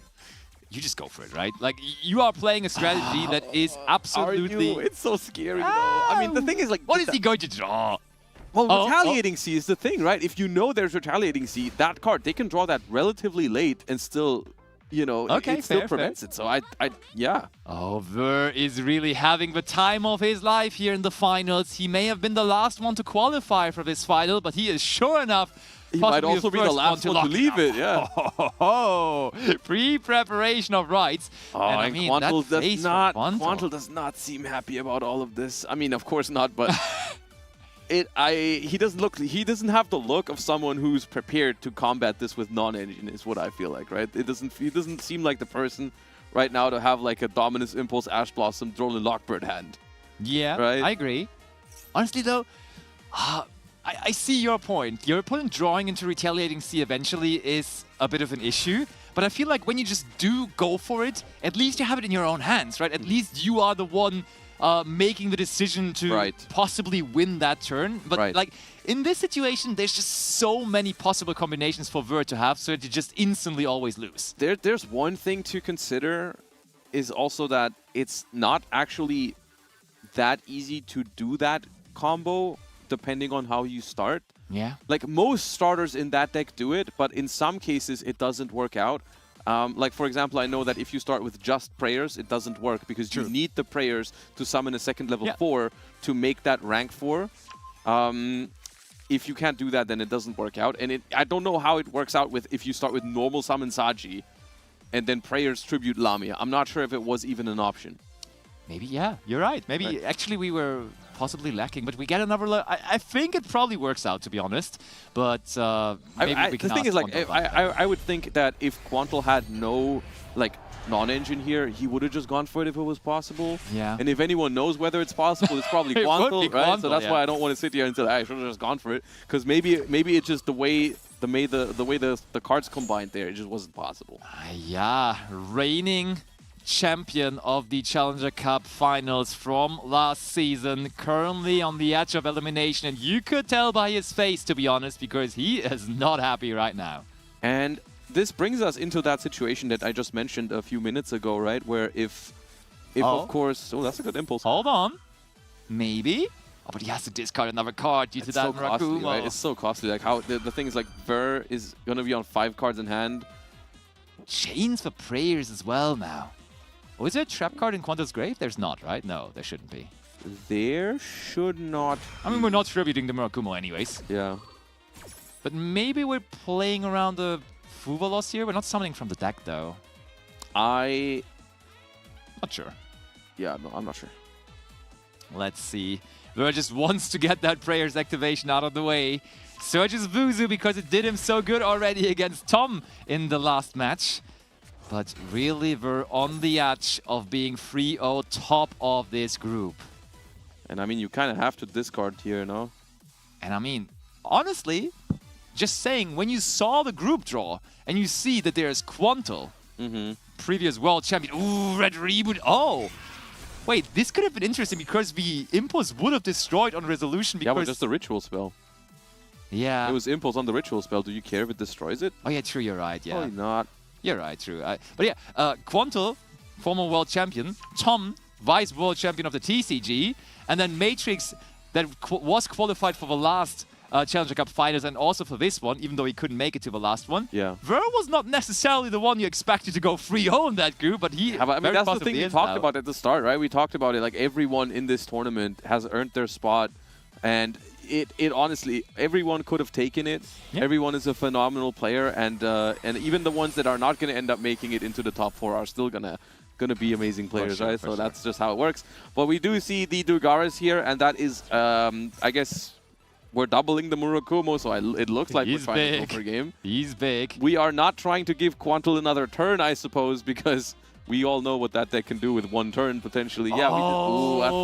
you just go for it, right? Like, you are playing a strategy that is absolutely... It's so scary, though. I mean, the thing is, like... What is he going to draw? Well, Retaliating Sea is the thing, right? If you know there's Retaliating Sea, that card, they can draw that relatively late and still, you know, it still prevents it. So, yeah. Oh, Ver is really having the time of his life here in the finals. He may have been the last one to qualify for this final, but he is sure enough... He might also be the last one to leave it, yeah. Pre-preparation of rights. Oh, and I mean, Quantal does not seem happy about all of this. I mean, of course not, but he doesn't have the look of someone who's prepared to combat this with non-engine, is what I feel like, right? He doesn't seem like the person right now to have like a Dominus Impulse, Ash Blossom, Drolan Lockbird hand. Yeah, right? I agree. Honestly though, I see your point. Your opponent drawing into Retaliating Sea eventually is a bit of an issue, but I feel like when you just do go for it, at least you have it in your own hands, right? At least you are the one making the decision to possibly win that turn. But like in this situation, there's just so many possible combinations for Ver to have, so that you just instantly always lose. There's one thing to consider is also that it's not actually that easy to do that combo depending on how you start. Yeah. Like most starters in that deck do it, but in some cases it doesn't work out. Like for example, I know that if you start with just prayers, it doesn't work because you need the prayers to summon a second level 4 to make that rank 4. If you can't do that, then it doesn't work out. And I don't know how it works out with if you start with normal summon Saji and then prayers tribute Lamia. I'm not sure if it was even an option. Maybe, yeah, you're right. Maybe actually we were possibly lacking, but we get another. I think it probably works out, to be honest. But maybe we can. The thing is, like, I would think that if Quantal had no like non-engine here, he would have just gone for it if it was possible. Yeah. And if anyone knows whether it's possible, it's probably Quantal, right? So that's why I don't want to sit here and say I should have just gone for it, because maybe it's just the way the way the cards combined there, it just wasn't possible. Yeah, reigning champion of the Challenger Cup finals from last season, currently on the edge of elimination, and you could tell by his face, to be honest, because he is not happy right now. And this brings us into that situation that I just mentioned a few minutes ago, right? Where if of course... Oh, that's a good impulse. Hold on. Maybe? Oh, but he has to discard another card due to that so costly, Murakumo. right? It's so costly. Like how the thing is, like Ver is going to be on 5 cards in hand. Chains for prayers as well now. Oh, is there a trap card in Quanto's grave? There's not, right? No, there shouldn't be. There should not. I mean, we're not tributing the Murakumo anyways. Yeah. But maybe we're playing around the Fuvalos here. We're not summoning from the deck, though. Not sure. Yeah, no, I'm not sure. Let's see. Ver just wants to get that Prayers activation out of the way. Searches Vuzu because it did him so good already against Tom in the last match. But really, we're on the edge of being 3-0 top of this group. And I mean, you kind of have to discard here, no? And I mean, honestly, just saying, when you saw the group draw and you see that there's Quanto, previous world champion, ooh, red reboot, oh! Wait, this could have been interesting because the Impulse would have destroyed on resolution because... Yeah, but just the ritual spell. Yeah. It was Impulse on the ritual spell. Do you care if it destroys it? Oh yeah, true, you're right, yeah. Probably not. You're right, true. But yeah, Quanto, former world champion, Tom, vice world champion of the TCG, and then Matrix, that was qualified for the last Challenger Cup finals and also for this one, even though he couldn't make it to the last one. Yeah. Ver was not necessarily the one you expected to go 3-0 in that group, but he. Yeah, but I mean, that's the thing we talked now. about at the start, right? We talked about it. Like everyone in this tournament has earned their spot, and it honestly, everyone could have taken it. Yeah. Everyone is a phenomenal player, and even the ones that are not going to end up making it into the top 4 are still gonna be amazing players, right? So that's just how it works. But we do see the Dugaras here, and that is, I guess, we're doubling the Murakumo, so it looks like we're trying to go for a game. He's big. We are not trying to give Quanto another turn, I suppose, because we all know what that deck can do with 1 turn, potentially. Yeah,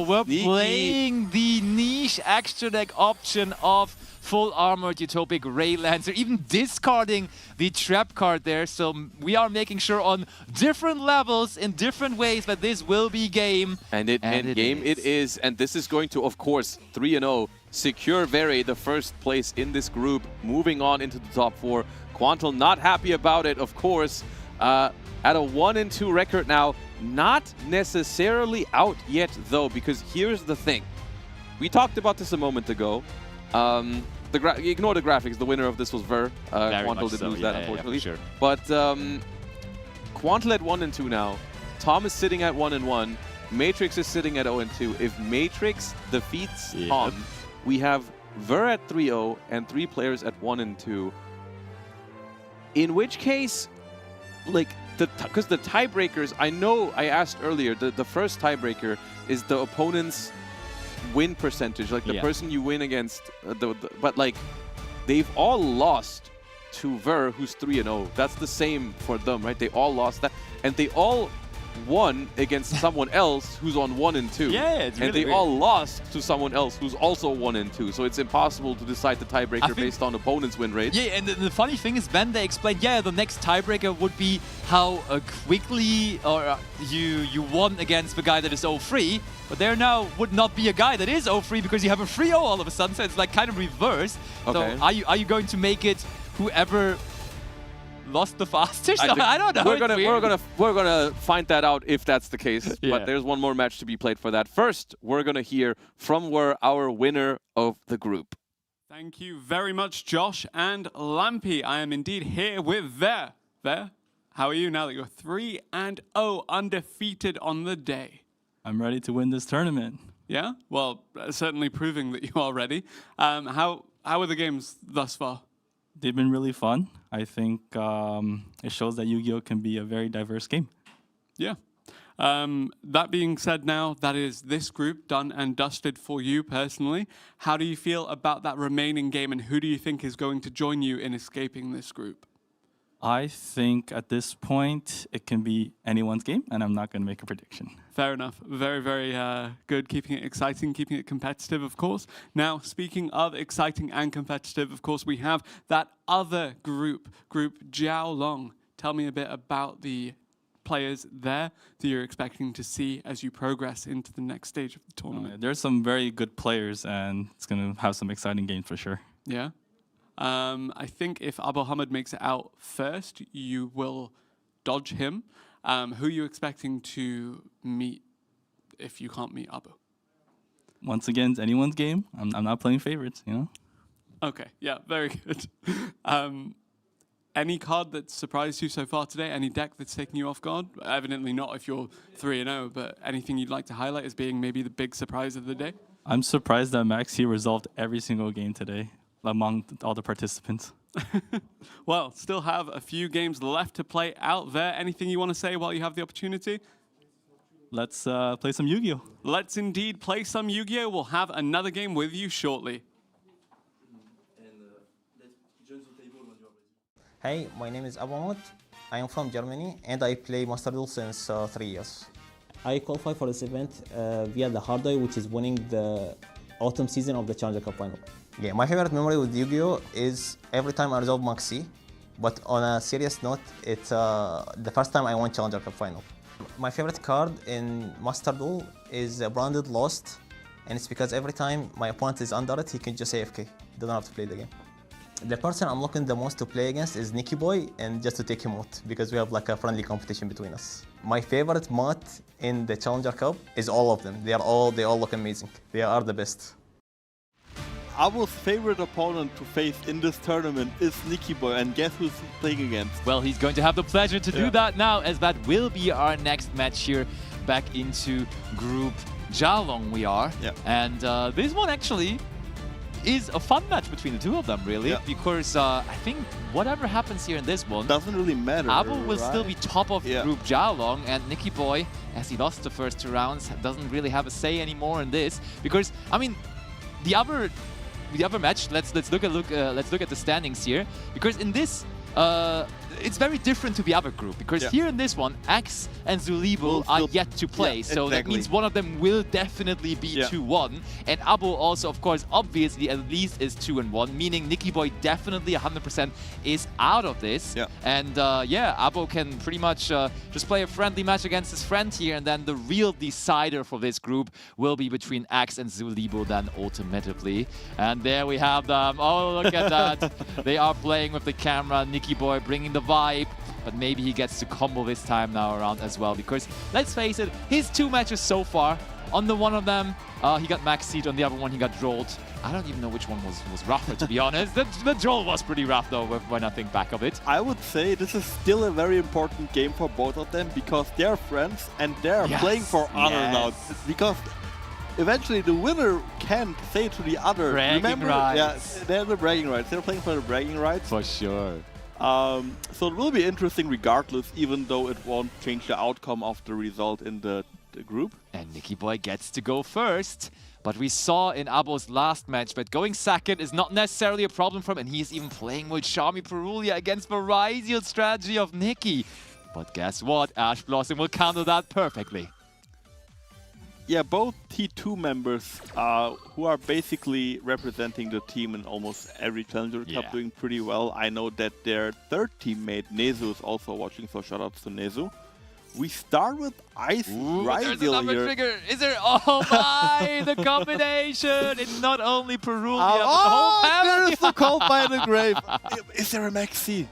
we're playing the niche extra deck option of full armored Utopic Ray Lancer, even discarding the trap card there. So we are making sure on different levels, in different ways, that this will be game. And it is. And this is going to, of course, 3-0, secure Very the first place in this group, moving on into the top 4. Quanto not happy about it, of course. At a 1-2 record now, not necessarily out yet though, because here's the thing. We talked about this a moment ago. Ignore the graphics, the winner of this was Ver. Quanto did lose that, unfortunately. Yeah, for sure. But Quanto at 1-2 now. Tom is sitting at 1-1. Matrix is sitting at 0-2. If Matrix defeats Tom, we have Ver at 3-0 and 3 players at 1-2. In which case, like, because the tiebreakers, I know I asked earlier, the first tiebreaker is the opponent's win percentage, like the person you win against. But like, they've all lost to Ver, who's 3-0. That's the same for them, right? They all lost that, and they all won against someone else who's on 1-2. Yeah, it's really and they weird. all lost to someone else who's also 1-2. So it's impossible to decide the tiebreaker based on opponent's win rate. Yeah, and the funny thing is, then they explained, yeah, the next tiebreaker would be how quickly you won against the guy that is 0-3. But there now would not be a guy that is 0-3 because you have a 3-0 all of a sudden. So it's like kind of reversed. Okay. So are you going to make it whoever lost the fastest? I don't know. We're gonna find that out if that's the case. Yeah. But there's one more match to be played for that. First, we're gonna hear from our winner of the group. Thank you very much, Josh and Lampy. I am indeed here with Ver. Ver, how are you now that you're 3-0 undefeated on the day? I'm ready to win this tournament. Yeah, well, certainly proving that you are ready. How are the games thus far? They've been really fun. I think it shows that Yu-Gi-Oh! Can be a very diverse game. Yeah. That being said now, that is this group done and dusted for you personally. How do you feel about that remaining game, and who do you think is going to join you in escaping this group? I think at this point it can be anyone's game, and I'm not going to make a prediction. Fair enough. Very, very good. Keeping it exciting, keeping it competitive, of course. Now, speaking of exciting and competitive, of course, we have that other group, Group Joolong. Tell me a bit about the players there that you're expecting to see as you progress into the next stage of the tournament. There's some very good players, and it's going to have some exciting games for sure. Yeah. I think if Abbo Hamid makes it out first, you will dodge him. Who are you expecting to meet if you can't meet Abbo? Once again, it's anyone's game. I'm not playing favorites, you know? Okay, yeah, very good. Any card that surprised you so far today? Any deck that's taken you off guard? Evidently not if you're 3-0, but anything you'd like to highlight as being maybe the big surprise of the day? I'm surprised that Maxi resolved every single game today among all the participants. Well, still have a few games left to play out there. Anything you want to say while you have the opportunity? Let's play some Yu-Gi-Oh! Let's indeed play some Yu-Gi-Oh! We'll have another game with you shortly. Hey, my name is Abbo. I am from Germany and I play Master Duel since 3 years. I qualified for this event via the hard way, which is winning the autumn season of the Challenger Cup final. Yeah, my favorite memory with Yu-Gi-Oh! Is every time I resolve Maxi, but on a serious note, it's the first time I won Challenger Cup final. My favorite card in Master Duel is Branded Lost, and it's because every time my opponent is under it, he can just AFK, doesn't have to play the game. The person I'm looking the most to play against is Nikki Boy, and just to take him out, because we have like a friendly competition between us. My favorite mod in the Challenger Cup is all of them. They all look amazing. They are the best. Abbo's favorite opponent to face in this tournament is Nikki Boy, and guess who's playing against? Well, he's going to have the pleasure to do that now, as that will be our next match here back into Group Joolong we are. Yeah. And this one actually is a fun match between the two of them, really, because I think whatever happens here in this one doesn't really matter. Abbo will still be top of Group Joolong, and Nikki Boy, as he lost the first 2 rounds, doesn't really have a say anymore in this, because I mean, the other match. Let's look at the standings here, because in this it's very different to the other group, because here in this one, Axe and Libo are yet to play, so that means one of them will definitely be 2-1, and Abbo also, of course, obviously at least is 2-1, meaning Nikki Boy definitely 100% is out of this, and yeah, Abbo can pretty much just play a friendly match against his friend here, and then the real decider for this group will be between Axe and Libo then ultimately, and there we have them. Oh, look at that. They are playing with the camera, Nikki Boy bringing the vibe, but maybe he gets to combo this time now around as well, because let's face it, his 2 matches so far, on the one of them he got maxied, on the other one he got drolled. I don't even know which one was rougher, to be honest. The droll was pretty rough though when I think back of it. I would say this is still a very important game for both of them, because they're friends and they're playing for honor now, because eventually the winner can say to the other, bragging rights. Yeah, they're the bragging rights. They're playing for the bragging rights. For sure. So it will be interesting regardless, even though it won't change the outcome of the result in the group. And Nikki Boy gets to go first. But we saw in Abbo's last match that going second is not necessarily a problem for him, and he's even playing with Charmy Perulia against the Ryziel strategy of Nikki. But guess what? Ash Blossom will counter that perfectly. Yeah, both T2 members who are basically representing the team in almost every Challenger Cup doing pretty well. I know that their third teammate, Nezu, is also watching, so shoutouts to Nezu. We start with Ice Ryziel there's another here. trigger. Is there? Oh my! The combination! It's not only Perulia, but the whole family. There is the call by the grave. Is there a Maxi?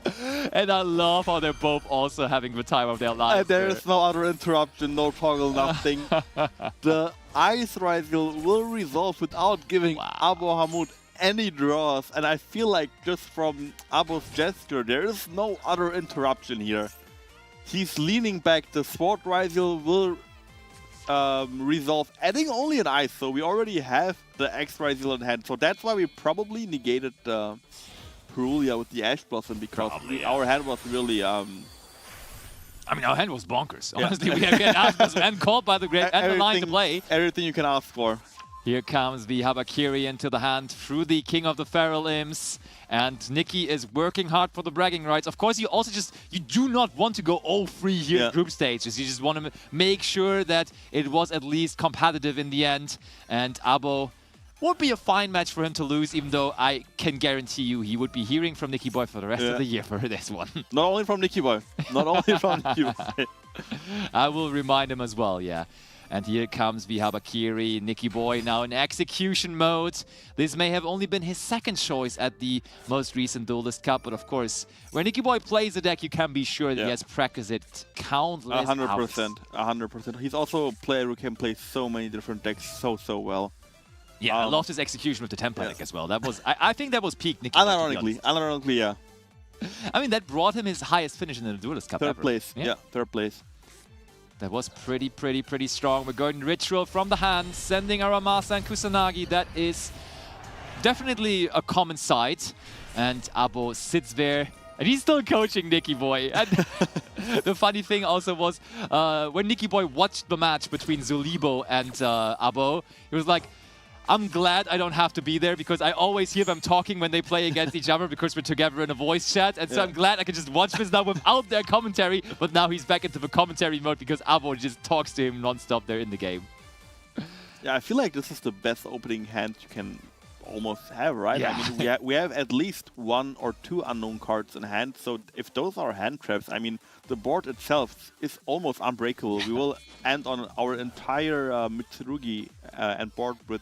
And I love how they're both also having the time of their lives. There is no other interruption, no toggle, nothing. The Ice Ryziel will resolve without giving Abbo Hamid any draws, and I feel like just from Abbo's gesture, there is no other interruption here. He's leaning back. The Sword Ryziel will resolve, adding only an Ice, so we already have the X Ryziel in hand. So that's why we probably negated the Perulia with the Ash Blossom, because our hand was really... I mean, our hand was bonkers. Honestly, we had Ash Blossom and called by the Grave and the line to play. Everything you can ask for. Here comes the Habakiri into the hand through the King of the Feral Imps. And Nikki is working hard for the bragging rights. Of course, you also you do not want to go 0-3 here in group stages. You just want to make sure that it was at least competitive in the end. And Abbo would be a fine match for him to lose, even though I can guarantee you he would be hearing from Nikki Boy for the rest of the year for this one. Not only from Nikki Boy. Not only from Nikki Boy. I will remind him as well, yeah. And here comes the Habakiri, Nikki Boy now in execution mode. This may have only been his second choice at the most recent Duelist Cup, but of course, when Nikki Boy plays a deck, you can be sure that he has practiced it countless 100%. hours. 100%. He's also a player who can play so many different decks so well. Yeah, I loved his execution with the Tempo deck as well. That was, I think that was peak Nikki Boy. Unironically, yeah. I mean, that brought him his highest finish in the Duelist Cup ever. Third place, yeah, third place. That was pretty strong. We're going Ritual from the hand, sending Aramasa and Kusanagi. That is definitely a common sight. And Abbo sits there, and he's still coaching Nikki Boy. And the funny thing also was, when Nikki Boy watched the match between Libo and Abbo, he was like, I'm glad I don't have to be there because I always hear them talking when they play against each other because we're together in a voice chat. And so I'm glad I can just watch this now without their commentary. But now he's back into the commentary mode because Abbo just talks to him non-stop there in the game. Yeah, I feel like this is the best opening hand you can almost have, right? Yeah. I mean, we have at least 1 or 2 unknown cards in hand. So if those are hand traps, I mean, the board itself is almost unbreakable. We will end on our entire Mitsurugi and board with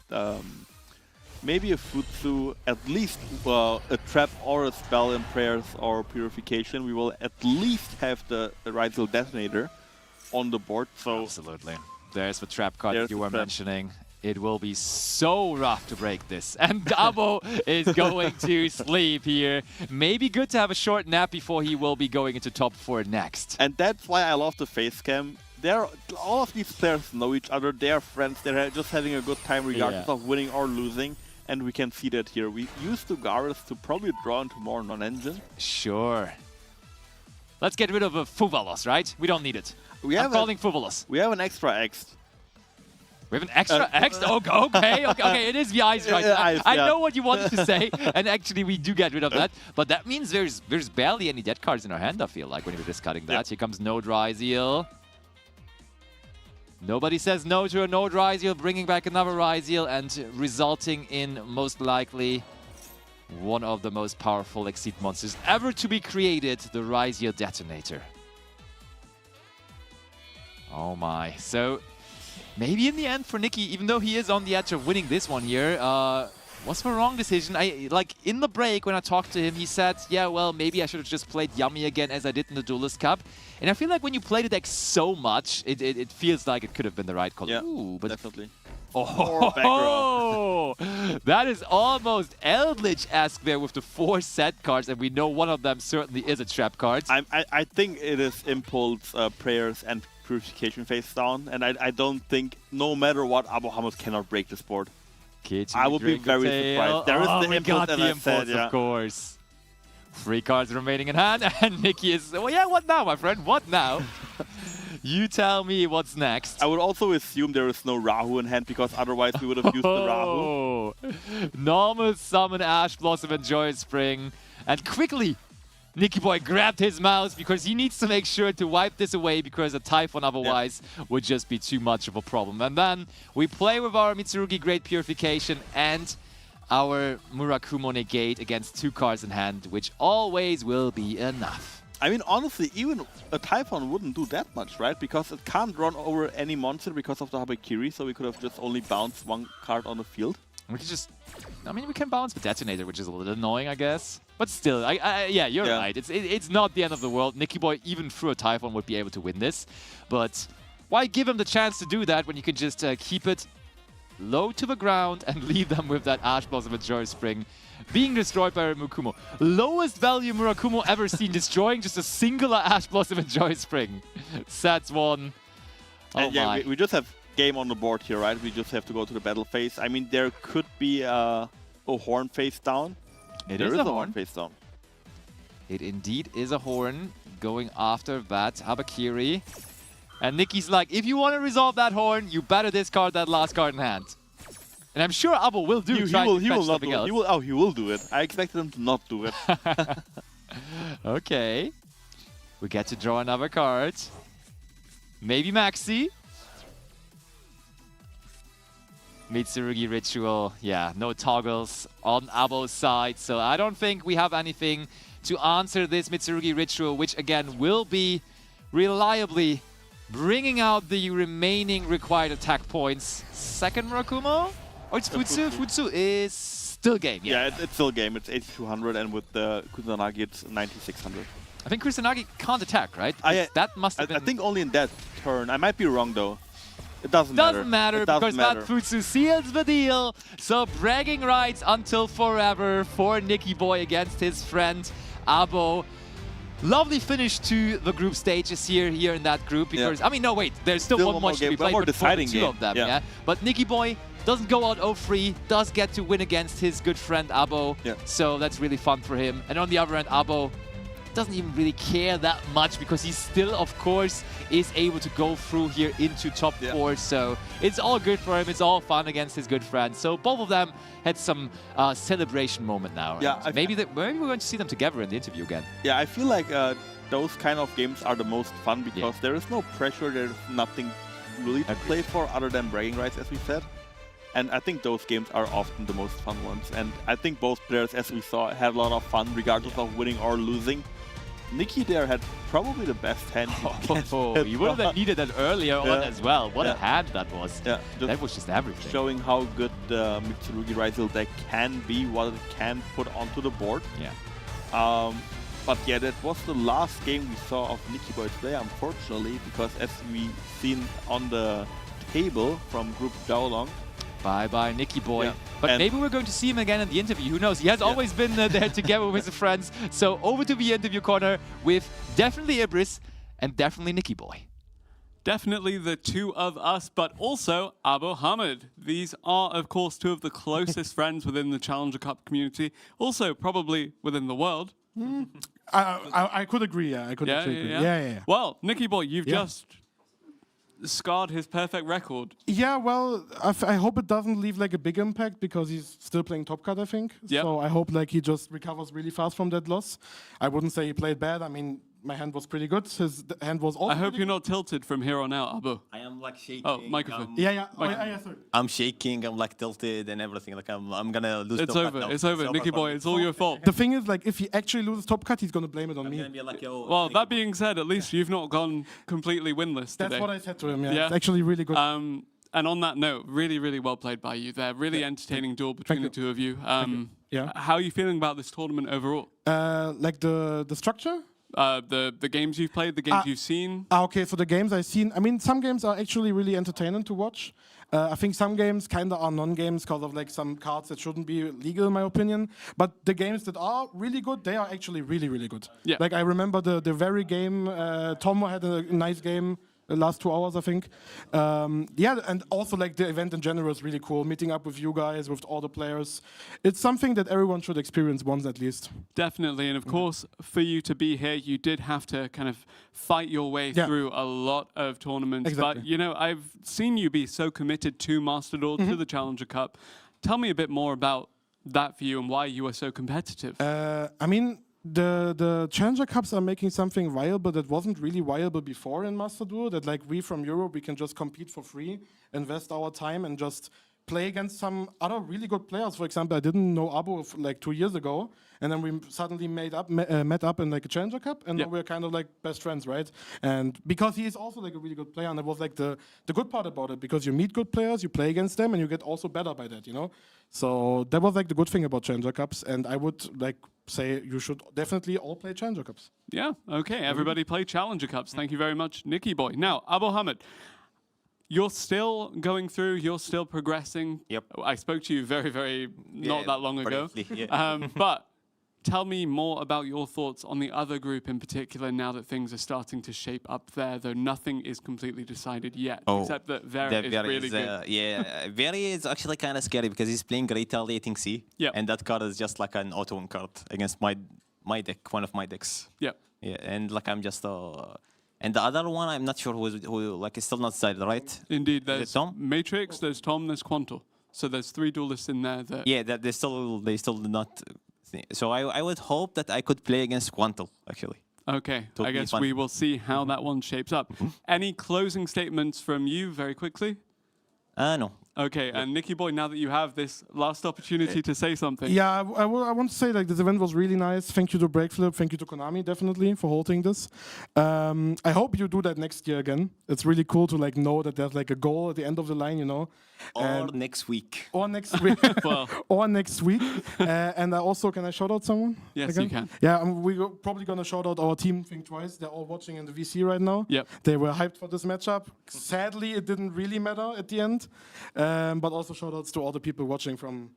maybe a Futsu, at least a trap or a spell in prayers or purification. We will at least have the Rizal Detonator on the board. So absolutely. There's the trap card that you were mentioning. It will be so rough to break this. And Abbo is going to sleep here. Maybe good to have a short nap before he will be going into top 4 next. And that's why I love the face cam. All of these players know each other. They're friends. They're just having a good time regardless of winning or losing. And we can see that here. We used Tugaris to probably draw into more non-engine. Sure. Let's get rid of a Fuvalos, right? We don't need it. I'm calling Fuvalos. We have an extra X. We have an extra X? Okay, it is the ice right now. I know what you wanted to say, and actually we do get rid of that. But that means there's barely any dead cards in our hand, I feel like, when we're discarding that. Here comes No Ryzeal. Nobody says no to a No Ryzeal, bringing back another Ryzeal and resulting in, most likely, one of the most powerful Exceed monsters ever to be created, the Ryzeal Detonator. Oh my. So maybe in the end for Nikki, even though he is on the edge of winning this one here, was the wrong decision. In the break when I talked to him, he said, yeah, well, maybe I should have just played Yummy again as I did in the Duelist Cup. And I feel like when you play the deck so much, it feels like it could have been the right call. Yeah, ooh, but definitely. Oh, that is almost Eldritch-esque there with the 4 set cards, and we know one of them certainly is a trap card. I think it is Impulse, Prayers, and Purification face down, and I don't think, no matter what, Abbo Hammers cannot break this board. I would be very surprised. There is the Impulse, as I said, of course. 3 cards remaining in hand, and Nikki is, well, yeah, what now, my friend? What now? You tell me what's next. I would also assume there is no Rahu in hand, because otherwise we would have used the Rahu. Normal summon Ash Blossom and Joyous Spring, and quickly Nikki Boy grabbed his mouse because he needs to make sure to wipe this away because a Typhon otherwise would just be too much of a problem. And then we play with our Mitsurugi Great Purification and our Murakumo Negate against 2 cards in hand, which always will be enough. I mean, honestly, even a Typhon wouldn't do that much, right? Because it can't run over any monster because of the Habakiri, so we could have just only bounced 1 card on the field. We could just, I mean, we can bounce the Detonator, which is a little annoying, I guess. But still, yeah, you're right. It's not the end of the world. Nikki Boy, even through a Typhon, would be able to win this. But why give him the chance to do that when you can just keep it low to the ground and leave them with that Ash Blossom and Joy Spring being destroyed by Murakumo. Lowest value Murakumo ever seen destroying just a singular Ash Blossom and Joy Spring. Sets 1. Oh yeah, we just have game on the board here, right? We just have to go to the battle phase. I mean, there could be a horn face down. There is a horn face down. It indeed is a horn going after that Habakiri. And Nikki's like, if you want to resolve that horn, you better discard that last card in hand. And I'm sure Abbo will do. He will not do it. He will do it. I expected him to not do it. Okay. We get to draw another card. Maybe Maxi. Mitsurugi Ritual. Yeah, no toggles on Abbo's side. So I don't think we have anything to answer this Mitsurugi Ritual, which again will be reliably bringing out the remaining required attack points. Second Murakumo? Oh, it's Futsu. Futsu is still game. Yeah, it's still game. It's 8200, and with the Kusanagi, it's 9600. I think Kusanagi can't attack, right? That must have been... I think only in that turn. I might be wrong, though. It doesn't matter because that Futsu seals the deal. So bragging rights until forever for Nikki Boy against his friend Abbo. Lovely finish to the group stages here in that group. Because I mean, no, wait, there's still one more to be played, but deciding two of them. Yeah. But Nikki Boy doesn't go out 0-3, does get to win against his good friend Abbo. So that's really fun for him. And on the other end, Abbo doesn't even really care that much because he still, of course, is able to go through here into top 4. So it's all good for him. It's all fun against his good friend. So both of them had some celebration moment now. Yeah, maybe we're going to see them together in the interview again. Yeah, I feel like those kind of games are the most fun because there is no pressure. There is nothing really to play for other than bragging rights, as we said. And I think those games are often the most fun ones. And I think both players, as we saw, had a lot of fun regardless of winning or losing. Nikki there had probably the best hand. You would have needed that earlier on as well. What a hand that was. Yeah, that was just everything. Showing how good the Mitsurugi Ritual deck can be, what it can put onto the board. Yeah. But yeah, that was the last game we saw of Nikki Boy today, unfortunately, because as we seen on the table from Group Joolong. Bye-bye, Nikki Boy. But maybe we're going to see him again in the interview. Who knows? He has always been there together with his friends. So over to the interview corner with definitely Ibris and definitely Nikki Boy. Definitely the two of us, but also Abbo Hamid. These are, of course, two of the closest friends within the Challenger Cup community. Also, probably within the world. I could agree, yeah. I could agree. Yeah. Well, Nikki Boy, you've just scarred his perfect record. Yeah, well, I hope it doesn't leave like a big impact because he's still playing top card, I think. So I hope like he just recovers really fast from that loss. I wouldn't say he played bad. I mean, my hand was pretty good. His hand was also I hope you're not tilted from here on out, Abbo. I am like shaking. Oh, microphone. Yeah. Sorry. I'm shaking. I'm like tilted and everything. Like I'm gonna lose. It's over. It's over, Nikki Boy. It's all your fault. The thing is, like, if he actually loses top cut, he's gonna blame it on me. Like, well, that being said, at least you've not gone completely winless today. That's what I said to him. Yeah. It's actually really good. And on that note, really, really well played by you there. Really entertaining duel between the two of you. How are you feeling about this tournament overall? Like the structure. The games you've played, the games you've seen. Okay, so the games I've seen, I mean, some games are actually really entertaining to watch. I think some games kind of are non-games because of like some cards that shouldn't be legal in my opinion. But the games that are really good, they are actually really, really good. Yeah. Like I remember the very game, Tomo had a nice game. The last 2 hours, I think. And also like the event in general is really cool. Meeting up with you guys, with all the players. It's something that everyone should experience once at least. Definitely, and of course, for you to be here, you did have to kind of fight your way through a lot of tournaments. Exactly. But, you know, I've seen you be so committed to Master Duel, to the Challenger Cup. Tell me a bit more about that for you and why you are so competitive. I mean, the Challenger Cups are making something viable that wasn't really viable before in Master Duel. That like we from Europe, we can just compete for free, invest our time, and just play against some other really good players. For example, I didn't know Abbo like 2 years ago, and then we suddenly met up in like a Challenger Cup, and now we're kind of like best friends, right? And because he is also like a really good player, and that was like the good part about it, because you meet good players, you play against them, and you get also better by that, you know? So that was like the good thing about Challenger Cups, and I would like say you should definitely all play Challenger Cups. Yeah, okay, everybody play Challenger Cups. Thank you very much, Nikki Boy. Now, Abbo Hamid, you're still going through, you're still progressing. Yep. I spoke to you very, not that long ago. Briefly, but tell me more about your thoughts on the other group in particular now that things are starting to shape up there, though nothing is completely decided yet, except that Vera is really good. Yeah, Vera is actually kind of scary because he's playing Retaliating C, and that card is just like an auto-win card against my deck, one of my decks. Yeah, and like I'm just... and the other one, I'm not sure who like is still not decided, right? Indeed, there's Tom? Matrix, there's Tom, there's Quanto. So there's 3 duelists in there that... Yeah, that they still not... So I would hope that I could play against Quanto, actually. Okay, I guess we will see how that one shapes up. Any closing statements from you very quickly? No. Okay, and Nikki Boy, now that you have this last opportunity to say something. Yeah, I want to say like this event was really nice. Thank you to Breakflip, thank you to Konami definitely for holding this. I hope you do that next year again. It's really cool to like know that there's like a goal at the end of the line, you know. Or next week. Or next week. Well. Or next week. And I also, can I shout out someone? Yes, again? you can. Yeah, we're probably going to shout out our team, think twice. They're all watching in the VC right now. Yep. They were hyped for this matchup. Sadly, it didn't really matter at the end. But also shout outs to all the people watching from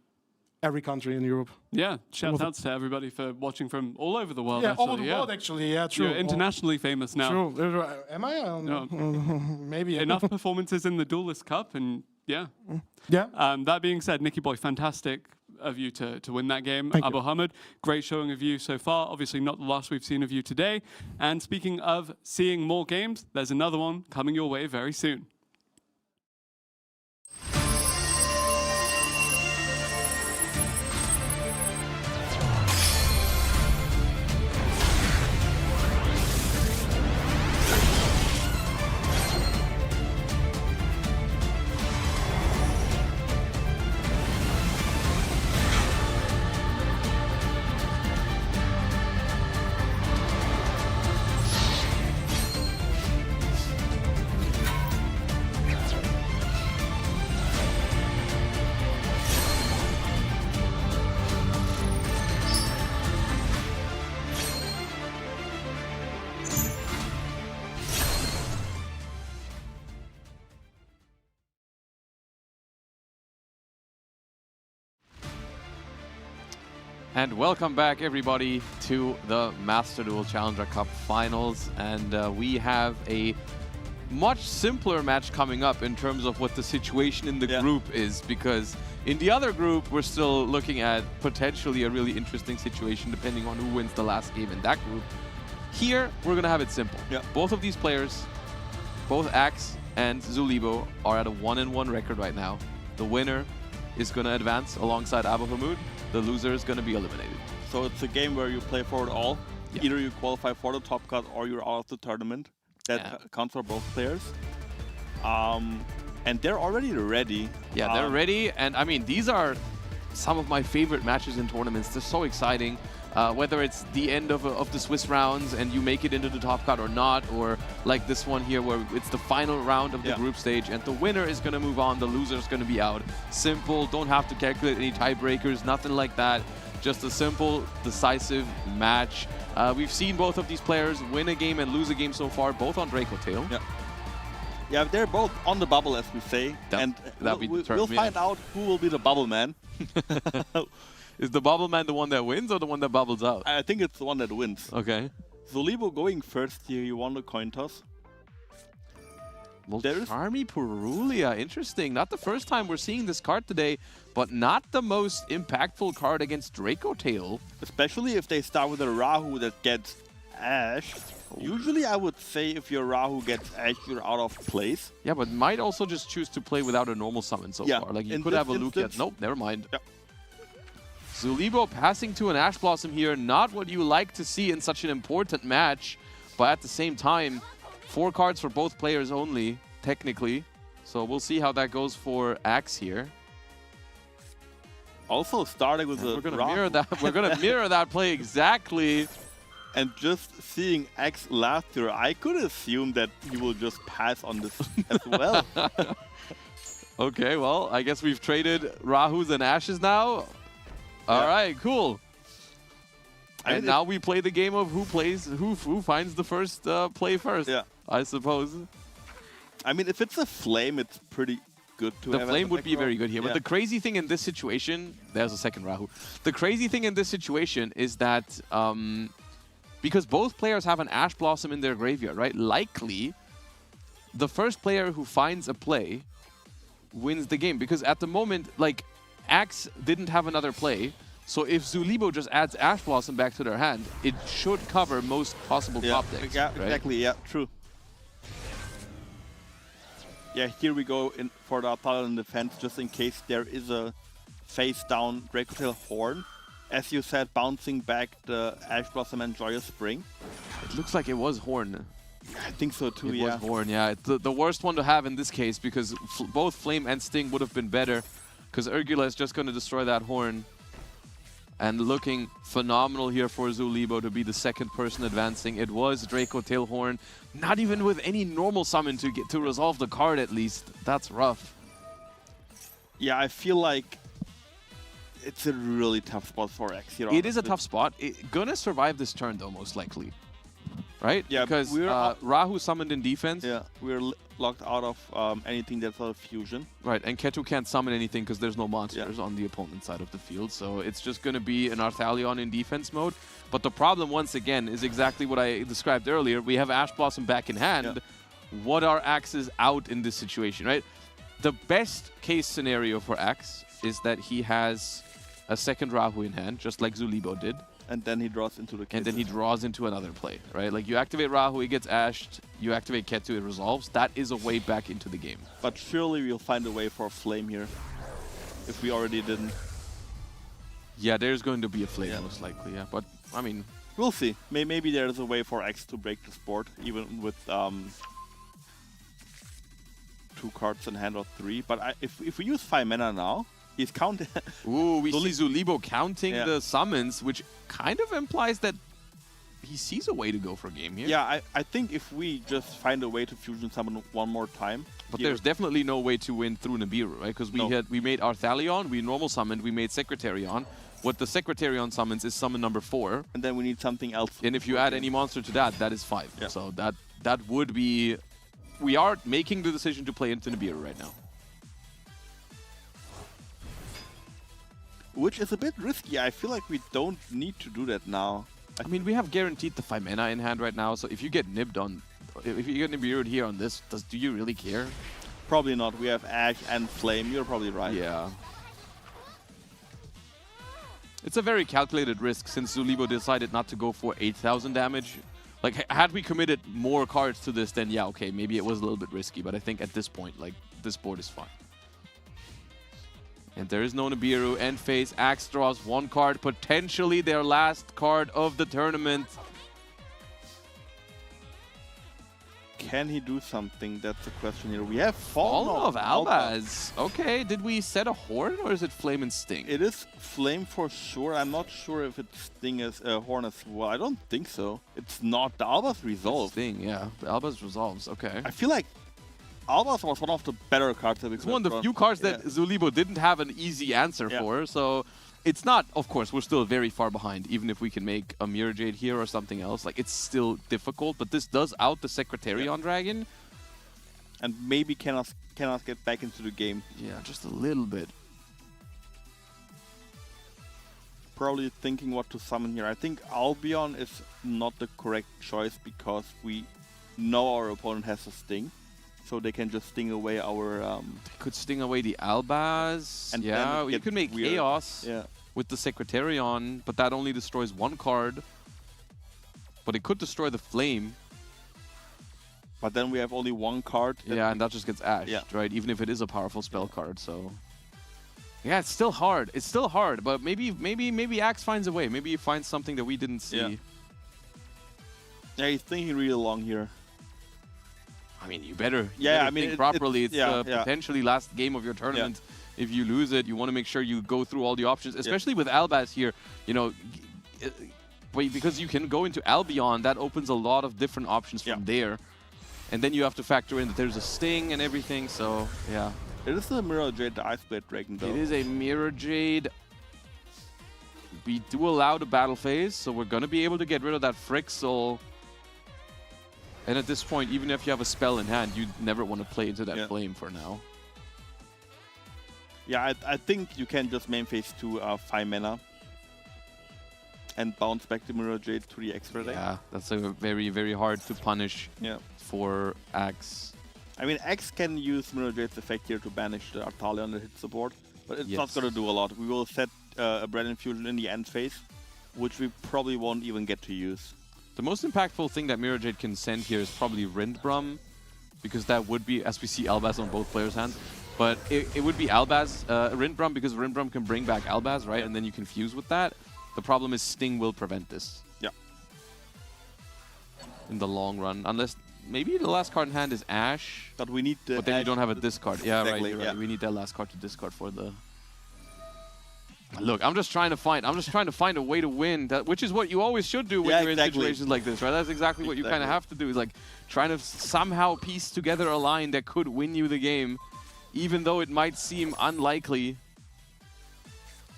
every country in Europe. Yeah, shout outs to everybody for watching from all over the world. Yeah, actually, all over the world actually, yeah, true. You're internationally famous now. True. Am I? No. Maybe. Enough performances in the Duelist Cup, and yeah. Yeah. That being said, Nikki Boy, fantastic of you to win that game. Thank Abbo Hamid, great showing of you so far. Obviously not the last we've seen of you today. And speaking of seeing more games, there's another one coming your way very soon. And welcome back, everybody, to the Master Duel Challenger Cup Finals. And we have a much simpler match coming up in terms of what the situation in the group is, because in the other group, we're still looking at potentially a really interesting situation depending on who wins the last game in that group. Here, we're going to have it simple. Both of these players, both Axe and Libo, are at a 1-1 record right now. The winner is going to advance alongside Abbo Hamid. The loser is going to be eliminated. So it's a game where you play for it all. Yeah. Either you qualify for the top cut or you're out of the tournament. That counts for both players. And they're already ready. Yeah, they're ready. And I mean, these are some of my favorite matches in tournaments. They're so exciting. Whether it's the end of the Swiss rounds and you make it into the top cut or not, or like this one here where it's the final round of the group stage and the winner is going to move on, the loser is going to be out. Simple, don't have to calculate any tiebreakers, nothing like that. Just a simple, decisive match. We've seen both of these players win a game and lose a game so far, both on Draco Tail. Yeah, they're both on the bubble, as we say. And we'll find out who will be the bubble man. Is the bubble man the one that wins or the one that bubbles out? I think it's the one that wins. Okay. So Libo going first here, you won the coin toss. Well, Charmy Purulia, interesting. Not the first time we're seeing this card today, but not the most impactful card against Draco Tail. Especially if they start with a Rahu that gets Ash. Usually I would say if your Rahu gets Ash, you're out of place. Yeah, but might also just choose to play without a normal summon so far. Like you could have a Lugia. Nope, never mind. Libo passing to an Ash Blossom here, not what you like to see in such an important match, but at the same time, 4 cards for both players only, technically. So we'll see how that goes for Axe here. Also starting with we're gonna mirror that. We're gonna mirror that play exactly. And just seeing Axe last year, I could assume that he will just pass on this as well. Okay, well, I guess we've traded Rahus and Ashes now. All right, cool. And now we play the game of who finds the first play first. Yeah, I suppose. I mean, if it's a flame, it's pretty good to have. The flame would be very good here. But the crazy thing in this situation, there's a second Rahu. The crazy thing in this situation is that because both players have an Ash Blossom in their graveyard, right? Likely, the first player who finds a play wins the game. Because at the moment, like, Axe didn't have another play, so if Libo just adds Ash Blossom back to their hand, it should cover most possible top decks. Yeah, right? exactly. Yeah, true. Yeah, here we go in for the Arthalion defense, just in case there is a face-down Dracotail Horn. As you said, bouncing back the Ash Blossom and Joyous Spring. It looks like it was Horn. I think so too, It was Horn, yeah. The worst one to have in this case, because both Flame and Sting would have been better, because Urgula is just going to destroy that Horn. And looking phenomenal here for Libo to be the second person advancing. It was Draco Tailhorn, not even with any normal summon to get to resolve the card at least. That's rough. Yeah, I feel like it's a really tough spot for X here. It is a tough spot. Gonna survive this turn though, most likely. Right? Yeah, because Rahu summoned in defense. Yeah, we're locked out of anything that's out of fusion. Right, and Ketu can't summon anything because there's no monsters on the opponent side of the field. So it's just going to be an Arthalion in defense mode. But the problem, once again, is exactly what I described earlier. We have Ash Blossom back in hand. Yeah. What are Axe's out in this situation, right? The best case scenario for Axe is that he has a second Rahu in hand, just like Libo did. And then he draws into the Ketu. And then he draws into another play, right? Like, you activate Rahu, he gets ashed. You activate Ketu, it resolves. That is a way back into the game. But surely we'll find a way for a Flame here, if we already didn't. Yeah, there's going to be a Flame, most likely, yeah. But, I mean... We'll see. Maybe there's a way for X to break this board, even with 2 cards in hand or 3. But if we use 5 mana now, he's counting. Ooh, we see Libo counting the summons, which kind of implies that he sees a way to go for game here. Yeah, I think if we just find a way to fusion summon one more time. But there's definitely no way to win through Nibiru, right? Because we made Arthalion, we normal summoned, we made Secretarion. What the Secretarion summons is summon number 4. And then we need something else. And if you add any monster to that, that is 5. Yeah. So that would be... We are making the decision to play into Nibiru right now. Which is a bit risky. I feel like we don't need to do that now. I mean, we have guaranteed the 5 mana in hand right now, so if you get nibbed on... If you get Nibiru'd here on this, do you really care? Probably not. We have Ash and Flame. You're probably right. Yeah. It's a very calculated risk since Libo decided not to go for 8,000 damage. Like, had we committed more cards to this, then yeah, okay, maybe it was a little bit risky, but I think at this point, like, this board is fine. And there is no Nibiru, end phase. Axe draws 1 card, potentially their last card of the tournament. Can he do something? That's the question here. We have Fallen of Albaz. Okay, did we set a Horn or is it Flame and Sting? It is Flame for sure. I'm not sure if it's Sting as Horn as well. I don't think so. It's not. The Albaz resolves. Sting, yeah. The Albaz resolves. Okay. I feel like Albaz was one of the better cards that we It's one of the few cards that Libo didn't have an easy answer for, so it's not, of course, we're still very far behind, even if we can make a Mirror Jade here or something else. Like, it's still difficult, but this does out the Secretarion Dragon. And maybe cannot get back into the game. Yeah, just a little bit. Probably thinking what to summon here. I think Albion is not the correct choice because we know our opponent has a Sting. So they can just sting away our... They could sting away the Albaz. And yeah, you could make Chaos with the Secretarion, but that only destroys 1 card. But it could destroy the Flame. But then we have only 1 card. Yeah, and that just gets ashed, right? Even if it is a powerful spell card, so... Yeah, it's still hard. It's still hard, but maybe Axe finds a way. Maybe he finds something that we didn't see. Yeah, he's thinking really long here. I mean, you better, think properly. It's potentially last game of your tournament. If you lose it, you want to make sure you go through all the options, especially with Albaz here. You know, because you can go into Albion, that opens a lot of different options from there. And then you have to factor in that there's a Sting and everything, so yeah. It is a Mirror Jade, the Iceblade Dragon, though. It is a Mirror Jade. We do allow the battle phase, so we're going to be able to get rid of that Frixel. And at this point, even if you have a spell in hand, you never want to play into that Flame for now. Yeah, I think you can just main phase to 5 mana. And bounce back the Mirror Jade to the extra deck. Yeah, that's a very, very hard to punish for Axe. I mean, Axe can use Mirror Jade's effect here to banish the Arthalion that hits the board. But it's not going to do a lot. We will set a Bread Infusion in the end phase, which we probably won't even get to use. The most impactful thing that Mirror Jade can send here is probably Rindbrum, because that would be, as we see Albaz on both players' hands, but it would be Albaz, Rindbrum, because Rindbrum can bring back Albaz, right? And then you can fuse with that. The problem is Sting will prevent this. Yeah. In the long run, unless maybe the last card in hand is Ash. But we need the But then you don't have a discard. Yeah, exactly, right, yeah. right. We need that last card to discard for the... Look, I'm just trying to find a way to win, which is what you always should do when you're in situations like this, right? That's exactly what you kind of have to do, is like trying to somehow piece together a line that could win you the game, even though it might seem unlikely.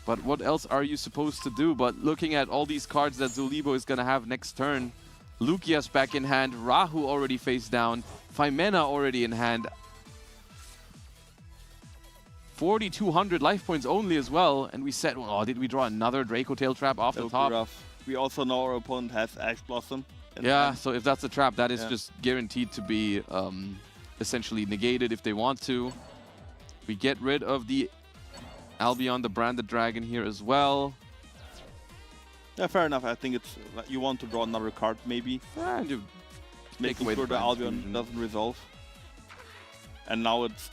But what else are you supposed to do? But looking at all these cards that Zulibo is going to have next turn, Lukia's back in hand, Rahu already face down, Fimena already in hand. 4,200 life points only as well, and we said, oh, did we draw another Draco Tail trap off the top? Rough. We also know our opponent has Ash Blossom. Yeah, so if that's a trap, that is just guaranteed to be essentially negated if they want to. We get rid of the Albion, the Branded Dragon here as well. Yeah, fair enough. I think it's you want to draw another card, maybe. And you making sure the Albion doesn't resolve. And now it's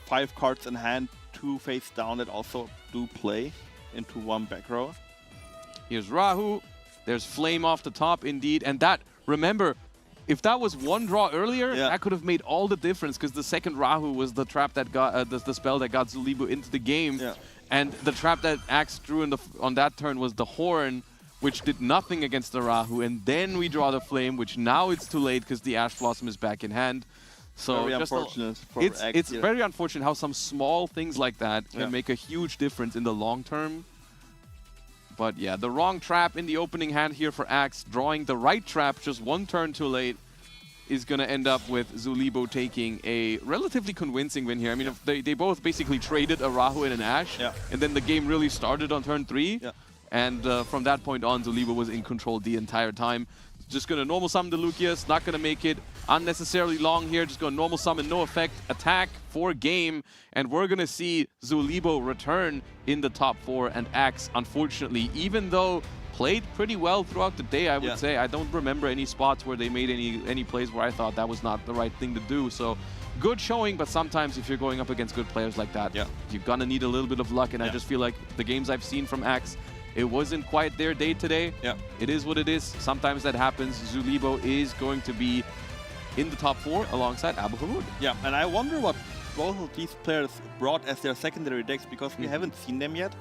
5 cards in hand, 2 face down that also do play into 1 back row. Here's Rahu. There's Flame off the top, indeed. And that, remember, if that was 1 draw earlier, that could have made all the difference, because the second Rahu was the trap that got the spell that got Zulibo into the game. Yeah. And the trap that Axe drew on that turn was the Horn, which did nothing against the Rahu. And then we draw the Flame, which now it's too late because the Ash Blossom is back in hand. So very unfortunate for it's very unfortunate how some small things like that can make a huge difference in the long term. But yeah, the wrong trap in the opening hand here for Axe, drawing the right trap just 1 turn too late, is going to end up with Zulibo taking a relatively convincing win here. I mean, if they both basically traded a Rahu and an Ash, and then the game really started on turn 3. And from that point on, Zulibo was in control the entire time. Just going to normal summon the Lucius, not going to make it unnecessarily long here. Just going to normal summon, no effect, attack for game. And we're going to see Zulibo return in the top 4. And Axe, unfortunately, even though played pretty well throughout the day, I would say. I don't remember any spots where they made any plays where I thought that was not the right thing to do. So good showing, but sometimes if you're going up against good players like that, you're going to need a little bit of luck. And I just feel like the games I've seen from Axe, it wasn't quite their day today. It is what it is. Sometimes that happens. Zulibo is going to be in the top 4 alongside Abbo. Yeah, and I wonder what both of these players brought as their secondary decks, because we haven't seen them yet.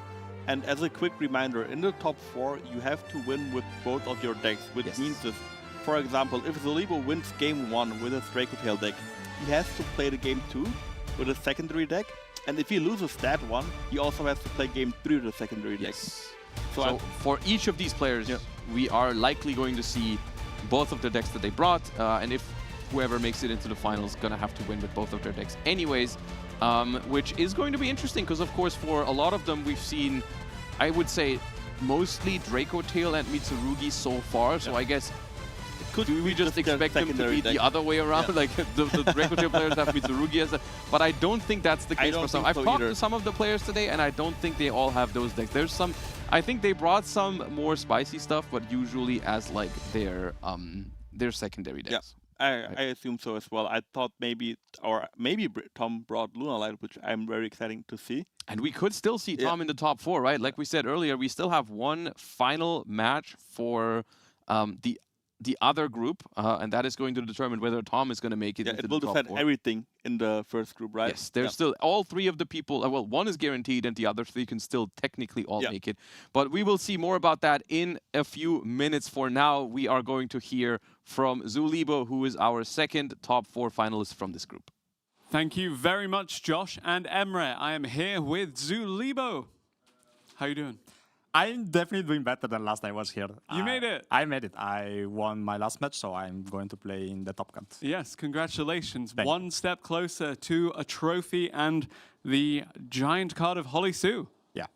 And as a quick reminder, in the top 4, you have to win with both of your decks, which means this. For example, if Zulibo wins game 1 with his Draco Tail deck, he has to play the game 2 with a secondary deck. And if he loses that one, he also has to play game 3 with a secondary deck. So for each of these players, we are likely going to see both of the decks that they brought. And if whoever makes it into the finals is going to have to win with both of their decks anyways, which is going to be interesting because, of course, for a lot of them, we've seen, I would say, mostly Draco Tail and Mitsurugi so far. So I guess, do we just expect them to be the other way around? Like the Draco Tail players have Mitsurugi as a... But I don't think that's the case for some. I've talked to some of the players today, and I don't think they all have those decks. There's some... I think they brought some more spicy stuff, but usually as like their secondary decks. I assume so as well. I thought maybe Tom brought Luna Light, which I'm very excited to see. And we could still see Tom in the top 4, right? Like we said earlier, we still have one final match for the other group, and that is going to determine whether Tom is going to make it into the top 4. It will defend everything in the first group, right? Yes, there's still all 3 of the people. Well, one is guaranteed, and the other 3 can still technically all make it. But we will see more about that in a few minutes. For now, we are going to hear from Zulibo, who is our second top 4 finalist from this group. Thank you very much, Josh and Emre. I am here with Zulibo. How you doing? I'm definitely doing better than last time I was here. You made it. I made it. I won my last match, so I'm going to play in the top cut. Yes, congratulations. One step closer to a trophy and the giant card of Holly Sue. Yeah.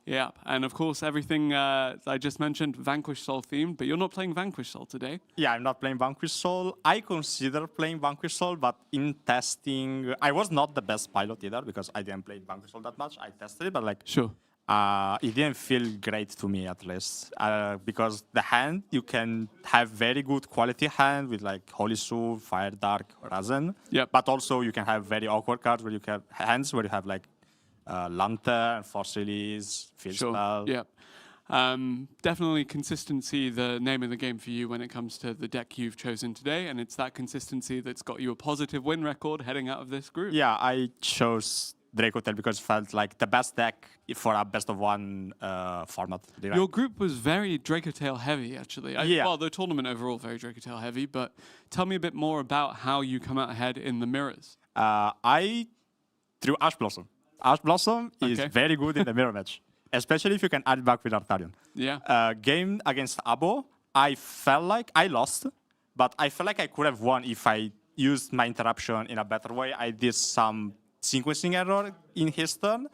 Yeah, and of course everything I just mentioned, Vanquish Soul themed, but you're not playing Vanquish Soul today. Yeah, I'm not playing Vanquish Soul. I consider playing Vanquish Soul, but in testing, I was not the best pilot either because I didn't play Vanquish Soul that much. I tested it, but like... Sure. it didn't feel great to me, at least, because the hand, you can have very good quality hand with like Holy Soul, Fire Dark, Razen. Yep. But also you can have very awkward cards where you have hands where you have like Lantern, Force Release, Field Spell. Yeah. Definitely consistency, the name of the game for you when it comes to the deck you've chosen today, and it's that consistency that's got you a positive win record heading out of this group. Yeah, I chose Dracotel because it felt like the best deck for a best of one format. Your group was very Dracotail heavy, actually. Yeah. Well, the tournament overall very Dracotail heavy, but tell me a bit more about how you come out ahead in the mirrors. I drew Ash Blossom. Ash Blossom is very good in the mirror match, especially if you can add it back with Artarion. Yeah. Game against Abbo, I felt like I lost, but I felt like I could have won if I used my interruption in a better way. I did some sequencing error in his turn,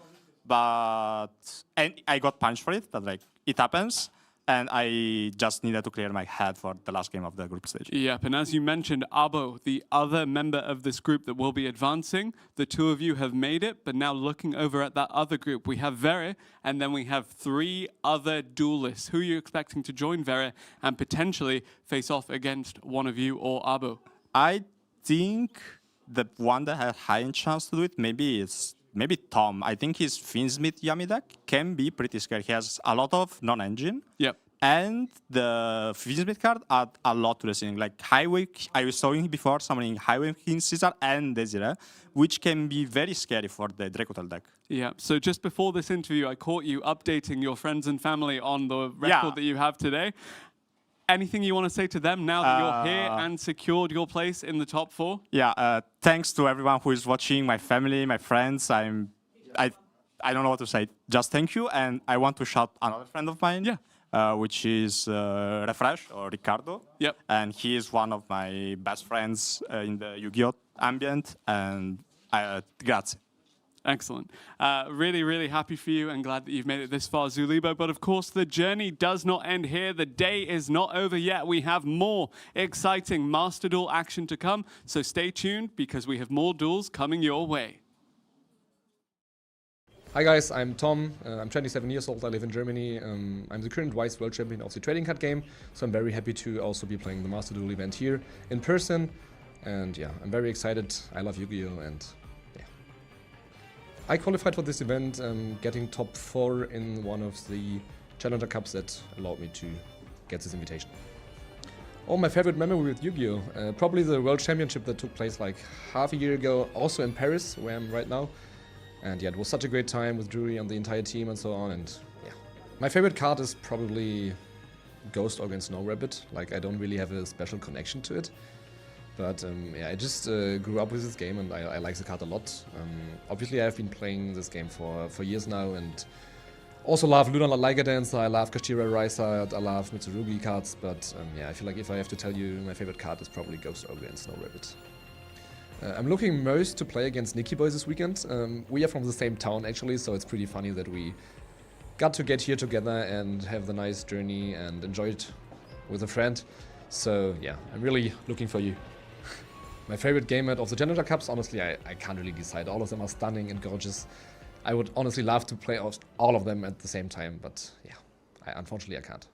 and I got punished for it, but like it happens, and I just needed to clear my head for the last game of the group stage. Yep, and as you mentioned, Abbo, the other member of this group that will be advancing, the two of you have made it, but now looking over at that other group, we have Vere, and then we have 3 other duelists. Who are you expecting to join Vere and potentially face off against one of you or Abbo? I think the one that had high chance to do it maybe Tom. I think his Finsmith Yami deck can be pretty scary. He has a lot of non-engine. Yep. And the Finsmith card add a lot to the scene. Like Highway, I was showing before summoning Highway King Caesar and Desiree, which can be very scary for the Dracotel deck. Yeah, so just before this interview, I caught you updating your friends and family on the record that you have today. Anything you want to say to them now that you're here and secured your place in the top 4? Yeah, thanks to everyone who is watching, my family, my friends. I don't know what to say. Just thank you. And I want to shout another friend of mine, which is Refresh or Ricardo. Yep. And he is one of my best friends in the Yu-Gi-Oh! Ambient. And grazie. Excellent. Really, really happy for you and glad that you've made it this far, Zulibo. But of course, the journey does not end here. The day is not over yet. We have more exciting Master Duel action to come. So stay tuned because we have more duels coming your way. Hi guys, I'm Tom. I'm 27 years old. I live in Germany. I'm the current Vice World Champion of the trading card game. So I'm very happy to also be playing the Master Duel event here in person. And yeah, I'm very excited. I love Yu-Gi-Oh! And I qualified for this event, getting top 4 in one of the Challenger Cups that allowed me to get this invitation. Oh, my favorite memory with Yu-Gi-Oh! Probably the World Championship that took place like half a year ago, also in Paris, where I'm right now. And yeah, it was such a great time with Drury and the entire team and so on. And yeah, my favorite card is probably Ghost Ogre and Snow Rabbit. Like, I don't really have a special connection to it. But yeah, I just grew up with this game and I like the card a lot. Obviously, I've been playing this game for years now and also love Lunar Liger Dancer, I love Kashira Raisa, I love Mitsurugi cards. But yeah, I feel like if I have to tell you, my favorite card is probably Ghost Ogre and Snow Rabbit. I'm looking most to play against Nikki Boy this weekend. We are from the same town actually, so it's pretty funny that we got to get here together and have the nice journey and enjoy it with a friend. So yeah, I'm really looking for you. My favorite game mode of the Challenger Cups, honestly, I can't really decide. All of them are stunning and gorgeous. I would honestly love to play all of them at the same time, but yeah, unfortunately I can't.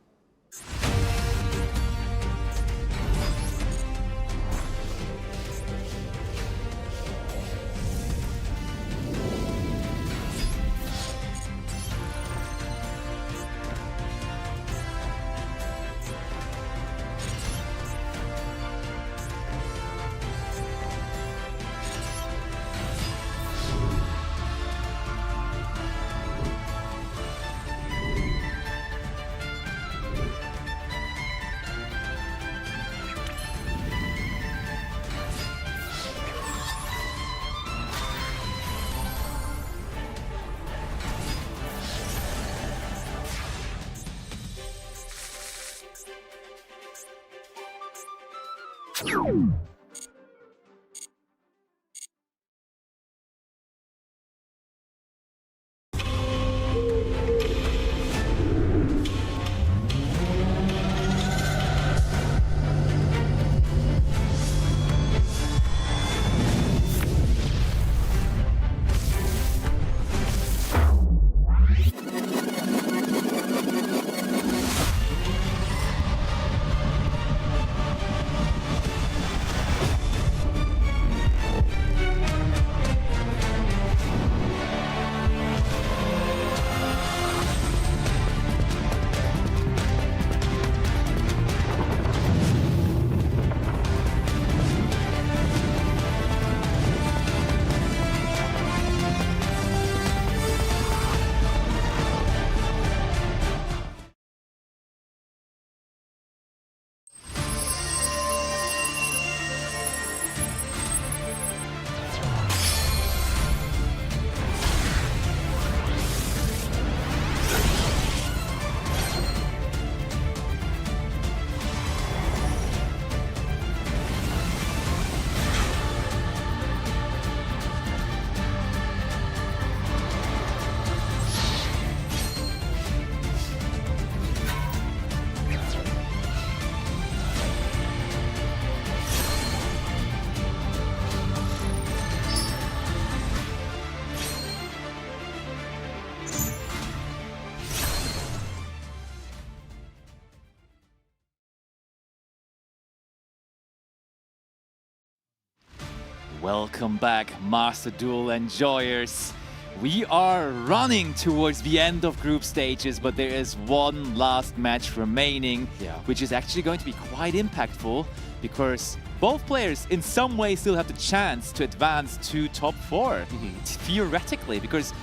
Welcome back, Master Duel enjoyers. We are running towards the end of group stages, but there is one last match remaining, which is actually going to be quite impactful because both players in some way still have the chance to advance to top 4, theoretically, because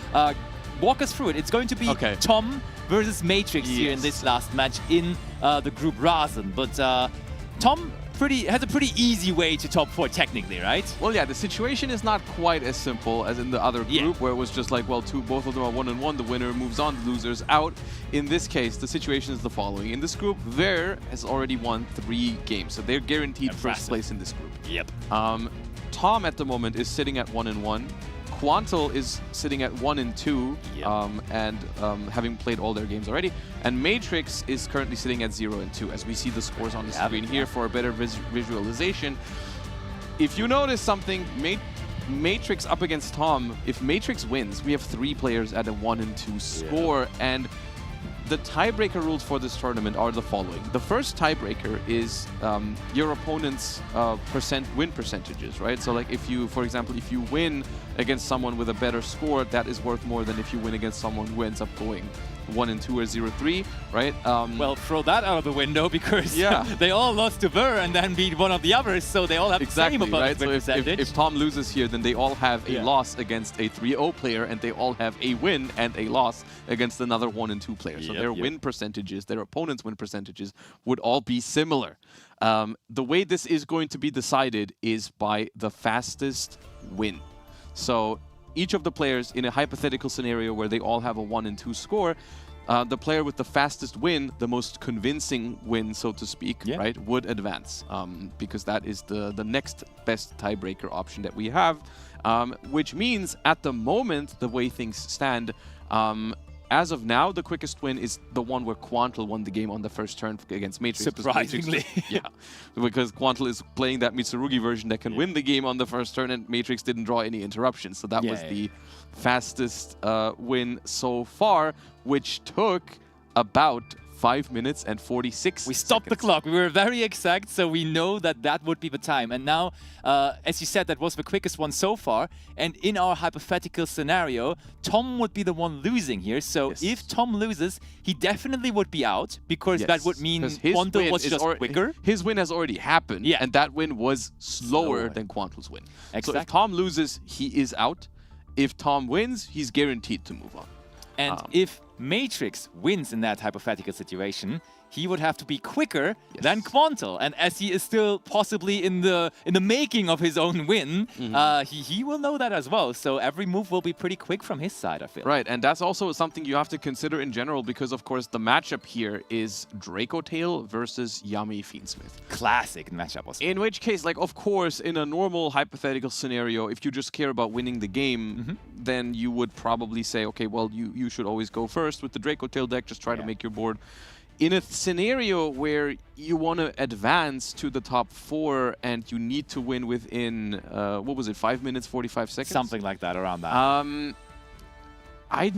walk us through it. It's going to be Tom versus Matrix here in this last match in the group Rasen, but Tom has a pretty easy way to top 4 technically, right? Well, yeah, the situation is not quite as simple as in the other group where it was just like, well, both of them are 1-1, the winner moves on, the loser's out. In this case, the situation is the following. In this group, Ver has already won 3 games, so they're guaranteed first place in this group. Yep. Tom at the moment is sitting at 1-1. Quanto is sitting at 1-2, and having played all their games already. And Matrix is currently sitting at 0-2, as we see the scores on the screen here for a better visualization. If you notice something, Matrix up against Tom, if Matrix wins, we have 3 players at a 1-2 score, and the tiebreaker rules for this tournament are the following. The first tiebreaker is your opponent's win percentages, right? So like if you, for example, if you win against someone with a better score, that is worth more than if you win against someone who ends up going 1-2 or 0-3, right? Well, throw that out of the window because they all lost to Ver and then beat one of the others, so they all have the same opponent's win percentage. If Tom loses here, then they all have a loss against a 3-0 player, and they all have a win and a loss against another 1-2 player. So their win percentages, their opponent's win percentages would all be similar. The way this is going to be decided is by the fastest win. So each of the players in a hypothetical scenario where they all have a 1-2 score, the player with the fastest win, the most convincing win, so to speak, right, would advance, because that is the next best tiebreaker option that we have, which means at the moment, the way things stand, as of now, the quickest win is the one where Quanto won the game on the first turn against Matrix. Surprisingly. Because Quanto is playing that Mitsurugi version that can win the game on the first turn, and Matrix didn't draw any interruptions. So that was the fastest win so far, which took about 5 minutes and 46 We stopped the clock. We were very exact, so we know that that would be the time. And now, as you said, that was the quickest one so far. And in our hypothetical scenario, Tom would be the one losing here. So if Tom loses, he definitely would be out, because that would mean Quanto was just quicker. His win has already happened, and that win was slower than Quanto's win. So if Tom loses, he is out. If Tom wins, he's guaranteed to move on. And if Matrix wins in that hypothetical situation, he would have to be quicker than Quanto. And as he is still possibly in the making of his own win, he will know that as well. So every move will be pretty quick from his side, I feel. Right, and that's also something you have to consider in general, because of course the matchup here is Dracotail versus Yami Fiendsmith. Classic matchup also. In which case, like, of course, in a normal hypothetical scenario, if you just care about winning the game, then you would probably say, okay, well, you should always go first with the Dracotail deck, just try to make your board. In a scenario where you want to advance to the top 4 and you need to win within, what was it, 5 minutes, 45 seconds? Something like that, around that. I'm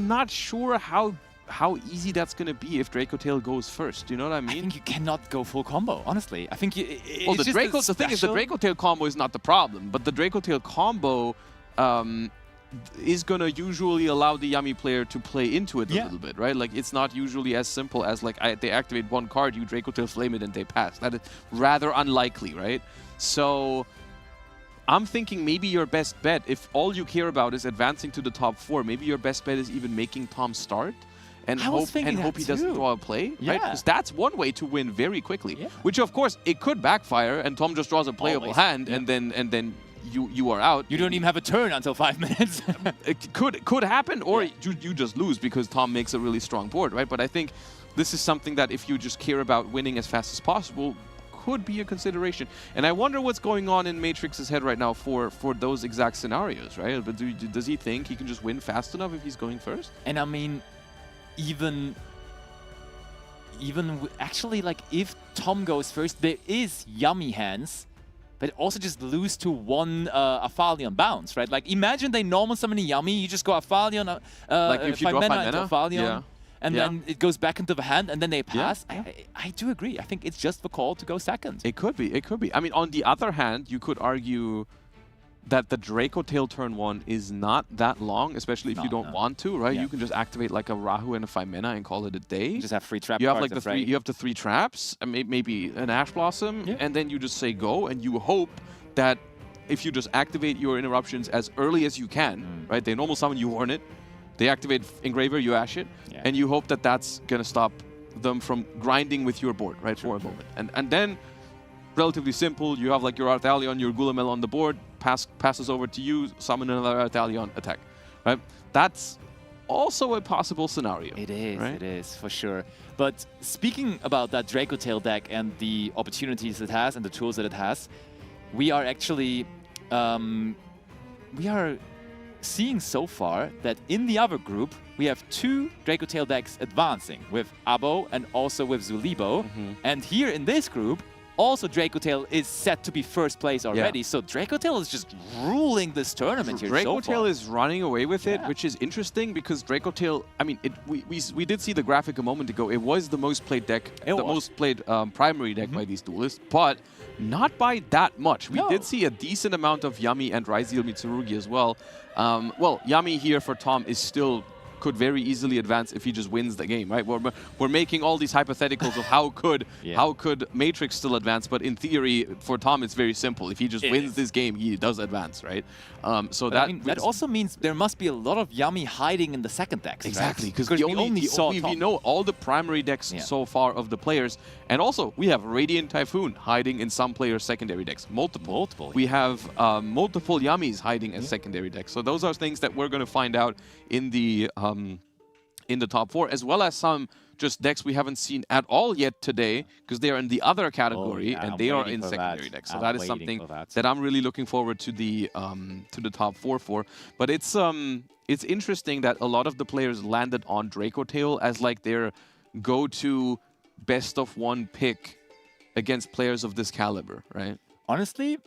not sure how easy that's going to be if Dracotail goes first. Do you know what I mean? I think you cannot go full combo, honestly. I think the thing is, the Dracotail combo is not the problem, but the Dracotail combo is going to usually allow the Yami player to play into it a little bit, right? Like, it's not usually as simple as, like, they activate one card, you Dracotail Flame it, and they pass. That is rather unlikely, right? So I'm thinking maybe your best bet, if all you care about is advancing to the top 4, maybe your best bet is even making Tom start and hope he doesn't draw a play, right? Because that's one way to win very quickly, which, of course, it could backfire, and Tom just draws a playable hand, and then you are out. You don't even have a turn until 5 minutes. It could happen, or you just lose because Tom makes a really strong board, right? But I think this is something that if you just care about winning as fast as possible, could be a consideration. And I wonder what's going on in Matrix's head right now for those exact scenarios, right? But does he think he can just win fast enough if he's going first? And I mean, even actually, like, if Tom goes first, there is Yummy hands, but also just lose to one Aphelion bounce, right? Like, imagine they normal summon a Yummy, you just go Aphelion, like if you draw 5 mana into Aphelion, and then it goes back into the hand, and then they pass. I do agree. I think it's just the call to go second. It could be. It could be. I mean, on the other hand, you could argue that the Draco Tail turn 1 is not that long, especially if you don't want to, right? Yeah. You can just activate like a Rahu and a Femena and call it a day. You just have 3 trap You have cards like the 3. You have the 3 traps, and maybe an Ash Blossom, and then you just say go, and you hope that if you just activate your interruptions as early as you can, right? They normal summon, you Hornet. They activate Engraver, you Ash it, and you hope that that's gonna stop them from grinding with your board, right, for a moment. And then, relatively simple, you have like your Arthalion, your Gulamel on the board, passes over to you, summon another Arthalion, attack, right? That's also a possible scenario. It is, right? it is, for sure. But speaking about that Draco Tail deck and the opportunities it has and the tools that it has, we are actually, we are seeing so far that in the other group, we have 2 Draco Tail decks advancing with Abbo and also with Libo. And here in this group, also Draco Tail is set to be first place already. So Draco Tail is just ruling this tournament here Draco so far. Tail is running away with it, which is interesting because Draco Tail, I mean, we did see the graphic a moment ago. It was the most played deck, most played primary deck by these duelists, but not by that much. We did see a decent amount of Yami and Raizeel Mitsurugi as well. Well, Yami here for Tom is still could very easily advance if he just wins the game, right? We're making all these hypotheticals of how could Matrix still advance, but in theory, for Tom, it's very simple. If he just wins this game, he does advance, right? So but I mean, that also means there must be a lot of Yami hiding in the second decks. Exactly, because we only saw we know all the primary decks so far of the players, and also we have Radiant Typhoon hiding in some players' secondary decks, multiple. We have multiple Yamis hiding as secondary decks. So those are things that we're going to find out in the top 4, as well as some just decks we haven't seen at all yet today, because they are in the other category and they are in secondary decks. So that is something that I'm really looking forward to the top 4 for. But it's interesting that a lot of the players landed on Draco Tail as like their go-to best of 1 pick against players of this caliber, right? Honestly,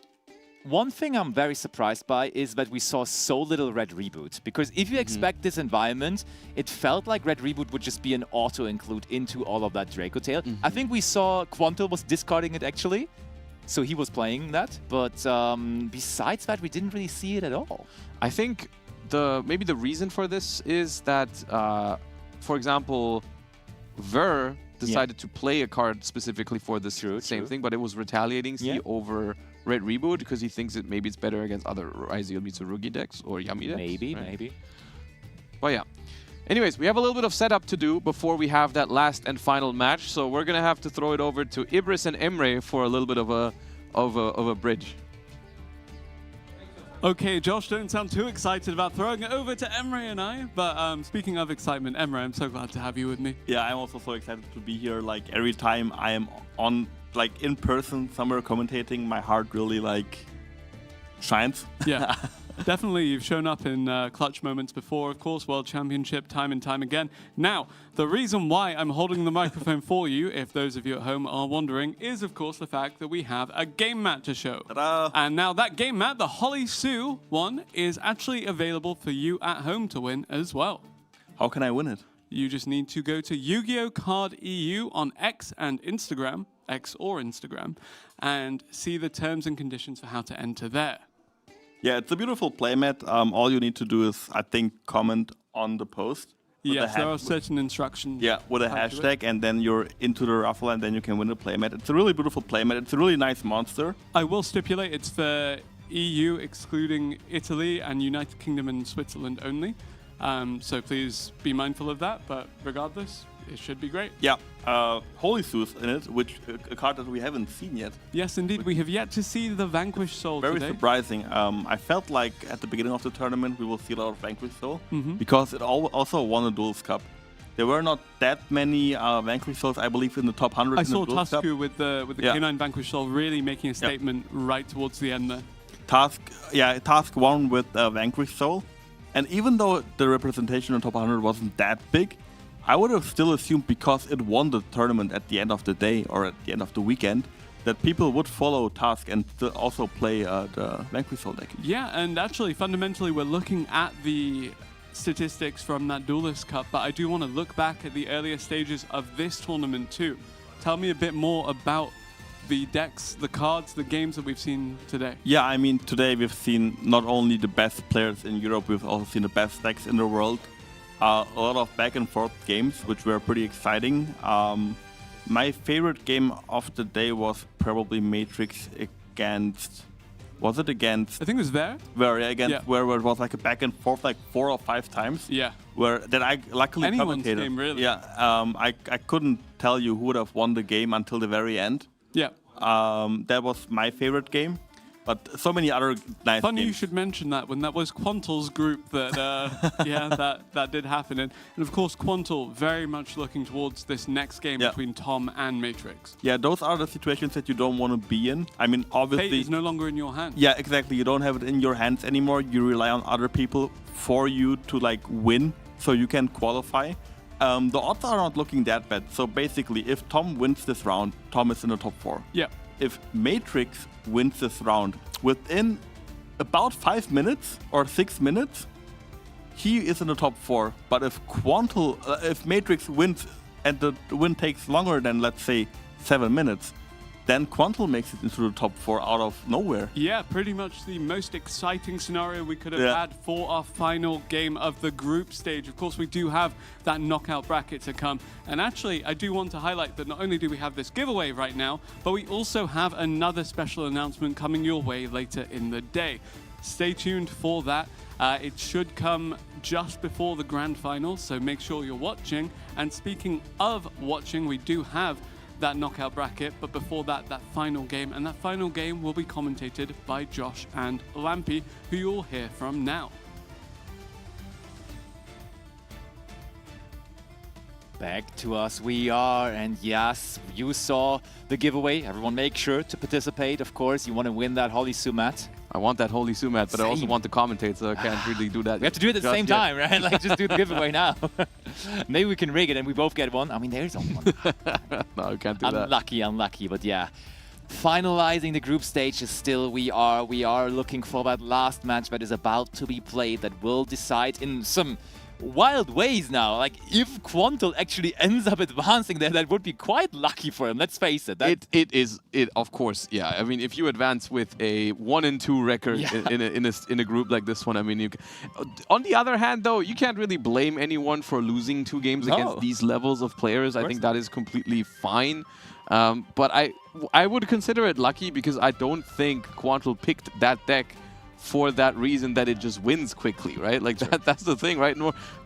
one thing I'm very surprised by is that we saw so little Red Reboot. Because if you expect this environment, it felt like Red Reboot would just be an auto-include into all of that Draco Tail. I think we saw Quanto was discarding it actually. So he was playing that. But besides that, we didn't really see it at all. I think maybe the reason for this is that, for example, Ver decided to play a card specifically for this same thing, but it was Retaliating Sea over Red Reboot because he thinks maybe it's better against other Raizeel Mitsurugi decks or Yami decks. Maybe. But yeah. Anyways, we have a little bit of setup to do before we have that last and final match, so we're gonna have to throw it over to Ibris and Emre for a little bit of a bridge. Okay, Josh, don't sound too excited about throwing it over to Emre and I. But speaking of excitement, Emre, I'm so glad to have you with me. Yeah, I'm also so excited to be here. Like every time I am on, like in person, somewhere commentating, my heart really like shines. Yeah, definitely. You've shown up in clutch moments before, of course, World Championship, time and time again. Now, the reason why I'm holding the microphone for you, if those of you at home are wondering, is of course the fact that we have a game mat to show. Ta-da! And now that game mat, the Holly Sue one, is actually available for you at home to win as well. How can I win it? You just need to go to Yu-Gi-Oh! Card EU on X and Instagram, X or Instagram, and see the terms and conditions for how to enter there. Yeah, it's a beautiful playmat. All you need to do is, I think, comment on the post. Yes, there are certain instructions. Yeah, with a hashtag, and then you're into the raffle, and then you can win the playmat. It's a really beautiful playmat. It's a really nice monster. I will stipulate it's for EU, excluding Italy and United Kingdom and Switzerland only. So please be mindful of that. But regardless, it should be great. Yeah, Holy Seuss in it, which a card that we haven't seen yet. Yes, indeed. We have yet to see the Vanquished Soul Very today. surprising. I felt like at the beginning of the tournament we will see a lot of Vanquished Soul because it also won a Duels Cup. There were not that many Vanquished Souls, I believe, in the top 100 I in the saw Duels Cup. Tasku with the K9 Vanquished Soul really making a statement right towards the end there. Task won with Vanquished Soul. And even though the representation in the top 100 wasn't that big, I would have still assumed because it won the tournament at the end of the day or at the end of the weekend that people would follow Task and also play the Vanquished Soul deck. Yeah, and actually, fundamentally, we're looking at the statistics from that Duelist Cup, but I do want to look back at the earlier stages of this tournament too. Tell me a bit more about the decks, the cards, the games that we've seen today? Yeah, I mean, today we've seen not only the best players in Europe, we've also seen the best decks in the world. A lot of back and forth games, which were pretty exciting. My favorite game of the day was probably Matrix against... Was it against... I think it was Ver. Ver, yeah, against where it was like a back and forth like 4 or 5 times. Yeah. Where that I luckily Anyone's commentated. game, really. Yeah, I couldn't tell you who would have won the game until the very end. Yeah. That was my favorite game. But so many other nice Funny games. you should mention that when that was Quanto's group that, that did happen. And of course, Quanto very much looking towards this next game between Tom and Matrix. Yeah, those are the situations that you don't want to be in. I mean, obviously... Fate is no longer in your hands. Yeah, exactly. You don't have it in your hands anymore. You rely on other people for you to, like, win so you can qualify. The odds are not looking that bad. So basically, if Tom wins this round, Tom is in the top 4. Yeah. If Matrix wins this round, within about 5 minutes or 6 minutes, he is in the top 4. But if if Matrix wins and the win takes longer than, let's say, 7 minutes, then Quanto makes it into the top 4 out of nowhere. Yeah, pretty much the most exciting scenario we could have had for our final game of the group stage. Of course, we do have that knockout bracket to come. And actually, I do want to highlight that not only do we have this giveaway right now, but we also have another special announcement coming your way later in the day. Stay tuned for that. It should come just before the grand final, so make sure you're watching. And speaking of watching, we do have that knockout bracket, but before that final game, and that final game will be commentated by Josh and Lampy, who you'll hear from now. Back to us we are, and yes, you saw the giveaway. Everyone make sure to participate, of course. You want to win that Holy Sumat. I want that Holy Sumat, but I also want to commentate, so I can't really do that. We have to do it at the same time, right? Like, just do the giveaway now. Maybe we can rig it and we both get one. I mean, there's only one. No, we can't do that. Unlucky, but yeah. Finalizing the group stage is still, we are looking for that last match that is about to be played that will decide in some wild ways now. Like, if Quanto actually ends up advancing there, that would be quite lucky for him. Let's face it. It of course, yeah. I mean, if you advance with a 1-2 record in a group like this one, I mean, on the other hand, though, you can't really blame anyone for losing 2 games against these levels of players. I think that is completely fine. But I would consider it lucky because I don't think Quanto picked that deck for that reason that it just wins quickly, right? Like that's the thing, right?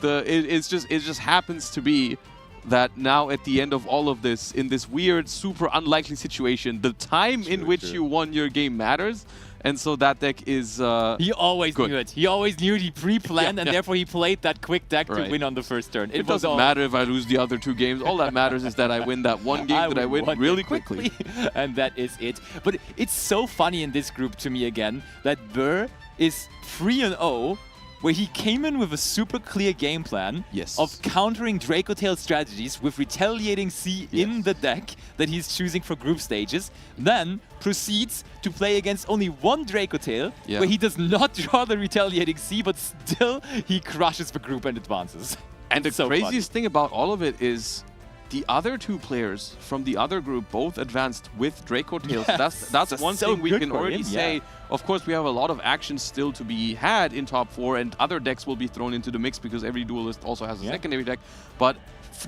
It just happens to be that now at the end of all of this, in this weird, super unlikely situation, the time in which you won your game matters. And so that deck is he always knew it. He always knew it. He pre-planned, and therefore he played that quick deck to win on the first turn. It doesn't matter if I lose the other 2 games. All that matters is that I win that one game that I win really quickly. And that is it. But it's so funny in this group to me again that Ver is 3-0, where he came in with a super clear game plan of countering Draco Tail strategies with Retaliating C in the deck that he's choosing for group stages, then proceeds to play against only one Draco Tail, where he does not draw the Retaliating C, but still he crushes the group and advances. And the craziest thing about all of it is the other 2 players from the other group both advanced with Draco Tails. That's one thing we can already say. Of course, we have a lot of actions still to be had in top 4, and other decks will be thrown into the mix because every duelist also has a secondary deck. But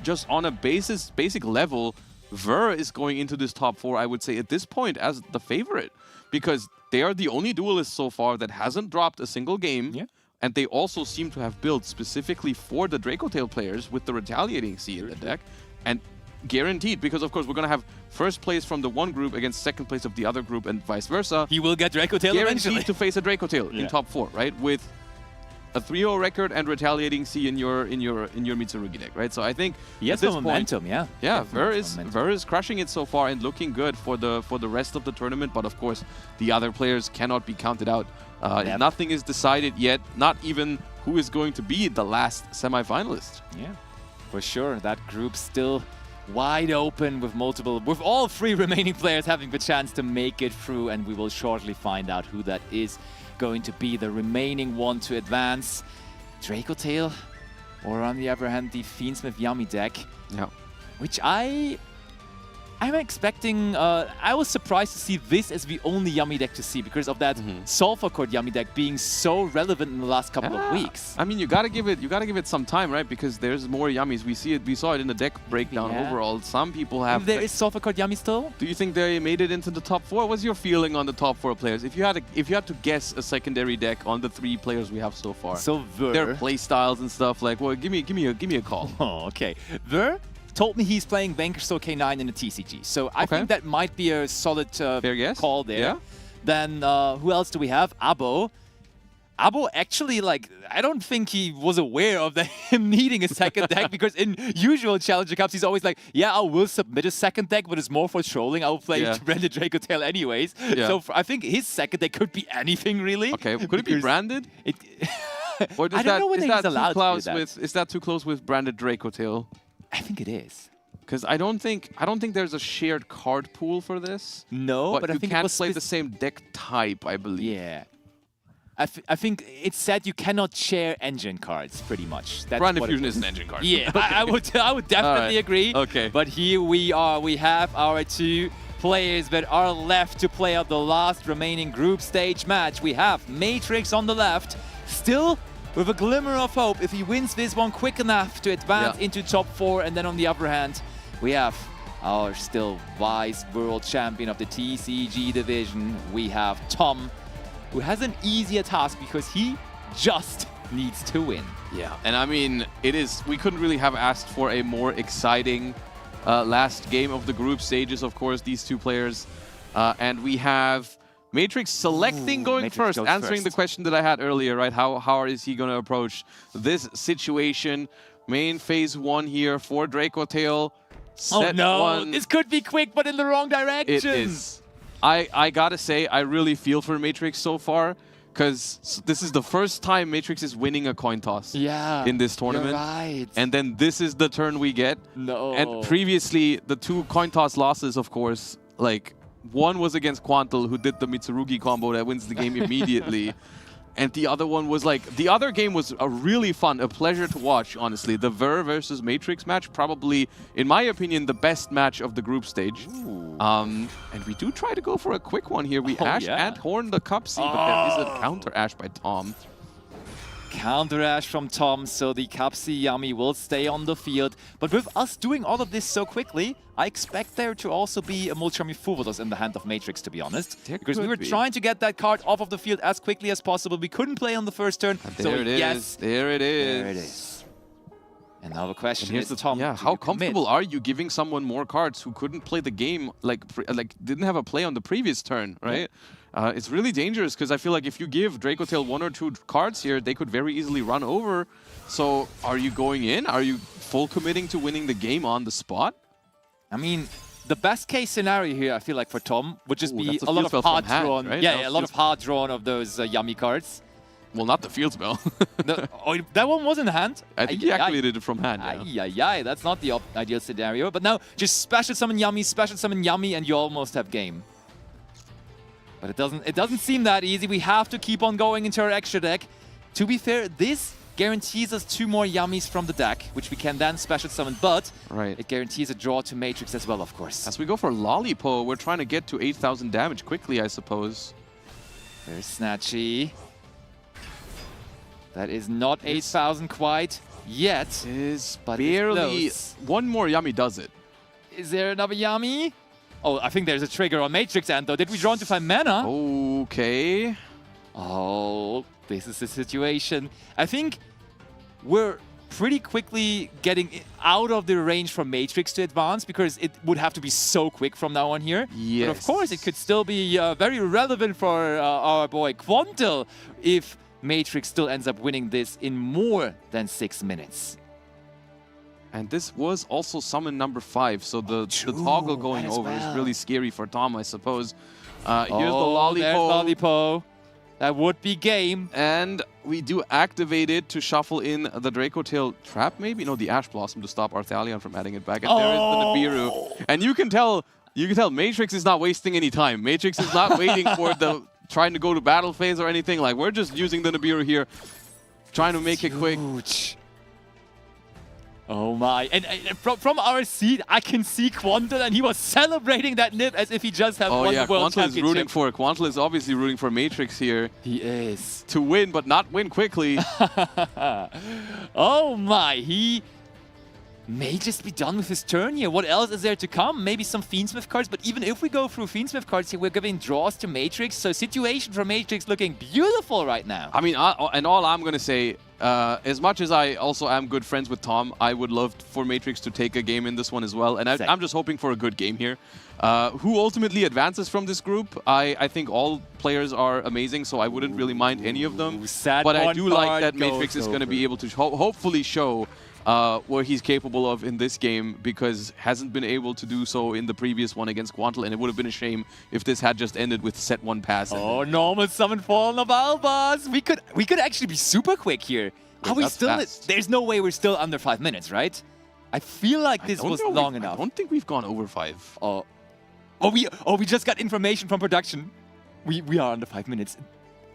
just on a basic level, Ver is going into this top 4, I would say, at this point as the favorite, because they are the only duelist so far that hasn't dropped a single game. And they also seem to have built specifically for the Draco Tail players with the Retaliating C in the deck. And guaranteed, because of course we're going to have first place from the one group against second place of the other group and vice versa. He will get Draco Tail eventually. Guaranteed to face a Draco Tail in top 4, right? With a 3-0 record and Retaliating C in your Mitsurugi deck, right? So I think he has some momentum, Ver is crushing it so far and looking good for the rest of the tournament. But of course, the other players cannot be counted out. Nothing is decided yet. Not even who is going to be the last semi-finalist. Yeah, for sure. That group still wide open with all 3 remaining players having the chance to make it through, and we will shortly find out who that is going to be the remaining one to advance. Draco Tail, or on the other hand, the Fiendsmith Yami deck, which I I'm expecting, I was surprised to see this as the only Yummy deck to see because of that Sulfur Cord Yummy deck being so relevant in the last couple of weeks. I mean, you gotta give it some time, right? Because there's more Yummies. We saw it in the deck breakdown overall. Some people have. There is Sulfur Cord Yummy still? Do you think they made it into the top 4? What's your feeling on the top 4 players? If you had to guess a secondary deck on the 3 players we have so far, so their play styles and stuff, like, well, give me a call. Oh, okay. Ver told me he's playing Vanquish K9 in the TCG, so I think that might be a solid call there. Yeah. Then who else do we have? Abbo. Abbo actually, like, I don't think he was aware of him needing a second deck because in usual Challenger Cups, he's always like, yeah, I will submit a second deck, but it's more for trolling. I will play Branded Draco Tail anyways. Yeah. So I think his second deck could be anything, really. Okay, could it be branded? Or I don't know whether he's allowed to do that. Is that too close with Branded Draco Tail? I think it is. Because I don't think there's a shared card pool for this. No, but I you think can't play the same deck type, I believe. Yeah. I think it said you cannot share engine cards, pretty much. That's Branded Fusion is an engine card. Yeah, I would definitely agree. Okay. But here we are. We have our 2 players that are left to play out the last remaining group stage match. We have Matrix on the left, still with a glimmer of hope if he wins this one quick enough to advance into top 4. And then on the other hand, we have our still vice world champion of the TCG division. We have Tom, who has an easier task because he just needs to win. Yeah, and I mean, we couldn't really have asked for a more exciting last game of the group stages, of course, these 2 players. And we have Matrix selecting going first, answering the question that I had earlier, right? How is he going to approach this situation? Main phase 1 here for Draco Tail. Set one. This could be quick, but in the wrong direction. It is. I gotta say, I really feel for Matrix so far, because this is the first time Matrix is winning a coin toss in this tournament. You're right. And then this is the turn we get. No. And previously, the 2 coin toss losses, of course, like, one was against Quanto, who did the Mitsurugi combo that wins the game immediately. And the other one was like, the other game was a really fun, a pleasure to watch, honestly. The Ver versus Matrix match, probably, in my opinion, the best match of the group stage. And we do try to go for a quick one here. We Ash and Horn the Cupsy, but there is a counter Ash by Tom. Counter Ash from Tom, so the Cupsy Yummy will stay on the field. But with us doing all of this so quickly, I expect there to also be a Mulchami Fuvodos in the hand of Matrix, to be honest. Because we were trying to get that card off of the field as quickly as possible. We couldn't play on the first turn. There it is. Yes, there it is. There it is. And now the question is, Tom, how comfortable are you giving someone more cards who couldn't play the game, like didn't have a play on the previous turn, right? It's really dangerous because I feel like if you give Draco Tail 1 or 2 cards here, they could very easily run over. So are you going in? Are you full committing to winning the game on the spot? I mean, the best case scenario here, I feel like for Tom, would just be a lot field of hard hand, drawn. right? Yeah, a lot of hard drawn of those Yummy cards. Well, not the field spell. No, that one was in hand. I think he activated it from hand. Yeah. That's not the ideal scenario. But now, just special summon Yummy, and you almost have game. But it doesn't seem that easy. We have to keep on going into our extra deck. To be fair, this guarantees us 2 more Yummies from the deck, which we can then special summon, but it guarantees a draw to Matrix as well, of course. As we go for Lollipo, we're trying to get to 8,000 damage quickly, I suppose. Very snatchy. That is not 8,000 quite yet. But barely. One more Yummy does it. Is there another Yummy? Oh, I think there's a trigger on Matrix End, though. Did we draw into 5 mana? Okay. Oh, this is the situation. I think we're pretty quickly getting out of the range for Matrix to advance because it would have to be so quick from now on here. Yes. But of course, it could still be very relevant for our boy Quanto if Matrix still ends up winning this in more than 6 minutes. And this was also summon number 5, so the toggle going over is really scary for Tom, I suppose. Here's the Lollipo. That would be game. And we do activate it to shuffle in the Draco Tail Trap, maybe? No, the Ash Blossom to stop Arthalion from adding it back. And there is the Nibiru. And you can tell Matrix is not wasting any time. Matrix is not waiting for the trying to go to battle phase or anything. Like, we're just using the Nibiru here, trying to make it quick. Oh my. And from our seat, I can see Quanto, and he was celebrating that nip as if he just had won the World Quanto is Championship. rooting for it. Quanto is obviously rooting for Matrix here. He is. To win, but not win quickly. Oh my, he may just be done with his turn here. What else is there to come? Maybe some Fiendsmith cards, but even if we go through Fiendsmith cards here, we're giving draws to Matrix, so situation for Matrix looking beautiful right now. I mean, and all I'm going to say, as much as I also am good friends with Tom, I would love for Matrix to take a game in this one as well, and I'm just hoping for a good game here. Who ultimately advances from this group? I think all players are amazing, so I wouldn't really mind any of them. But I do like that Matrix is going to be able to hopefully show what he's capable of in this game, because hasn't been able to do so in the previous one against Quanto, and it would have been a shame if this had just ended with set 1 pass. Oh, normal summon Fallen of Albas. We could actually be super quick here. Are we still? There's no way we're still under 5 minutes, right? I feel like this was long enough. I don't think we've gone over 5. We just got information from production. We are under 5 minutes.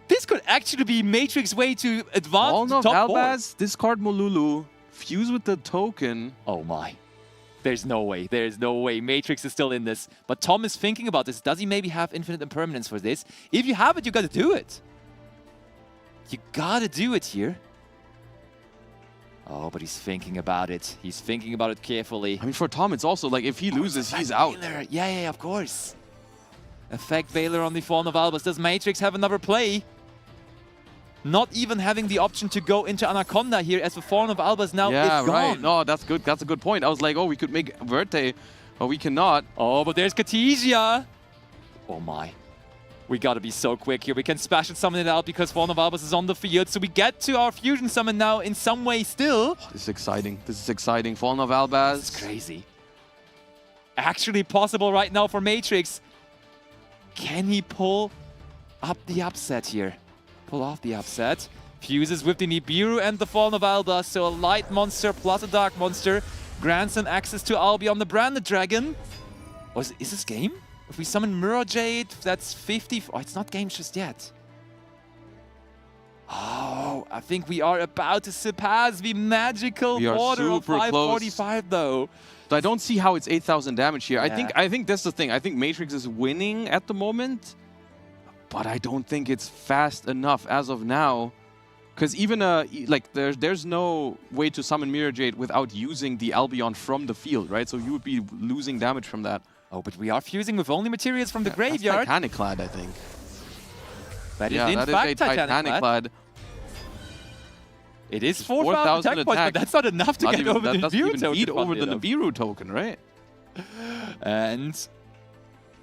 This could actually be Matrix's way to advance to top 4. Discard Molulu. Fuse with the token. Oh my. There's no way. There's no way. Matrix is still in this. But Tom is thinking about this. Does he maybe have infinite impermanence for this? If you have it, you gotta do it. You gotta do it here. Oh, but he's thinking about it. He's thinking about it carefully. I mean, for Tom, it's also like if he loses, he's out. Yeah, of course. Effect Veiler on the Fallen of Albas. Does Matrix have another play? Not even having the option to go into Anaconda here, as the Fallen of Albas now is gone. Right. No, that's good. That's a good point. I was like, oh, we could make Verte, but we cannot. Oh, but there's Katisia. Oh my. We gotta be so quick here. We can Special Summon it out because Fallen of Albas is on the field. So we get to our Fusion Summon now in some way still. Oh, this is exciting. This is exciting. Fallen of Albas. This is crazy. Actually possible right now for Matrix. Can he pull up the upset here? Pull off the upset. Fuses with the Nibiru and the Fallen of Albas. So a light monster plus a dark monster grants him access to Albion, the Branded Dragon. Oh, is this game? If we summon Mirror Jade, that's 50. Oh, it's not game just yet. Oh, I think we are about to surpass the magical order of 545 though. So I don't see how it's 8,000 damage here. Yeah. I think that's the thing. I think Matrix is winning at the moment. But I don't think it's fast enough as of now, because even like there's no way to summon Mirror Jade without using the Albion from the field, right? So you would be losing damage from that. Oh, but we are fusing with only materials from the graveyard. That's Titanic Clad, I think. That is in fact Titanic Clad. It is 4,000 attack points, but that's not enough to get over the Nibiru token. Beat over the Nibiru token, right? And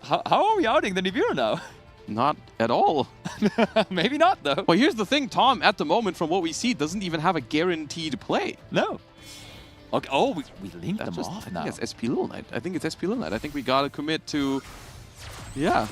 how are we outing the Nibiru now? Not at all. Maybe not, though. Well, here's the thing. Tom, at the moment, from what we see, doesn't even have a guaranteed play. No. Okay. Oh, we linked them off now. It's SP Little Knight. I think it's SP Little Knight. I think we got to commit to... Yeah.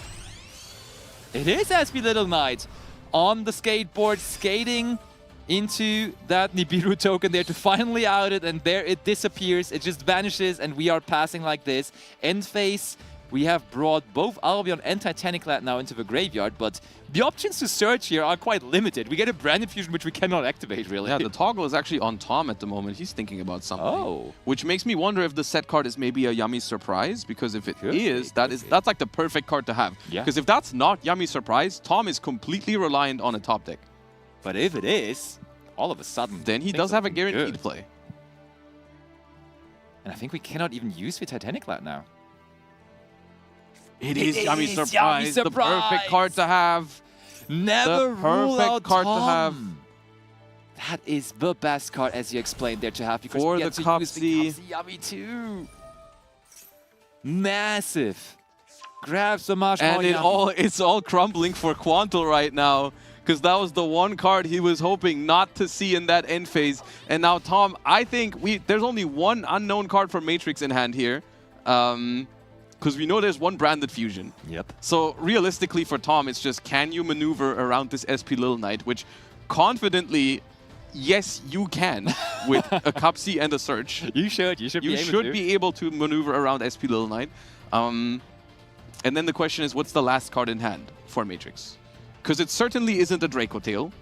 It is SP Little Knight on the skateboard, skating into that Nibiru token there to finally out it, and there it disappears. It just vanishes, and we are passing like this. End phase. We have brought both Albion and Titanic Clad now into the graveyard, but the options to search here are quite limited. We get a Branded Fusion, which we cannot activate, really. Yeah, the toggle is actually on Tom at the moment. He's thinking about something. Oh. Which makes me wonder if the set card is maybe a Yummy Surprise, because if it is, that's like the perfect card to have. Yeah. Because if that's not Yummy Surprise, Tom is completely reliant on a top deck. But if it is, all of a sudden... Then he does have a guaranteed play. And I think we cannot even use the Titanic Clad now. It is Yummy Surprise, the perfect card to have. Never rule out Tom. That is the best card, as you explained there, to have. Because for we the get to use Cupsy. the Yummy too. Massive. Grabs the marshmallow. And it's all crumbling for Quanto right now, because that was the one card he was hoping not to see in that end phase. And now Tom, I think there's only one unknown card for Matrix in hand here. Because we know there's one Branded Fusion. Yep. So realistically for Tom, it's just, can you maneuver around this SP Little Knight, which confidently, yes, you can with a Cupsy and a Search. You should be able to maneuver around SP Little Knight. And then the question is, what's the last card in hand for Matrix? Because it certainly isn't a Draco Tail.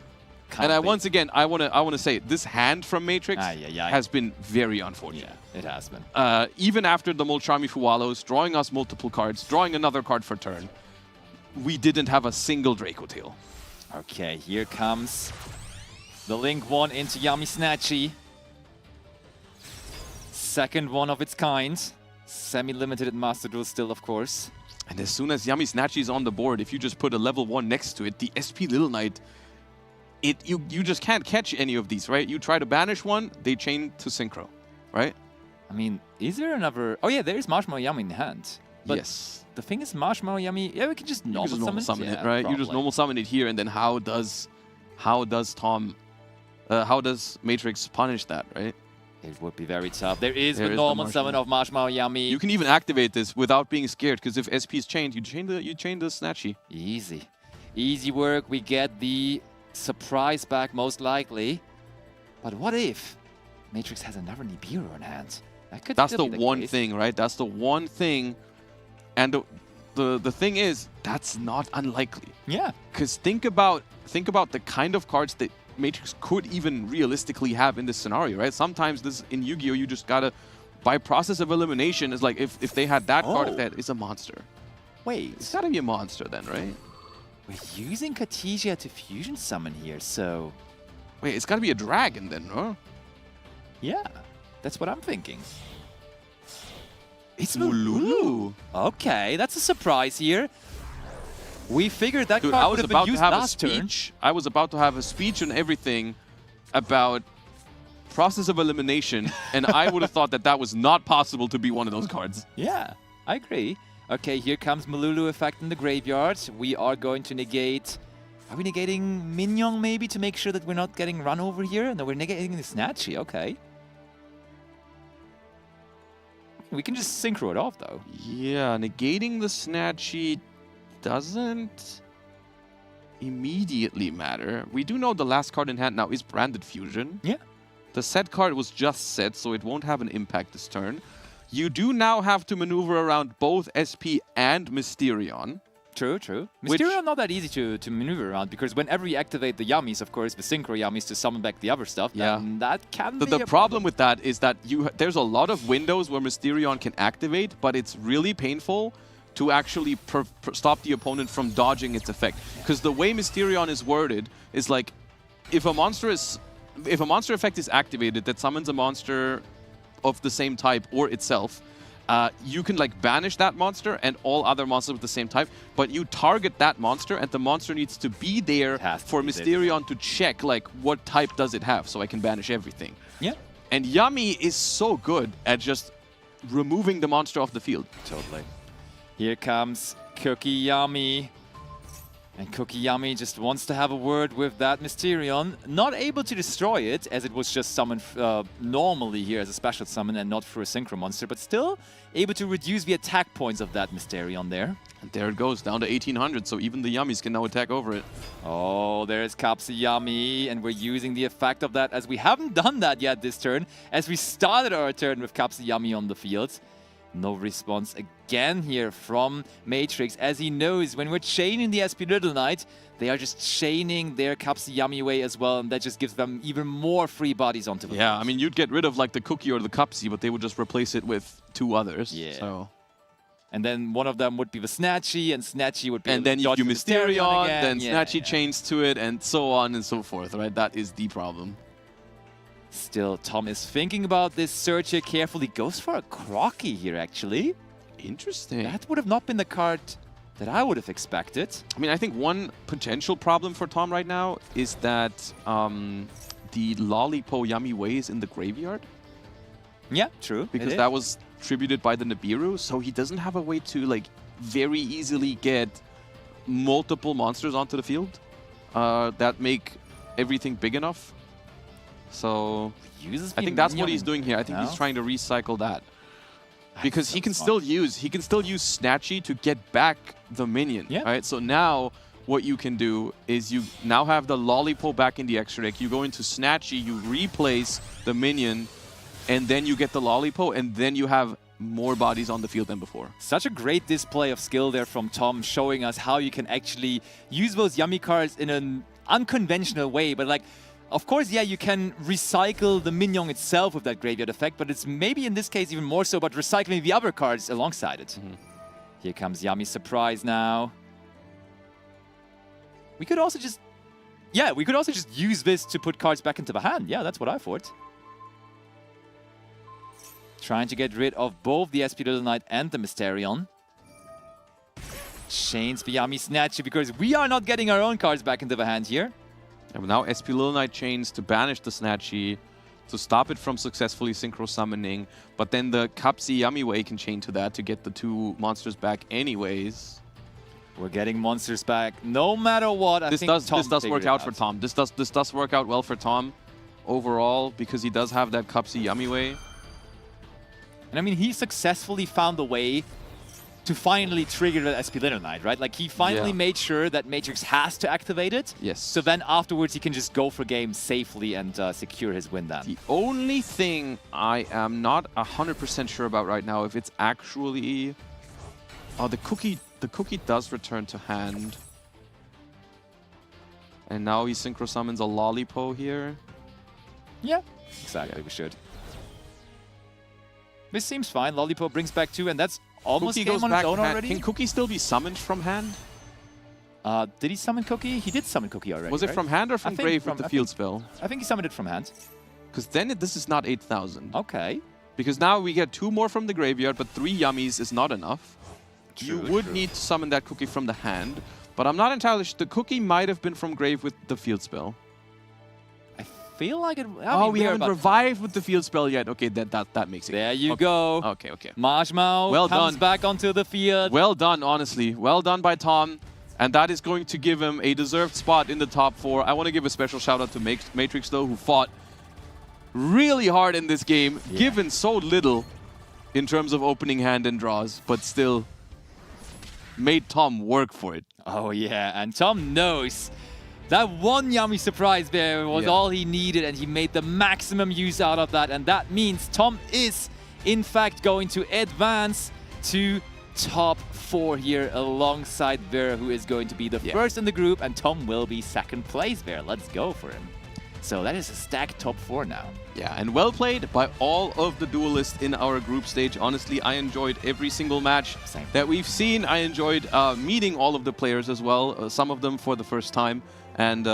And once again, I want to say this hand from Matrix has been very unfortunate. Yeah, it has been. Even after the Molchami Fualos, drawing us multiple cards, drawing another card for turn, we didn't have a single Draco Tail. Okay, here comes the Link one into Yami Snatchy. Second one of its kind. Semi-limited at Master Duel still, of course. And as soon as Yami Snatchy is on the board, if you just put a level 1 next to it, the SP Little Knight, you just can't catch any of these, right? You try to banish one, they chain to Synchro, right? I mean, is there another... Oh yeah, there is Marshmallow Yami in the hand. But yes. The thing is, Marshmallow Yami, we can just normal summon it, right? You just normal summon it here, and then how does Matrix punish that, right? It would be very tough. There is the normal summon of Marshmallow Yami. You can even activate this without being scared, because if SP is chained, you chain the Snatchy. Easy work. We get the surprise back most likely. But what if Matrix has another Nibiru in hand? That's the one thing, right? That's the one thing. And the thing is, that's not unlikely. Yeah. Because think about the kind of cards that Matrix could even realistically have in this scenario, right? Sometimes this in Yu-Gi-Oh! You just gotta, by process of elimination, is like if they had that card, that is a monster. Wait. It's gotta be a monster then, right? We're using Katija to fusion summon here, so... Wait, it's gotta be a dragon then, huh? Yeah, that's what I'm thinking. It's Mululu. Okay, that's a surprise here. We figured that Dude, card I was would have about been to used have last a turn. speech. I was about to have a speech and everything about process of elimination, and I would have thought that was not possible to be one of those cards. Yeah, I agree. Okay, here comes Mululu effect in the graveyard. We are going to negate... Are we negating Minion maybe to make sure that we're not getting run over here? No, we're negating the Snatchy, okay. We can just synchro it off though. Yeah, negating the Snatchy doesn't immediately matter. We do know the last card in hand now is Branded Fusion. Yeah. The set card was just set, so it won't have an impact this turn. You do now have to maneuver around both SP and Mysterion. True. Mysterion not that easy to maneuver around, because whenever you activate the Yamis, of course, the Synchro Yamis to summon back the other stuff, then that can be the problem with that is that there's a lot of windows where Mysterion can activate, but it's really painful to actually stop the opponent from dodging its effect. Because the way Mysterion is worded is like, if a monster effect is activated that summons a monster of the same type or itself, you can like banish that monster and all other monsters with the same type, but you target that monster and the monster needs to be there for Mysterion to check like what type does it have, so I can banish everything. Yeah. And Yami is so good at just removing the monster off the field. Totally. Here comes Cookie Yami. And Cookie Yami just wants to have a word with that Mysterion. Not able to destroy it, as it was just summoned normally here as a special summon and not through a Synchro monster, but still able to reduce the attack points of that Mysterion there. And there it goes, down to 1800, so even the Yamis can now attack over it. Oh, there's Kapsa Yami, and we're using the effect of that, as we haven't done that yet this turn, as we started our turn with Kapsa Yami on the field. No response again here from Matrix, as he knows when we're chaining the SP Little Knight, they are just chaining their Kapsa Yami way as well, and that just gives them even more free bodies onto the field. field. I mean, you'd get rid of like the Cookie or the Cupsy, but they would just replace it with two others. Yeah. So. And then one of them would be the Snatchy, and Snatchy would be... And then you do Mysterion, then yeah, Snatchy chains to it, and so on and so forth, right? That is the problem. Still, Tom is thinking about this search here carefully. Goes for a Crocky here, actually. Interesting. That would have not been the card that I would have expected. I mean, I think one potential problem for Tom right now is that the Lollipo Yami Way is in the graveyard. Yeah, true. Because that was tributed by the Nibiru, so he doesn't have a way to like very easily get multiple monsters onto the field that make everything big enough. So I think that's what he's doing here. I think he's trying to recycle that. Because he can still use Snatchy to get back the minion. Yeah. Right? So now what you can do is you now have the Lollipo back in the extra deck. You go into Snatchy, you replace the minion, and then you get the Lollipo, and then you have more bodies on the field than before. Such a great display of skill there from Tom, showing us how you can actually use those Yami cards in an unconventional way, but like, of course, yeah, you can recycle the minion itself with that graveyard effect, but it's maybe in this case even more so about recycling the other cards alongside it. Here comes Yami's surprise now. We could also just, yeah, we could also just use this to put cards back into the hand. Yeah, that's what I thought. Trying to get rid of both the SP Little Knight and the Mysterion. Chains the Yami Snatcher because we are not getting our own cards back into the hand here. And now SP Little Knight chains to banish the Snatchy, to stop it from successfully synchro summoning. But then the Kapsi Yami Way can chain to that to get the 2 monsters back anyways. We're getting monsters back no matter what. This does work out for Tom. This does work out well for Tom overall because he does have that Kapsi Yami Way. And I mean, he successfully found a way to finally trigger the SP Little Knight, right? Like, he finally made sure that Matrix has to activate it. Yes. So then afterwards, he can just go for game safely and secure his win then. The only thing I am not 100% sure about right now, if it's actually... Oh, the cookie does return to hand. And now he synchro summons a Lollipo here. Yeah, exactly, we should. This seems fine. Lollipo brings back 2, and that's almost Cookie game goes on back its own already. Can Cookie still be summoned from hand? Did he summon Cookie? He did summon Cookie already, Was it right? from hand or from grave with the field spell? I think he summoned it from hand. Because then this is not 8,000. Okay. Because now we get 2 more from the graveyard, but 3 Yummies is not enough. You would need to summon that Cookie from the hand, but I'm not entirely sure. The Cookie might have been from grave with the field spell. I feel like it... we haven't revived with the field spell yet. Okay, that makes it. There you go. Okay. Marshmallow comes back onto the field. Well done, honestly. Well done by Tom. And that is going to give him a deserved spot in the top 4. I want to give a special shout out to Matrix, though, who fought really hard in this game, given so little in terms of opening hand and draws, but still made Tom work for it. Oh, yeah. And Tom knows that one Yami surprise there was all he needed, and he made the maximum use out of that. And that means Tom is, in fact, going to advance to top 4 here alongside Ver, who is going to be the first in the group, and Tom will be second place there. Let's go for him. So that is a stacked top 4 now. Yeah, and well played by all of the duelists in our group stage. Honestly, I enjoyed every single match that we've seen. I enjoyed meeting all of the players as well, some of them for the first time. And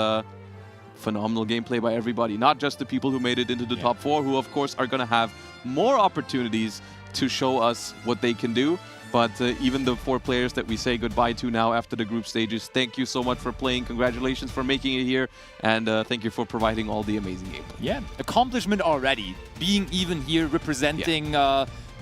phenomenal gameplay by everybody, not just the people who made it into the top 4, who of course are going to have more opportunities to show us what they can do. But even the 4 players that we say goodbye to now after the group stages, thank you so much for playing. Congratulations for making it here. And thank you for providing all the amazing gameplay. Yeah, accomplishment already. Being even here representing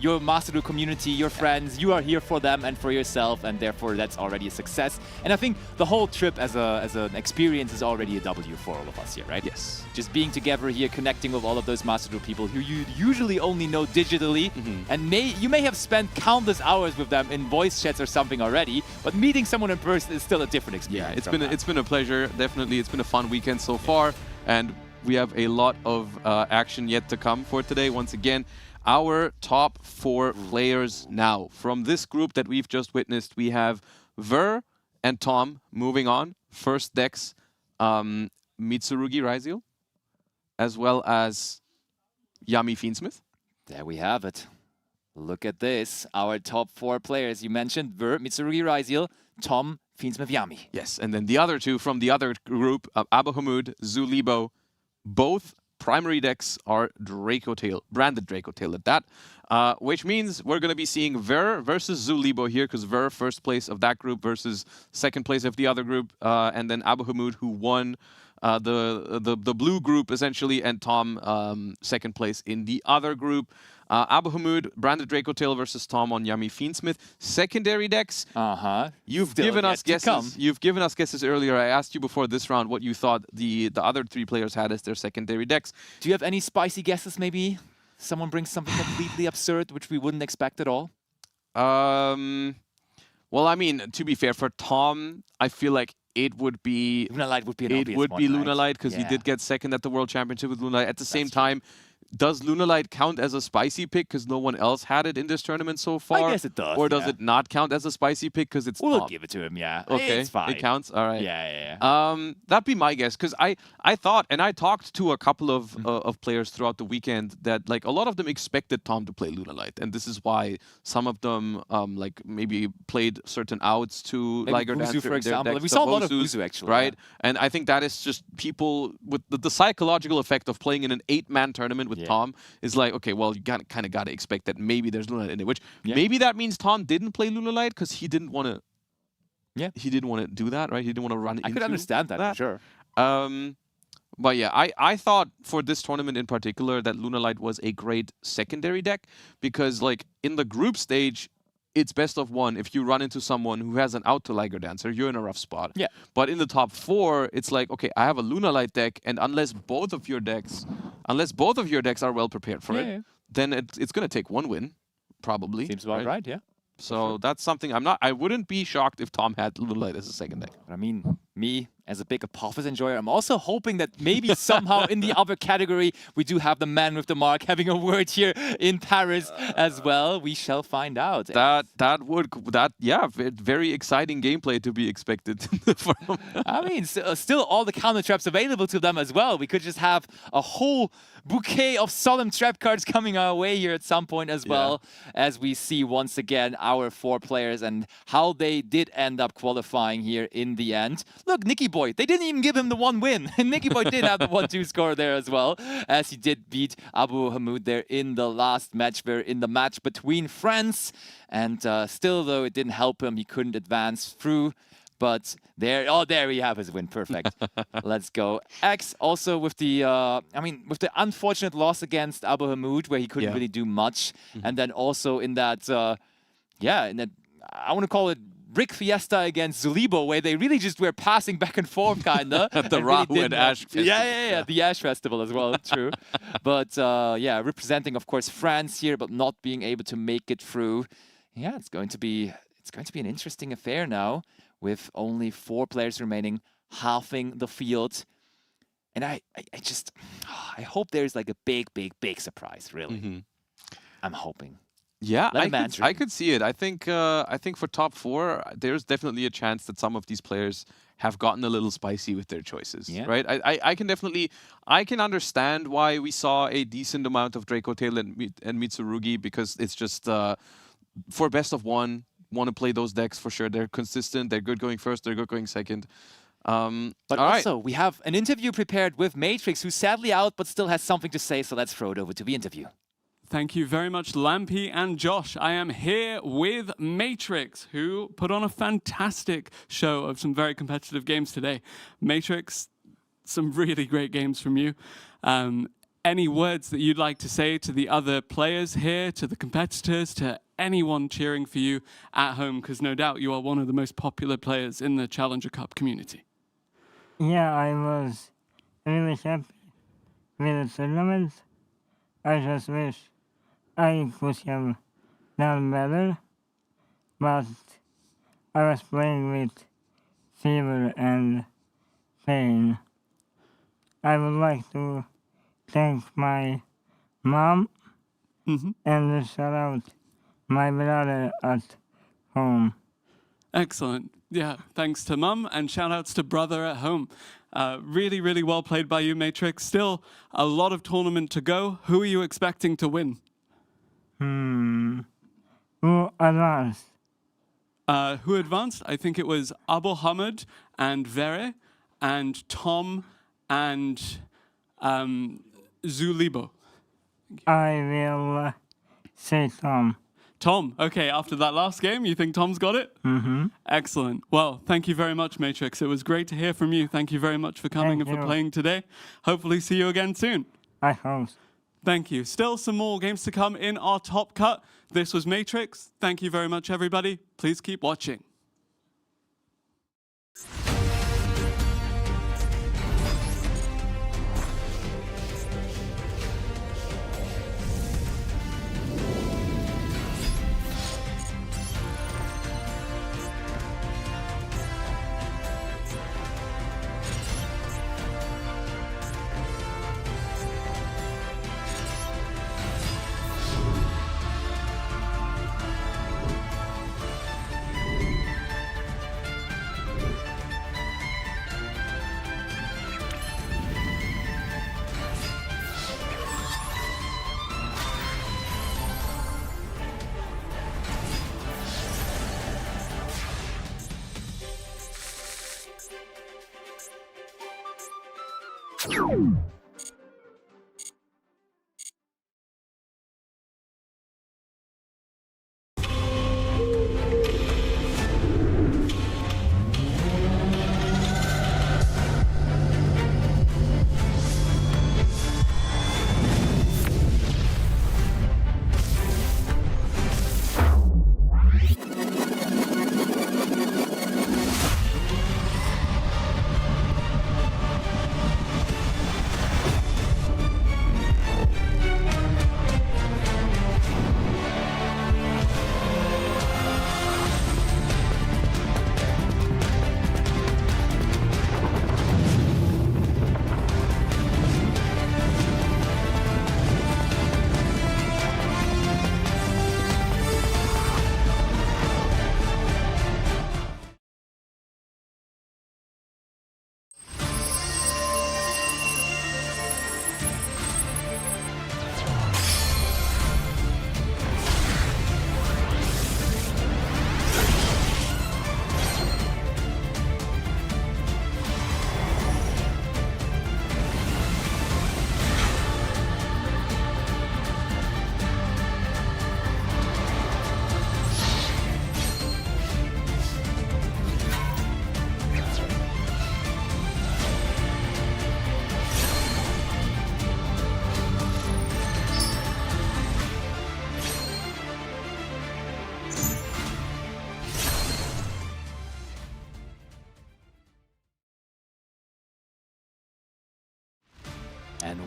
your Master Duel community, your friends. You are here for them and for yourself, and therefore that's already a success. And I think the whole trip as an experience is already a W for all of us here, right? Yes. Just being together here, connecting with all of those Master Duel people who you usually only know digitally, and you may have spent countless hours with them in voice chats or something already, but meeting someone in person is still a different experience. Yeah, it's been a pleasure. Definitely, it's been a fun weekend so far, and we have a lot of action yet to come for today. Once again, our top 4 players now. From this group that we've just witnessed, we have Ver and Tom moving on. First decks, Mitsurugi Raziel, as well as Yami Fiendsmith. There we have it. Look at this. Our top 4 players. You mentioned Ver, Mitsurugi Raziel, Tom, Fiendsmith, Yami. Yes, and then the other 2 from the other group, Abbo Hamoud, Libo, both primary decks are Dracotail, branded Dracotail at that, which means we're going to be seeing Ver versus Libo here, because Ver first place of that group versus second place of the other group, and then Abbo Hamoud, who won the blue group essentially, and Tom second place in the other group. Abbo Hamoud, branded Dracotail versus Tom on Yami Fiendsmith. Secondary decks. You've given us guesses. You've given us guesses earlier. I asked you before this round what you thought the other 3 players had as their secondary decks. Do you have any spicy guesses maybe? Someone brings something completely absurd which we wouldn't expect at all? Well, I mean, to be fair, for Tom, I feel like it would be... Lunalight would be an obvious one, Lunalight, because he did get second at the World Championship with Lunalight. At the same time, does Lunalight count as a spicy pick because no one else had it in this tournament so far? I guess it does. Or does it not count as a spicy pick because it's We'll Tom? give it to him, yeah. Okay, It's fine. it counts? All right. Yeah. That'd be my guess because I thought, and I talked to a couple of players throughout the weekend that like a lot of them expected Tom to play Lunalight, and this is why some of them like maybe played certain outs to Maybe Liger Vuzu, Dancer for in their example. decks, We the saw a lot of Vuzus, Vuzu, actually, right? And I think that is just people with the psychological effect of playing in an 8-man tournament with Tom is like, okay, well, you kind of got to expect that maybe there's Lunalight in it, which maybe that means Tom didn't play Lunalight because he didn't want to. Yeah, he didn't want to do that, right? He didn't want to run. I could understand that for sure. But yeah, I thought for this tournament in particular that Lunalight was a great secondary deck because like in the group stage, it's best of one. If you run into someone who has an out to Liger Dancer, you're in a rough spot. Yeah. But in the top 4, it's like, okay, I have a Lunalight deck, and unless both of your decks are well prepared for it, then it's gonna take one win, probably. Seems about right, yeah. So that's something I wouldn't be shocked if Tom had Lunalight as a second deck. I mean, me, as a big Apophis enjoyer, I'm also hoping that maybe somehow in the other category, we do have the man with the mark having a word here in Paris as well. We shall find out. Very exciting gameplay to be expected from. I mean, still all the counter traps available to them as well. We could just have a whole bouquet of solemn trap cards coming our way here at some point as well, as we see once again our 4 players and how they did end up qualifying here in the end. Look, Nikki Boy, they didn't even give him the 1 win. Nikki Boy did have the 1-2 score there as well, as he did beat Abu Hamoud there in the last match, in the match between friends. And still, though, it didn't help him. He couldn't advance through. But there we have his win. Perfect. Let's go. X also with the, with the unfortunate loss against Abu Hamoud, where he couldn't really do much. And then also in that, I want to call it Brick Fiesta against Libo, where they really just were passing back and forth, kinda. At the Rahu and Ash Festival. Yeah, the Ash Festival as well, true. But representing, of course, France here, but not being able to make it through. Yeah, it's going to be an interesting affair now, with only 4 players remaining, halving the field. And I hope there's like a big surprise, really. I'm hoping. Yeah, I could see it. I think for top 4, there's definitely a chance that some of these players have gotten a little spicy with their choices, right? I can understand why we saw a decent amount of Draco Tail and Mitsurugi, because it's just for best of one, want to play those decks for sure. They're consistent, they're good going first, they're good going second. But also, we have an interview prepared with Matrix, who's sadly out, but still has something to say, so let's throw it over to the interview. Thank you very much, Lampy and Josh. I am here with Matrix, who put on a fantastic show of some very competitive games today. Matrix, some really great games from you. Any words that you'd like to say to the other players here, to the competitors, to anyone cheering for you at home? Because no doubt you are one of the most popular players in the Challenger Cup community. Yeah, I was really happy with the tournament. I just wish I could have done better, but I was playing with fever and pain. I would like to thank my mom and shout out my brother at home. Excellent. Yeah, thanks to mum and shout outs to brother at home. Really, really well played by you, Matrix. Still a lot of tournament to go. Who are you expecting to win? Who advanced? Who advanced? I think it was Abu Hamid and Vere and Tom and Libo. I will say Tom. Tom, okay, after that last game, you think Tom's got it? Excellent. Well, thank you very much, Matrix. It was great to hear from you. Thank you very much for coming and for playing today. Hopefully see you again soon. I hope. Thank you. Still some more games to come in our top cut. This was Matrix. Thank you very much, everybody. Please keep watching.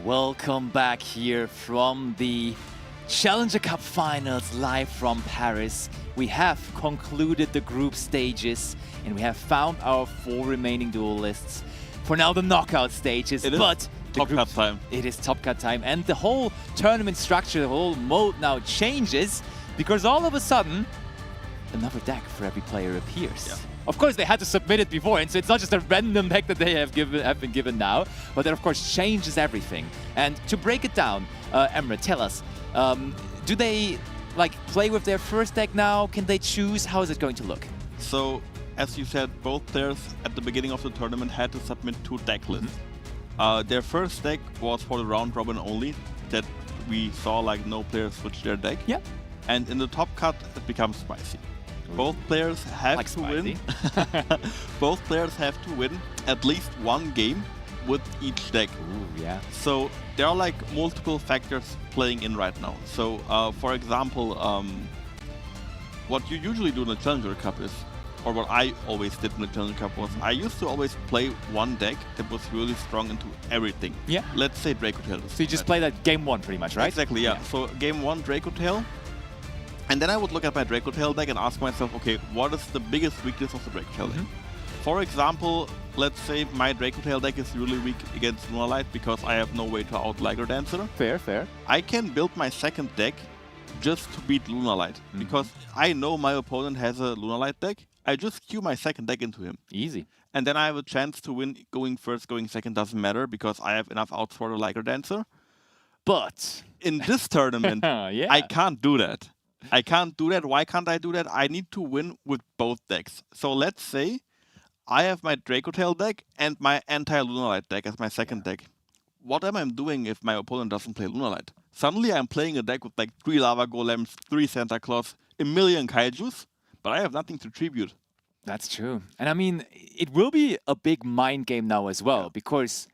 Welcome back here from the Challenger Cup Finals live from Paris. We have concluded the group stages and we have found our 4 remaining duelists. For now, the knockout stages, but Top Cut time. It is Top Cut time, and the whole tournament structure, the whole mode now changes because all of a sudden, another deck for every player appears. Yeah. Of course, they had to submit it before, and so it's not just a random deck that they have been given now, but that of course changes everything. And to break it down, Emre, tell us, do they like play with their first deck now? Can they choose? How is it going to look? So, as you said, both players at the beginning of the tournament had to submit 2 deck lists. Their first deck was for the round robin only, that we saw like no players switch their deck. Yeah. And in the top cut, it becomes spicy. Both players have to win. Both players have to win at least 1 game with each deck. Ooh, yeah. So there are like multiple factors playing in right now. So for example, what you usually do in the Challenger Cup is, or what I always did in the Challenger Cup was, I used to always play 1 deck that was really strong into everything. Yeah. Let's say Draco Tail. So you just play that game 1 pretty much, right? Exactly, yeah. So game 1 Draco Tail. And then I would look at my Draco Tail deck and ask myself, okay, what is the biggest weakness of the Draco Tail deck? For example, let's say my Draco Tail deck is really weak against Lunalight because I have no way to out Liger Dancer. Fair, fair. I can build my second deck just to beat Lunalight because I know my opponent has a Lunalight deck. I just queue my second deck into him. Easy. And then I have a chance to win. Going first, going second doesn't matter because I have enough outs for the Liger Dancer. But in this tournament, I can't do that. I can't do that. Why can't I do that? I need to win with both decks. So let's say I have my Draco Tail deck and my anti-Lunalight deck as my second deck. What am I doing if my opponent doesn't play Lunalight? Suddenly I'm playing a deck with like 3 Lava Golems, 3 Santa Claus, a million Kaijus, but I have nothing to tribute. That's true. And I mean, it will be a big mind game now as well, because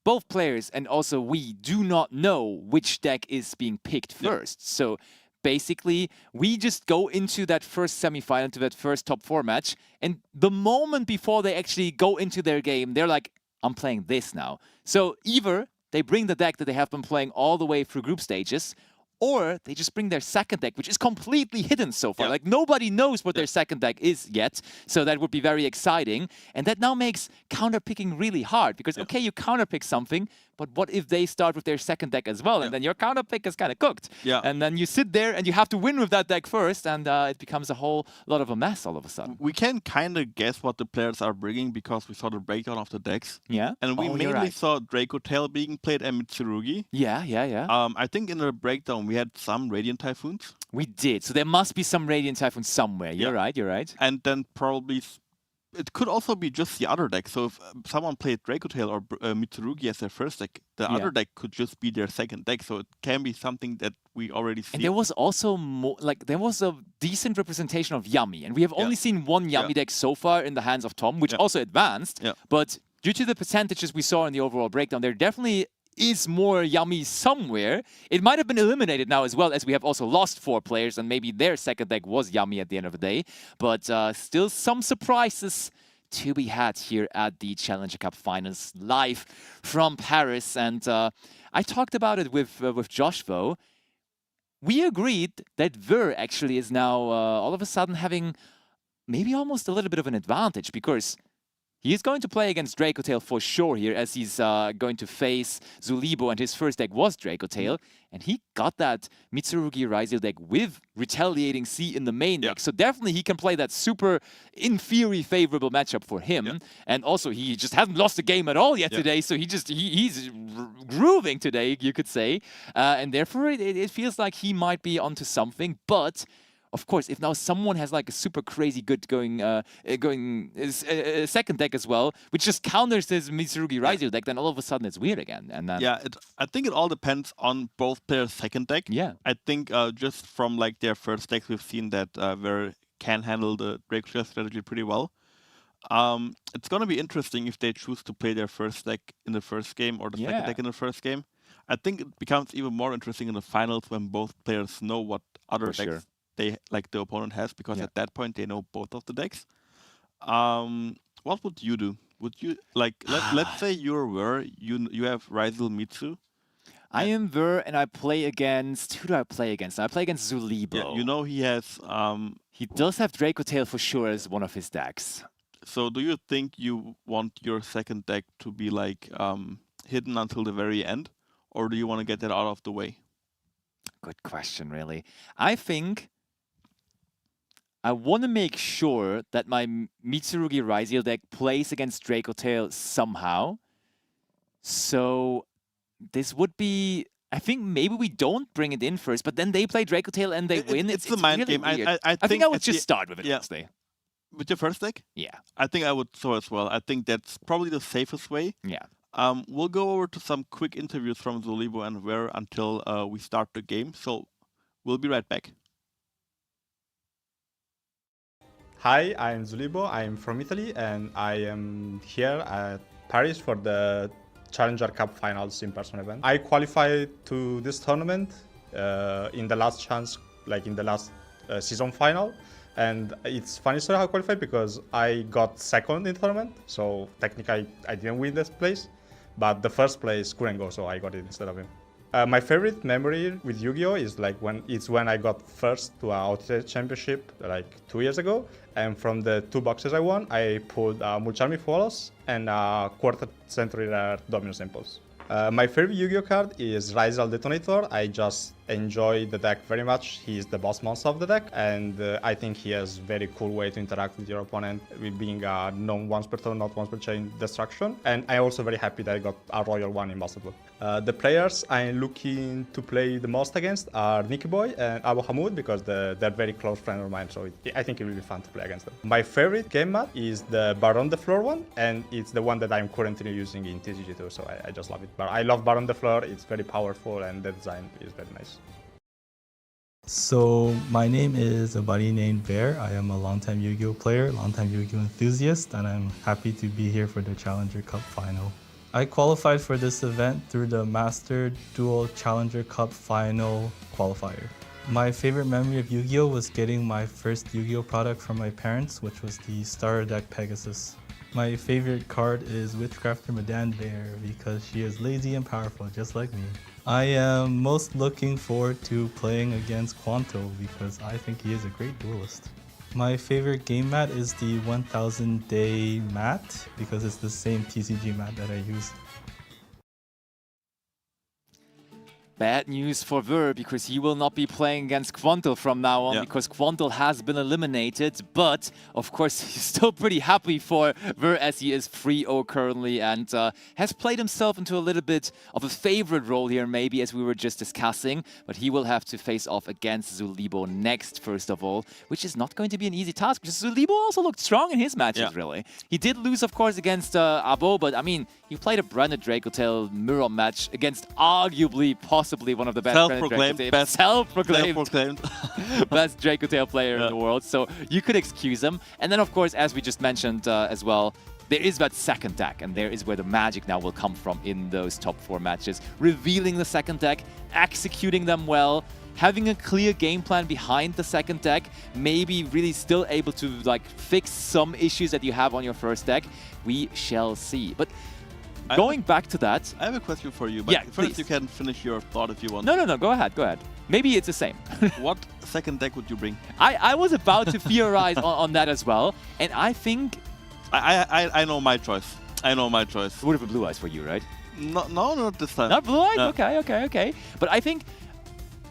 both players and also we do not know which deck is being picked first. So basically, we just go into that first semi-final, into that first top 4 match, and the moment before they actually go into their game, they're like, I'm playing this now. So either they bring the deck that they have been playing all the way through group stages, or they just bring their second deck, which is completely hidden so far. Like, nobody knows what their second deck is yet, so that would be very exciting. And that now makes counterpicking really hard, because, okay, you counterpick something, but what if they start with their second deck as well? And then your counterpick is kind of cooked. And then you sit there and you have to win with that deck first, and it becomes a whole lot of a mess all of a sudden. We can kind of guess what the players are bringing because we saw the breakdown of the decks. Yeah. And we mainly saw Draco Tail being played and Mitsurugi. Yeah. I think in the breakdown we had some Radiant Typhoons. We did. So there must be some Radiant Typhoons somewhere. You're right. And then probably it could also be just the other deck. So if someone played Draco Tail or Mitsurugi as their first deck, the other deck could just be their second deck. So it can be something that we already see. And there was also there was a decent representation of Yummy. And we have only seen one Yummy deck so far in the hands of Tom, which also advanced. But due to the percentages we saw in the overall breakdown, there definitely is more Yummy somewhere. It might have been eliminated now as well, as we have also lost 4 players, and maybe their second deck was Yummy at the end of the day. But still some surprises to be had here at the Challenger Cup Finals live from Paris. And I talked about it with Josh, though. We agreed that Ver actually is now all of a sudden having maybe almost a little bit of an advantage, because he is going to play against Draco Tail for sure here, as he's going to face Libo, and his first deck was Draco Tail. And he got that Mitsurugi Raizal deck with Retaliating Sea in the main deck. So definitely he can play that super, in theory, favorable matchup for him. And also he just hasn't lost a game at all yet today, so he's grooving today, you could say. And therefore it feels like he might be onto something, but of course, if now someone has like a super crazy good going second deck as well, which just counters his Mitsurugi Raizal deck, then all of a sudden it's weird again. And then I think it all depends on both players' second deck. I think just from like their first decks, we've seen that Ver can handle the Draco Tail strategy pretty well. It's gonna be interesting if they choose to play their first deck in the first game or the second deck in the first game. I think it becomes even more interesting in the finals when both players know what other decks the opponent has, because at that point they know both of the decks. What would you do? Would you let's say you're Ver, you have Raizal Mitsu, I am Ver, and I play against... Who do I play against? I play against Zulibo. Yeah, you know he has... he does have Draco Tail for sure as one of his decks. So do you think you want your second deck to be like hidden until the very end? Or do you want to get that out of the way? Good question, really. I think I want to make sure that my Mitsurugi Raziel deck plays against Draco Tail somehow. So this would be... I think maybe we don't bring it in first, but then they play Draco Tail and they win. It's the mind really game. I think I would just start with it, honestly. With your first deck? Yeah. I think I would so as well. I think that's probably the safest way. Yeah. We'll go over to some quick interviews from Zulibo and Ver until we start the game. So we'll be right back. Hi, I'm Zulibo. I'm from Italy, and I am here at Paris for the Challenger Cup Finals in-person event. I qualified to this tournament in the last chance, like in the last season final. And it's funny story how I qualified because I got second in the tournament. So technically I didn't win this place, but the first place couldn't go, so I got it instead of him. My favorite memory with Yu-Gi-Oh is like when I got first to our OTT championship like 2 years ago, and from the 2 boxes I won, I pulled Mulcharmi Follows and Quarter Century Rare Dominus Impulse. My favorite Yu-Gi-Oh card is Raziel Detonator. I just enjoy the deck very much. He's the boss monster of the deck, and I think he has very cool way to interact with your opponent, with being a non-once per turn, not once per chain destruction. And I'm also very happy that I got a Royal one in Master Duel. The players I'm looking to play the most against are Nikki Boy and Abbo Hamoud because they're very close friends of mine, so I think it will be fun to play against them. My favorite game mat is the Baron the Floor one, and it's the one that I'm currently using in TCG2, so I just love it. But I love Baron the Floor, it's very powerful and the design is very nice. So my name is a buddy named Bear. I am a longtime Yu-Gi-Oh player, longtime Yu-Gi-Oh enthusiast, and I'm happy to be here for the Challenger Cup final. I qualified for this event through the Master Duel Challenger Cup final qualifier. My favorite memory of Yu-Gi-Oh was getting my first Yu-Gi-Oh product from my parents, which was the starter deck Pegasus. My favorite card is Witchcrafter Madame Bear because she is lazy and powerful just like me. I am most looking forward to playing against Quanto because I think he is a great duelist. My favorite game mat is the 1000 Day mat because it's the same TCG mat that I use. Bad news for Ver because he will not be playing against Quanto from now on because Quanto has been eliminated. But of course, he's still pretty happy for Ver as he is 3-0 currently and has played himself into a little bit of a favorite role here, maybe as we were just discussing. But he will have to face off against Zulibo next, first of all, which is not going to be an easy task because Zulibo also looked strong in his matches, really. He did lose, of course, against Abbo, but I mean, he played a branded Draco Tail mirror match against arguably, possibly one of the best self-proclaimed best Draco Tail player in the world. So you could excuse him. And then, of course, as we just mentioned as well, there is that second deck, and there is where the magic now will come from in those top 4 matches. Revealing the second deck, executing them well, having a clear game plan behind the second deck, maybe really still able to like fix some issues that you have on your first deck. We shall see. But going back to that... I have a question for you, but first please. You can finish your thought if you want. No, go ahead. Maybe it's the same. What second deck would you bring? I was about to theorize on that as well, and I think... I know my choice. I know my choice. It would have been Blue Eyes for you, right? No, not this time. Not Blue Eyes? No. Okay. But I think,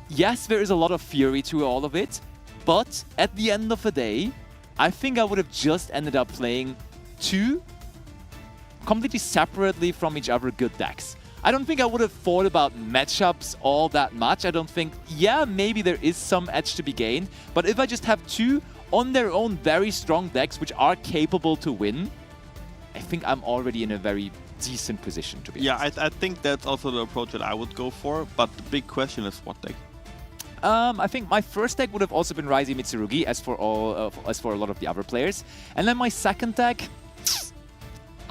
yes, there is a lot of fury to all of it, but at the end of the day, I think I would have just ended up playing 2 completely separately from each other good decks. I don't think I would have thought about matchups all that much. I don't think, maybe there is some edge to be gained, but if I just have 2 on their own very strong decks which are capable to win, I think I'm already in a very decent position, to be honest. I think that's also the approach that I would go for, but the big question is what deck? I think my first deck would have also been Raziel Mitsurugi, as for a lot of the other players. And then my second deck,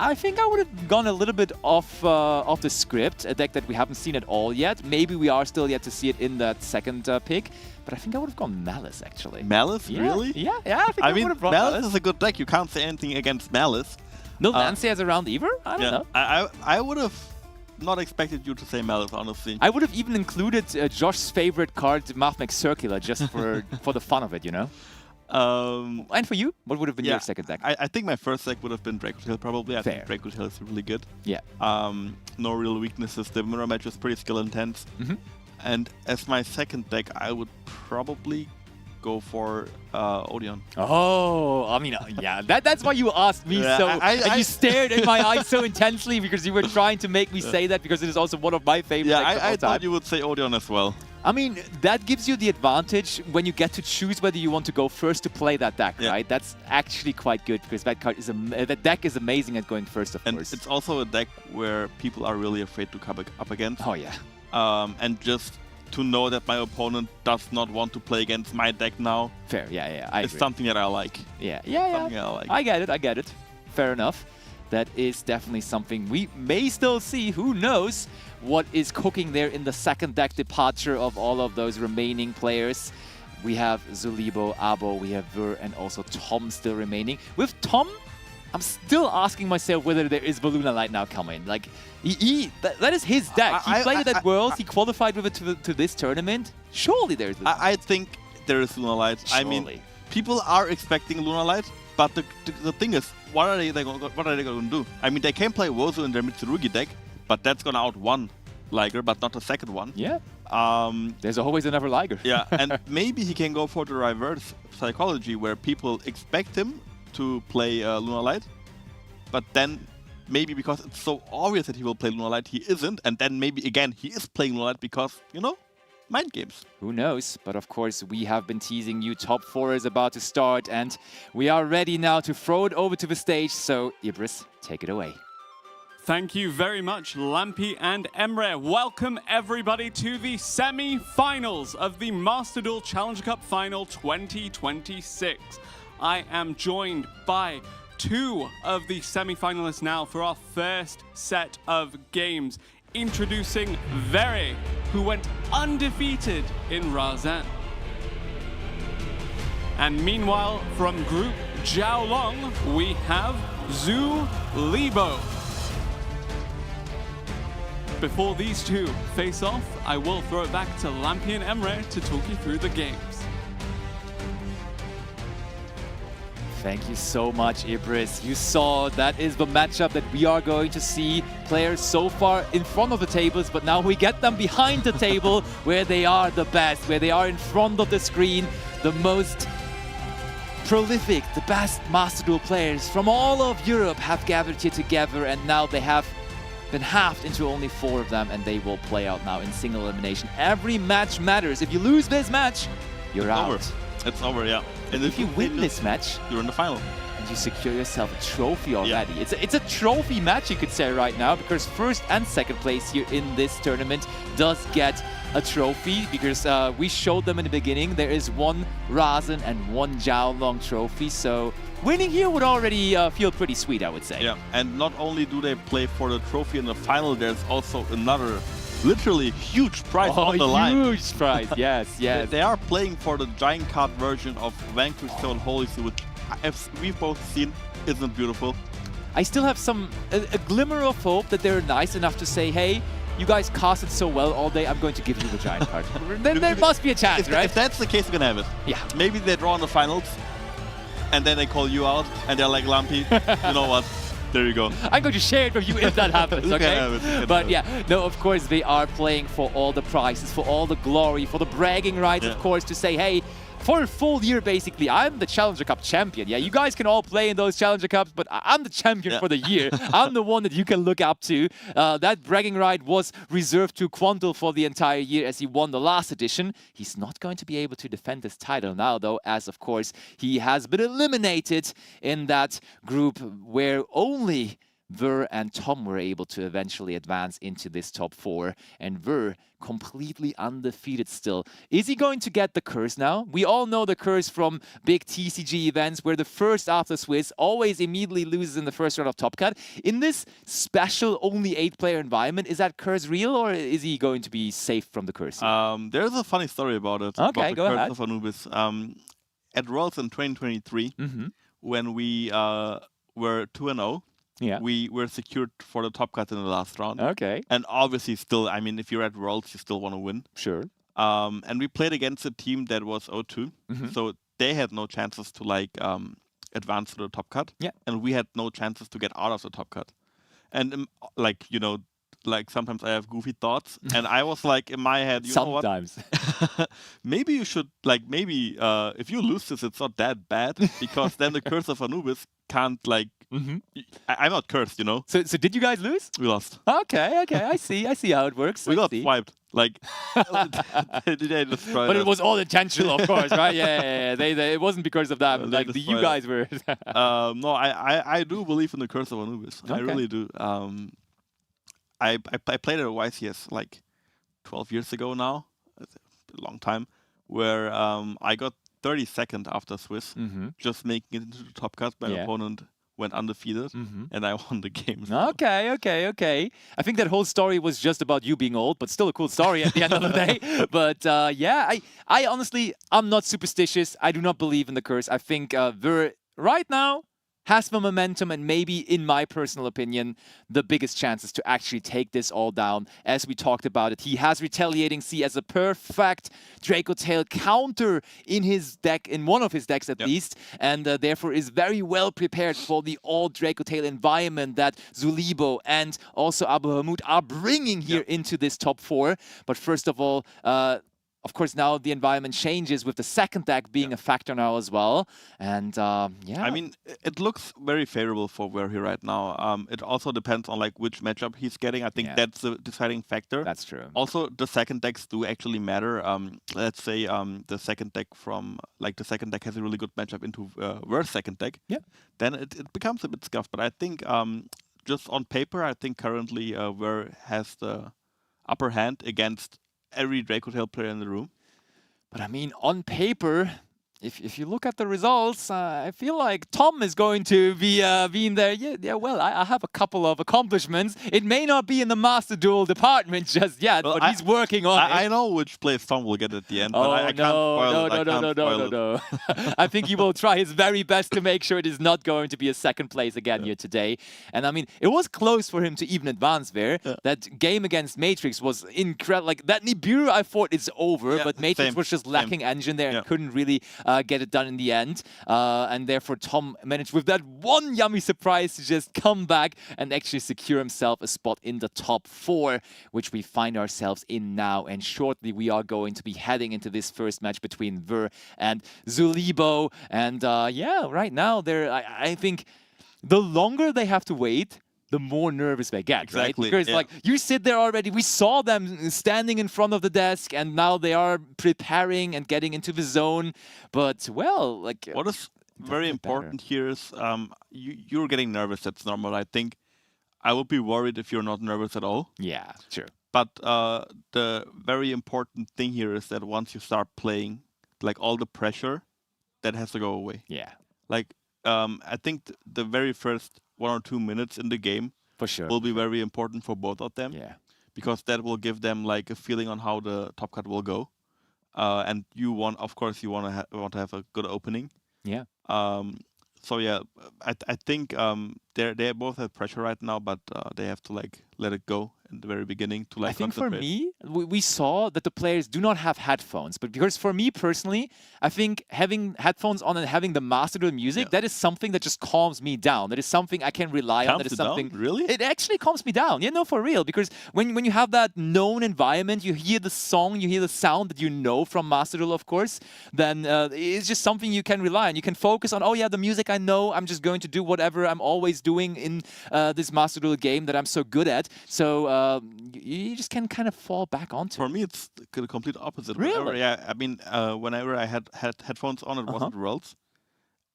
I think I would have gone a little bit off the script, a deck that we haven't seen at all yet. Maybe we are still yet to see it in that second pick, but I think I would have gone Malice, actually. Malice? Really? Yeah, I think I would have brought Malice is a good deck. You can't say anything against Malice. No Lancey as a round either? I don't know. I would have not expected you to say Malice, honestly. I would have even included Josh's favorite card, Mathmech Circular, just for for the fun of it, you know? And for you, what would have been your second deck? I think my first deck would have been Draco's Hill, probably. I think Draco's Hill is really good. Yeah. No real weaknesses. The mirror match is pretty skill intense. And as my second deck, I would probably go for Odeon. Oh, I mean, yeah, that's why you asked me so. And you stared in my eyes so intensely because you were trying to make me say that because it is also one of my favorite decks of all I time. thought you would say Odeon as well. I mean, that gives you the advantage when you get to choose whether you want to go first to play that deck, right? That's actually quite good because that card is that deck is amazing at going first, of course. It's also a deck where people are really afraid to come up against. Oh yeah. And just to know that my opponent does not want to play against my deck now. Fair, yeah, I It's agree. something that I like. Yeah. Something I like. I get it. Fair enough. That is definitely something we may still see. Who knows what is cooking there in the second deck departure of all of those remaining players. We have Libo, Abbo, we have Ver, and also Tom still remaining. With Tom, I'm still asking myself whether there is Balloon Light now coming. Like, that is his deck. He played it at Worlds, he qualified with it to this tournament. Surely there's I think there is Luna Light. I mean, people are expecting Luna Light, but the thing is, what are they going to do? I mean, they can play Wozu in their Mitsurugi deck, but that's going to outrun Liger, but not the second one. Yeah. There's always another Liger. Yeah, and maybe he can go for the reverse psychology where people expect him to play Luna Light, but then maybe because it's so obvious that he will play Luna Light, he isn't, and then maybe again he is playing Luna Light because, you know, mind games. Who knows? But of course, we have been teasing you. Top 4 is about to start, and we are ready now to throw it over to the stage. So, Ibris, take it away. Thank you very much, Lampy and Emre. Welcome everybody to the semi-finals of the Master Duel Challenger Cup Final 2026. I am joined by 2 of the semi-finalists now for our first set of games. Introducing Very, who went undefeated in Razan. And meanwhile, from Group Joolong, we have Libo. Before these two face off, I will throw it back to Lampy and Emre to talk you through the games. Thank you so much, Ibris. You saw that is the matchup that we are going to see. Players so far in front of the tables, but now we get them behind the table where they are the best, where they are in front of the screen, the most prolific, the best Master Duel players from all of Europe have gathered here together, and now they have been halved into only 4 of them, and they will play out now in single elimination. Every match matters. If you lose this match, you're out. It's over, yeah. And if you win this match, you're in the final. And you secure yourself a trophy already. Yeah. It's a trophy match, you could say right now, because first and second place here in this tournament does get a trophy, because we showed them in the beginning. There is 1 Razan and 1 Joolong trophy, so winning here would already feel pretty sweet, I would say. Yeah, and not only do they play for the trophy in the final, there's also another literally huge prize on the line. Huge prize, yes, yes. They are playing for the giant card version of Vanquish Stone Holy Seal, which, as we've both seen, isn't beautiful. I still have a glimmer of hope that they're nice enough to say, hey, you guys casted so well all day, I'm going to give you the giant card. Then there must be a chance, right? If that's the case, we can have it. Yeah. Maybe they draw in the finals, and then they call you out, and they're like, Lampy, you know what? There you go. I'm going to share it with you if that happens, okay? But yeah, no, of course, they are playing for all the prizes, for all the glory, for the bragging rights, of course, to say, hey, for a full year, basically, I'm the Challenger Cup champion. Yeah, you guys can all play in those Challenger Cups, but I'm the champion for the year. I'm the one that you can look up to. That bragging right was reserved to Quanto for the entire year as he won the last edition. He's not going to be able to defend his title now, though, as, of course, he has been eliminated in that group where only Ver and Tom were able to eventually advance into this top 4, and Ver completely undefeated still. Is he going to get the curse now? We all know the curse from big TCG events where the first after Swiss always immediately loses in the first round of Top Cut. In this special only 8-player environment, is that curse real, or is he going to be safe from the curse? There's a funny story about it. Okay, about the go curse ahead. of Anubis. At Worlds in 2023, when we were 2-0, we were secured for the top cut in the last round. Okay. And obviously still, I mean, if you're at Worlds, you still want to win. Sure. And we played against a team that was 0-2. So they had no chances to like advance to the top cut. Yeah. And we had no chances to get out of the top cut. And like, you know, like sometimes I have goofy thoughts, and I was like in my head, you know what? Maybe you should like if you lose this, it's not that bad because then the curse of Anubis can't like. I'm not cursed, you know. So did you guys lose? We lost. Okay. I see how it works. We got swiped. Like they destroyed but us. it was all intentional, of course, right? Yeah. It wasn't because of that. Like you guys were. No, I do believe in the curse of Anubis. I really do. I played at YCS like 12 years ago now, a long time, where I got 32nd after Swiss, just making it into the top cut. My opponent went undefeated, and I won the game. Okay. I think that whole story was just about you being old, but still a cool story at the end of the day. But I honestly, I'm not superstitious. I do not believe in the curse. I think Ver right now has the momentum and maybe, in my personal opinion, the biggest chances to actually take this all down. As we talked about it, he has Retaliating Sea as a perfect Draco Tail counter in his deck, in one of his decks at least, and therefore is very well prepared for the all Draco Tail environment that Zulibo and also Abbo are bringing here into this top 4. But first of all, of course, now the environment changes with the second deck being a factor now as well. And I mean, it looks very favorable for where he right now. It also depends on like which matchup he's getting. I think that's the deciding factor. That's true. Also, the second decks do actually matter. Let's say the second deck the second deck has a really good matchup into worst second deck. Yeah. Then it becomes a bit scuffed. But I think just on paper, I think currently Ver has the upper hand against every Draco Tail player in the room. But I mean, on paper, if you look at the results, I feel like Tom is going to be being there. Yeah. Well, I have a couple of accomplishments. It may not be in the Master Duel department just yet, but he's working on it. I know which place Tom will get at the end, but I can't spoil it. No. I think he will try his very best to make sure it is not going to be a second place again here today. And I mean, it was close for him to even advance there. That game against Matrix was incredible. Like that Nibiru, I thought it's over, but Matrix was just lacking engine there and couldn't really get it done in the end. And therefore, Tom managed with that one yummy surprise to just come back and actually secure himself a spot in the top 4, which we find ourselves in now. And shortly, we are going to be heading into this first match between Ver and Zulibo. And right now, I think the longer they have to wait, the more nervous they get, right? Because like you sit there already, we saw them standing in front of the desk, and now they are preparing and getting into the zone. But well, like what is very important here is you're getting nervous. That's normal. I think I would be worried if you're not nervous at all. Yeah, sure. But the very important thing here is that once you start playing, like all the pressure, that has to go away. Yeah. Like I think the very first 1 or 2 minutes in the game for sure will be very important for both of them. Yeah. Because that will give them like a feeling on how the top cut will go. And of course, you want to have a good opening. Yeah. So yeah, I think they both have pressure right now, but they have to like let it go in the very beginning to like. I think for me, we saw that the players do not have headphones, but because for me personally, I think having headphones on and having the Master Duel music, that is something that just calms me down. That is something I can rely on. That is something really. It actually calms me down. Yeah, no, for real. Because when you have that known environment, you hear the song, you hear the sound that you know from Master Duel, of course. Then it's just something you can rely on. You can focus on. Oh yeah, the music I know. I'm just going to do whatever I'm always doing in this Master Duel game that I'm so good at. So you just can kind of fall back onto. For me, it's the complete opposite. Really? I mean, whenever I had headphones on, it wasn't Worlds.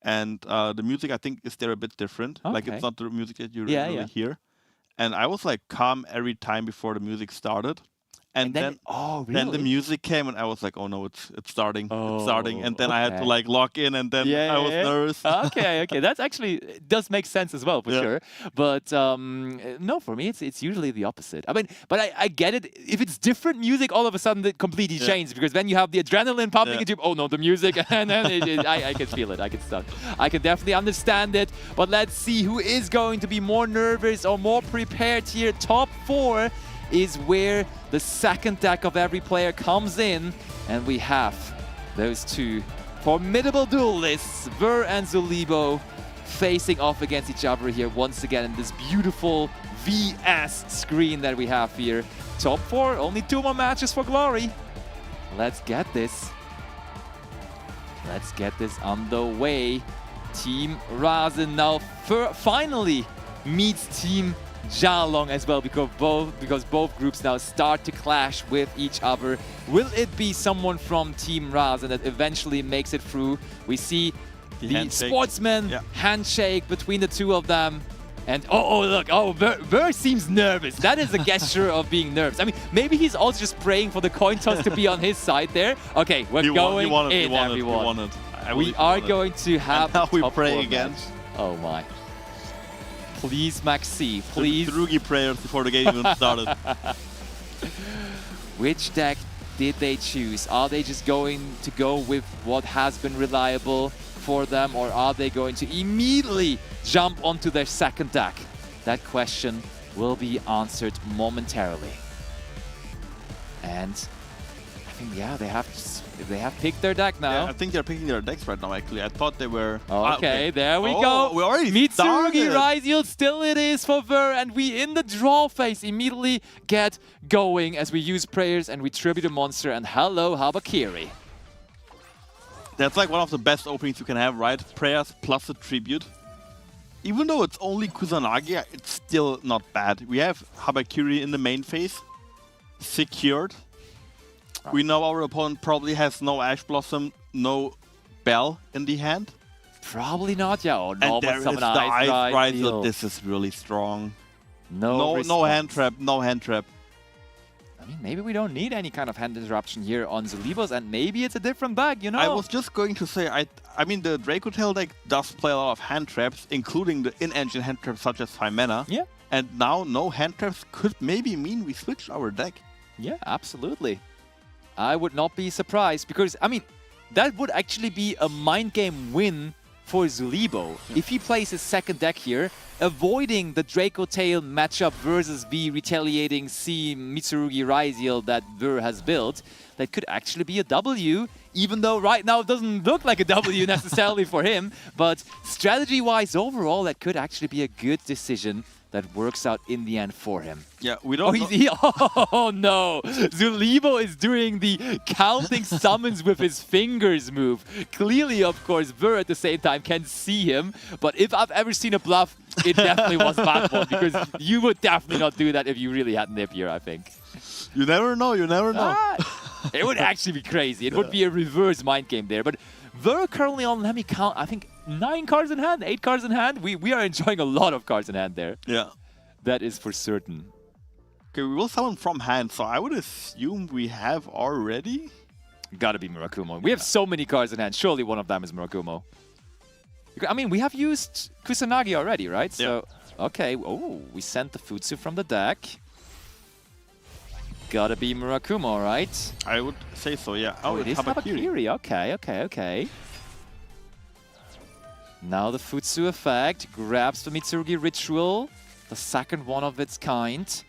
And the music, I think, is there a bit different. Like, it's not the music that you really hear. And I was, like, calm every time before the music started. And then oh, really? Then the music came, and I was like, "Oh no, it's starting, it's starting!" And then I had to like log in, and then I was nervous. Okay, that's actually does make sense as well for sure. But no, for me, it's usually the opposite. I mean, but I get it. If it's different music, all of a sudden it completely changes because then you have the adrenaline pumping into. Oh no, the music, and then I can feel it. I can definitely understand it. But let's see who is going to be more nervous or more prepared here. Top 4 is where the second deck of every player comes in, and we have those two formidable duelists, Ver and Libo, facing off against each other here once again in this beautiful VS screen that we have here. Top 4, only 2 more matches for glory. Let's get this. Let's get this underway. Team Razen now finally meets Team Joolong as well, because both groups now start to clash with each other. Will it be someone from Team Razen that eventually makes it through? We see the sportsman handshake between the two of them. And look, Ver seems nervous. That is a gesture of being nervous. I mean, maybe he's also just praying for the coin toss to be on his side there. Okay, we're going in, everyone. We are going to have. And now we pray again. Match. Oh my. Please, Maxi, please. Mitsurugi prayers before the game even started. Which deck did they choose? Are they just going to go with what has been reliable for them, or are they going to immediately jump onto their second deck? That question will be answered momentarily. And I think, they have picked their deck now. Yeah, I think they're picking their decks right now, actually. I thought they were... Okay, there we go. We already Mitsurugi started. Raziel, still it is for Ver, and we in the draw phase immediately get going as we use prayers and we tribute a monster, and hello, Habakiri. That's like one of the best openings you can have, right? Prayers plus a tribute. Even though it's only Kusanagi, it's still not bad. We have Habakiri in the main phase, secured. We know our opponent probably has no Ash Blossom, no Bell in the hand. Probably not, yeah. And there is the Ice Riser. This is really strong. No hand trap, no hand trap. I mean, maybe we don't need any kind of hand interruption here on Libo's, and maybe it's a different bag, you know? I was just going to say, I mean, the Draco Tail deck does play a lot of hand traps, including the in-engine hand traps such as 5 mana. Yeah. And now no hand traps could maybe mean we switch our deck. Yeah, absolutely. I would not be surprised, because, I mean, that would actually be a mind game win for Libo. If he plays his second deck here, avoiding the Draco Tail matchup versus the retaliating C Mitsurugi Raziel that Ver has built, that could actually be a W, even though right now it doesn't look like a W necessarily for him. But strategy-wise overall, that could actually be a good decision that works out in the end for him. Yeah, we don't Oh no! Libo is doing the counting summons with his fingers move. Clearly, of course, Ver at the same time can see him, but if I've ever seen a bluff, it definitely was that one, because you would definitely not do that if you really had Nip here, I think. You never know, you never know. It would actually be crazy. It would be a reverse mind game there, but Ver currently on, let me count, I think 9 cards in hand, 8 cards in hand. We are enjoying a lot of cards in hand there. Yeah. That is for certain. Okay, we will summon from hand, so I would assume we have already. Gotta be Murakumo. We have so many cards in hand. Surely one of them is Murakumo. I mean, we have used Kusanagi already, right? So, okay. Oh, we sent the Futsu from the deck. Gotta be Murakumo, right? I would say so, yeah. Oh, it is Habakiri. Okay. Now the Futsu effect grabs the Mitsurugi Ritual, the second one of its kind.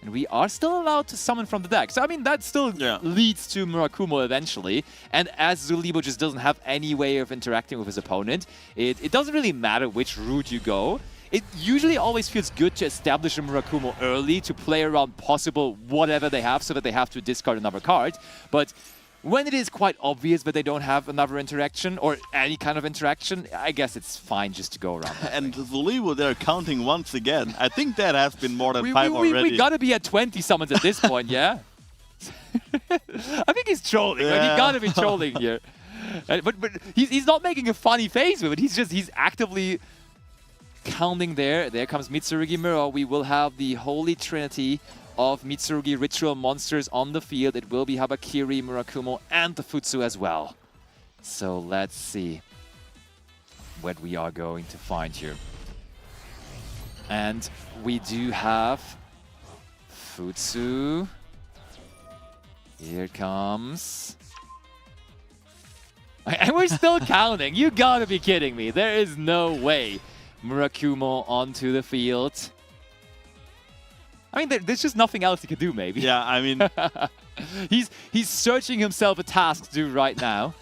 And we are still allowed to summon from the deck. So, I mean, that still leads to Murakumo eventually. And as Libo just doesn't have any way of interacting with his opponent, it doesn't really matter which route you go. It usually always feels good to establish a Murakumo early to play around possible whatever they have so that they have to discard another card. But when it is quite obvious that they don't have another interaction or any kind of interaction, I guess it's fine just to go around. And Libo, they're counting once again. I think that has been more than 5 already. We gotta be at 20 summons at this point, yeah? I think he's trolling. Like, he gotta be trolling here. But he's not making a funny face with it. He's actively counting there. There comes Mitsurugi Mirror. We will have the Holy Trinity of Mitsurugi Ritual Monsters on the field. It will be Habakiri, Murakumo, and the Futsu as well. So let's see what we are going to find here. And we do have Futsu. Here it comes. And we're still counting. You gotta be kidding me. There is no way. Murakumo onto the field. I mean, there's just nothing else he could do, maybe. Yeah, I mean... he's searching himself a task to do right now.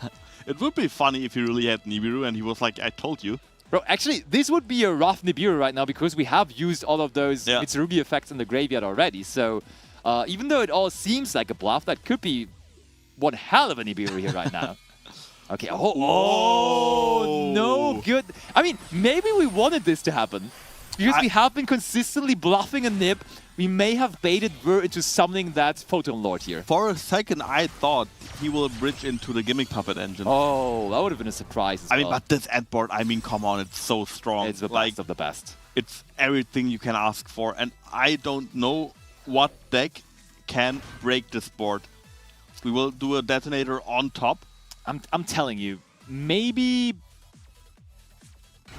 It would be funny if he really had Nibiru and he was like, I told you. Bro, actually, this would be a rough Nibiru right now because we have used all of those Mitsurugi effects in the graveyard already. So even though it all seems like a bluff, that could be one hell of a Nibiru here right now. Okay, oh, no good. I mean, maybe we wanted this to happen. Because we have been consistently bluffing a Nib, we may have baited Ver into something that's Photon Lord here. For a second, I thought he will bridge into the Gimmick Puppet engine. Oh, that would have been a surprise as well. I mean, but this end board, I mean, come on, it's so strong. It's the best of the best. It's everything you can ask for, and I don't know what deck can break this board. We will do a detonator on top. I'm telling you, maybe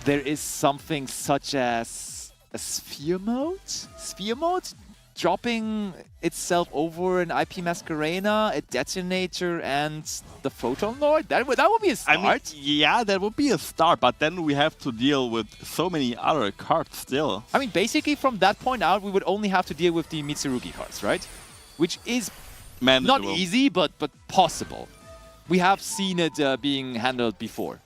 there is something such as a sphere mode? Sphere mode? Dropping itself over an IP Masquerena, a detonator, and the Photon Lord? That would be a start. I mean, yeah, that would be a start, but then we have to deal with so many other cards still. I mean, basically from that point out, we would only have to deal with the Mitsurugi cards, right? Which is not easy, but possible. We have seen it being handled before.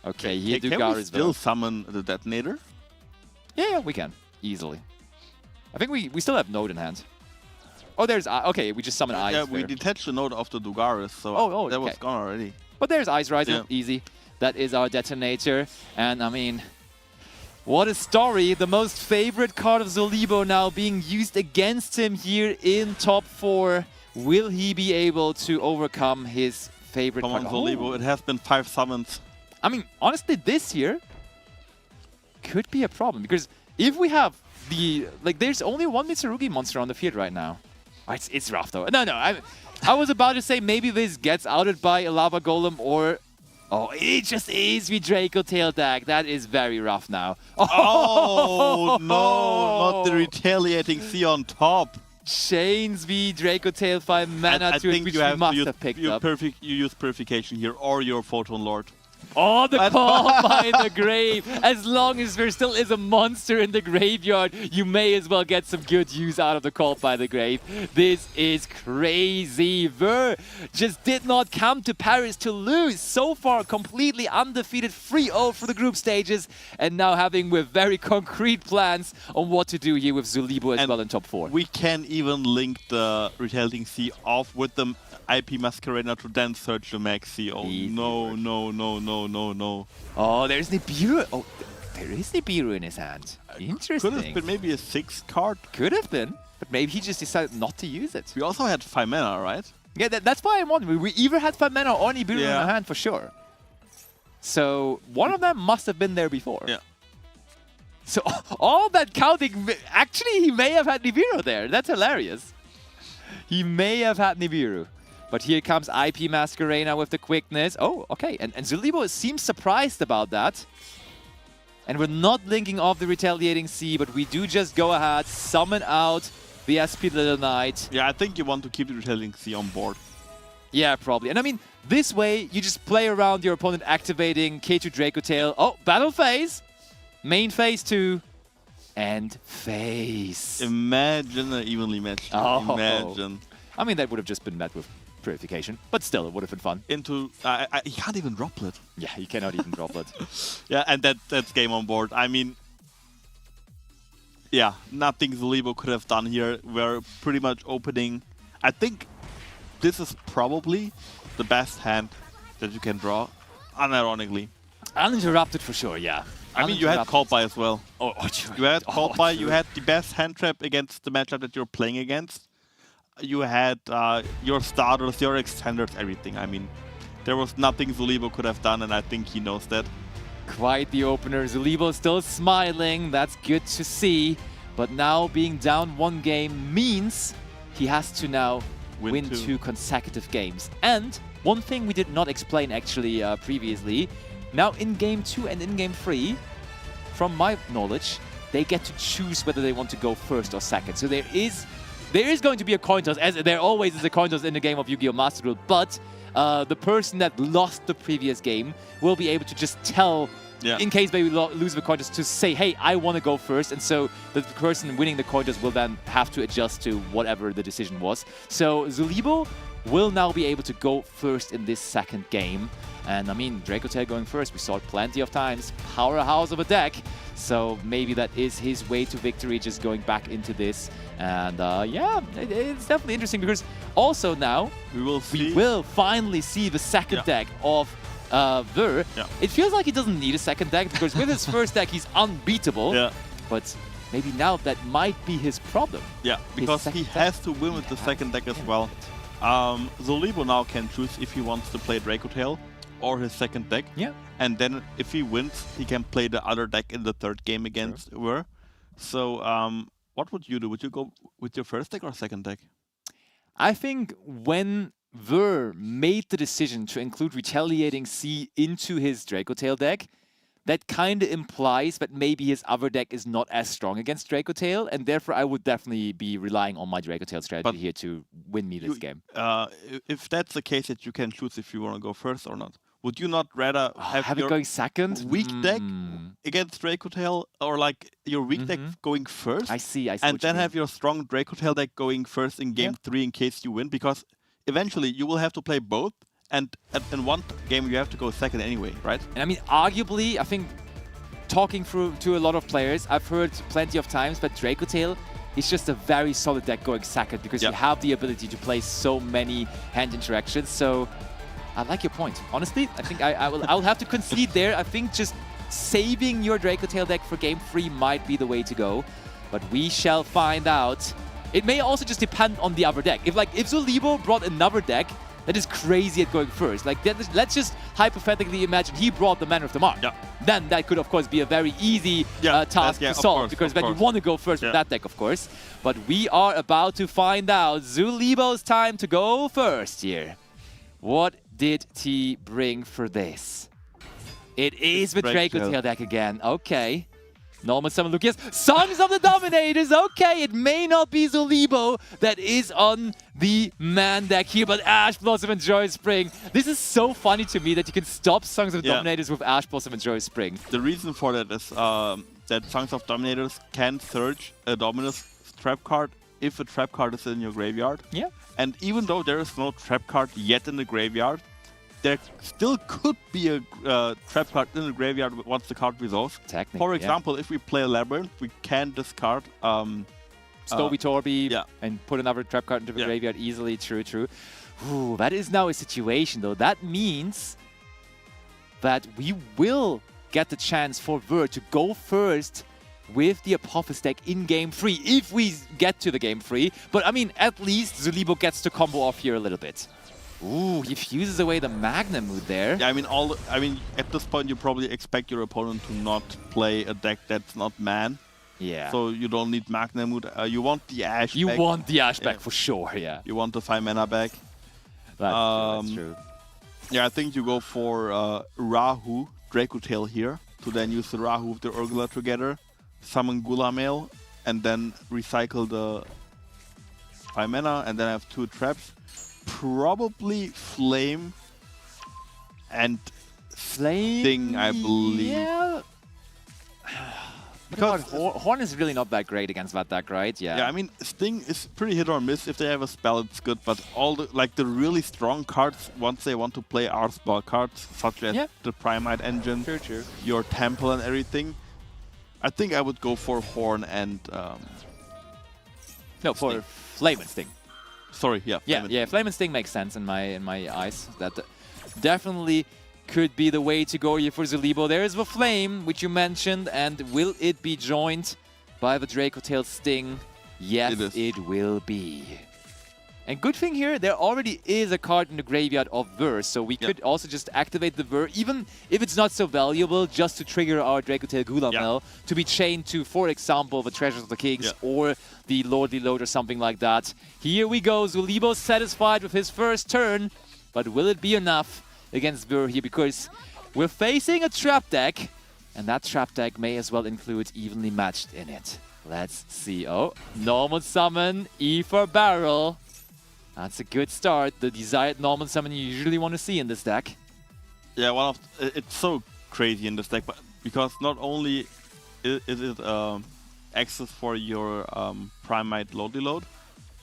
Okay, here Can we still summon the detonator? Yeah, we can. Easily. I think we still have Node in hand. Oh, there's... okay, we just summon Eyes. Yeah, we detached the Node of the Dugaris, so that was gone already. But there's Ice Riser. Easy. That is our detonator. And, I mean... What a story. The most favorite card of Zolibo now being used against him here in top 4. Will he be able to overcome his favorite card? Come on, Zolibo. It has been 5 summons. I mean, honestly, this here could be a problem. Because if we have the... Like, there's only one Mitsurugi monster on the field right now. It's rough, though. No. I was about to say maybe this gets outed by a Lava Golem or... Oh, it just is the Draco Tail deck. That is very rough now. Oh, no, not the retaliating C on top. Chains the Draco Tail 5 mana to it, which we must have picked up. You use Purification here or your Photon Lord. Oh, the call by the grave. As long as there still is a monster in the graveyard, you may as well get some good use out of the call by the grave. This is crazy. Ver just did not come to Paris to lose. So far, completely undefeated 3-0 for the group stages. And now having with very concrete plans on what to do here with Zolibo as well in top 4. We can even link the Retaliating C off with the IP Masquerena to then search the Max C. Oh, no. Oh, there's Nibiru. Oh, there is Nibiru in his hand. Interesting. Could have been maybe a 6 card. Could have been, but maybe he just decided not to use it. We also had 5 mana, right? Yeah, that's why I'm wondering. We either had 5 mana or Nibiru in our hand for sure. So one of them must have been there before. Yeah. So all that counting, actually he may have had Nibiru there. That's hilarious. He may have had Nibiru. But here comes IP Masquerena with the quickness. Oh, okay. And Zolibo seems surprised about that. And we're not linking off the Retaliating C, but we do just go ahead, summon out the SP Little Knight. Yeah, I think you want to keep the Retaliating C on board. Yeah, probably. And I mean, this way, you just play around your opponent activating K2 Draco Tail. Oh, battle phase. Main phase 2. And phase. Imagine an evenly matched. Oh. Imagine. I mean, that would have just been met with Purification, but still, it would have been fun. He can't even droplet. Yeah, he cannot even droplet. Yeah, and that's game on board. I mean, yeah, nothing Zolibo could have done here. We're pretty much opening. I think this is probably the best hand that you can draw, unironically. Uninterrupted for sure, yeah. I mean, you had Call By as well. You had Call By, true. you had the best hand trap against the matchup that you're playing against. You had your starters, your extenders, everything. I mean, there was nothing Zolibo could have done, and I think he knows that. Quite the opener. Libo still smiling. That's good to see. But now being down 1 game means he has to now win 2 consecutive games. And one thing we did not explain actually previously, now in game 2 and in game 3, from my knowledge, they get to choose whether they want to go first or second. So there is going to be a coin toss, as there always is a coin toss in the game of Yu-Gi-Oh! Master Duel, but the person that lost the previous game will be able to just tell, in case they lose the coin toss, to say, hey, I want to go first. And so the person winning the coin toss will then have to adjust to whatever the decision was. So Libo will now be able to go first in this second game. And I mean, Dracotail going first, we saw it plenty of times. Powerhouse of a deck. So maybe that is his way to victory, just going back into this. And yeah, it's definitely interesting because also now we will finally see the second deck of Ver. It feels like he doesn't need a second deck because with his first deck he's unbeatable. But maybe now that might be his problem. Yeah, because he has to win with the second deck as well. Libo now can choose if he wants to play Dracotail or his second deck. And then if he wins, he can play the other deck in the third game against Ver. So what would you do? Would you go with your first deck or second deck? I think when Ver made the decision to include Retaliating Sea into his Dracotail deck, that kind of implies that maybe his other deck is not as strong against Dracotail, and therefore I would definitely be relying on my Dracotail strategy here to win me this game. If that's the case, that you can choose if you want to go first or not. Would you not rather have your it going second? Weak deck against Dracotail, or like your weak deck going first? I see. And then have your strong Dracotail deck going first in game 3 in case you win, because eventually you will have to play both. And in one game, you have to go second anyway, right? And I mean, arguably, I think talking through to a lot of players, I've heard plenty of times that Dracotail is just a very solid deck going second because you have the ability to play so many hand interactions. So I like your point. Honestly, I think I'll have to concede there. I think just saving your Dracotail deck for game 3 might be the way to go. But we shall find out. It may also just depend on the other deck. If Libo brought another deck that is crazy at going first. Like, let's just hypothetically imagine he brought the Man of the Mark. Then that could, of course, be a very easy task to solve, because then you want to go first with that deck, of course. But we are about to find out. Libo's time to go first here. What did T bring for this? It is the Dracotail deck again. Okay. Normal Summon Lucius. Songs of the Dominators. Okay, it may not be Libo that is on the man deck here, but Ash Blossom and Joy Spring. This is so funny to me that you can stop Songs of the Dominators with Ash Blossom and Joy Spring. The reason for that is that Songs of Dominators can search a Dominus trap card if a trap card is in your graveyard. And even though there is no trap card yet in the graveyard, there still could be a trap card in the graveyard once the card resolves. For example, if we play Labyrinth, we can discard Stovey Torby and put another trap card into the graveyard easily. True. Ooh, that is now a situation, though. That means that we will get the chance for Ver to go first with the Apophis deck in game 3, if we get to the game 3. But I mean, at least Libo gets to combo off here a little bit. Ooh, he fuses away the Magna Mood there. Yeah, I mean, at this point, you probably expect your opponent to not play a deck that's not man. Yeah. So you don't need Magna Mood. You want the Ash back. You want the Ash back for sure, yeah. You want the 5 mana back. That's true. Yeah, I think you go for Rahu, Dracotail here, to then use the Rahu with the Urgula together, summon Gulamail, and then recycle the 5 mana, and then have 2 traps. Probably Flame and Sting, I believe. Yeah. Because Horn is really not that great against that deck, right? Yeah, I mean, Sting is pretty hit or miss. If they have a spell, it's good. But all the really strong cards, once they want to play R-spell cards, such as the Primite Engine, your Temple and everything, I think I would go for Horn and no, for Flame and Sting. Sorry, yeah. Flame and Sting makes sense in my eyes. That definitely could be the way to go here for Libo. There is the Flame, which you mentioned, and will it be joined by the Dracotail Sting? Yes, it will be. And good thing here, there already is a card in the graveyard of Ver, so we could also just activate the Ver, even if it's not so valuable, just to trigger our Dracotail Gulamel to be chained to, for example, the Treasures of the Kings or the Lordly Load or something like that. Here we go, Zulibo satisfied with his first turn, but will it be enough against Ver here? Because we're facing a trap deck, and that trap deck may as well include Evenly Matched in it. Let's see. Oh, normal summon, E for barrel. That's a good start. The desired normal summon you usually want to see in this deck. Yeah, it's so crazy in this deck, but because not only is it access for your Primite Lordly Load,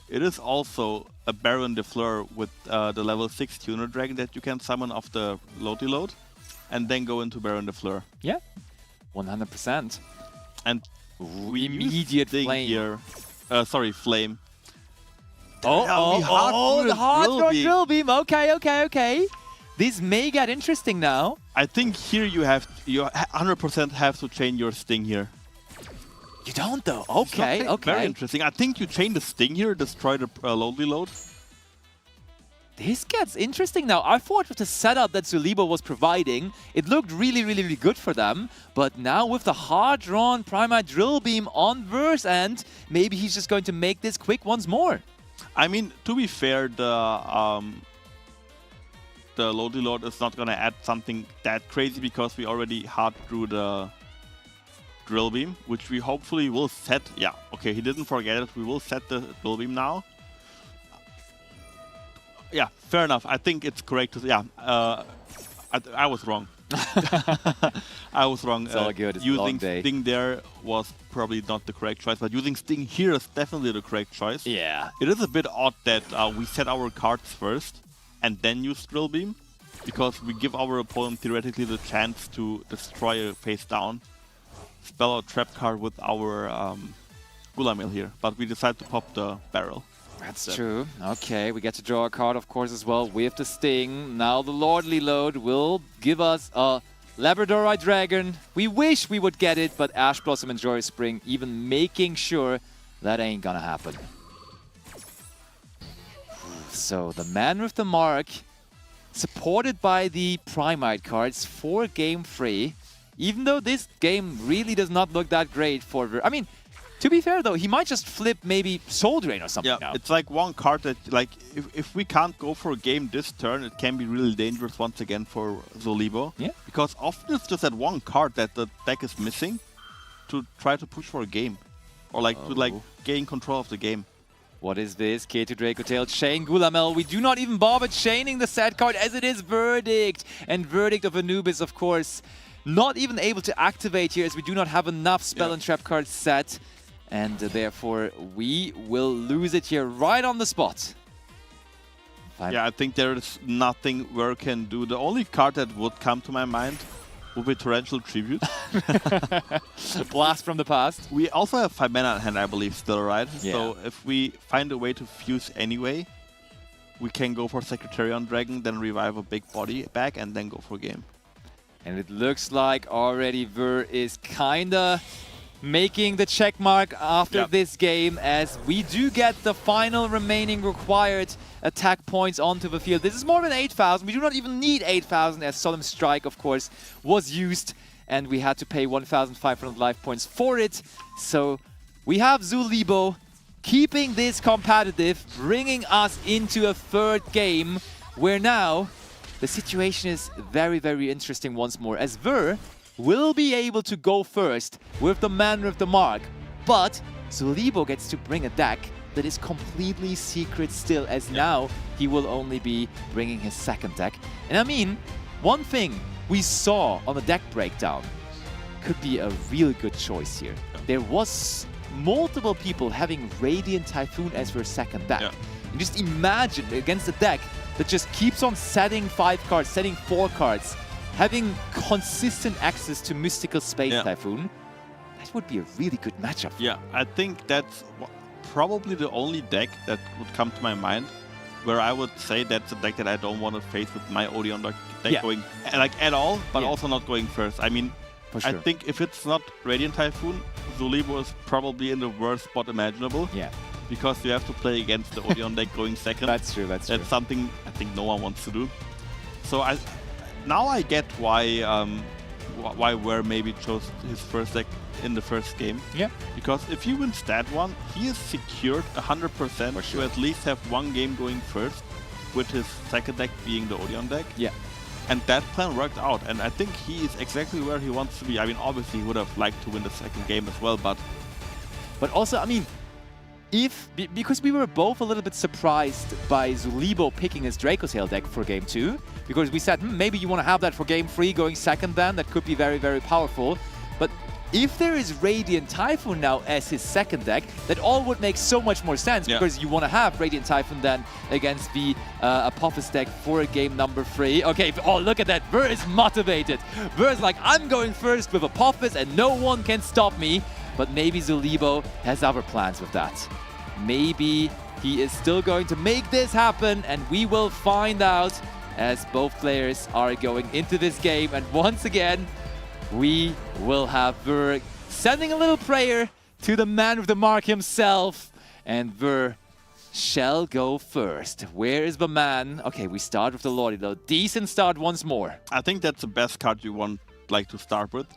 it is also a Baron de Fleur with the level 6 Tuner Dragon that you can summon off the Lordly Load and then go into Baron de Fleur. Yeah, 100%. And we immediate flame here. Sorry, flame. The hard drill beam. Okay. This may get interesting now. I think here you 100% have to chain your Sting here. You don't though. Okay. Very interesting. I think you chain the Sting here, destroy the Lordly Load. This gets interesting now. I thought with the setup that Zulibo was providing, it looked really good for them. But now with the hard-drawn Primite Drill Beam on Ver's end, maybe he's just going to make this quick once more. I mean, to be fair, the Lordly Lord is not going to add something that crazy because we already hard drew the Drill Beam, which we hopefully will set. Yeah, okay, he didn't forget it. We will set the Drill Beam now. Yeah, fair enough. I think it's correct. I was wrong. I was wrong. It's all good. It's using Sting there was probably not the correct choice, but using Sting here is definitely the correct choice. Yeah. It is a bit odd that we set our cards first and then use Drill Beam, because we give our opponent theoretically the chance to destroy a face down spell or trap card with our Gulamel here, but we decide to pop the barrel. That's true. Okay, we get to draw a card, of course, as well with the Sting. Now the Lordly Load will give us a Labradorite Dragon. We wish we would get it, but Ash Blossom and Joyous Spring even making sure that ain't gonna happen. So the man with the mark, supported by the Primite cards for Game 3. Even though this game really does not look that great for... I mean, to be fair though, he might just flip maybe Soul Drain or something now. It's like one card that, like, if we can't go for a game this turn, it can be really dangerous once again for Zulibo. Yeah. Because often it's just that one card that the deck is missing to try to push for a game. Or like to gain control of the game. What is this? K2 Dracotail, Chain Gulamel. We do not even bother chaining the set card as it is Verdict. And Verdict of Anubis, of course, not even able to activate here as we do not have enough spell and trap cards set. And therefore, we will lose it here right on the spot. Yeah, I think there is nothing Ver can do. The only card that would come to my mind would be Torrential Tribute. Blast from the past. We also have 5 mana in hand, I believe, still, right? Yeah. So if we find a way to fuse anyway, we can go for Secretarian Dragon, then revive a big body back, and then go for game. And it looks like already Ver is kinda making the check mark after this game, as we do get the final remaining required attack points onto the field. This is more than 8,000. We do not even need 8,000, as Solemn Strike, of course, was used, and we had to pay 1,500 life points for it. So we have Zulibo keeping this competitive, bringing us into a third game, where now the situation is very, very interesting once more, as Ver will be able to go first with the man with the mark, but Zulibo gets to bring a deck that is completely secret still, as now he will only be bringing his second deck. And I mean, one thing we saw on the deck breakdown could be a real good choice here. There was multiple people having Radiant Typhoon as their second deck. And just imagine against a deck that just keeps on setting 5 cards, setting 4 cards, having consistent access to Mystical Space Typhoon. That would be a really good matchup. Yeah, I think that's probably the only deck that would come to my mind where I would say that's a deck that I don't want to face with my Odeon deck going like at all, but also not going first. I mean, I think if it's not Radiant Typhoon, Zulibo is probably in the worst spot imaginable. Yeah. because you have to play against the Odeon deck going second. That's true, that's true. That's something I think no one wants to do. So now I get why Ware maybe chose his first deck in the first game. Yeah. Because if he wins that one, he is secured 100% to at least have one game going first, with his second deck being the Odeon deck. Yeah. And that plan worked out, and I think he is exactly where he wants to be. I mean, obviously he would have liked to win the second game as well, but also, I mean, because we were both a little bit surprised by Libo picking his Dracotail deck for game 2, because we said, maybe you want to have that for game 3 going second then, that could be very, very powerful. But if there is Radiant Typhoon now as his second deck, that all would make so much more sense, because you want to have Radiant Typhoon then against the Apophis deck for game number 3. Okay, oh, look at that. Ver is motivated. Ver is like, I'm going first with Apophis and no one can stop me. But maybe Libo has other plans with that. Maybe he is still going to make this happen, and we will find out as both players are going into this game. And once again, we will have Ver sending a little prayer to the man with the mark himself, and Ver shall go first. Where is the man? Okay, we start with the Lordy though. Decent start once more. I think that's the best card you want to start with.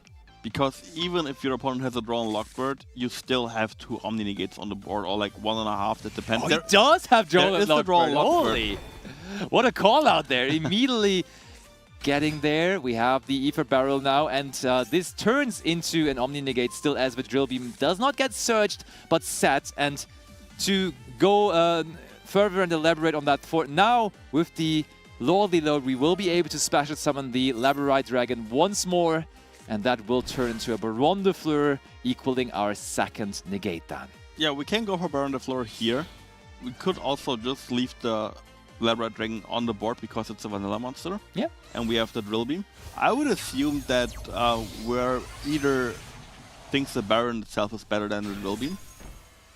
Because even if your opponent has a drawn Lockbird, you still have 2 Omni Negates on the board, or like 1.5, that depends. Oh, he does have drawn Lockbird. Holy! What a call out there. Immediately getting there. We have the Ether Barrel now, and this turns into an Omni Negate still as the Drill Beam does not get searched, but set. And to go further and elaborate on that, for now, with the Lordly Load, we will be able to special summon the Labradorite Dragon once more. And that will turn into a Baron de Fleur, equaling our second negate then. Yeah, we can go for Baron de Fleur here. We could also just leave the Labrador Dragon on the board because it's a vanilla monster. Yeah. And we have the Drill Beam. I would assume that Ware either thinks the Baron itself is better than the Drill Beam,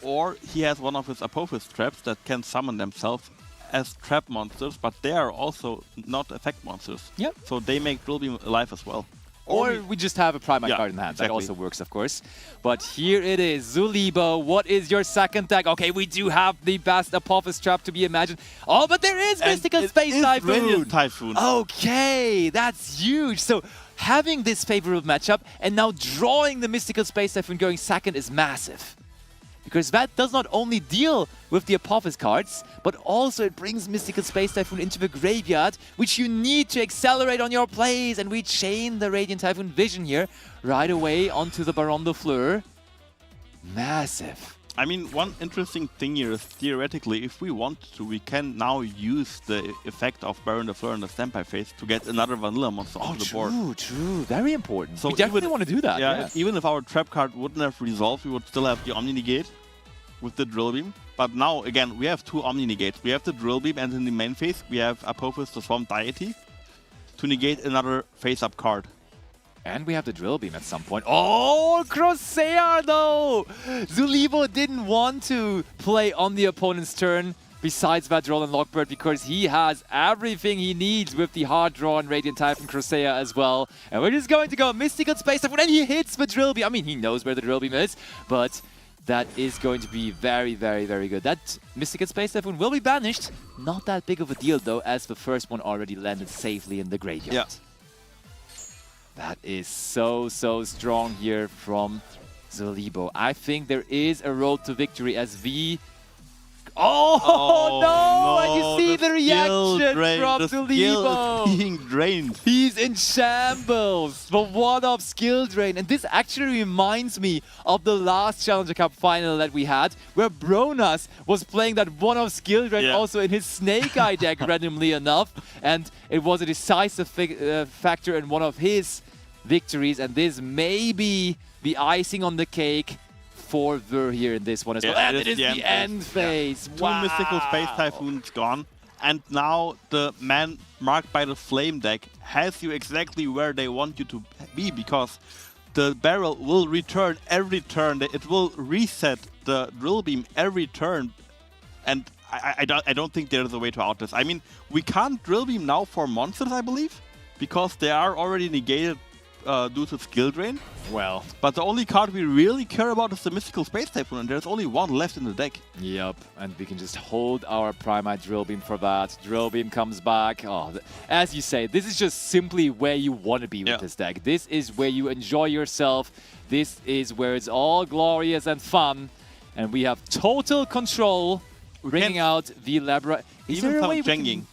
or he has one of his Apophis traps that can summon themselves as trap monsters, but they are also not effect monsters. Yeah. So they make Drill Beam alive as well. Or we just have a Primite card in hand. Exactly. That also works, of course. But here it is. Libo, what is your second deck? Okay, we do have the best Apophis trap to be imagined. Oh, but there is Mystical Space Typhoon. Radiant Typhoon. Okay, that's huge. So having this favorable matchup and now drawing the Mystical Space Typhoon going second is massive. Because that does not only deal with the Apophis cards, but also it brings Mystical Space Typhoon into the graveyard, which you need to accelerate on your plays. And we chain the Radiant Typhoon Vision here right away onto the Baron de Fleur. Massive. I mean, one interesting thing here is theoretically, if we want to, we can now use the effect of Baron de Fleur in the standby phase to get another vanilla monster onto the board. True. Very important. So we definitely want to do that. Yeah, even if our trap card wouldn't have resolved, we would still have the Omni Negate with the Drill Beam. But now, again, we have 2 Omni Negates. We have the Drill Beam, and in the main phase, we have Apophis, the Swamp Deity, to negate another face-up card. And we have the Drill Beam at some point. Oh, Crossair though! Libo didn't want to play on the opponent's turn besides Vadrol and Lockbird because he has everything he needs with the hard draw and Radiant Typhoon Crossair as well. And we're just going to go Mystical Space Typhoon, and he hits the Drill Beam. I mean, he knows where the Drill Beam is, but that is going to be very, very, very good. That Mystical Space Typhoon will be banished. Not that big of a deal though, as the first one already landed safely in the graveyard. Yeah. That is so strong here from Libo. I think there is a road to victory as V. Oh no! And you see the reaction from Libo. Being drained. He's in shambles. The one-off skill drain. And this actually reminds me of the last Challenger Cup final that we had, where Bronas was playing that one-off skill drain also in his Snake Eye deck randomly enough. And it was a decisive factor in one of his victories, and this may be the icing on the cake for Ver here in this one as well. And it is the end phase. Yeah. Wow. 2 Mystical Space Typhoons gone, and now the man marked by the Flame deck has you exactly where they want you to be, because the barrel will return every turn. It will reset the Drill Beam every turn, and I don't think there's a way to out this. I mean, we can't Drill Beam now for monsters, I believe, because they are already negated due to skill drain. Well. But the only card we really care about is the Mystical Space Typhoon, and there's only one left in the deck. Yep, and we can just hold our Primite Drill Beam for that. Drill Beam comes back. Oh, as you say, this is just simply where you want to be with this deck. This is where you enjoy yourself. This is where it's all glorious and fun. And we have total control, bringing out the Labra. Is there a way we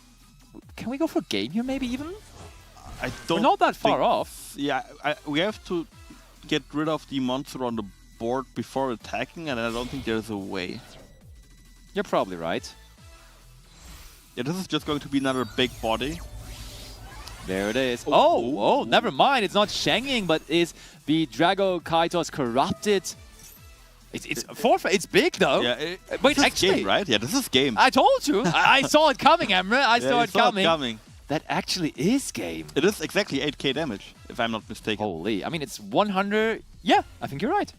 can we go for game here, maybe even? I don't. We're not that far off. Yeah, we have to get rid of the monster on the board before attacking, and I don't think there's a way. You're probably right. Yeah, this is just going to be another big body. There it is. Oh, never mind. It's not Shenging, but is the Drago Kaitos corrupted. It's big though. Yeah, wait, this actually, is game, right? Yeah, this is game. I told you. I saw it coming, Emre. I saw it coming. That actually is game. It is exactly 8k damage, if I'm not mistaken. Holy. I mean, it's 100. Yeah, I think you're right.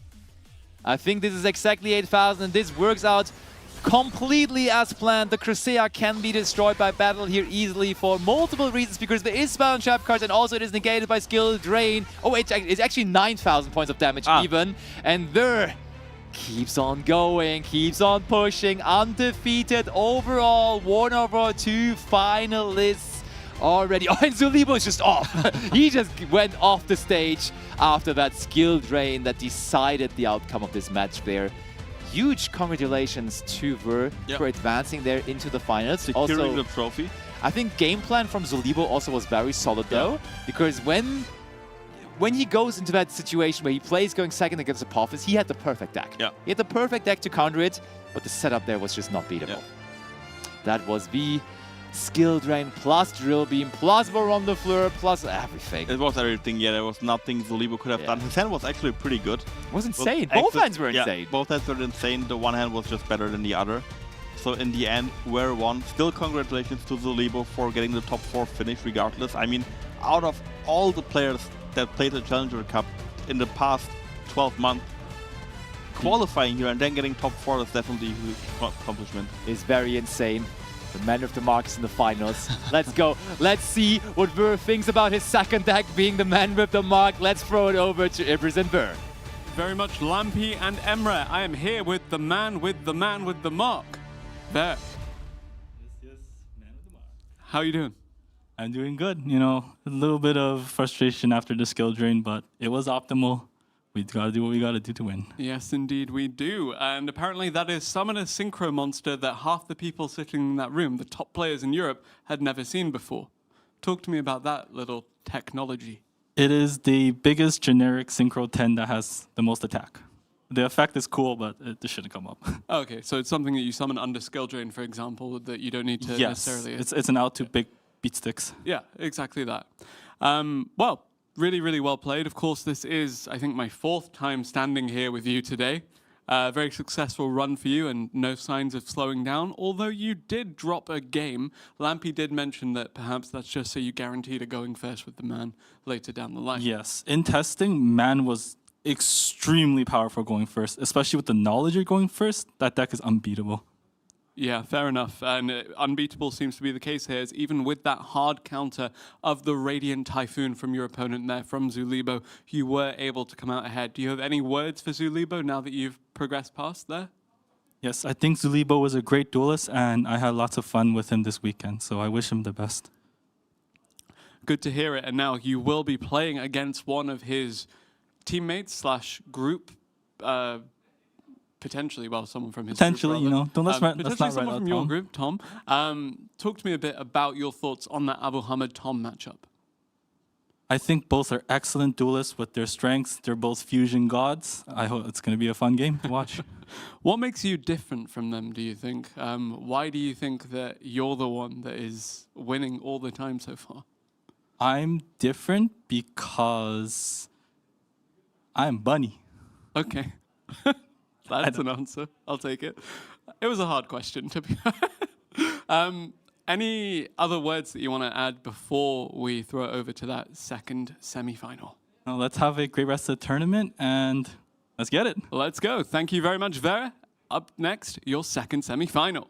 I think this is exactly 8,000, and this works out completely as planned. The Crusea can be destroyed by battle here easily for multiple reasons, because there is spell and trap cards, and also it is negated by skill drain. Oh, it's actually 9,000 points of damage even. And there keeps on going, keeps on pushing, undefeated overall, 1/2 finalists already. Oh, and Libo is just off. He just went off the stage after that skill drain that decided the outcome of this match there. Huge congratulations to Ver for advancing there into the finals. Securing also, the trophy. I think game plan from Libo also was very solid though, because when he goes into that situation where he plays going second against Apophis, he had the perfect deck. He had the perfect deck to counter it, but the setup there was just not beatable. That was the skill drain plus drill beam plus Baron de Fleur plus everything. It was everything, yeah. There was nothing Libo could have done. His hand was actually pretty good. It was insane. Both hands were insane. Both hands were insane. The one hand was just better than the other. So in the end, we're won. Still congratulations to Libo for getting the top 4 finish regardless. I mean, out of all the players that played the Challenger Cup in the past 12 months, qualifying here and then getting top 4 is definitely a huge accomplishment. It's very insane. The man of the mark is in the finals. Let's go. Let's see what Ver thinks about his second deck being the man with the mark. Let's throw it over to Ibris and Ver. Very much Lampy and Emre. I am here with the man with the mark. Ver. Yes, man with the mark. How are you doing? I'm doing good. You know, a little bit of frustration after the skill drain, but it was optimal. We gotta do what we gotta do to win. Yes, indeed we do. And apparently that is summon a synchro monster that half the people sitting in that room, the top players in Europe, had never seen before. Talk to me about that little technology. It is the biggest generic synchro 10 that has the most attack. The effect is cool, but it shouldn't come up. Okay, so it's something that you summon under skill drain, for example, that you don't need to necessarily... It's an out to big beat sticks. Yeah, exactly that. Well, really, really well played. Of course, this is, I think, my 4th time standing here with you today. Very successful run for you and no signs of slowing down, although you did drop a game. Lampy did mention that perhaps that's just so you guaranteed a going first with the man later down the line. Yes, in testing, man was extremely powerful going first, especially with the knowledge you're going first. That deck is unbeatable. Yeah, fair enough. And unbeatable seems to be the case here, is even with that hard counter of the Radiant Typhoon from your opponent there, from Libo, you were able to come out ahead. Do you have any words for Libo now that you've progressed past there? Yes, I think Libo was a great duelist, and I had lots of fun with him this weekend, so I wish him the best. Good to hear it. And now you will be playing against one of his teammates / group, potentially, well, someone from his potentially, group, you know, don't let's not potentially write someone out from your Tom. group, Tom. Talk to me a bit about your thoughts on that Abu Hamid-Tom matchup. I think both are excellent duelists with their strengths. They're both fusion gods. I hope it's going to be a fun game to watch. What makes you different from them, do you think? Why do you think that you're the one that is winning all the time so far? I'm different because I'm bunny. Okay. That's an answer. I'll take it. It was a hard question, to be any other words that you want to add before we throw it over to that second semi-final? Well, let's have a great rest of the tournament, and let's get it. Let's go. Thank you very much, Vera. Up next, your second semi-final.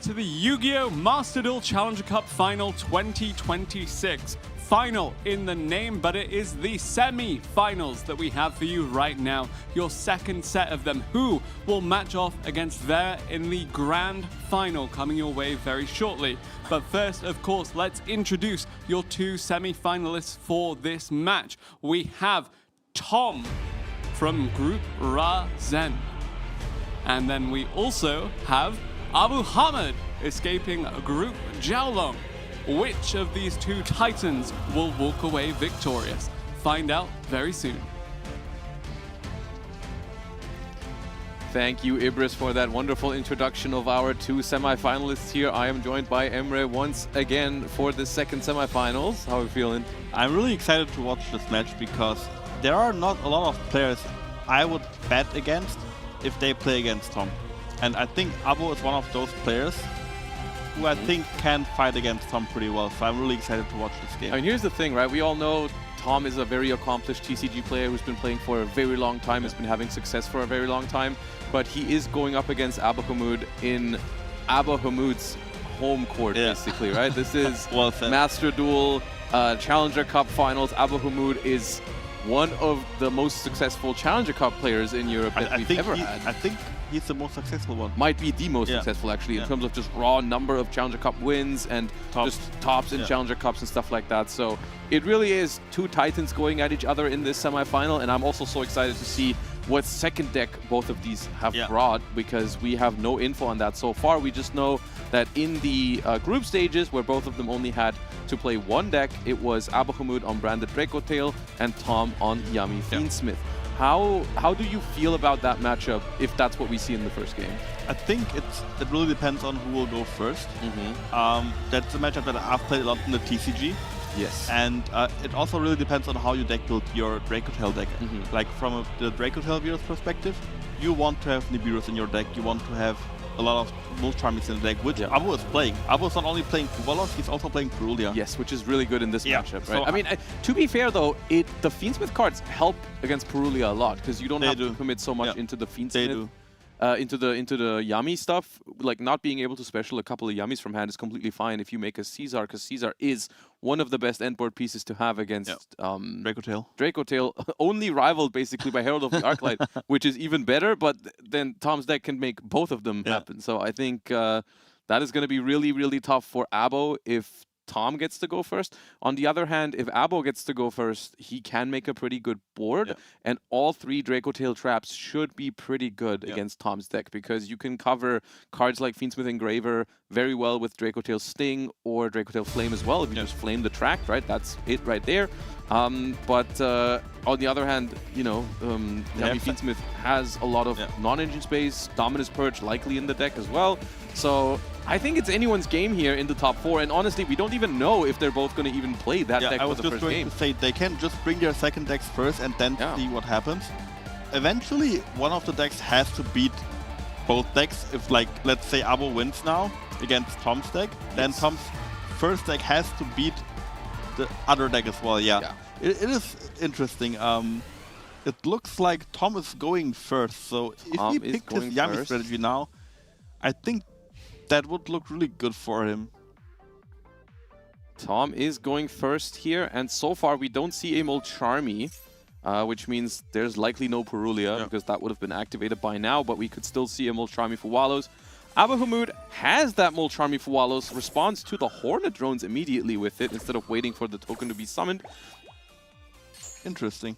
To the Yu-Gi-Oh! Master Duel Challenger Cup Final 2026. Final in the name, but it is the semi-finals that we have for you right now. Your second set of them. Who will match off against there in the grand final coming your way very shortly. But first, of course, let's introduce your two semi-finalists for this match. We have Tom from Group Ra-Zen. And then we also have Abu Hamid escaping Group Joolong. Which of these two titans will walk away victorious? Find out very soon. Thank you, Ibris, for that wonderful introduction of our two semi-finalists here. I am joined by Emre once again for the second semi-finals. How are you feeling? I'm really excited to watch this match because there are not a lot of players I would bet against if they play against Tom. And I think Abbo is one of those players who I think can fight against Tom pretty well. So I'm really excited to watch this game. I mean, here's the thing, right? We all know Tom is a very accomplished TCG player who's been playing for a very long time, has been having success for a very long time. But he is going up against Abbo Hamid in Abbo Hamid's home court, basically, right? This is well Master Duel, Challenger Cup Finals. Abbo Hamid is one of the most successful Challenger Cup players in Europe that we've ever had. I think he's the most successful one. Might be the most successful, actually, in terms of just raw number of Challenger Cup wins and just tops in Challenger Cups and stuff like that. So it really is two titans going at each other in this semi-final, and I'm also so excited to see what second deck both of these have brought, because we have no info on that so far. We just know that in the group stages, where both of them only had to play one deck, it was Abbo Hamid on Branded Draco Tail and Tom on Yummy Fiendsmith. How do you feel about that matchup if that's what we see in the first game? I think it really depends on who will go first. That's a matchup that I've played a lot in the TCG. Yes. And it also really depends on how you deck build your Draco Tail deck. Like from the Draco Tail viewer's perspective, you want to have Nibiru's in your deck, you want to have a lot of Mulcharmies in the deck, which Abbo is playing. Abbo is not only playing Kuvalos, he's also playing Purulia. Yes, which is really good in this matchup, right? So I mean, to be fair though, the Fiendsmith cards help against Purulia a lot, because you don't have to commit so much into the Fiendsmith. Into the Yummy stuff. Like, not being able to special a couple of Yummies from hand is completely fine if you make a Caesar, because Caesar is one of the best endboard pieces to have against Draco Tail. Draco Tail, only rivaled basically by Herald of the Arclight, which is even better, but then Tom's deck can make both of them happen. So I think that is going to be really, really tough for Abbo if Tom gets to go first. On the other hand, if Abbo gets to go first, he can make a pretty good board, and all 3 Draco Tail traps should be pretty good against Tom's deck, because you can cover cards like Fiendsmith Engraver very well with Draco Tail Sting or Draco Tail Flame as well. If you just flame the track, right? That's it right there. But on the other hand, you know, Yami Fiendsmith has a lot of non-engine space, Dominus Purge likely in the deck as well. So I think it's anyone's game here in the top 4, and honestly, we don't even know if they're both going to even play that deck for the first game. I was just going to say, they can just bring their second decks first and then see what happens. Eventually, one of the decks has to beat both decks. If, like, let's say Abbo wins now against Tom's deck, then Tom's first deck has to beat the other deck as well. It is interesting. It looks like Tom is going first, so if he picked his Yami strategy now, I think that would look really good for him. Tom is going first here, and so far we don't see a Molcharmi, which means there's likely no Purulia, because that would have been activated by now, but we could still see a Molcharmi for Wallows. Abahamud has that Molcharmi for Wallows, responds to the Hornet drones immediately with it, instead of waiting for the token to be summoned. Interesting.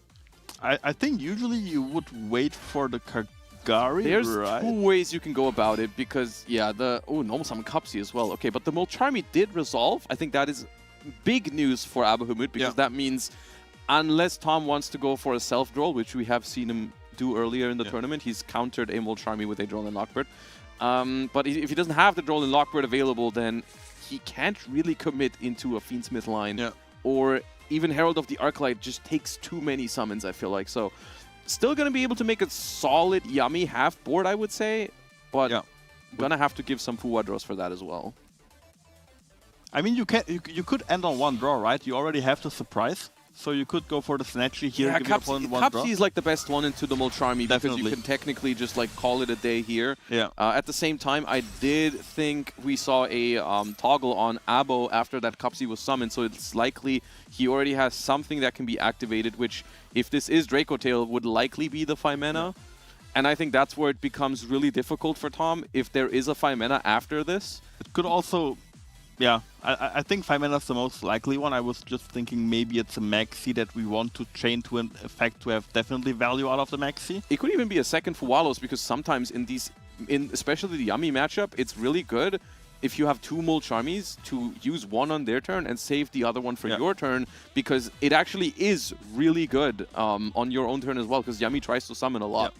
I think usually you would wait for the Kagari, There's right? 2 ways you can go about it, because, normal summon Cupsy as well. Okay, but the Molcharmi did resolve. I think that is big news for Abahamud, because that means unless Tom wants to go for a self-draw, which we have seen him do earlier in the tournament, he's countered a Molcharmi with a Droll Lockbird. But if he doesn't have the Droll Lockbird available, then he can't really commit into a Fiendsmith line. Or even Herald of the Arclight just takes too many summons, I feel like. So still going to be able to make a solid, yummy half board, I would say. But going to have to give some Fuwa draws for that as well. I mean, you could end on 1 draw, right? You already have the surprise. So you could go for the Snatchy here, give your opponent 1 draw. Cupsy is like the best one into the Molcharmi, because you can technically just like call it a day here. At the same time, I did think we saw a toggle on Abbo after that Cupsy was summoned, so it's likely he already has something that can be activated, which, if this is Draco Tail, would likely be the 5 mana. And I think that's where it becomes really difficult for Tom, if there is a 5 mana after this. It could also... I think 5 mana is the most likely one. I was just thinking maybe it's a Maxi that we want to chain to an effect to have definitely value out of the Maxi. It could even be a second for Wallows, because sometimes in these, especially the Yummy matchup, it's really good if you have 2 Molcharmis to use 1 on their turn and save the other one for your turn, because it actually is really good on your own turn as well, because Yummy tries to summon a lot.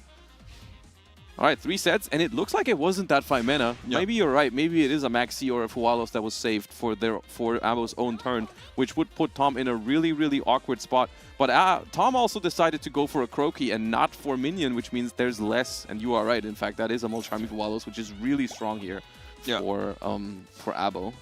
Alright, 3 sets, and it looks like it wasn't that 5 mana. Maybe you're right. Maybe it is a Maxi or a Fuwalos that was saved for Abbo's own turn, which would put Tom in a really, really awkward spot. But Tom also decided to go for a Croaky and not for Minion, which means there's less. And you are right. In fact, that is a Molcharmi Fuwalos, which is really strong here for Abbo.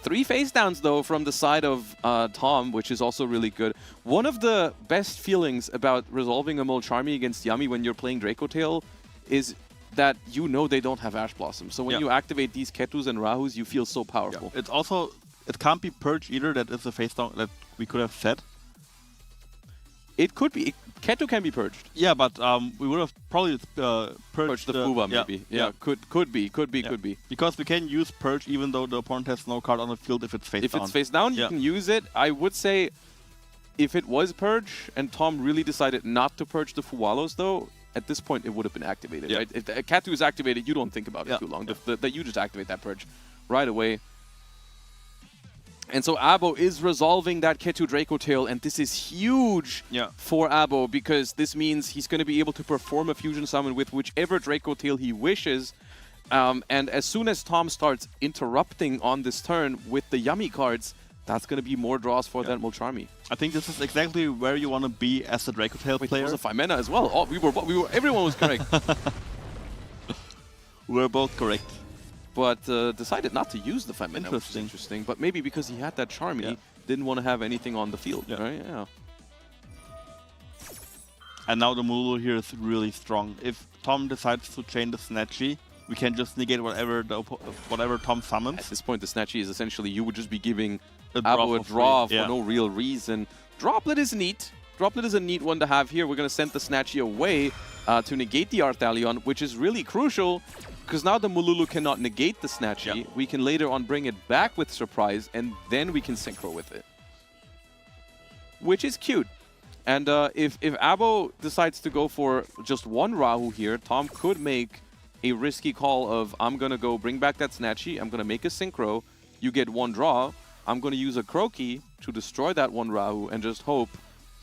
3 face downs, though, from the side of Tom, which is also really good. One of the best feelings about resolving a Molcharmi against Yummy when you're playing Draco Tail is that you know they don't have Ash Blossom. So when you activate these Ketus and Rahus, you feel so powerful. It's also... It can't be Purge either. That is a face down that we could have said. It could be. Ketu can be purged. Yeah, but we would have probably purged the Fuwa, maybe. Could be. Because we can use Purge even though the opponent has no card on the field if it's face down. If it's face down, you can use it. I would say if it was Purge and Tom really decided not to purge the Fuwalos, though, at this point it would have been activated. Right? If Ketu is activated, you don't think about it too long. You just activate that Purge right away. And so Abbo is resolving that Ketu Draco Tail, and this is huge for Abbo, because this means he's going to be able to perform a fusion summon with whichever Draco Tail he wishes. And as soon as Tom starts interrupting on this turn with the Yummy cards, that's going to be more draws for that Molcharmi. I think this is exactly where you want to be as a Draco Tail player. It was a 5 mana as well. Oh, everyone was correct. We were both correct. But decided not to use the 5 mana, which is interesting. But maybe because he had that Charmy, didn't want to have anything on the field, right? And now the Mulul here is really strong. If Tom decides to chain the Snatchy, we can just negate whatever Tom summons. At this point, the Snatchy is essentially you would just be giving Abbo a draw for no real reason. Droplet is neat, Droplet is a neat one to have here. We're going to send the Snatchy away to negate the Arthalion, which is really crucial because now the Mululu cannot negate the Snatchy. Yep. We can later on bring it back with Surprise, and then we can Synchro with it, which is cute. And if Abbo decides to go for just one Rahu here, Tom could make a risky call of, I'm going to go bring back that Snatchy, I'm going to make a Synchro, you get one draw, I'm going to use a Croaky to destroy that one Rahu and just hope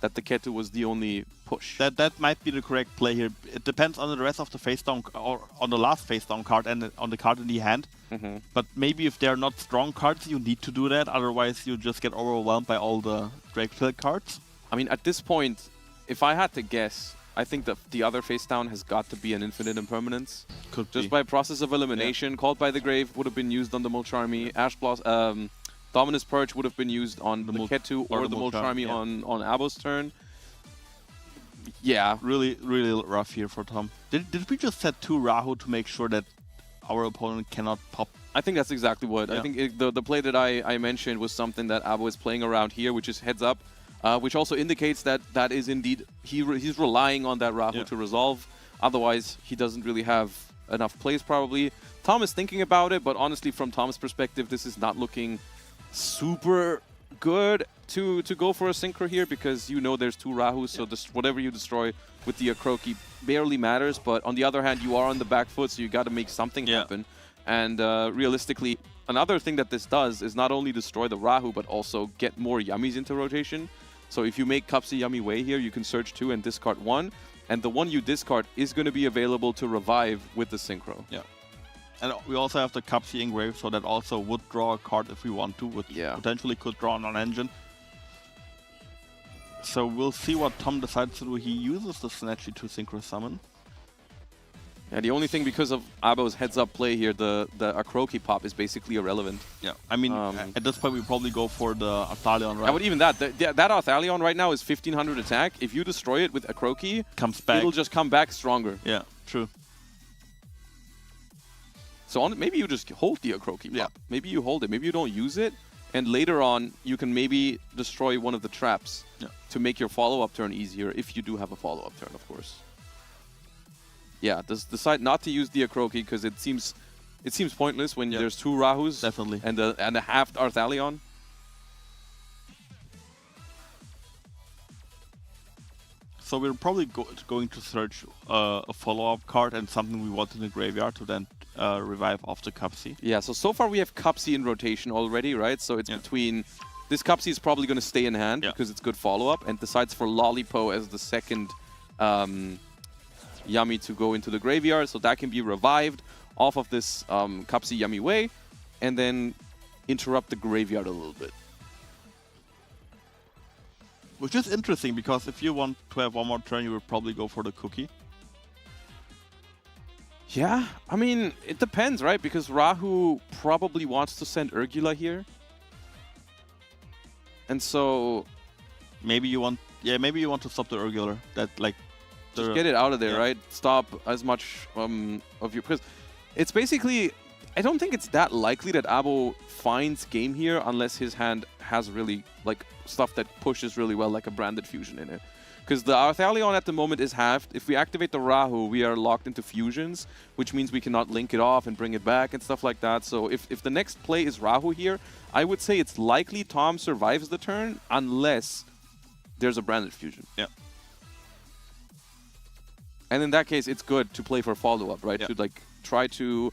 that the Ketu was the only push. That might be the correct play here. It depends on the rest of the face down, or on the last face down card and on the card in the hand. But maybe if they're not strong cards, you need to do that. Otherwise, you just get overwhelmed by all the Drakefield cards. I mean, at this point, if I had to guess, I think that the other face down has got to be an Infinite Impermanence. Could just by process of elimination. Called by the Grave would have been used on the Molcharmy. Ash Blossom, Dominus Purge would have been used on the Ketu or the Molcharmy on Abbo's turn. Yeah. Really, really rough here for Tom. Did we just set 2 Rahu to make sure that our opponent cannot pop? I think that's exactly what. I think the play that I mentioned was something that Abbo is playing around here, which is heads up. Which also indicates that that is indeed, he's relying on that Rahu to resolve. Otherwise, he doesn't really have enough plays probably. Tom is thinking about it, but honestly, from Tom's perspective, this is not looking super good to go for a Synchro here, because you know there's 2 Rahus, so whatever you destroy with the Akroki barely matters. But on the other hand, you are on the back foot, so you got to make something happen. And realistically, another thing that this does is not only destroy the Rahu, but also get more Yummies into rotation. So if you make Cupsy Yummy Way here, you can search 2 and discard 1. And the one you discard is going to be available to revive with the Synchro. Yeah. And we also have the Cupsy Engrave, so that also would draw a card if we want to. Potentially could draw an engine. So we'll see what Tom decides to do. He uses the Snatchy to Synchro Summon. Yeah, the only thing, because of Abbo's heads-up play here, the Akroki pop is basically irrelevant. Yeah, I mean, at this point we probably go for the Arthalion, right? Yeah, but even that Arthalion right now is 1500 attack. If you destroy it with Akroki, comes back. It'll just come back stronger. Yeah, true. So maybe you just hold the Akroki pop. Maybe you hold it. Maybe you don't use it, and later on you can maybe destroy one of the traps to make your follow-up turn easier, if you do have a follow-up turn, of course. Yeah, decide not to use the Akroki because it seems pointless when there's 2 Rahus and a halved Arthalion. So we're probably going to search a follow-up card and something we want in the graveyard to then revive off the Cupsy. Yeah, so far we have Cupsy in rotation already, right? So it's between... This Cupsy is probably going to stay in hand because it's good follow-up, and decides for Lollipo as the second Yummy to go into the graveyard, so that can be revived off of this Cupsy Yummy Way, and then interrupt the graveyard a little bit. Which is interesting, because if you want to have one more turn, you would probably go for the Cookie. Yeah, I mean, it depends, right? Because Rahu probably wants to send Urgula here. And so... Maybe you want to stop the Urgula. Just get it out of there, right? Stop as much of your... Because it's basically... I don't think it's that likely that Abbo finds game here unless his hand has really, stuff that pushes really well, like a Branded Fusion in it. Because the Arthalion at the moment is halved. If we activate the Rahu, we are locked into fusions, which means we cannot link it off and bring it back and stuff like that. So if the next play is Rahu here, I would say it's likely Tom survives the turn unless there's a Branded Fusion. Yeah. And in that case, it's good to play for follow-up, right? To try to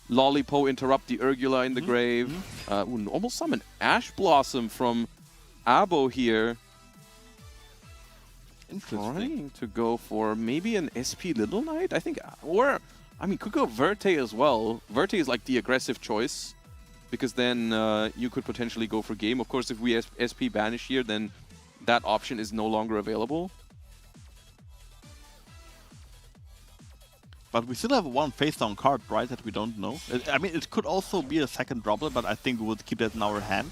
Lollipo interrupt the Urgula in the grave. Almost summon Ash Blossom from Abbo here. Trying to go for maybe an SP Little Knight, I think. Or, I mean, could go Verte as well. Verte is like the aggressive choice, because then you could potentially go for game. Of course, if we SP Banish here, then that option is no longer available. But we still have one face-down card, right, that we don't know. I mean, it could also be a second Droplet, but I think we would keep that in our hand.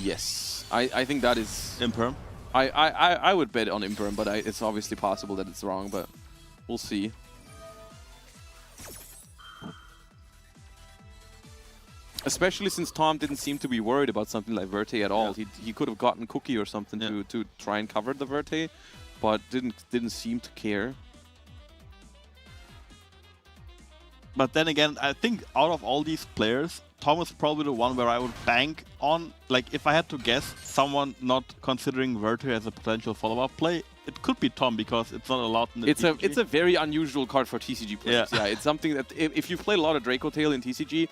Yes. I think that is... Imperm? I would bet on Imperm, but it's obviously possible that it's wrong, but we'll see. Especially since Tom didn't seem to be worried about something like Verte at all. He could have gotten Cookie or something to try and cover the Verte, but didn't seem to care. But then again, I think out of all these players, Tom is probably the one where I would bank on. Like, if I had to guess someone not considering Verte as a potential follow-up play, it could be Tom because it's not allowed in the TCG. It's a very unusual card for TCG players. Yeah, it's something that if you've played a lot of Draco Tail in TCG,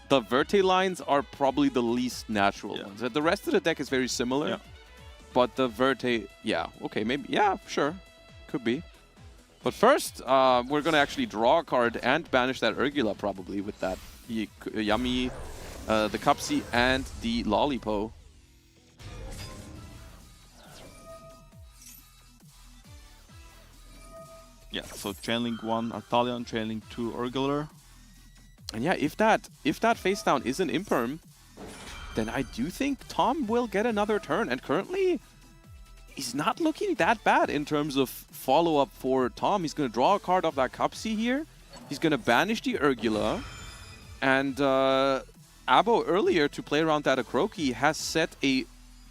the Verte lines are probably the least natural ones. The rest of the deck is very similar, but the Verte, okay, maybe, sure, could be. But first, we're going to actually draw a card and banish that Urgula probably with that Yummy, the Cupsy, and the Lollipo. Yeah, so Chainlink 1 Arthalion, Chainlink 2 Urgular. And yeah, if that face down is an Imperm, then I do think Tom will get another turn. And currently, he's not looking that bad in terms of follow-up for Tom. He's going to draw a card off that Cupsy here. He's going to banish the Urgula. And Abbo earlier, to play around that Akroki, has set a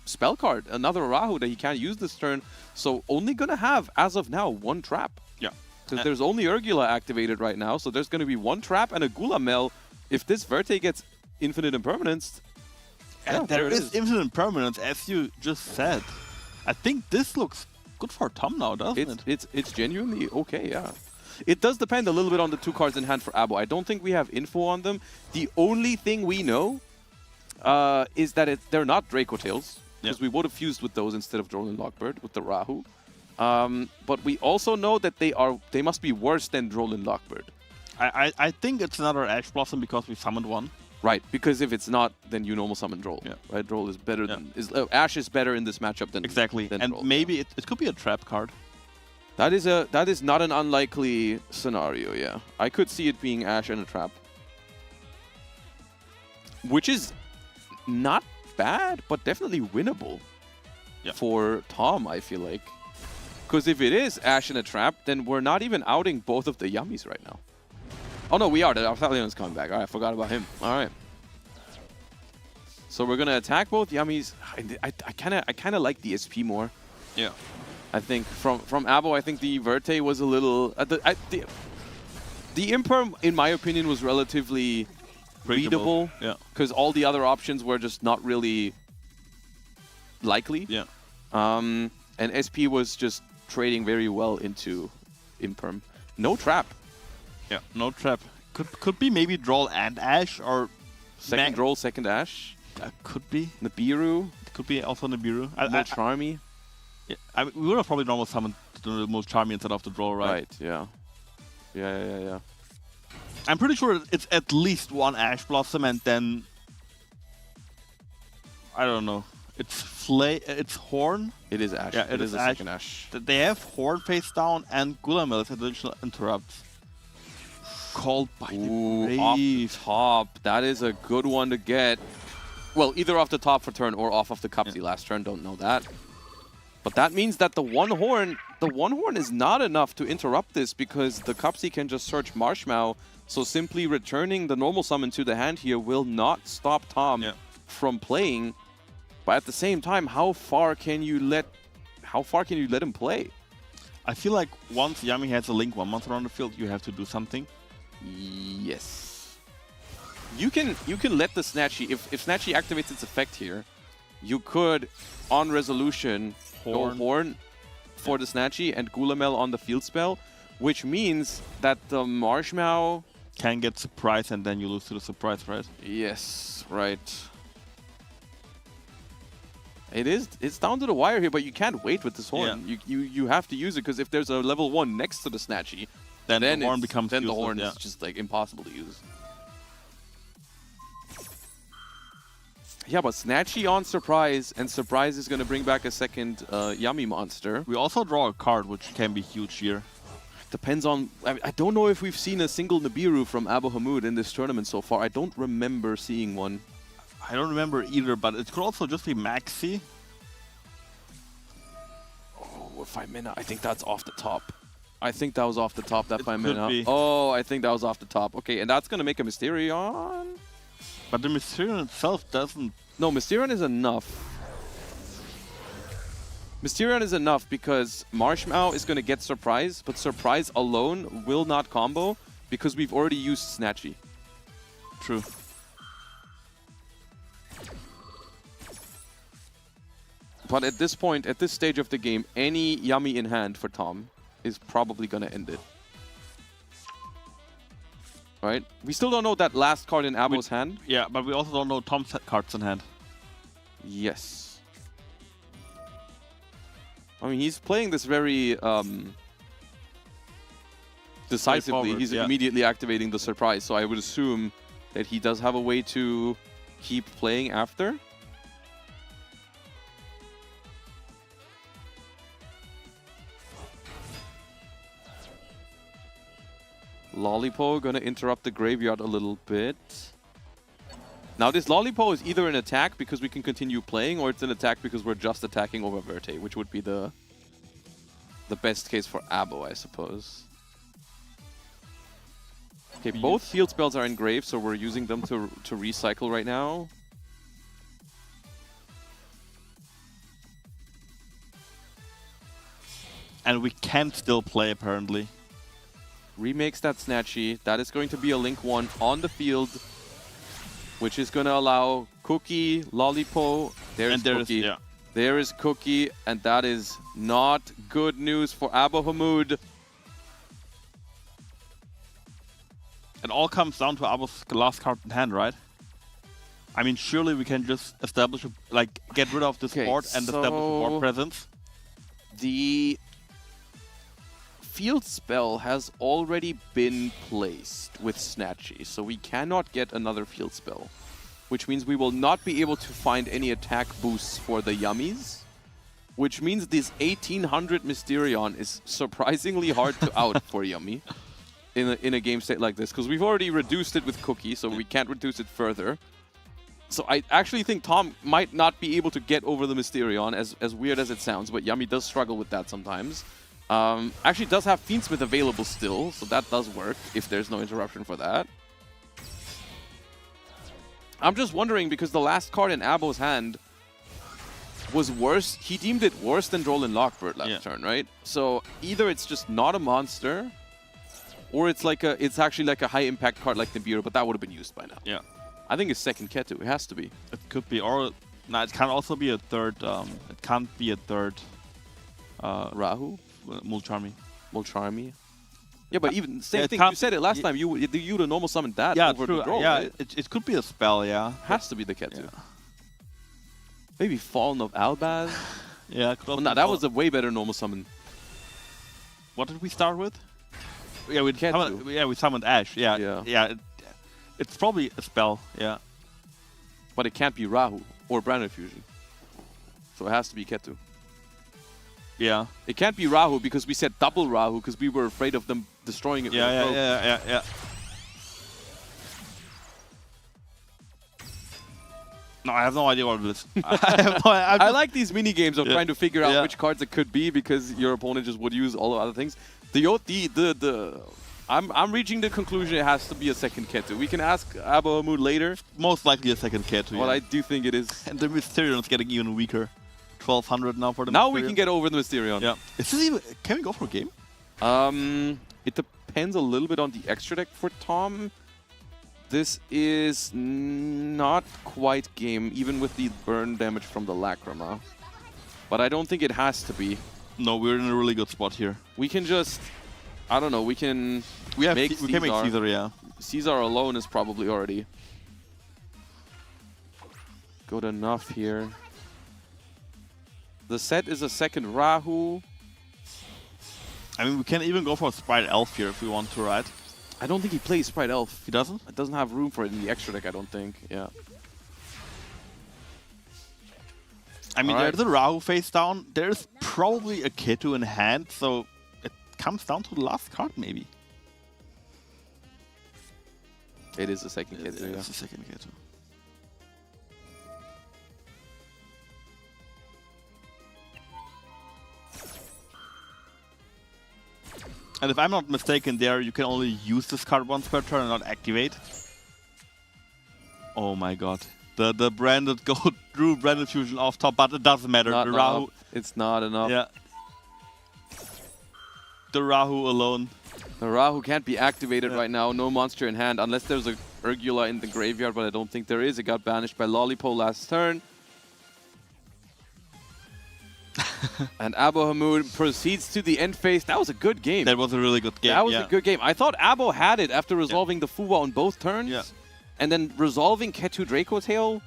spell card, another Rahu that he can't use this turn. So only going to have, as of now, one trap. Yeah. Because there's only Urgula activated right now, so there's going to be one trap and a Gulamel. If this Verte gets infinite impermanence, and there is infinite impermanence, as you just said. I think this looks good for Tom now, doesn't it? It's genuinely okay, yeah. It does depend a little bit on the two cards in hand for Abbo. I don't think we have info on them. The only thing we know is that they're not Draco Tails, because we would have fused with those instead of Droll and Lockbird with the Rahu. But we also know that they must be worse than Droll and Lockbird. I think it's another Ash Blossom because we summoned one. Right, because if it's not, then you normal summon Droll. Yeah. Right, Droll is better than Ash is better in this matchup than and Droll. Maybe it could be a trap card. That is not an unlikely scenario. Yeah, I could see it being Ash and a trap, which is not bad, but definitely winnable for Tom. I feel like. Because if it is Ash in a trap, then we're not even outing both of the Yummies right now. Oh no, we are. The Arthalion's coming back. All right, I forgot about him. All right. So we're gonna attack both Yummies. I kind of like the SP more. Yeah. I think from Abbo, I think the Verte was a little. The Imperm, in my opinion, was relatively readable. Yeah. Because all the other options were just not really likely. Yeah. And SP was just trading very well into Imperm. No trap. Yeah, no trap. Could be maybe Droll and Ash or second Droll, second Ash. Could be Nibiru. Could be also Nibiru. Charmy. Yeah, we would have probably normal summoned the most Charmy instead of the Droll, right? Right. Yeah. Yeah. I'm pretty sure it's at least one Ash Blossom, and then I don't know. It's Horn. It is Ash. Yeah, it is a Ash. second Ash. They have Horn face down and Gulamel as additional interrupts. Called by the Brave. Off the top. That is a good one to get. Well, either off the top for turn or off of the Cupsy last turn. Don't know that. But that means that the one horn is not enough to interrupt this because the Cupsy can just search Marshmallow. So simply returning the normal summon to the hand here will not stop Tom from playing. But at the same time, how far can you let him play? I feel like once Yami has a Link 1 month around the field, you have to do something. Yes. You can let the Snatchy, if Snatchy activates its effect here, you could, on resolution, go Horn for the Snatchy and Gulamel on the field spell, which means that the Marshmallow can get surprise and then you lose to the surprise, right? Yes, right. It's down to the wire here, but you can't wait with this Horn. Yeah. You have to use it because if there's a level 1 next to the Snatchy, then the Horn becomes then useless, the Horn is just like impossible to use. Yeah, but Snatchy on Surprise, and Surprise is going to bring back a second Yummy monster. We also draw a card, which can be huge here. Depends on... I don't know if we've seen a single Nibiru from Abbo Hamoud in this tournament so far. I don't remember seeing one. I don't remember either, but it could also just be Maxi. Oh, 5 mana. I think that's off the top. I think that was off the top, that 5 mana. Be. Oh, I think that was off the top. Okay, and that's going to make a Mysterion? But the Mysterion itself doesn't... No, Mysterion is enough. Mysterion is enough because Marshmallow is going to get Surprise, but Surprise alone will not combo because we've already used Snatchy. True. But at this point, at this stage of the game, any Yummy in hand for Tom is probably going to end it. Right? We still don't know that last card in Abbo's hand. Yeah, but we also don't know Tom's cards in hand. Yes. I mean, he's playing this very decisively. He's immediately activating the Surprise, so I would assume that he does have a way to keep playing after. Lollipo gonna interrupt the graveyard a little bit. Now this Lollipo is either an attack because we can continue playing, or it's an attack because we're just attacking over Verte, which would be the best case for Abbo, I suppose. Okay, both field spells are engraved, so we're using them to recycle right now. And we can still play, apparently. Remakes that Snatchy. That is going to be a Link 1 on the field, which is going to allow Cookie, Lollipo. There's Cookie. There is Cookie, and that is not good news for Abbo Hamoud. It all comes down to Abbo's last card in hand, right? I mean, surely we can just establish, get rid of this board and establish a board presence. The field spell has already been placed with Snatchy, so we cannot get another field spell, which means we will not be able to find any attack boosts for the Yummies, which means this 1800 Mysterion is surprisingly hard to out for Yummy in a game state like this, because we've already reduced it with Cookie, so we can't reduce it further. So I actually think Tom might not be able to get over the Mysterion, as weird as it sounds, but Yummy does struggle with that sometimes. Actually does have Fiendsmith available still, so that does work if there's no interruption for that. I'm just wondering, because the last card in Abbo's hand was worse. He deemed it worse than Droll and Lockbird last turn, right? So either it's just not a monster, or it's actually like a high impact card like Nibiru, but that would have been used by now. Yeah. I think it's second Ketu. It has to be. It could be, or no, it can also be a third. It can't be a third. Rahu? Mulcharmy. Mulcharmy. Yeah, but even same thing. You said it last time. You would have normal summoned that over true. the Droll, yeah, right? it could be a spell. Yeah, has to be the Ketu. Yeah. Maybe Fallen of Albaz. Yeah. Well, no, that was a way better normal summon. What did we start with? Yeah, we summoned Ash. Yeah. It's probably a spell. Yeah. But it can't be Rahu or Brand Fusion. So it has to be Ketu. Yeah. It can't be Rahu because we said double Rahu because we were afraid of them destroying it. Yeah. No, I have no idea what it is. I like these mini games of trying to figure out which cards it could be because your opponent just would use all the other things. I'm reaching the conclusion it has to be a second Ketu. We can ask Abbo Hamoud later. Most likely a second Ketu. Well, I do think it is. And the Mysterion is getting even weaker. 1200 now for the Now Mysterion. we can get over the Mysterion. Yeah. Is this even, can we go for a game? It depends a little bit on the extra deck for Tom. This is not quite game, even with the burn damage from the Lacrima. But I don't think it has to be. No, we're in a really good spot here. We can just, I don't know, we can make Caesar. We can make Caesar, yeah. Caesar alone is probably already good enough here. The set is a second Rahu. I mean, we can even go for a Sprite Elf here if we want to, right? I don't think he plays Sprite Elf. He doesn't? It doesn't have room for it in the extra deck, I don't think. Yeah. I mean, there's a Rahu face down. There's probably a Ketu in hand, so it comes down to the last card, maybe. It is a second Ketu, yeah. It's a second Ketu. And if I'm not mistaken there, you can only use this card once per turn and not activate. Oh my god. The branded gold drew branded fusion off top, but it doesn't matter. Not The enough. Rahu. It's not enough. Yeah. The Rahu alone. The Rahu can't be activated right now. No monster in hand, unless there's a Urgula in the graveyard, but I don't think there is. It got banished by Lollipo last turn. And Abbo Hamoud proceeds to the end phase. That was a good game. That was a really good game. That was a good game. I thought Abbo had it after resolving the Fuwa on both turns. Yeah. And then resolving Ketu Draco Tail.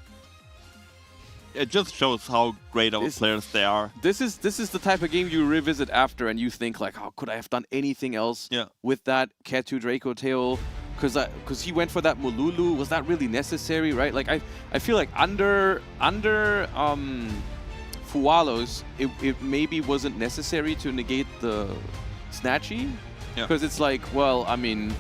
It just shows how great our players they are. This is the type of game you revisit after and you think like, how could I have done anything else with that Ketu Draco Tail? Because he went for that Mululu. Was that really necessary, right? Like I feel like under Fuwalos, it maybe wasn't necessary to negate the Snatchy. Because it's like, well, I mean,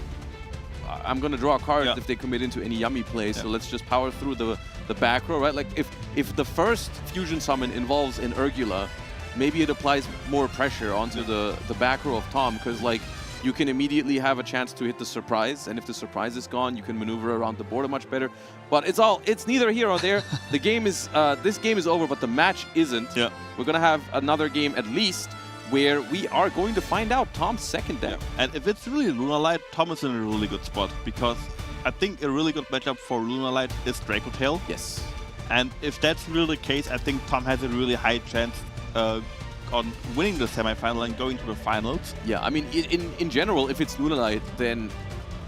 I'm going to draw a card if they commit into any yummy play, so let's just power through the back row, right? Like, if the first fusion summon involves an Urgula, maybe it applies more pressure onto the back row of Tom, because, like, you can immediately have a chance to hit the surprise, and if the surprise is gone, you can maneuver around the board much better. But it's neither here or there. The game is, this game is over, but the match isn't. Yeah. We're going to have another game at least, where we are going to find out Tom's second deck. And if it's really Lunalight, Tom is in a really good spot, because I think a really good matchup for Lunalight is Draco Tail. Yes. And if that's really the case, I think Tom has a really high chance on winning the semifinal and going to the finals. Yeah, I mean, in general, if it's Lunalight, then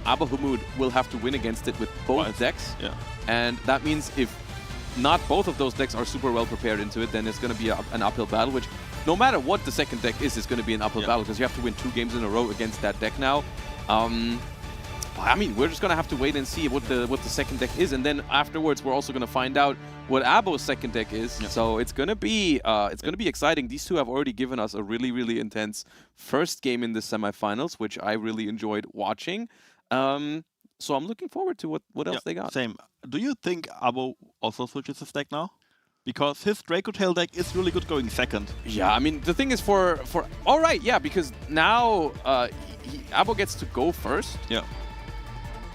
Abbo Hamoud will have to win against it with both decks. Yeah. And that means if not both of those decks are super well prepared into it, then it's going to be an uphill battle, which no matter what the second deck is, it's going to be an uphill battle, because you have to win 2 games in a row against that deck now. I mean, we're just going to have to wait and see what the second deck is, and then afterwards we're also going to find out what Abbo's second deck is. So it's going to be exciting. These two have already given us a really, really intense first game in the semifinals, which I really enjoyed watching. So I'm looking forward to what else they got. Same. Do you think Abbo also switches his deck now? Because his Draco Tail deck is really good going second. Yeah, I mean, the thing is for all right, yeah, because now Abbo gets to go first. Yeah.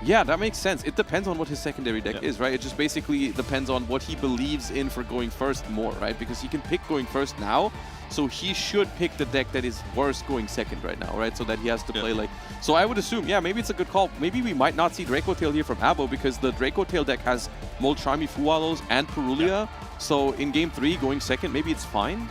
Yeah, that makes sense. It depends on what his secondary deck is, right? It just basically depends on what he believes in for going first more, right? Because he can pick going first now, so he should pick the deck that is worse going second right now, right? So that he has to play like... So I would assume, yeah, maybe it's a good call. Maybe we might not see Draco Tail here from Abbo, because the Draco Tail deck has Molcharmi Fuwalos and Purulia. So in game 3, going second, maybe it's fine.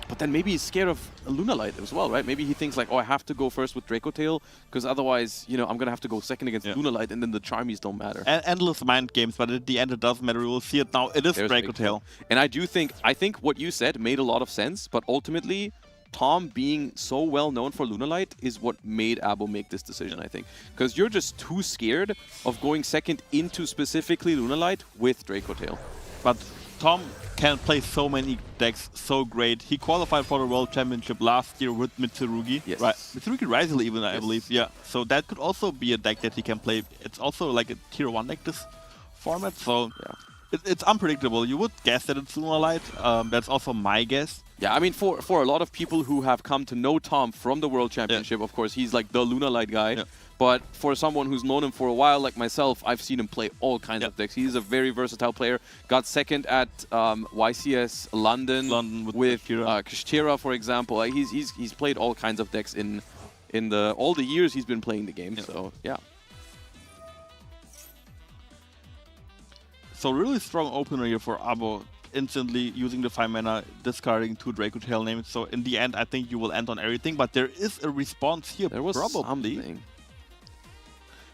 But then maybe he's scared of Lunalight as well, right? Maybe he thinks like, oh, I have to go first with Draco Tail, because otherwise, you know, I'm going to have to go second against Lunalight, and then the Charmies don't matter. Endless mind games, but at the end it doesn't matter. We will see it now. It is Draco Tail. And I think what you said made a lot of sense, but ultimately, Tom being so well known for Lunalight is what made Abbo make this decision, I think. Because you're just too scared of going second into specifically Lunalight with Draco Tail. But Tom can play so many decks so great. He qualified for the World Championship last year with Mitsurugi. Yes. Right. Mitsurugi Rizel even, I believe. Yeah. So that could also be a deck that he can play. It's also like a tier 1 deck, this format. So it's unpredictable. You would guess that it's Lunalight. That's also my guess. Yeah, I mean, for a lot of people who have come to know Tom from the World Championship, of course, he's like the Lunalight guy. Yeah. But for someone who's known him for a while, like myself, I've seen him play all kinds of decks. He's a very versatile player. Got second at YCS London with Kashtira, for example. He's played all kinds of decks in all the years he's been playing the game. So yeah. So really strong opener here for Abbo. Instantly using the 5 mana, discarding 2 Draco Tail names. So in the end, I think you will end on everything. But there is a response here. There was something.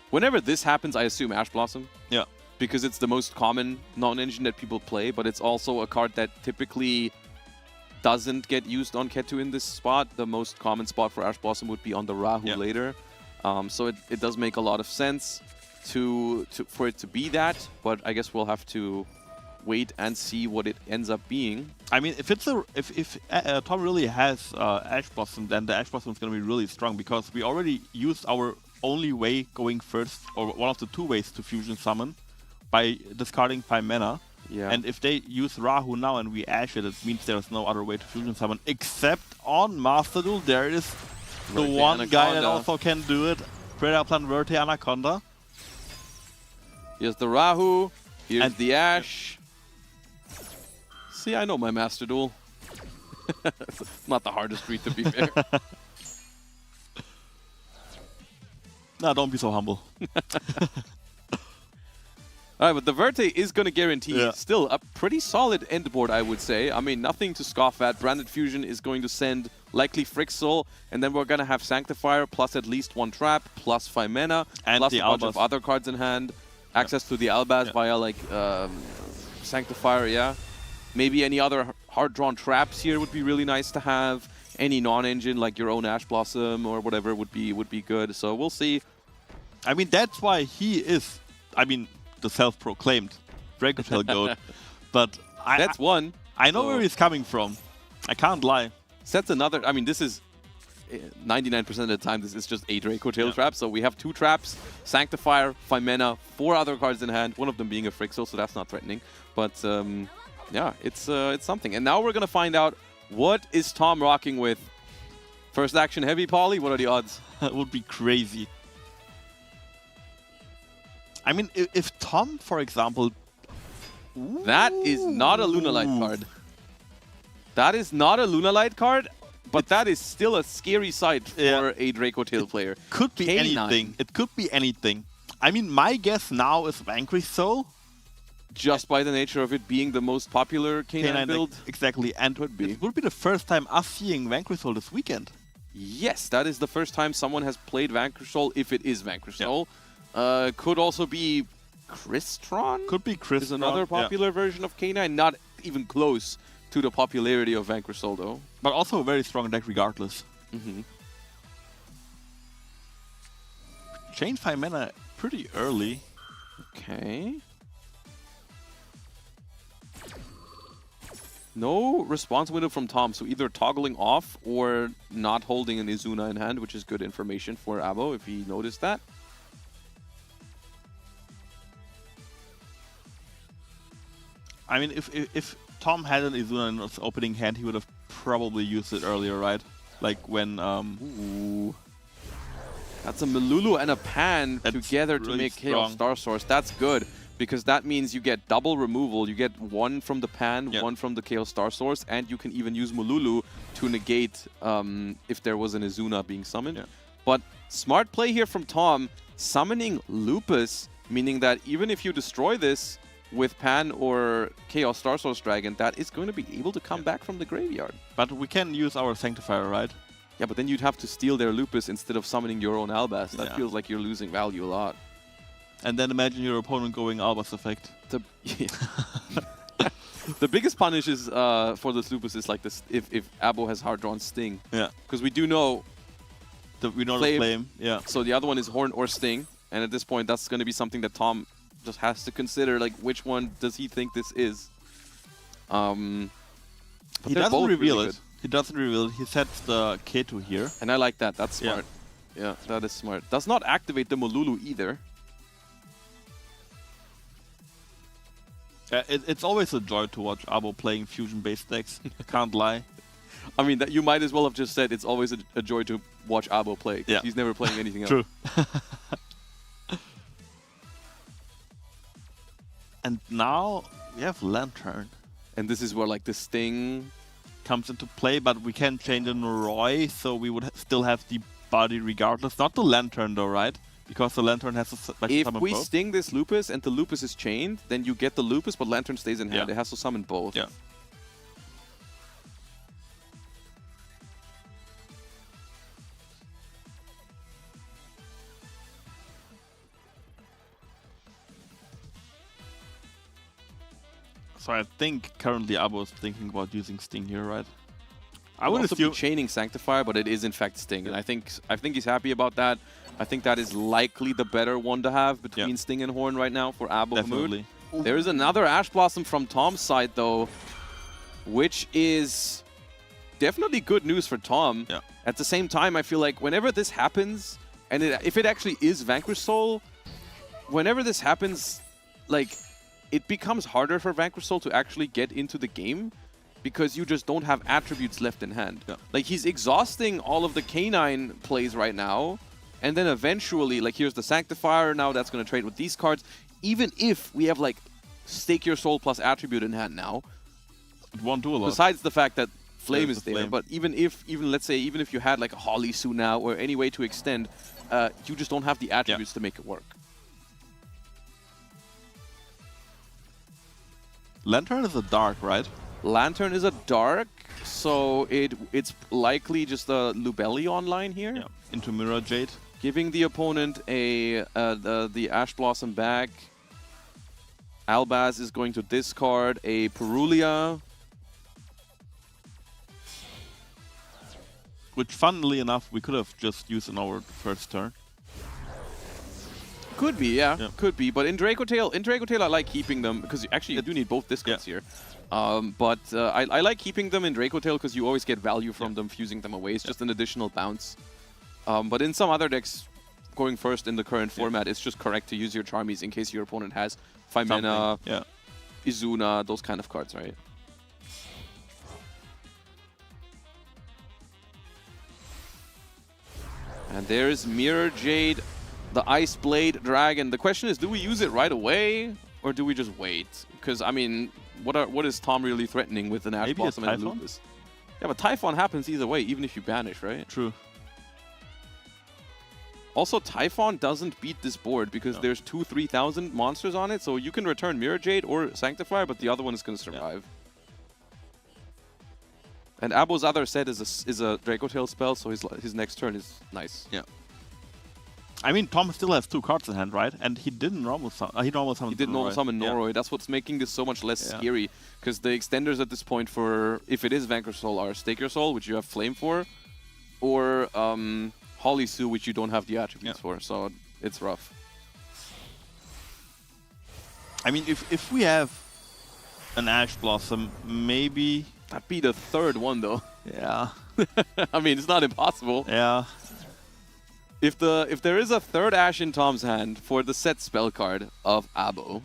Whenever this happens, I assume Ash Blossom. Yeah. Because it's the most common non-engine that people play, but it's also a card that typically doesn't get used on Ketu in this spot. The most common spot for Ash Blossom would be on the Rahu later. So it does make a lot of sense for it to be that, but I guess we'll have to wait and see what it ends up being. I mean, if Tom really has Ash Blossom, then the Ash Blossom is going to be really strong, because we already used our only way going first, or one of the 2 ways to fusion summon, by discarding 5 mana. Yeah. And if they use Rahu now and we Ash it, it means there's no other way to fusion summon, except on Master Duel. There is the one guy that also can do it. Predator Plant Verte Anaconda. Here's the Rahu. Here's the Ashe. See, I know my Master Duel. Not the hardest read, to be fair. No, don't be so humble. All right, but the Verte is going to guarantee still a pretty solid end board, I would say. I mean, nothing to scoff at. Branded Fusion is going to send likely Frixel, and then we're going to have Sanctifier plus at least 1 trap, plus 5 mana, and plus the a bunch Albaz. of other cards in hand. Access to the Albaz via, like, Sanctifier, yeah. Maybe any other hard-drawn traps here would be really nice to have. Any non-engine, like your own Ash Blossom or whatever, would be good. So we'll see. I mean, that's why he is, I mean, the self-proclaimed Dracotail GOAT. But that's one. I know where he's coming from. I can't lie. So that's another. I mean, this is 99% of the time, this is just a Dracotail trap. So we have 2 traps, Sanctifier, 5 mana, 4 other cards in hand, one of them being a Frixel, so that's not threatening. But yeah, it's something. And now we're going to find out what is Tom rocking with. First action heavy, Pauly? What are the odds? That would be crazy. I mean, if Tom, for example... That is not a Lunalight card. That is not a Lunalight card, but that is still a scary sight for a Dracotail player. Could be anything. It could be anything. I mean, my guess now is Vanquish Soul. Just by the nature of it being the most popular K9 build. Exactly. And it would be the first time us seeing Vanquish Soul this weekend. Yes, that is the first time someone has played Vanquish Soul, if it is Vanquish Soul. Could also be Crystron? Could be Crystron. Is another popular version of K9, not even close to the popularity of Vanquish Soul, though. But also a very strong deck regardless. Change 5 mana pretty early. Okay. No response window from Tom, so either toggling off or not holding an Izuna in hand, which is good information for Abbo if he noticed that. I mean, if Tom had an Izuna in his opening hand, he would have probably used it earlier, right? Like when... Ooh. That's a Malulu and a Pan together to make Chaos Star Source. That's good, because that means you get double removal. You get 1 from the Pan, 1 from the Chaos Star Source, and you can even use Malulu to negate if there was an Izuna being summoned. But smart play here from Tom, summoning Lupus, meaning that even if you destroy this with Pan or Chaos Star Source Dragon, that is going to be able to come back from the graveyard. But we can use our Sanctifier, right? Yeah, but then you'd have to steal their Lupus instead of summoning your own Albaz. That feels like you're losing value a lot. And then imagine your opponent going Albaz effect. The biggest punish is for this Lupus is like this if Abbo has hard drawn Sting. Yeah. Because we do know the Flame. Yeah. So the other one is Horn or Sting, and at this point that's going to be something that Tom just has to consider, like which one does he think this is. He doesn't reveal it. He doesn't reveal it. He sets the K2 here. And I like that. That's smart. Yeah, that is smart. Does not activate the Malulu either. It's always a joy to watch Abbo playing fusion-based decks. Can't lie. I mean, that you might as well have just said it's always a joy to watch Abbo play. Yeah. He's never playing anything else. True. And now we have Lantern. And this is where like the Sting comes into play, but we can change in Roy, so we would still have the body regardless. Not the Lantern though, right? Because the Lantern has to if summon we both. Sting this Lupus and the Lupus is chained, then you get the Lupus, but Lantern stays in hand. It has to summon both. Yeah. So I think currently Abbo is thinking about using Sting here, right? I would also be chaining Sanctifier, but it is in fact Sting, and I think he's happy about that. I think that is likely the better one to have between Sting and Horn right now for Abbo. Definitely. There is another Ash Blossom from Tom's side though, which is definitely good news for Tom. Yeah. At the same time, I feel like whenever this happens, and if it actually is Vanquish Soul, whenever this happens, like, it becomes harder for Vanquish Soul to actually get into the game because you just don't have attributes left in hand. Yeah. Like, he's exhausting all of the K9 plays right now, and then eventually, like, here's the Sanctifier, now that's going to trade with these cards. even if we have like Stake Your Soul plus Attribute in hand now, it won't do a lot. Besides the fact that Flame is there, Flame. but even let's say even if you had like a Holly Sue now or any way to extend, you just don't have the attributes to make it work. Lantern is a dark, right? Lantern is a dark, so it's likely just a Lubellion line here. Yeah. Into Mirror Jade. Giving the opponent the Ash Blossom back. Albaz is going to discard a Perulia. Which, funnily enough, we could have just used in our first turn. Could be, yeah, could be. But in Draco Tail, I like keeping them because actually you do need both discards here. But I like keeping them in Draco Tail because you always get value from them, fusing them away. It's just an additional bounce. But in some other decks, going first in the current format, it's just correct to use your Charmies in case your opponent has 5 mana, Izuna, those kind of cards, right? And there's Mirror Jade, the Ice Blade Dragon. The question is, do we use it right away or do we just wait? Because, I mean, what is Tom really threatening with an Ash Blossom and Lupus? Yeah, but Typhon happens either way, even if you banish, right? True. Also, Typhon doesn't beat this board because there's 2,000-3,000 monsters on it, so you can return Mirror Jade or Sanctifier, but the other one is going to survive. And Abbo's other set is a Draco Tail spell, so his next turn is nice. Yeah. I mean, Tom still has 2 cards in hand, right? And he didn't normal summon. He normal summoned. He did normal summon Noroi. That's what's making this so much less scary. Because the extenders at this point for, if it is Vanquish Soul, are Stake Your Soul, which you have Flame for, or Holly Sue, which you don't have the attributes for. So it's rough. I mean, if we have an Ash Blossom, maybe... That'd be the third one, though. Yeah. I mean, it's not impossible. Yeah. If there is a third Ash in Tom's hand for the set spell card of Abbo,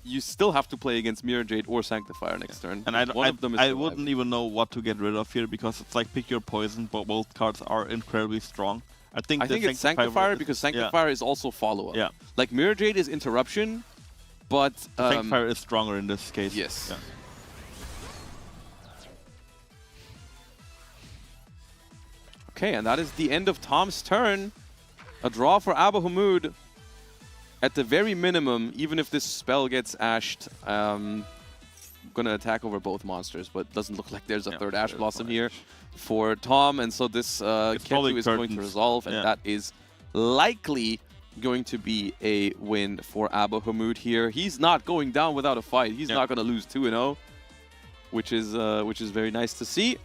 you still have to play against Mirror Jade or Sanctifier next turn. And I wouldn't even know what to get rid of here because it's like pick your poison, but both cards are incredibly strong. I think it's Sanctifier because Sanctifier is also follow-up. Yeah. Like Mirror Jade is interruption, but Sanctifier is stronger in this case. Yes. Yeah. Okay, and that is the end of Tom's turn. A draw for Abbo Hamoud. At the very minimum, even if this spell gets ashed, I'm going to attack over both monsters, but it doesn't look like there's a third Ash Blossom here for Tom, and so this Ketu is going to resolve, and that is likely going to be a win for Abbo Hamoud here. He's not going down without a fight. He's not going to lose 2-0, which is very nice to see.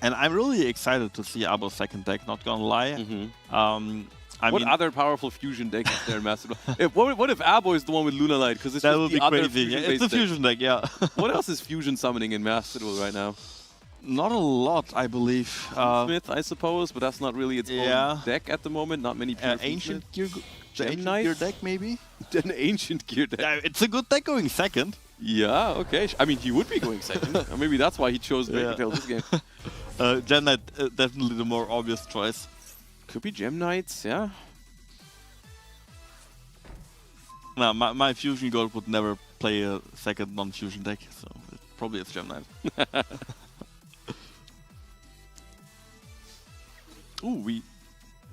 And I'm really excited to see Abbo's second deck, not gonna lie. What other powerful fusion deck is there in Master Duel? What if Abbo is the one with Luna Light? Because that would be crazy. Yeah, it's a fusion deck, yeah. What else is fusion summoning in Master Duel right now? Not a lot, I believe. Smith, I suppose, but that's not really its own deck at the moment. Not many pure Ancient Gear deck, maybe? An Ancient Gear deck. Yeah, it's a good deck going second. Yeah, okay. I mean, he would be going second. Or maybe that's why he chose Draco Tail this game. Gem Knight, definitely the more obvious choice. Could be Gem Knights, yeah. No, my Fusion Gold would never play a second non-fusion deck, so probably it's Gem Knight. Ooh, we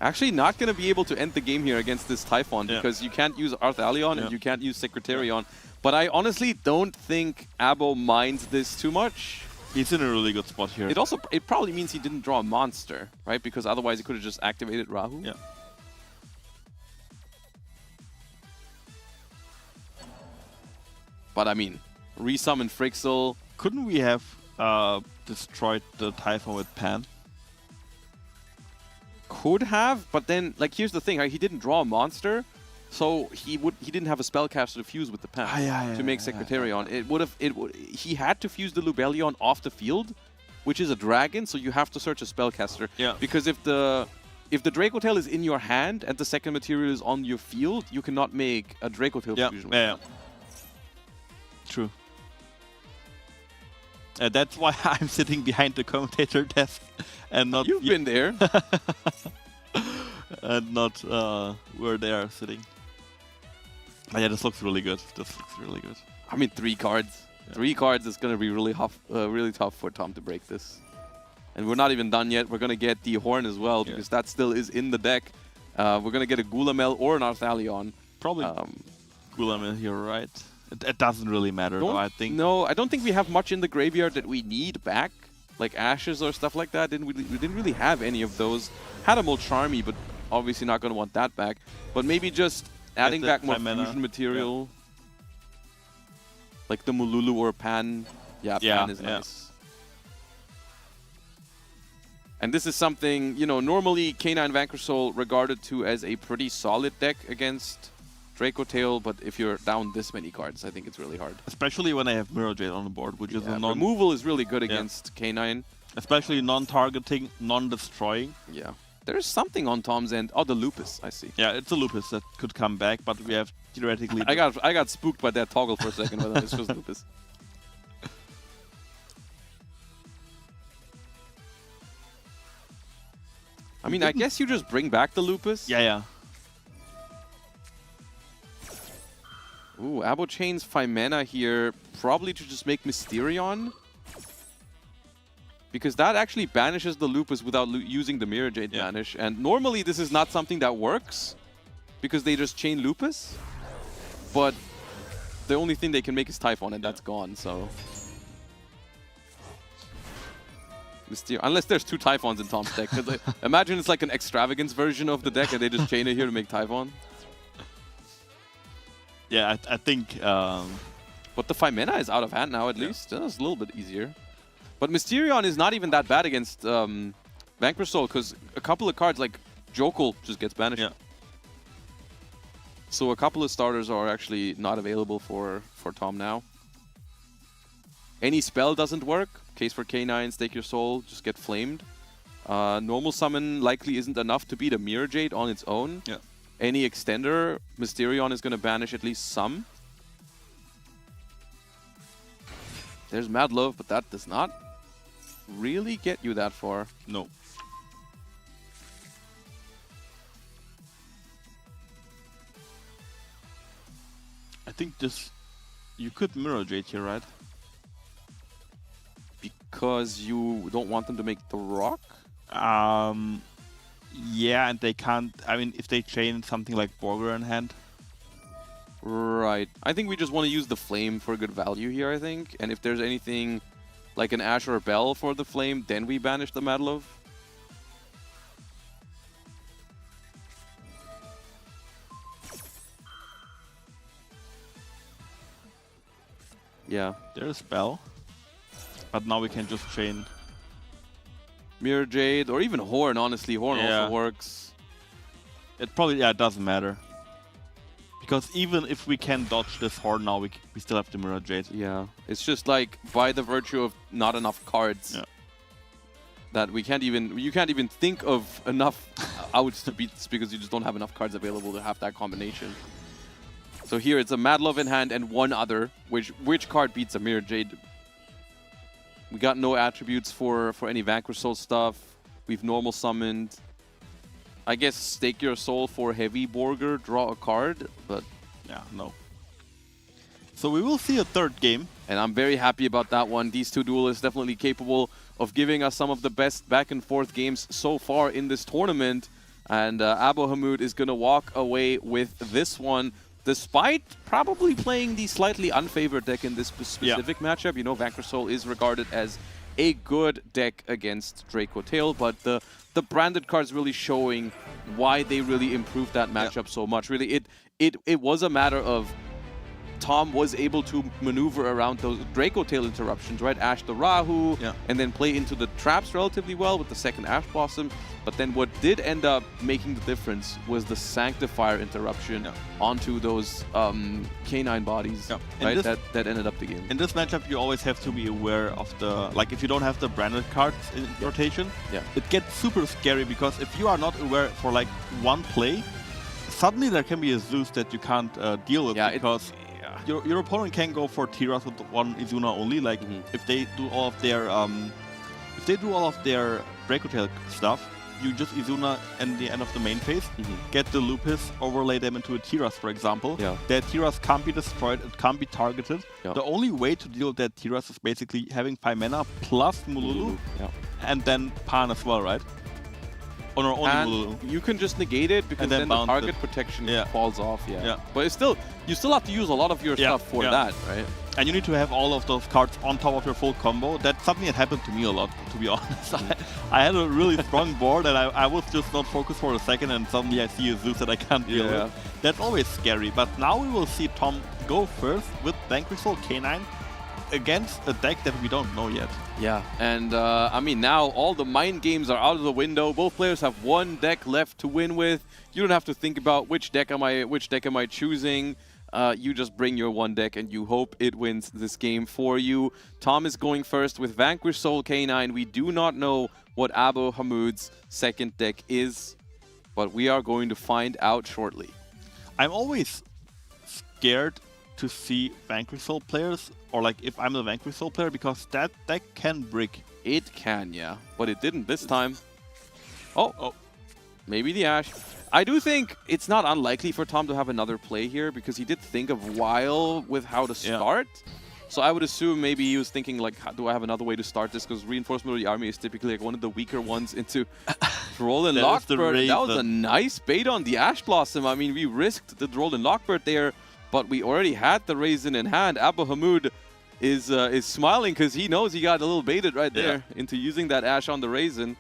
actually not going to be able to end the game here against this Typhon because you can't use Arthalion and you can't use Secretarion. But I honestly don't think Abbo minds this too much. He's in a really good spot here. It probably means he didn't draw a monster, right? Because otherwise he could have just activated Rahu. Yeah. But I mean, resummon Frixel. Couldn't we have destroyed the Typhon with Pan? Could have, but then like here's the thing, right? He didn't draw a monster. So he didn't have a spellcaster to fuse with the Pan to make Secretarion. He had to fuse the Lubellion off the field, which is a dragon. So you have to search a spellcaster. Yeah. Because if the Draco Tail is in your hand and the second material is on your field, you cannot make a Draco Tail fusion. Yeah. True. That's why I'm sitting behind the commentator desk and not. You've been there. And not where they are sitting. Yeah, this looks really good. This looks really good. I mean, 3 cards. Yeah. 3 cards is going to be really tough for Tom to break this. And we're not even done yet. We're going to get the Horn as well, because that still is in the deck. We're going to get a Gulamel or an Arthalion. Probably Gulamel here, right? It doesn't really matter, though, I think. No, I don't think we have much in the graveyard that we need back. Like Ashes or stuff like that. We didn't really have any of those. Had a Molcharmy, but obviously not going to want that back. But maybe just adding back more fusion material. Like the Mululu or Pan. Yeah, Pan is nice. And this is something, you know, normally K9 Vanquish Soul regarded to as a pretty solid deck against Draco Tail, but if you're down this many cards, I think it's really hard. Especially when I have Mirror Jade on the board, which is a removal is really good against K9. Especially non-targeting, non-destroying. Yeah. There's something on Tom's end. Oh, the Lupus, I see. Yeah, it's a Lupus that could come back, but we have theoretically... I got spooked by that toggle for a second, whether this was Lupus. I mean, I guess you just bring back the Lupus. Yeah. Ooh, Abbo chains 5 mana here, probably to just make Mysterion. Because that actually banishes the Lupus without using the Mirror Jade banish. And normally this is not something that works, because they just chain Lupus. But the only thing they can make is Typhon, and that's gone, so... Unless there's 2 Typhons in Tom's deck. Imagine it's like an extravagance version of the deck and they just chain it here to make Typhon. Yeah, I think... But the 5 mana is out of hand now, at least. That's a little bit easier. But Mysterion is not even that bad against Vanquish Soul, because a couple of cards like Jokul just gets banished. Yeah. So a couple of starters are actually not available for Tom now. Any spell doesn't work. Case for K9, Stake Your Soul, just get flamed. Normal summon likely isn't enough to beat a Mirror Jade on its own. Yeah. Any extender, Mysterion is going to banish at least some. There's Mad Love, but that does not really get you that far. No. I think this... You could Mirror Jade here, right? Because you don't want them to make the rock? Yeah, and they can't... I mean, if they chain something like Borger in hand. Right. I think we just want to use the Flame for good value here, I think. And if there's anything like an Ash or a Bell for the Flame, then we banish the Mad Love. Yeah. There's Bell. But now we can just chain Mirror Jade, or even Horn, honestly. Horn also works. It probably, it doesn't matter. Because even if we can dodge this Horn now, we still have the Mirror Jade. Yeah, it's just like, by the virtue of not enough cards, that you can't even think of enough outs to beat this, because you just don't have enough cards available to have that combination. So here it's a Mad Love in hand and one other. Which card beats a Mirror Jade? We got no attributes for any Vanquish Soul stuff. We've normal summoned. I guess Stake Your Soul for Heavy Borger, draw a card, but... Yeah, no. So we will see a third game. And I'm very happy about that one. These two duelists definitely capable of giving us some of the best back and forth games so far in this tournament. And Abbo Hamoud is going to walk away with this one, despite probably playing the slightly unfavored deck in this specific matchup. You know, Vanquish Soul is regarded as a good deck against Draco Tail, but the branded cards really showing why they really improved that matchup so much. Really, it was a matter of Tom was able to maneuver around those Draco Tail interruptions, right? Ash the Rahu, and then play into the traps relatively well with the second Ash Blossom. But then what did end up making the difference was the Sanctifier interruption onto those K9 bodies, right? That ended up the game. In this matchup, you always have to be aware of the... Like, if you don't have the branded cards in rotation, it gets super scary, because if you are not aware for, like, one play, suddenly there can be a Zeus that you can't deal with, because... Your opponent can go for Tiras with one Izuna only. Like if they do all of their Draco Tail stuff, you just Izuna at the end of the main phase, get the Lupus, overlay them into a Tiras, for example. Yeah. That Tiras can't be destroyed, it can't be targeted. Yeah. The only way to deal with that Tiras is basically having 5 mana plus Mululu, and then Pan as well, right? Or no, only And Mululu. you can just negate it because then the target protection falls off. Yeah. But it's still, you still have to use a lot of your stuff for that, right? And you need to have all of those cards on top of your full combo. That's something that happened to me a lot, to be honest. I had a really strong board and I was just not focused for a second, and suddenly I see a Zeus that I can't deal with. That's always scary. But now we will see Tom go first with Vanquish Soul K9 against a deck that we don't know yet. Yeah, and I mean, now all the mind games are out of the window. Both players have one deck left to win with. You don't have to think about which deck am I choosing. You just bring your one deck and you hope it wins this game for you. Tom is going first with Vanquish Soul K9. We do not know what Abbo Hamoud's second deck is, but we are going to find out shortly. I'm always scared to see Vanquish Soul players, or like if I'm the Vanquish Soul player, because that deck can brick. It can, yeah, but it didn't this time. Oh. Maybe the Ash. I do think it's not unlikely for Tom to have another play here, because he did think of while with how to start. So I would assume maybe he was thinking like, do I have another way to start this? Because Reinforcement of the Army is typically like one of the weaker ones into Droll and Lockbird. That was a nice bait on the Ash Blossom. I mean, we risked the Droll and Lockbird there, but we already had the Raisin in hand. Abbo Hamoud is smiling because he knows he got a little baited right there into using that Ash on the Raisin.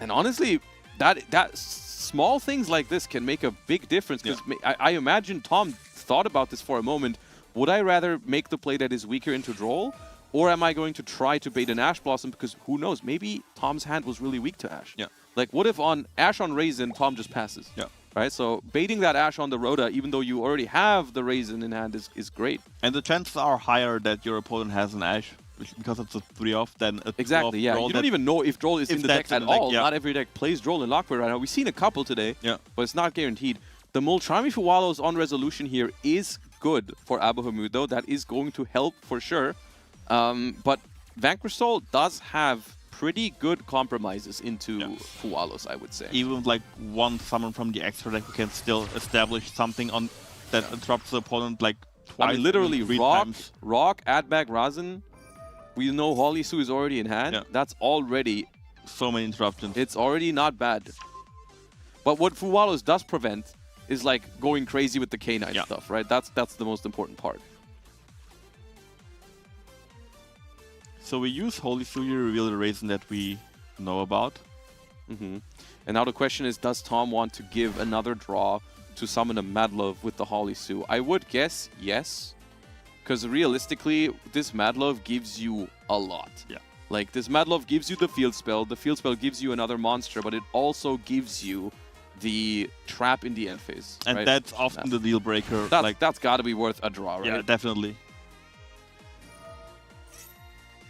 And honestly, that small things like this can make a big difference. Because I imagine Tom thought about this for a moment. Would I rather make the play that is weaker into Droll, or am I going to try to bait an Ash Blossom? Because who knows, maybe Tom's hand was really weak to Ash. Like, what if on Ash on Raisin, Tom just passes? Right, so baiting that Ash on the Rhoda, even though you already have the Raisin in hand, is great. And the chances are higher that your opponent has an Ash, because it's a 3-off, than a 2-off. Exactly, yeah. You don't even know if Droll is in the deck at all. Not every deck plays Droll and Lockbird right now. We've seen a couple today, but it's not guaranteed. The Multrami Fuwalos on resolution here is good for Abbo Hamoud, though. That is going to help for sure. But Vanquish Soul does have pretty good compromises into Fuwalos, I would say. Even with like one summon from the extra deck, we can still establish something on that interrupts the opponent like twice. I mean, literally, times. Rock, add back Razin. We know Holy Su is already in hand. That's already so many interruptions. It's already not bad. But what Fuwalos does prevent is like going crazy with the K9 stuff, right? That's the most important part. So we use Holy Su to reveal the Raisin that we know about. And now the question is, does Tom want to give another draw to summon a Madlove with the Holy Su? I would guess yes, because realistically, this Madlove gives you a lot. Like, this Madlove gives you the field spell gives you another monster, but it also gives you the trap in the end phase. And that's often the deal breaker. That's got to be worth a draw, right? Yeah, definitely.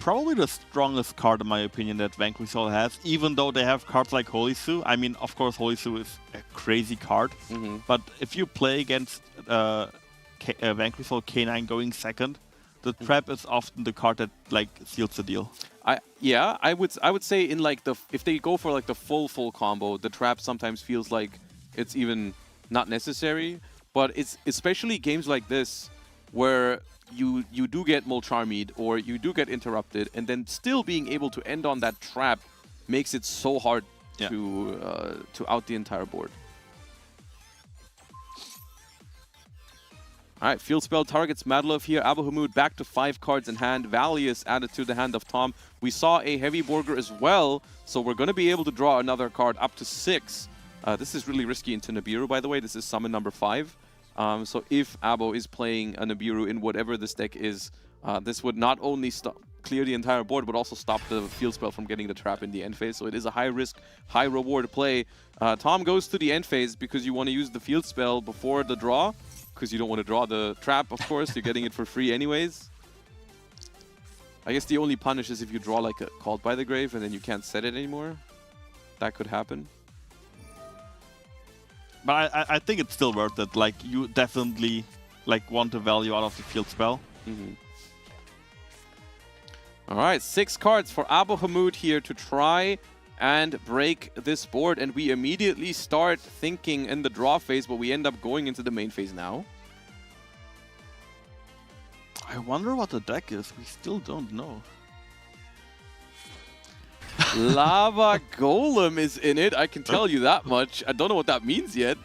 Probably the strongest card, in my opinion, that Vanquish Soul has, even though they have cards like Holy Su. I mean, of course, Holy Su is a crazy card, but if you play against Vanquish Soul K9 going second, the trap is often the card that like seals the deal. I would say in like if they go for like the full combo, the trap sometimes feels like it's even not necessary. But it's especially games like this where you do get Mulcharmied or you do get interrupted, and then still being able to end on that trap makes it so hard to out the entire board. All right, Field Spell targets Madlove here. Abbo Hamoud back to 5 cards in hand. Valius added to the hand of Tom. We saw a Heavy Borger as well, so we're going to be able to draw another card up to 6. This is really risky into Nibiru, by the way. This is summon number 5. So if Abbo is playing a Nibiru in whatever this deck is, this would not only clear the entire board, but also stop the Field Spell from getting the trap in the end phase. So it is a high-risk, high-reward play. Tom goes to the end phase because you want to use the Field Spell before the draw, because you don't want to draw the trap, of course. You're getting it for free anyways. I guess the only punish is if you draw like a Called by the Grave and then you can't set it anymore. That could happen. But I think it's still worth it. Like, you definitely like want the value out of the Field Spell. All right, 6 cards for Abbo Hamoud here to try and break this board, and we immediately start thinking in the draw phase, but we end up going into the main phase now. I wonder what the deck is. We still don't know. Lava Golem is in it, I can tell you that much. I don't know what that means yet.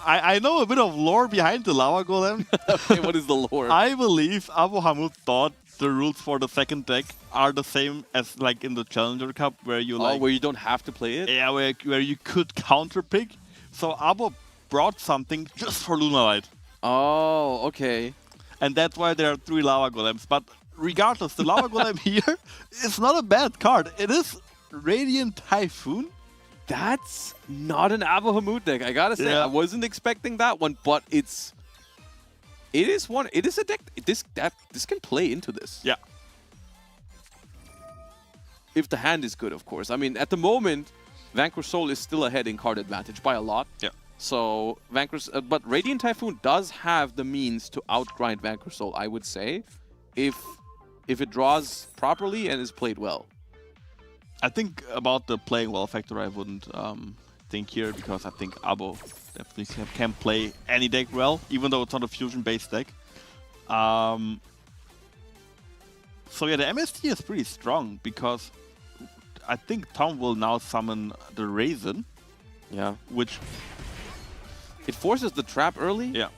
I know a bit of lore behind the Lava Golem. Okay, what is the lore? I believe Abu Hamud thought the rules for the second deck are the same as like in the Challenger Cup, where you where you don't have to play it? Yeah, where you could counter pick. So Abbo brought something just for Lunalight. Oh, okay. And that's why there are 3 Lava Golems. But regardless, the Lava Golem here is not a bad card. It is Radiant Typhoon. That's not an Abbo Hamud deck, I gotta say. I wasn't expecting that one, but it is a deck. This can play into this. Yeah. If the hand is good, of course. I mean, at the moment, Vanquish Soul is still ahead in card advantage by a lot. Yeah. So Vanquish, but Radiant Typhoon does have the means to outgrind Vanquish Soul, I would say, if it draws properly and is played well. I think about the playing well factor, I wouldn't think here, because I think Abbo definitely can play any deck well, even though it's not a fusion-based deck. So yeah, the MST is pretty strong, because I think Tom will now summon the Raisin. Yeah. Which... It forces the trap early. Yeah.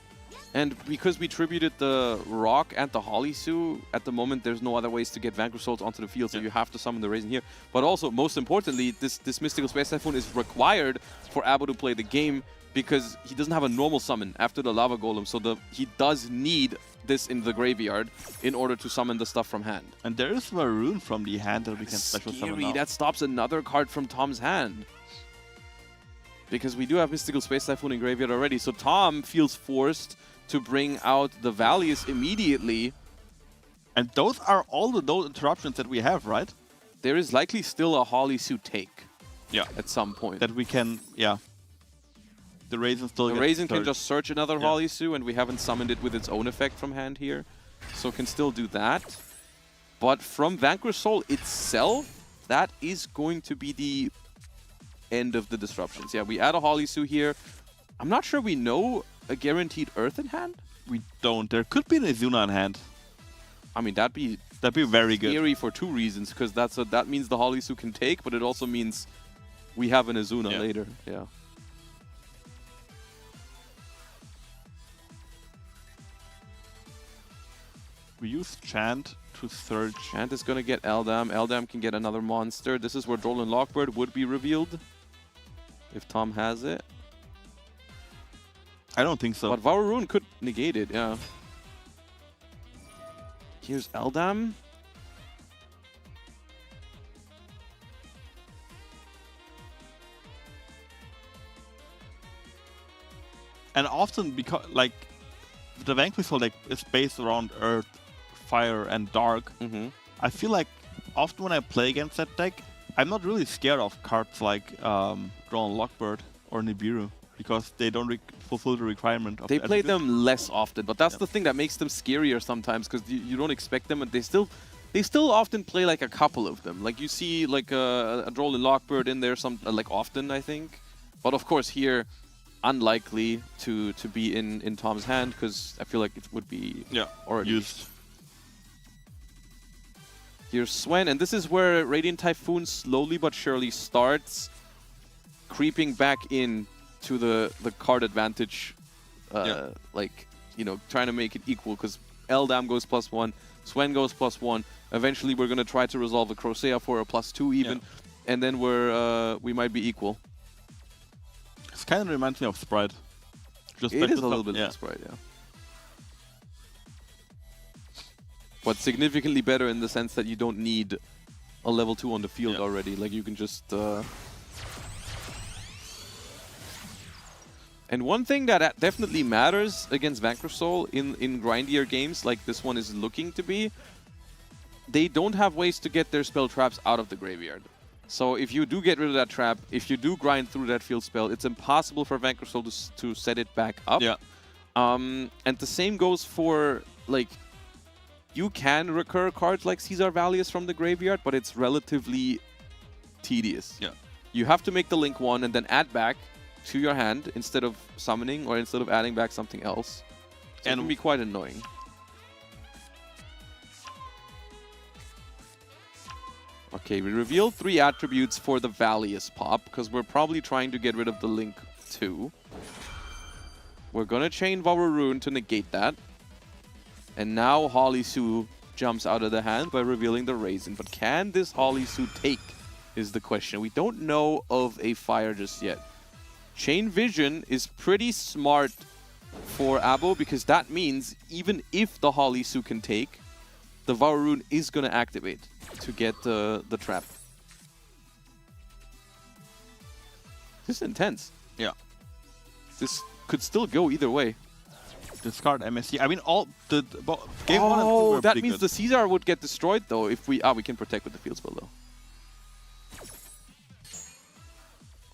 And because we tributed the Rock and the Holisu, at the moment there's no other ways to get Vanquish Souls onto the field, so you have to summon the Raisin here. But also, most importantly, this Mystical Space Typhoon is required for Abbo to play the game, because he doesn't have a normal summon after the Lava Golem, so he does need this in the graveyard in order to summon the stuff from hand. And there is Maroon from the hand that we can special summon now. That stops another card from Tom's hand. Because we do have Mystical Space Typhoon in graveyard already, so Tom feels forced to bring out the Valius immediately. And those are all the node interruptions that we have, right? There is likely still a Holisu take. Yeah. At some point. That we can, yeah. The Raisin still The Raisin can just search another Yeah. Holisu, and we haven't summoned it with its own effect from hand here. So can still do that. But from Vanquish Soul itself, that is going to be the end of the disruptions. Yeah, we add a Holisu here. I'm not sure we know a guaranteed Earth in hand. We don't. There could be an Izuna in hand. I mean, that'd be very good. Scary for 2 reasons, because that means the Holisu can take, but it also means we have an Izuna later. Yeah. We use Chant to search. Chant is going to get Eldam. Eldam can get another monster. This is where Joel and Lockbird would be revealed if Tom has it. I don't think so. But Varun could negate it, yeah. Here's Eldam. And often, because like the Vanquish Soul deck is based around Earth, Fire, and Dark, I feel like often when I play against that deck, I'm not really scared of cards like Drawn Lockbird or Nibiru, because they don't fulfill the requirement of They play them less often, but that's the thing that makes them scarier sometimes, because you don't expect them, and they still often play like a couple of them. Like you see like a Droll and Lockbird in there like often, I think. But of course here, unlikely to be in Tom's hand, because I feel like it would be already used. Here's Swen, and this is where Radiant Typhoon slowly but surely starts creeping back in to the card advantage, like, you know, trying to make it equal, because Eldam goes +1, Swen goes +1. Eventually we're going to try to resolve a Crocea for a +2 even, and then we might be equal. It kind of reminds me of Sprite. It is a little bit like Sprite, yeah. But significantly better in the sense that you don't need a level 2 on the field already. Like, you can just... And one thing that definitely matters against Vanquish Soul in grindier games like this one is looking to be, they don't have ways to get their spell traps out of the graveyard. So if you do get rid of that trap, if you do grind through that field spell, it's impossible for Vanquish Soul to set it back up. Yeah. And the same goes for, like, you can recur cards like Caesar Valius from the graveyard, but it's relatively tedious. Yeah. You have to make the link 1 and then add back to your hand instead of summoning or instead of adding back something else. So it can be quite annoying. Okay, we revealed 3 attributes for the Valius pop because we're probably trying to get rid of the Link 2. We're gonna chain Varroon to negate that. And now Holly Sue jumps out of the hand by revealing the Raisin. But can this Holly Sue take is the question. We don't know of a fire just yet. Chain Vision is pretty smart for Abbo because that means even if the Holly Sue can take, the Varroon is gonna activate to get the trap. This is intense. Yeah. This could still go either way. Discard MSC. I mean, all the game 1 and 2 Oh, were that pretty means good. the Caesar would get destroyed though if we we can protect with the field spell though.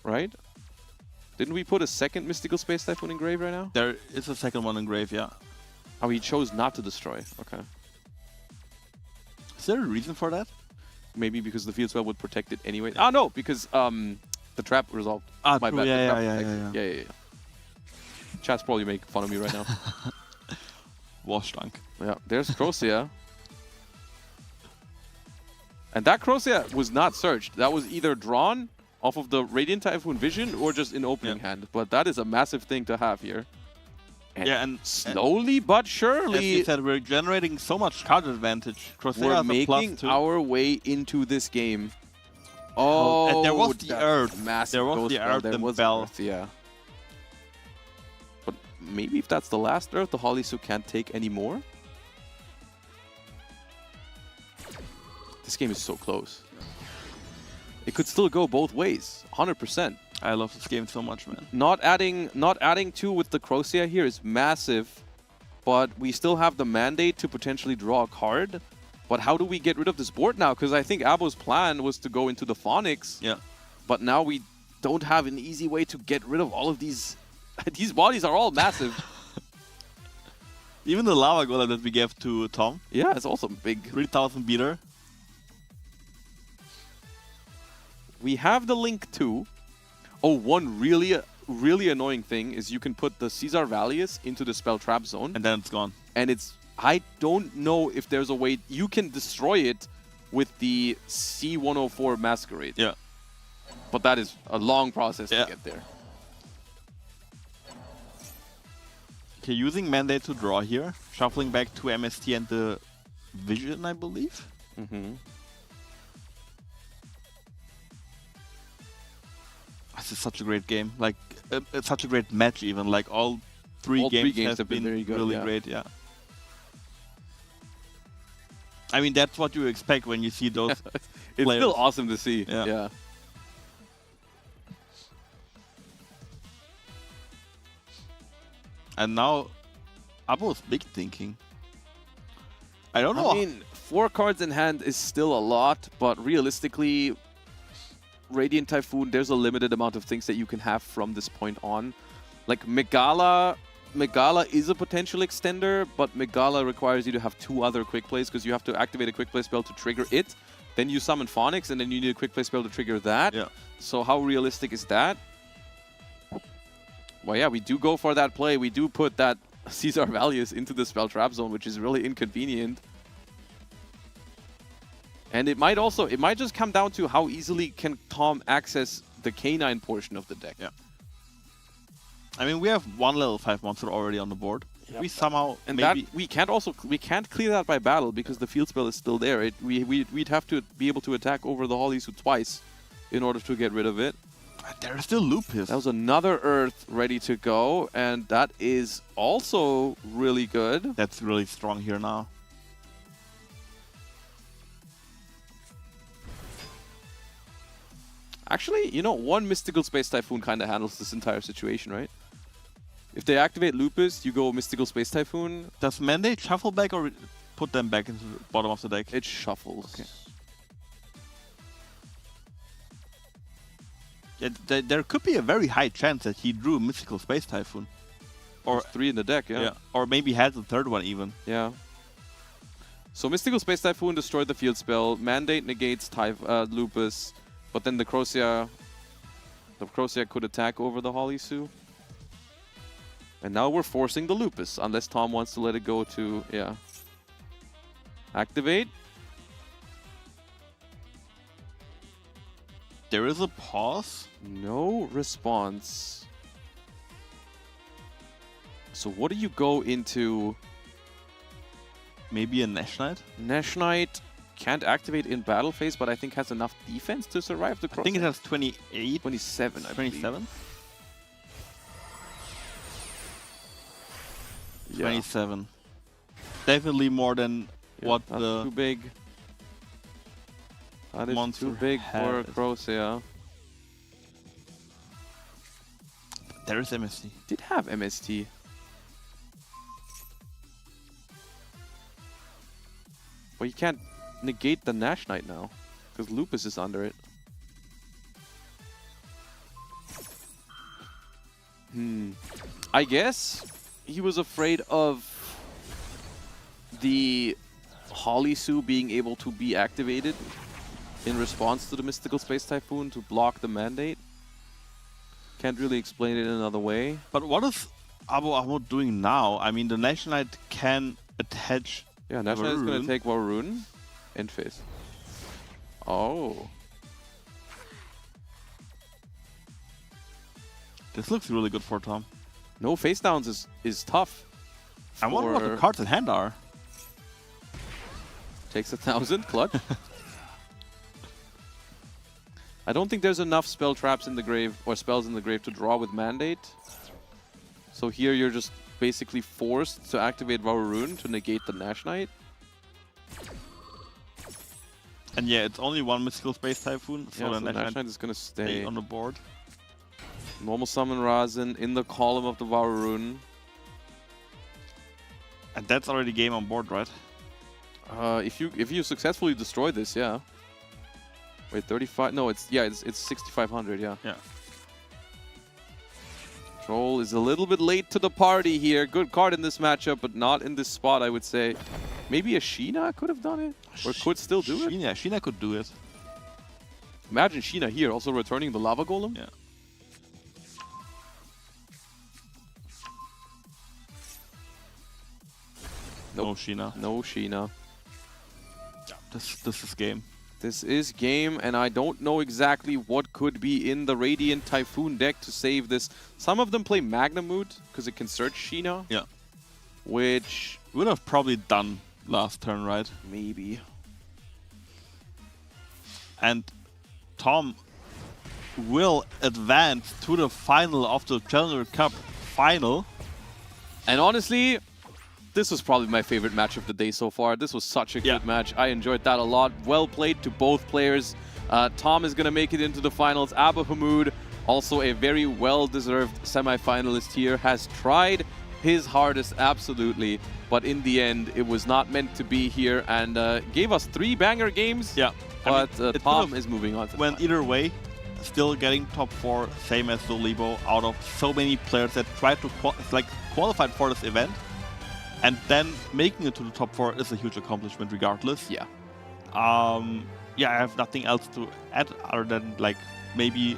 Right? Didn't we put a second Mystical Space Typhoon in grave right now? There is a second one in grave, yeah. Oh, he chose not to destroy. Okay. Is there a reason for that? Maybe because the field spell would protect it anyway. Ah, no, because the trap resolved. Ah, My true. bad. Yeah, The trap yeah, protected. yeah. Yeah. Chat's probably making fun of me right now. Wash dunk. Yeah, there's Crocea. And that Crocea was not searched. That was either drawn off of the Radiant Typhoon Vision or just in opening hand. But that is a massive thing to have here. And and slowly but As surely, you said, we're generating so much card advantage. Crocea we're has a making +2. our way into this game. Oh, and there was the that Earth. massive There was ghost the spell. Earth There and was Bell. Earth, yeah. But maybe if that's the last Earth, the Holly Sue can't take any more. This game is so close. It could still go both ways, 100%. I love this game so much, man. Not adding 2 with the Crocea here is massive, but we still have the mandate to potentially draw a card. But how do we get rid of this board now? Because I think Abbo's plan was to go into the Phonics. Yeah. But now we don't have an easy way to get rid of all of these. These bodies are all massive. Even the Lava Golem that we gave to Tom. Yeah, it's also big. 3000 beater. We have the Link 2. Oh, one really annoying thing is you can put the Caesar Valius into the spell trap zone. And then it's gone. And I don't know if there's a way you can destroy it with the C104 Masquerade. Yeah. But that is a long process to get there. Okay, using Mandate to draw here. Shuffling back to MST and the Vision, I believe. Mm-hmm. This is such a great game. Like, it's such a great match even. Like, all three games have been very good, really great, yeah. I mean, that's what you expect when you see those It's players. still awesome to see. Yeah. Yeah. And now, Abbo's big thinking. I don't know. I mean, 4 cards in hand is still a lot, but realistically, Radiant Typhoon, there's a limited amount of things that you can have from this point on. Like Megala is a potential extender, but Megala requires you to have 2 other quick plays because you have to activate a quick play spell to trigger it. Then you summon Phonics, and then you need a quick play spell to trigger that. Yeah. So how realistic is that? Well, yeah, we do go for that play. We do put that Caesar Valius into the spell trap zone, which is really inconvenient. And it might just come down to how easily can Tom access the canine portion of the deck. Yeah. I mean, we have 1 level 5 monster already on the board. Yep. We somehow and maybe that we can't clear that by battle because the field spell is still there. We'd have to be able to attack over the Holly Suit twice in order to get rid of it. There is still Lupus. That was another Earth ready to go, and that is also really good. That's really strong here now. Actually, you know, 1 Mystical Space Typhoon kind of handles this entire situation, right? If they activate Lupus, you go Mystical Space Typhoon. Does Mandate shuffle back or put them back into the bottom of the deck? It shuffles. Okay. Yeah, there could be a very high chance that he drew Mystical Space Typhoon. Or 3 in the deck, yeah. Or maybe had the 3rd one even. Yeah. So Mystical Space Typhoon destroyed the field spell. Mandate negates Lupus. But then the Crocia could attack over the Holisu. And now we're forcing the Lupus, unless Tom wants to let it go to, yeah. Activate. There is a pause. No response. So what do you go into? Maybe a Nash Knight? Nash Knight can't activate in battle phase, but I think has enough defense to survive the cross. I think it has 28. 27, I believe. 27? Yeah. 27. Definitely more than what that's the too big. That is monster too big for has. Crocia. There is MST. Did have MST. But you can't negate the Nash Knight now, because Lupus is under it. I guess he was afraid of the Holisu being able to be activated in response to the Mystical Space Typhoon to block the mandate. Can't really explain it another way. But what is Abbo doing now? I mean, the Nash Knight can attach. Yeah, Nash Knight is going to take Varun end phase. Oh. This looks really good for Tom. No face downs is tough. I wonder what the cards in hand are. Takes 1,000, clutch. I don't think there's enough spell traps in the grave or spells in the grave to draw with Mandate. So here you're just basically forced to activate Varun to negate the Nash Knight. And yeah, it's only one Mystical Space Typhoon, so yeah, the so Nash Knight is going to stay on the board. Normal summon Razin in the column of the Varun. And that's already game on board, right? If you successfully destroy this, yeah. Wait, 35? No, it's 6,500. Yeah. Yeah. Troll is a little bit late to the party here. Good card in this matchup, but not in this spot, I would say. Maybe a Sheena could have done it, or could still do it. Yeah, Sheena could do it. Imagine Sheena here, also returning the Lava Golem. Yeah. Nope. No Sheena. No Sheena. This is game. This is game, and I don't know exactly what could be in the Radiant Typhoon deck to save this. Some of them play Magnamoot, because it can search Sheena. Yeah. Which would have probably done last turn, right? Maybe. And Tom will advance to the final of the Challenger Cup final. And honestly, this was probably my favorite match of the day so far. This was such a good match. I enjoyed that a lot. Well played to both players. Tom is going to make it into the finals. Abbo Hamoud, also a very well-deserved semi-finalist here, has tried his hardest, absolutely. But in the end, it was not meant to be here and gave us 3 banger games. Yeah. But Tom is moving on to the either way, still getting top 4, same as the Libo, out of so many players that tried to qualified for this event. And then making it to the top 4 is a huge accomplishment regardless. Yeah. Yeah, I have nothing else to add other than maybe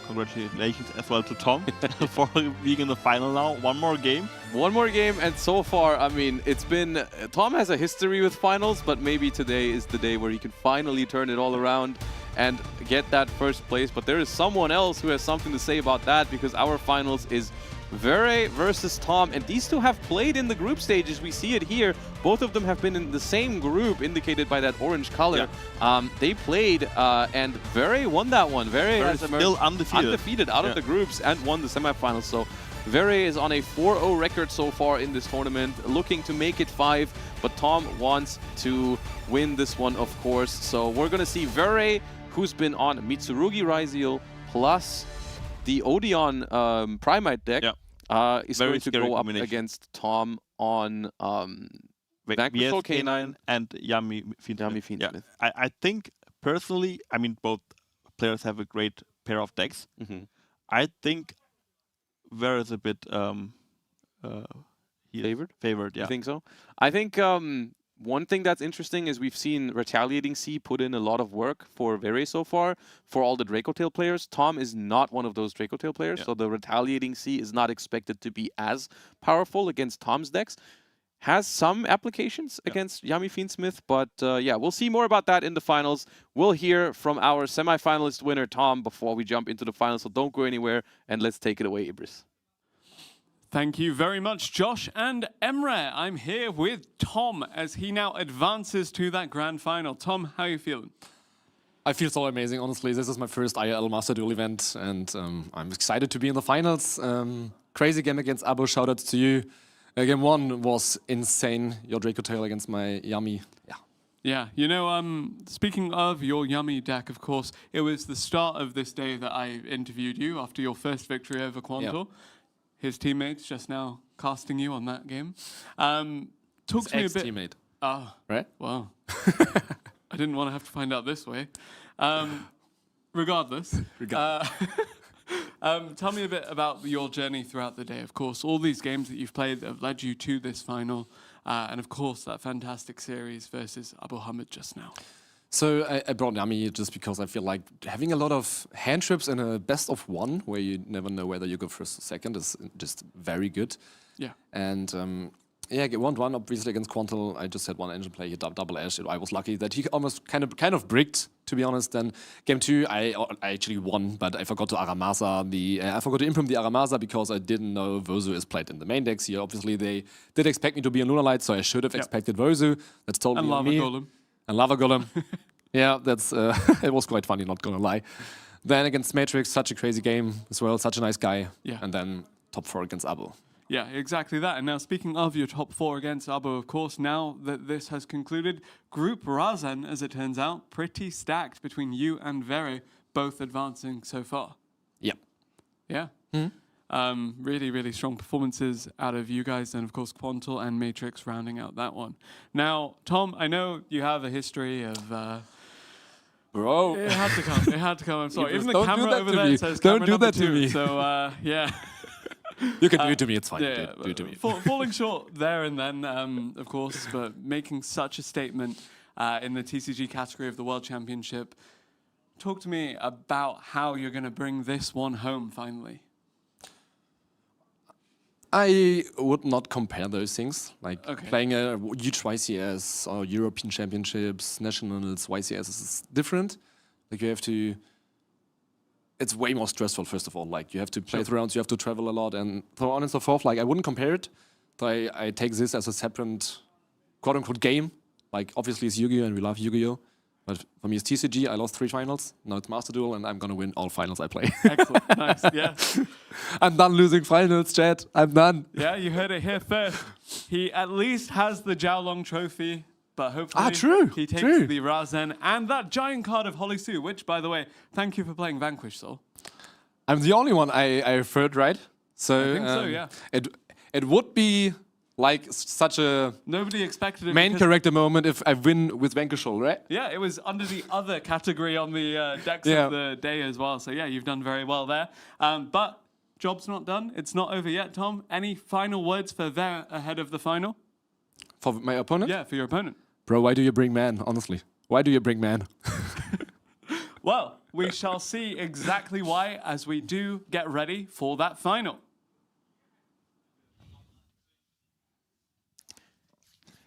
congratulations as well to Tom for being in the final now. One more game. One more game, and so far, I mean, it's been... Tom has a history with finals, but maybe today is the day where he can finally turn it all around and get that first place. But there is someone else who has something to say about that, because our finals is Vere versus Tom, and these two have played in the group stages. We see it here. Both of them have been in the same group, indicated by that orange color. Yeah. They played, and Vere won that one. Vere has still undefeated out of the groups and won the semifinals. So Vere is on a 4-0 record so far in this tournament, looking to make it 5, but Tom wants to win this one, of course. So we're going to see Vere, who's been on Mitsurugi Ryzeal, plus the Odeon Primite deck, is going to go up against Tom on Vanquish K9 and Yummy Fiendsmith. Yeah. I think, personally, I mean, both players have a great pair of decks. I think Vere is a bit favored? Favored, yeah. You think so? I think one thing that's interesting is we've seen Retaliating C put in a lot of work for Vere so far, for all the Dracotail players. Tom is not one of those Dracotail players, so the Retaliating C is not expected to be as powerful against Tom's decks. Has some applications against Yami Fiendsmith, but yeah, we'll see more about that in the finals. We'll hear from our semi-finalist winner, Tom, before we jump into the finals, so don't go anywhere, and let's take it away, Ibris. Thank you very much, Josh and Emre. I'm here with Tom as he now advances to that grand final. Tom, how are you feeling? I feel so amazing, honestly. This is my first IRL Master Duel event, and I'm excited to be in the finals. Crazy game against Abbo, shout out to you. Game 1 was insane. Your Dracotail against my Yami. Yeah, you know, speaking of your Yummy deck, of course, it was the start of this day that I interviewed you after your first victory over Quanto. His teammates just now casting you on that game. Talk to me a bit. Teammate. Oh, right. Wow. I didn't want to have to find out this way. Regardless. Tell me a bit about your journey throughout the day. Of course, all these games that you've played that have led you to this final, and of course that fantastic series versus Abu Hamid just now. So I brought Yami just because I feel like having a lot of hand trips in a best of one, where you never know whether you go first or second, is just very good. Yeah. And yeah, Game 1 obviously against Quanto, I just had one engine play, he double Ash. I was lucky that he almost kind of bricked, to be honest. Then Game 2, I actually won, but I forgot to Aramasa I forgot to imprint the Aramasa because I didn't know Vozu is played in the main decks here. Obviously, they did expect me to be in Lunar Light, so I should have expected Vozu. That's totally on me. And Lava Golem. Yeah, that's it was quite funny, not gonna lie. Then against Matrix, such a crazy game as well, such a nice guy. Yeah. And then top 4 against Abbo. Yeah, exactly that. And now speaking of your top 4 against Abbo, of course, now that this has concluded, Group Razan, as it turns out, pretty stacked between you and Vere, both advancing so far. Yep. Yeah. Really, really strong performances out of you guys, and of course Quantal and Matrix rounding out that one. Now, Tom, I know you have a history of... Bro. It had to come. It had to come. I'm sorry. Even the camera over there says don't camera do number that to 2. me. So, yeah. You can do it to me, it's fine. Yeah, do it to me. Falling short there and then, of course, but making such a statement in the TCG category of the World Championship. Talk to me about how you're going to bring this one home finally. I would not compare those things. Like playing a huge YCS or European Championships, Nationals, YCS is different. Like you have to... It's way more stressful, first of all. Like you have to play through rounds, you have to travel a lot, and so on and so forth. Like I wouldn't compare it. But I take this as a separate, quote-unquote, game. Like obviously it's Yu-Gi-Oh! And we love Yu-Gi-Oh! But for me it's TCG, I lost 3 finals. Now it's Master Duel, and I'm gonna win all finals I play. Excellent, nice, yeah. I'm done losing finals, chat. I'm done. Yeah, you heard it here first. He at least has the Joolong trophy. But hopefully he takes the Razan and that giant card of Holly Sue, which, by the way, thank you for playing Vanquish, Soul. I'm the only one I heard, right? So I think so, yeah. It would be like such a nobody expected it main character moment if I win with Vanquish Soul, right? Yeah, it was under the other category on the decks of the day as well. So yeah, you've done very well there. But job's not done. It's not over yet, Tom. Any final words for there ahead of the final? For my opponent? Yeah, for your opponent. Bro, why do you bring man, honestly? Why do you bring man? Well, we shall see exactly why as we do get ready for that final.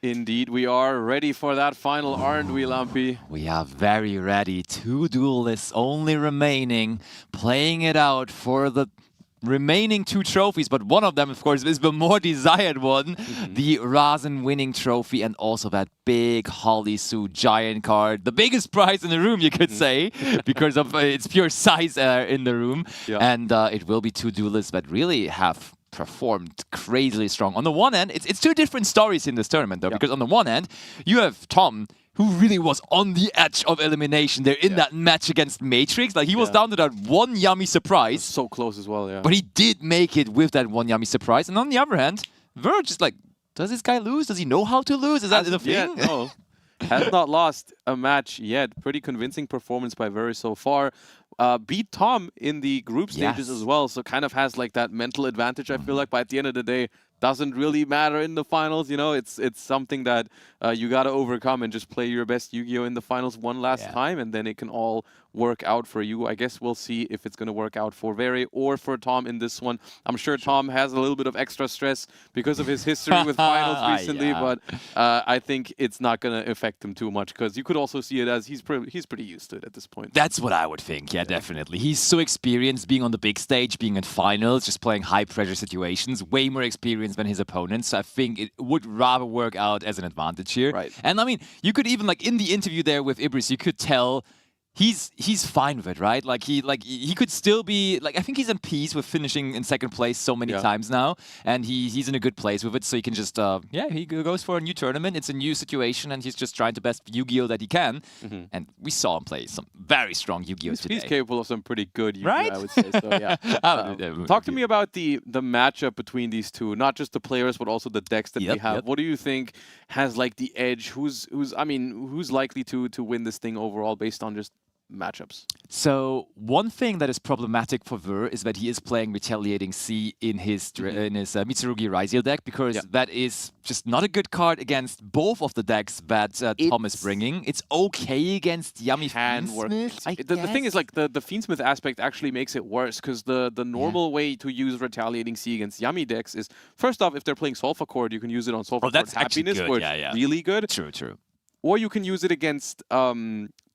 Indeed, we are ready for that final, aren't we, Lampy? We are very ready. 2 duelists only remaining, playing it out for the remaining 2 trophies, but one of them, of course, is the more desired one, the Razan winning trophy, and also that big Holly Sue giant card, the biggest prize in the room, you could say, because of its pure size in the room. Yeah. And it will be 2 duelists that really have performed crazily strong. On the one hand, it's 2 different stories in this tournament, though, because on the one hand, you have Tom, who really was on the edge of elimination there in that match against Matrix. Like, he was down to that 1 Yummy surprise. So close as well, yeah. But he did make it with that 1 Yummy surprise. And on the other hand, we're just like, does this guy lose? Does he know how to lose? Is that the thing? Yeah, no. Has not lost a match yet. Pretty convincing performance by Vere so far. Beat Tom in the group stages as well, so kind of has like that mental advantage, I feel like. But at the end of the day, doesn't really matter in the finals. You know, it's something that you got to overcome and just play your best Yu-Gi-Oh in the finals one last time, and then it can all work out for you. I guess we'll see if it's going to work out for Vere or for Tom in this one. I'm sure Tom has a little bit of extra stress because of his history with finals recently, but I think it's not going to affect him too much, because you could also see it as he's pretty used to it at this point. That's what I would think, yeah, definitely. He's so experienced being on the big stage, being in finals, just playing high-pressure situations, way more experienced than his opponents. So I think it would rather work out as an advantage here. Right. And I mean, you could even, like, in the interview there with Ibris, you could tell he's fine with it, right? He could still be, like, I think he's in peace with finishing in second place so many times now, and he's in a good place with it, so he can just he goes for a new tournament. It's a new situation, and he's just trying the best Yu-Gi-Oh that he can. And we saw him play some very strong Yu-Gi-Oh today. He's capable of some pretty good Yu-Gi-Oh, right? I would say. So yeah. Talk to me about the matchup between these two, not just the players but also the decks that we have. What do you think has like the edge? Who's likely to win this thing overall based on just matchups? So one thing that is problematic for Ver is that he is playing Retaliating Sea in his Mitsurugi Raizio deck, because that is just not a good card against both of the decks that Tom is bringing. It's okay against Yummy Fiendsmith. The thing is, like, the Fiendsmith aspect actually makes it worse, because the normal way to use Retaliating Sea against Yummy decks is, first off, if they're playing Sulfur Chord, you can use it on Sulfur Chord Happiness, good. where it's really good. True. Or you can use it against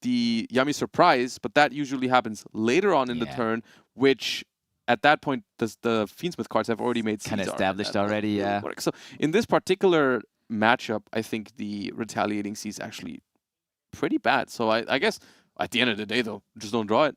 the Yummy Surprise, but that usually happens later on in the turn, which at that point the Fiendsmith cards have already made kind of established already. So in this particular matchup, I think the Retaliating Sea is actually pretty bad. So I guess at the end of the day, though, just don't draw it.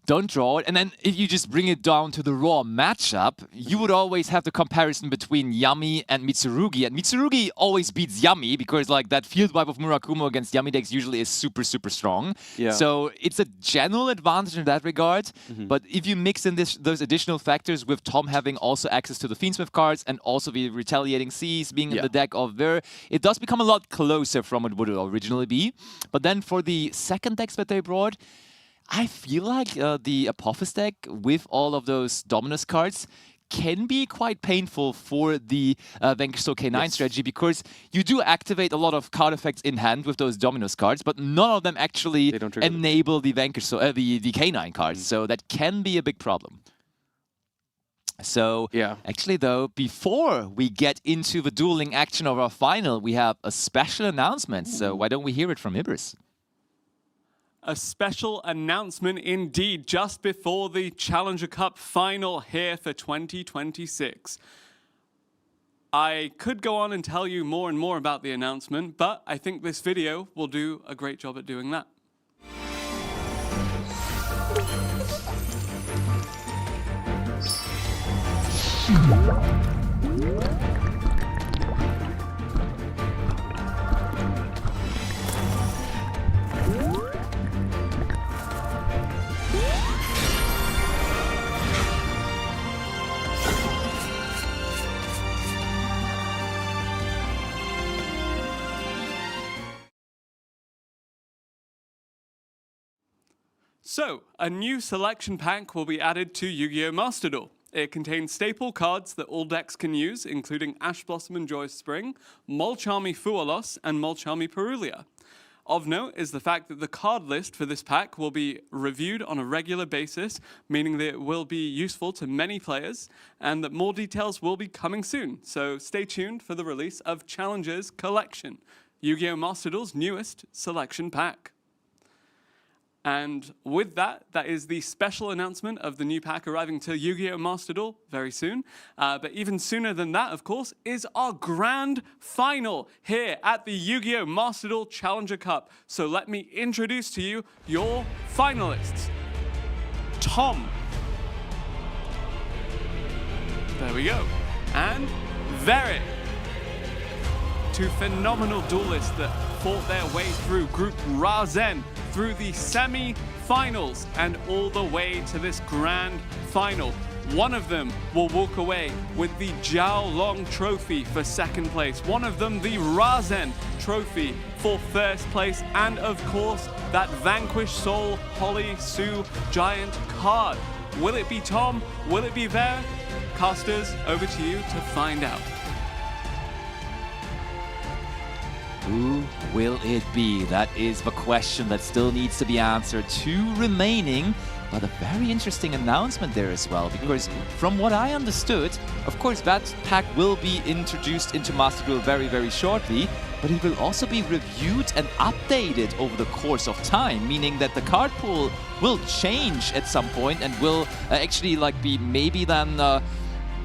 Don't draw it. And then if you just bring it down to the raw matchup, you would always have the comparison between Yummy and Mitsurugi. And Mitsurugi always beats Yummy, because like that field wipe of Murakumo against Yummy decks usually is super, super strong. Yeah. So it's a general advantage in that regard. But if you mix in those additional factors with Tom having also access to the Fiendsmith cards and also the Retaliating Seas being in the deck of Ver, it does become a lot closer from what it would originally be. But then for the second decks that they brought, I feel like the Apophis deck with all of those Dominus cards can be quite painful for the Vanquish Soul K9 strategy, because you do activate a lot of card effects in hand with those Dominus cards, but none of them actually enable the Vanquish Soul, the K9 cards. So that can be a big problem. So, actually though, before we get into the dueling action of our final, we have a special announcement. So why don't we hear it from Ibris? A special announcement indeed, just before the Challenger Cup final here for 2026. I could go on and tell you more and more about the announcement, but I think this video will do a great job at doing that. So, a new selection pack will be added to Yu-Gi-Oh! Master Duel. It contains staple cards that all decks can use, including Ash Blossom and Joyous Spring, Molcharmi Fualos, and Molcharmi Perulia. Of note is the fact that the card list for this pack will be reviewed on a regular basis, meaning that it will be useful to many players, and that more details will be coming soon. So stay tuned for the release of Challenger's Collection, Yu-Gi-Oh! Master Duel's newest selection pack. And with that, that is the special announcement of the new pack arriving to Yu-Gi-Oh! Master Duel very soon. But even sooner than that, of course, is our grand final here at the Yu-Gi-Oh! Master Duel Challenger Cup. So let me introduce to you your finalists. Tom. There we go. And Vere. Two phenomenal duelists that fought their way through Group Razen, through the semi-finals, and all the way to this grand final. One of them will walk away with the Joolong trophy for second place. One of them the Razen trophy for first place. And of course, that Vanquish Soul Holly Sue Giant card. Will it be Tom? Will it be Vere? Casters, over to you to find out. Who will it be? That is the question that still needs to be answered. 2 remaining, but a very interesting announcement there as well, because from what I understood, of course that pack will be introduced into Master Duel very, very shortly, but it will also be reviewed and updated over the course of time, meaning that the card pool will change at some point and will actually like be maybe then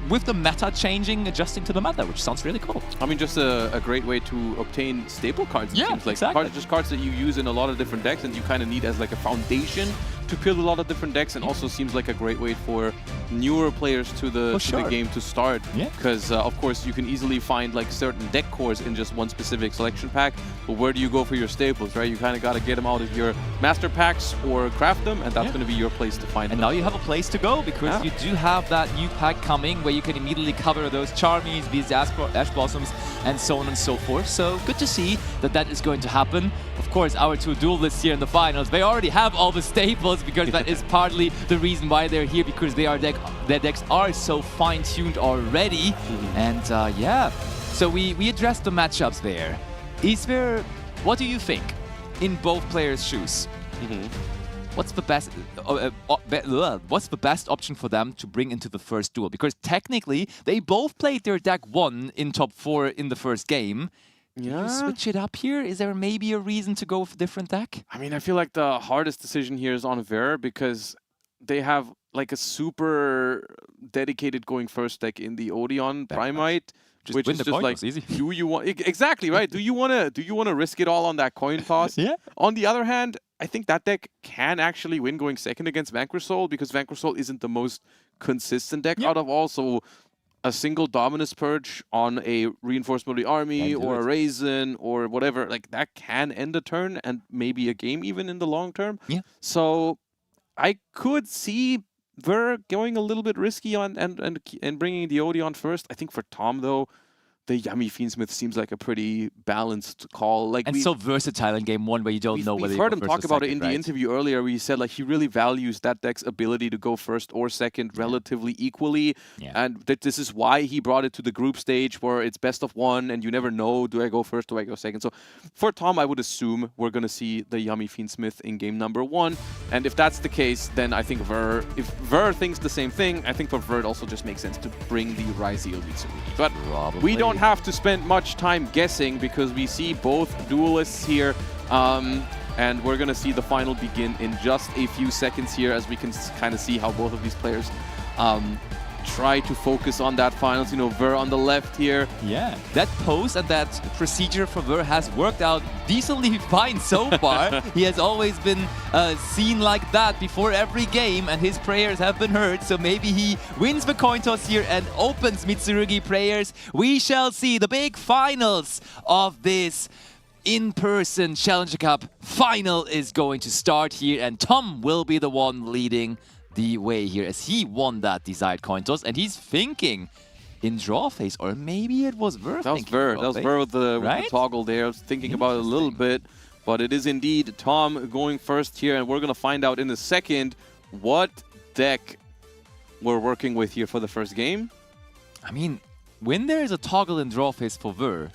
with the meta changing, adjusting to the meta, which sounds really cool. I mean, just a great way to obtain staple cards. It seems like exactly. Just cards that you use in a lot of different decks, and you kind of need as like a foundation to build a lot of different decks, and also seems like a great way for newer players to the game to start. Because of course you can easily find like certain deck cores in just one specific selection pack, but where do you go for your staples, right? You kind of got to get them out of your master packs or craft them, and that's going to be your place to find them. And now you have a place to go, because you do have that new pack coming where you can immediately cover those Charmies, these Ash Blossoms, and so on and so forth. So good to see that that is going to happen. Of course, our 2 duelists here in the finals, they already have all the staples, because that is partly the reason why they're here, because their decks are so fine-tuned already. And yeah, so we addressed the matchups there. What do you think in both players' shoes? What's the best option for them to bring into the first duel? Because technically, they both played their deck 1 in top 4 in the first game. Yeah. You switch it up here? Is there maybe a reason to go with a different deck? I mean, I feel like the hardest decision here is on Ver, because they have like a super dedicated going first deck in the Odeon Primite. Which is just like, easy. Do you want exactly right? Do you want to risk it all on that coin toss? Yeah. On the other hand, I think that deck can actually win going second against Vanquish Soul, because Vanquish Soul isn't the most consistent deck out of all. So a single Dominus Purge on a Reinforced Military Army or a Raisin or whatever, like that can end a turn and maybe a game even in the long term. Yeah. So I could see Ver going a little bit risky on and bringing the Odeon first. I think for Tom though, the Yummy Fiendsmith seems like a pretty balanced call. Like so versatile in game 1 where you don't know whether we've heard him talk about it in the interview earlier, where he said like he really values that deck's ability to go first or second relatively equally, and that this is why he brought it to the group stage where it's best of 1 and you never know, do I go first, do I go second? So for Tom, I would assume we're going to see the Yummy Fiendsmith in game number 1, and if that's the case, then I think if Ver thinks the same thing, I think for Ver it also just makes sense to bring the Raziel Mitsurugi. But we don't have to spend much time guessing, because we see both duelists here, and we're gonna see the final begin in just a few seconds here, as we can kind of see how both of these players try to focus on that finals. You know, Ver on the left here. Yeah, that pose and that procedure for Ver has worked out decently fine so far. He has always been seen like that before every game, and his prayers have been heard. So maybe he wins the coin toss here and opens Mitsurugi prayers. We shall see. The big finals of this in-person Challenger Cup final is going to start here, and Tom will be the one leading the way here, as he won that desired coin toss, and he's thinking in draw phase, or maybe it was Ver. That was Ver. That was Ver with the toggle there. I was thinking about it a little bit, but it is indeed Tom going first here, and we're going to find out in a second what deck we're working with here for the first game. I mean, when there is a toggle in draw phase for Ver,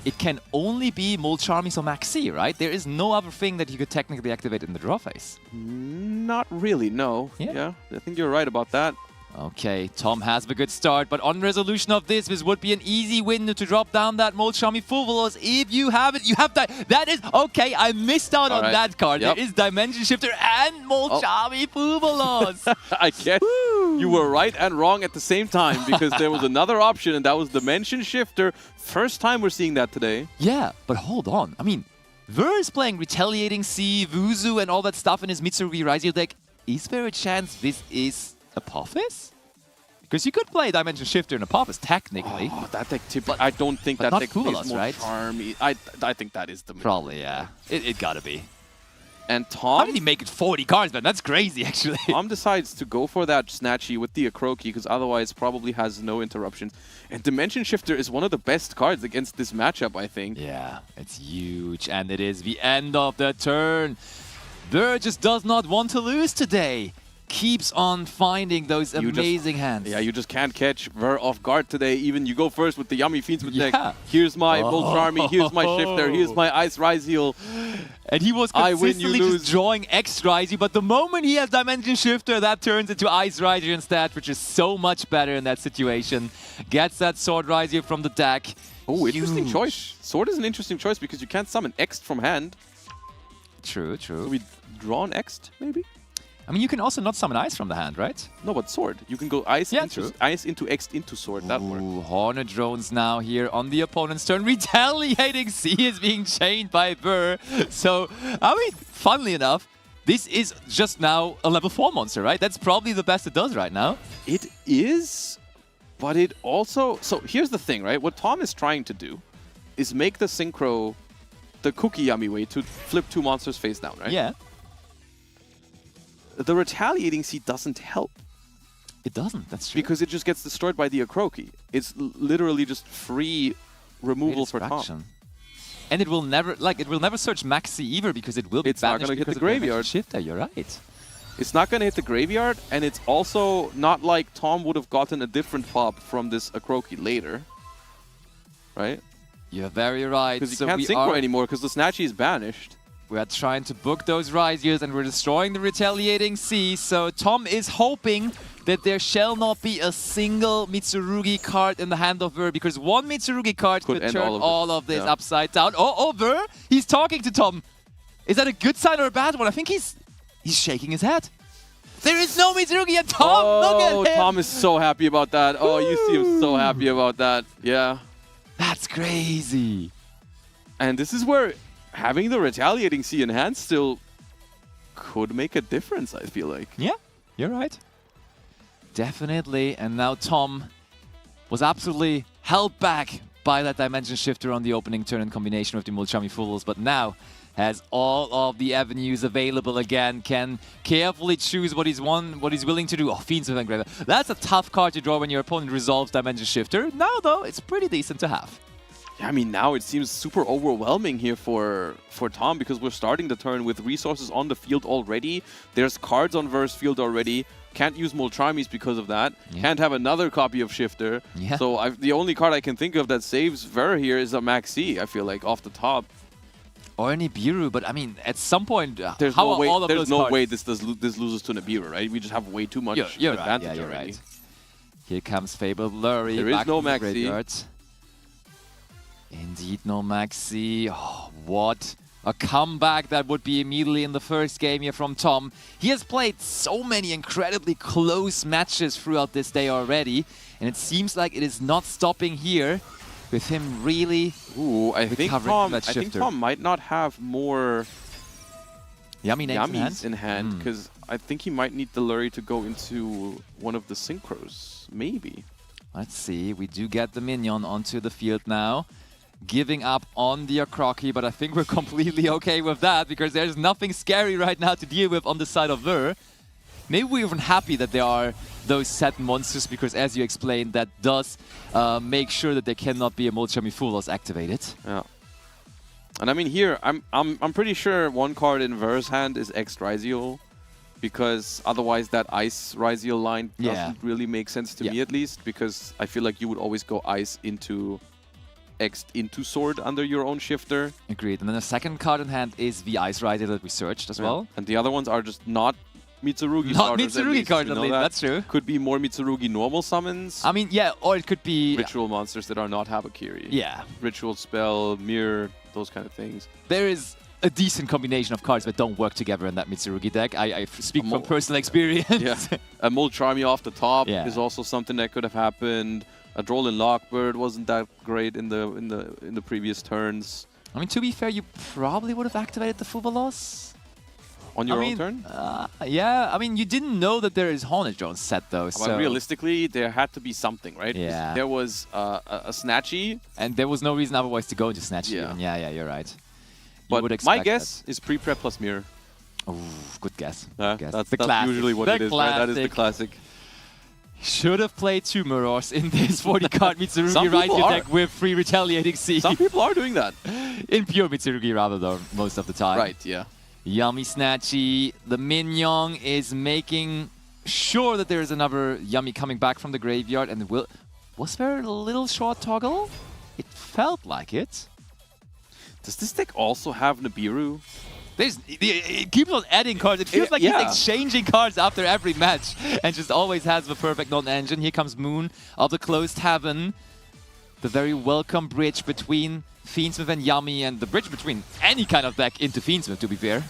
it can only be Molcharmies or Maxi, right? There is no other thing that you could technically activate in the draw phase. Not really, no. Yeah, I think you're right about that. Okay, Tom has a good start, but on resolution of this would be an easy win to drop down that Molcharmy Full Veloz. If you have it, you have that. That is, okay, I missed out on that card. There is Dimension Shifter and Molcharmy Full Veloz. I guess you were right and wrong at the same time, because there was another option, and that was Dimension Shifter. First time we're seeing that today. Yeah, but hold on. I mean, Ver is playing Retaliating Sea, Wuzu, and all that stuff in his Mitsurugi Raziel deck. Is there a chance this is Apophis? Because you could play Dimension Shifter in Apophis, technically. Oh, that deck typically. I don't think that deck plays more Charmy. I think that is the probably, yeah. It gotta be. And Tom... How did he make it 40 cards, man? That's crazy, actually. Tom decides to go for that Snatchy with the Akroki, because otherwise probably has no interruptions. And Dimension Shifter is one of the best cards against this matchup, I think. Yeah, it's huge. And it is the end of the turn. Ver just does not want to lose today. keeps on finding those amazing hands. Yeah, you just can't catch Ver off guard today. Even you go first with the yummy Fiendsmith deck. Here's my Voltrami, here's my Shifter, here's my Ice Ryzeal. And he was consistently just drawing X Ryzeal, but the moment he has Dimension Shifter, that turns into Ice Ryzeal instead, which is so much better in that situation. Gets that Sword Ryzeal from the deck. Oh, interesting choice. Sword is an interesting choice because you can't summon X from hand. True. So we draw an X, maybe? I mean, you can also not summon Ice from the hand, right? No, but Sword. You can go Ice into X into Sword. That works. Hornet Drones now here on the opponent's turn. Retaliating C is being chained by Ver. So, I mean, funnily enough, this is just now a level 4 monster, right? That's probably the best it does right now. It is, but it also... So here's the thing, right? What Tom is trying to do is make the Synchro the cookie yummy way to flip 2 monsters face down, right? Yeah. The Retaliating Seed doesn't help. It doesn't, that's true. Because it just gets destroyed by the Akroki. It's literally just free removal for Tom. And it will never search Maxi either because it will be It's not going to hit the graveyard. Shifter, you're right. It's not going to hit the graveyard, and it's also not like Tom would have gotten a different pop from this Akroki later. Right? You're very right. Because you can't Synchro anymore because the Snatchy is banished. We are trying to book those Ryzeals and we're destroying the Retaliating Sea. So Tom is hoping that there shall not be a single Mitsurugi card in the hand of Ver, because one Mitsurugi card could turn all of this upside down. Oh, Ver, he's talking to Tom. Is that a good sign or a bad one? I think he's shaking his head. There is no Mitsurugi and Tom, look at him. Tom is so happy about that. Oh, you see him so happy about that. Yeah. That's crazy. And this is where having the Retaliating Sea in hand still could make a difference, I feel like. Yeah, you're right. Definitely. And now Tom was absolutely held back by that Dimension Shifter on the opening turn in combination with the Mulchami Fools, but now has all of the avenues available again, can carefully choose what he's willing to do. Oh, Fiendsmith Engraver. That's a tough card to draw when your opponent resolves Dimension Shifter. Now, though, it's pretty decent to have. Yeah, I mean, now it seems super overwhelming here for Tom, because we're starting the turn with resources on the field already. There's cards on Ver's field already. Can't use Moltramis because of that. Yeah. Can't have another copy of Shifter. Yeah. So the only card I can think of that saves Ver here is a Maxi, I feel like, off the top. Or a Nibiru, but I mean, at some point, there's how no way, all of there's those no way this loses to Nibiru, right? We just have way too much advantage already. Right. Here comes Fabled Lurry. There is no Maxi. Indeed, no Maxi. Oh, what a comeback that would be immediately in the first game here from Tom. He has played so many incredibly close matches throughout this day already, and it seems like it is not stopping here, with him really I think Tom might not have more Yummies in hand, because I think he might need the Lurry to go into one of the Synchros, maybe. Let's see, we do get the minion onto the field now. Giving up on the Akroki, but I think we're completely okay with that, because there's nothing scary right now to deal with on the side of Ver. Maybe we're even happy that there are those set monsters, because as you explained, that does make sure that there cannot be a Molchami Foolos activated. Yeah. And I mean, here, I'm pretty sure one card in Ver's hand is X Ryzeal, because otherwise that Ice Ryzeal line doesn't really make sense to me, at least, because I feel like you would always go Ice into X into Sword under your own Shifter. Agreed. And then the second card in hand is the Ice Rider that we searched as well. And the other ones are just not Mitsurugi starters. Not Mitsurugi cards, at least. That's true. Could be more Mitsurugi normal summons. I mean, yeah, or it could be ritual monsters that are not Habakiri. Yeah. Ritual Spell, Mirror, those kind of things. There is a decent combination of cards that don't work together in that Mitsurugi deck. I speak from personal experience. Yeah. A Moltrami off the top is also something that could have happened. A Droll Lockbird wasn't that great in the previous turns. I mean, to be fair, you probably would have activated the Fubalos on your own turn. Yeah, I mean, you didn't know that there is Hornet Drones set though. But realistically, there had to be something, right? Yeah. There was a Snatchy, and there was no reason otherwise to go into Snatchy. Yeah, you're right. But my guess is pre-prep plus Mirror. Oh, good guess. That's usually what it is, right? That is the classic. Should have played 2 Mirrors in this 40-card Mitsurugi Ryzeal deck with 3 Retaliating Sea. Some people are doing that. In pure Mitsurugi rather, though, most of the time. Right, yeah. Yummy Snatchy. The Minion is making sure that there is another Yummy coming back from the graveyard, and was there a little short toggle? It felt like it. Does this deck also have Nibiru? It keeps on adding cards. It feels like he's exchanging cards after every match and just always has the perfect non-engine. Here comes Moon of the Closed Heaven. The very welcome bridge between Fiendsmith and Yummy, and the bridge between any kind of deck into Fiendsmith, to be fair.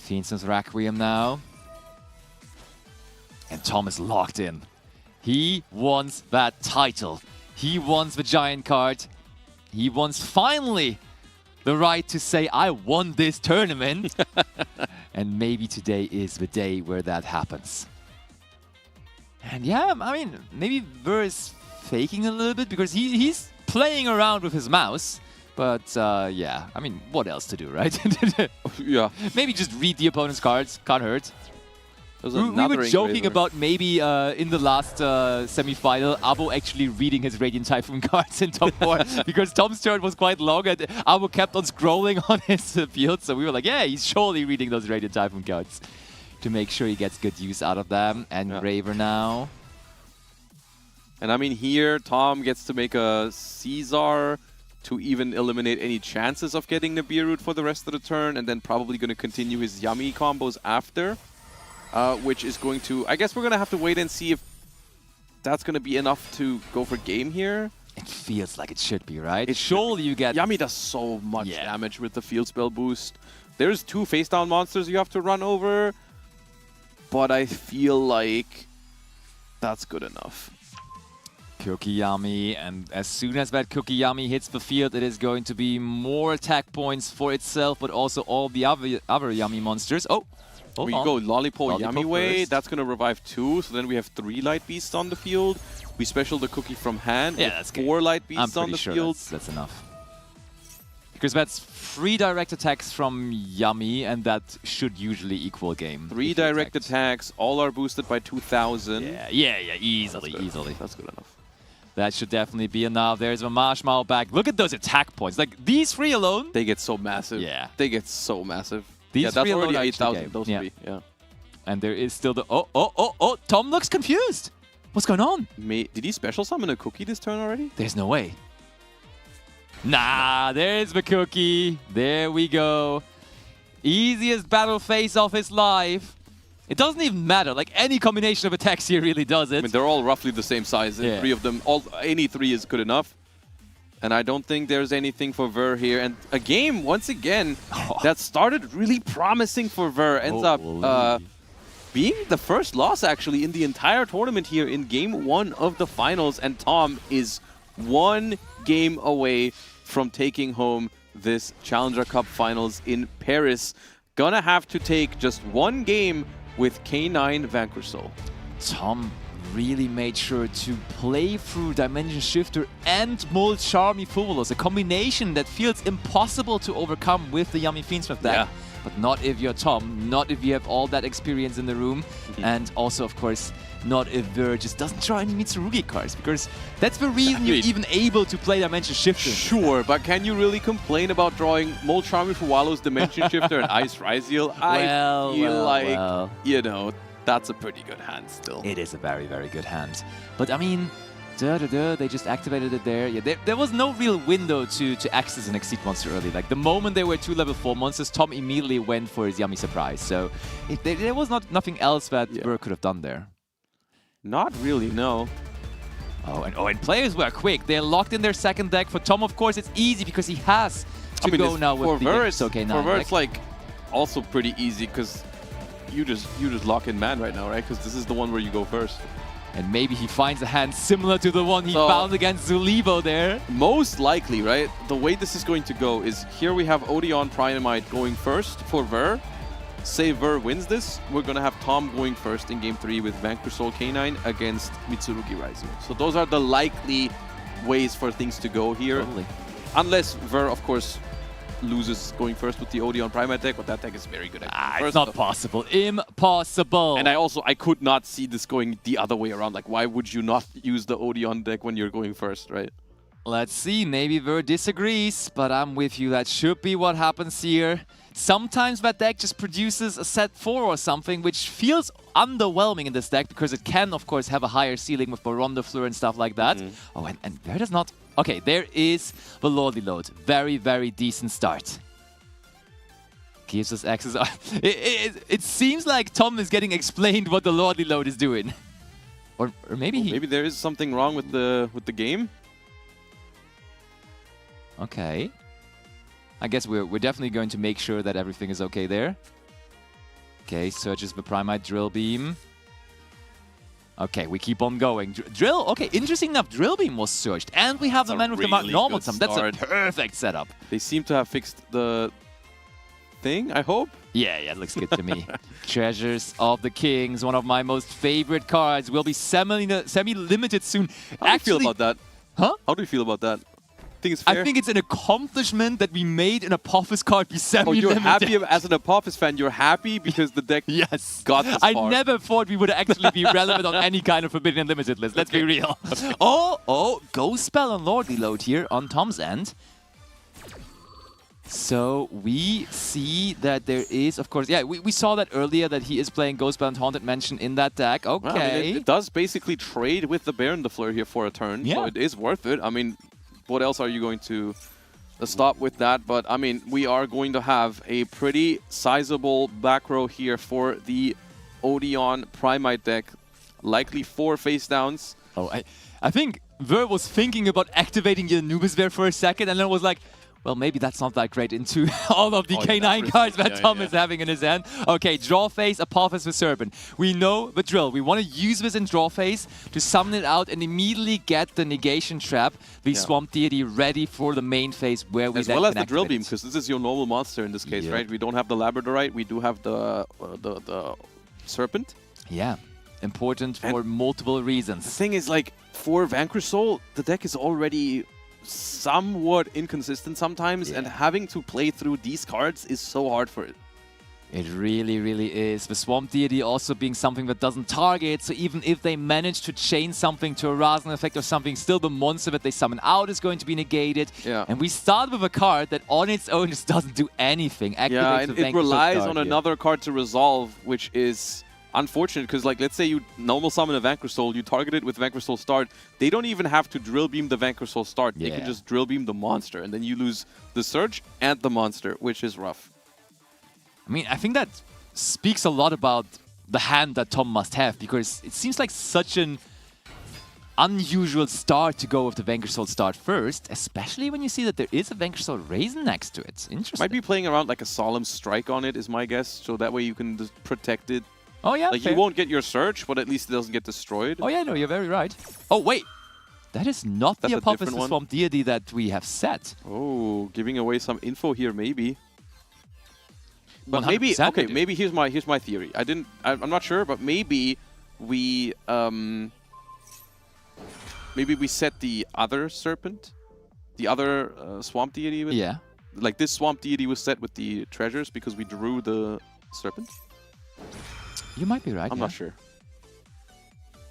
Fiendsmith's Requiem now. And Tom is locked in. He wants that title. He wants the giant card. He wants finally the right to say, I won this tournament. And maybe today is the day where that happens. And yeah, I mean, maybe Ver is faking a little bit because he's playing around with his mouse. But yeah, I mean, what else to do, right? Yeah. Maybe just read the opponent's cards. Can't hurt. We were joking about maybe in the last semi-final, Abbo actually reading his Radiant Typhoon cards in top 4 because Tom's turn was quite long and Abbo kept on scrolling on his field. So we were like, yeah, he's surely reading those Radiant Typhoon cards to make sure he gets good use out of them. And Graver now. And I mean, here Tom gets to make a Caesar to even eliminate any chances of getting Nibiru for the rest of the turn, and then probably going to continue his Yummy combos after. Which is going to... I guess we're going to have to wait and see if that's going to be enough to go for game here. It feels like it should be, right? Surely you get... Yummy does so much damage with the field spell boost. There's 2 face down monsters you have to run over. But I feel like that's good enough. Cookie Yummy, and as soon as that Cookie Yummy hits the field, it is going to be more attack points for itself, but also all the other Yummy monsters. Oh! We go Lollipop Yummy way, that's going to revive 2, so then we have 3 Light Beasts on the field. We special the Cookie from hand with that's 4 Light Beasts on the field. That's enough. Because that's 3 direct attacks from Yummy, and that should usually equal game. 3 direct attacks, all are boosted by 2,000. Yeah, easily. That's good enough. That should definitely be enough. There's a Marshmallow back. Look at those attack points. Like, these 3 alone. They get so massive. Yeah. They get so massive. These that's 3 already alone 8,000, those 3. Yeah. And there is still the... Oh, Tom looks confused. What's going on? Did he special summon a Cookie this turn already? There's no way. Nah, there's the Cookie. There we go. Easiest battle phase of his life. It doesn't even matter. Like, any combination of attacks here really does it. I mean, they're all roughly the same size. And 3 of them, any 3 is good enough. And I don't think there's anything for Ver here. And a game, once again, that started really promising for Ver ends up being the first loss, actually, in the entire tournament here in Game 1 of the finals. And Tom is 1 game away from taking home this Challenger Cup finals in Paris. Gonna have to take just 1 game with K9 Vanquisher. Tom really made sure to play through Dimension Shifter and Mold Charmy Fubulos, a combination that feels impossible to overcome with the Yummy Fiendsmith deck. Yeah. But not if you're Tom, not if you have all that experience in the room, and also, of course, not if Ver just doesn't draw any Mitsurugi cards, because that's the reason you're even able to play Dimension Shifter. Sure, but can you really complain about drawing Mold Charmy Fubulos, Dimension Shifter, and Ice Ryziel? I feel like, you know, that's a pretty good hand still. It is a very, very good hand. But I mean, they just activated it there. Yeah, there was no real window to access an Exceed monster early. Like, the moment there were 2 level 4 monsters, Tom immediately went for his Yummy Surprise. So there was nothing else that Ver could have done there. Not really, no. And players were quick. They're locked in their second deck. For Tom, of course, it's easy because he has to go now with the K9 For Ver, it's like also pretty easy because you just lock in man right now, right? Because this is the one where you go first. And maybe he finds a hand similar to the one he found against Libo there. Most likely, right? The way this is going to go is here we have Odeon Priamite going first for Ver. Say Ver wins this, we're going to have Tom going first in Game 3 with Vanquisher K9 against Mitsurugi Rising. So those are the likely ways for things to go here. Totally. Unless Ver, of course, loses going first with the Odeon Primate deck, but that deck is very good. It's not possible. Impossible. And I could not see this going the other way around. Like, why would you not use the Odeon deck when you're going first, right? Let's see, maybe Ver disagrees, but I'm with you. That should be what happens here. Sometimes that deck just produces a set 4 or something, which feels underwhelming in this deck because it can, of course, have a higher ceiling with Baron de Fleur and stuff like that. Oh, and Ver does not... Okay, there is the Lordly Load. Very, very decent start. Gives us access... it seems like Tom is getting explained what the Lordly Load is doing. Or maybe he... Maybe there is something wrong with the game. Okay. I guess we're definitely going to make sure that everything is okay there. Okay, searches the Primite Drill Beam. Okay, we keep on going. Drill, okay, interesting enough, Drill Beam was searched. And we have the man with the normal sum. That's a perfect setup. They seem to have fixed the thing, I hope. Yeah, it looks good to me. Treasures of the Kings, one of my most favorite cards, will be semi-limited soon. How do you feel about that? Huh? How do you feel about that? Think it's fair? I think it's an accomplishment that we made an Apophis card be semi-limited. Oh, you're happy as an Apophis fan. You're happy because the deck got this far. I never thought we would actually be relevant on any kind of Forbidden and Limited list. Let's be real. Oh, Ghost Spell on Lordly Load here on Tom's end. So we see that there is, of course, we saw that earlier that he is playing Ghost Spell and Haunted Mansion in that deck. Okay. Well, I mean, it does basically trade with the Baron de Fleur here for a turn. Yeah. So it is worth it. I mean, what else are you going to stop with that? But, I mean, we are going to have a pretty sizable back row here for the Odeon Primite deck. Likely 4 face downs. Oh, I think Ver was thinking about activating your Anubis there for a second and then was like, well, maybe that's not that great into all of the K9 cards that Tom is having in his hand. Okay, draw phase, Apophis with Serpent. We know the drill. We want to use this in draw phase to summon it out and immediately get the negation trap, the Swamp Deity, ready for the main phase where we as well as the Drill Beam, because this is your normal monster in this case, right? We don't have the Labradorite, we do have the Serpent. Yeah, important for multiple reasons. The thing is, like, for Vanquish Soul, the deck is already somewhat inconsistent sometimes, and having to play through these cards is so hard for it. It really, really is. The Swamp Deity also being something that doesn't target, so even if they manage to chain something to a Rasen effect or something, still the monster that they summon out is going to be negated. Yeah. And we start with a card that on its own just doesn't do anything. Yeah, and it relies on another card to resolve, which is unfortunate, because, like, let's say you normal summon a Vanquish Soul, you target it with Vanquish Soul Start, they don't even have to Drill Beam the Vanquish Soul Start. They can just Drill Beam the monster, and then you lose the Search and the monster, which is rough. I mean, I think that speaks a lot about the hand that Tom must have, because it seems like such an unusual start to go with the Vanquish Soul Start first, especially when you see that there is a Vanquish Soul Raisen next to it. Interesting. Might be playing around like a Solemn Strike on it, is my guess, so that way you can just protect it. Oh, yeah, like, you won't get your Search, but at least it doesn't get destroyed. Oh, yeah, no, you're very right. Oh, wait. That is not the Apophis Swamp Deity that we have set. Oh, giving away some info here, maybe. But 100% maybe, okay, maybe here's my theory. I'm not sure, but maybe we set the other Serpent, the other Swamp Deity with. Yeah. Like, this Swamp Deity was set with the treasures because we drew the Serpent. You might be right. I'm not sure.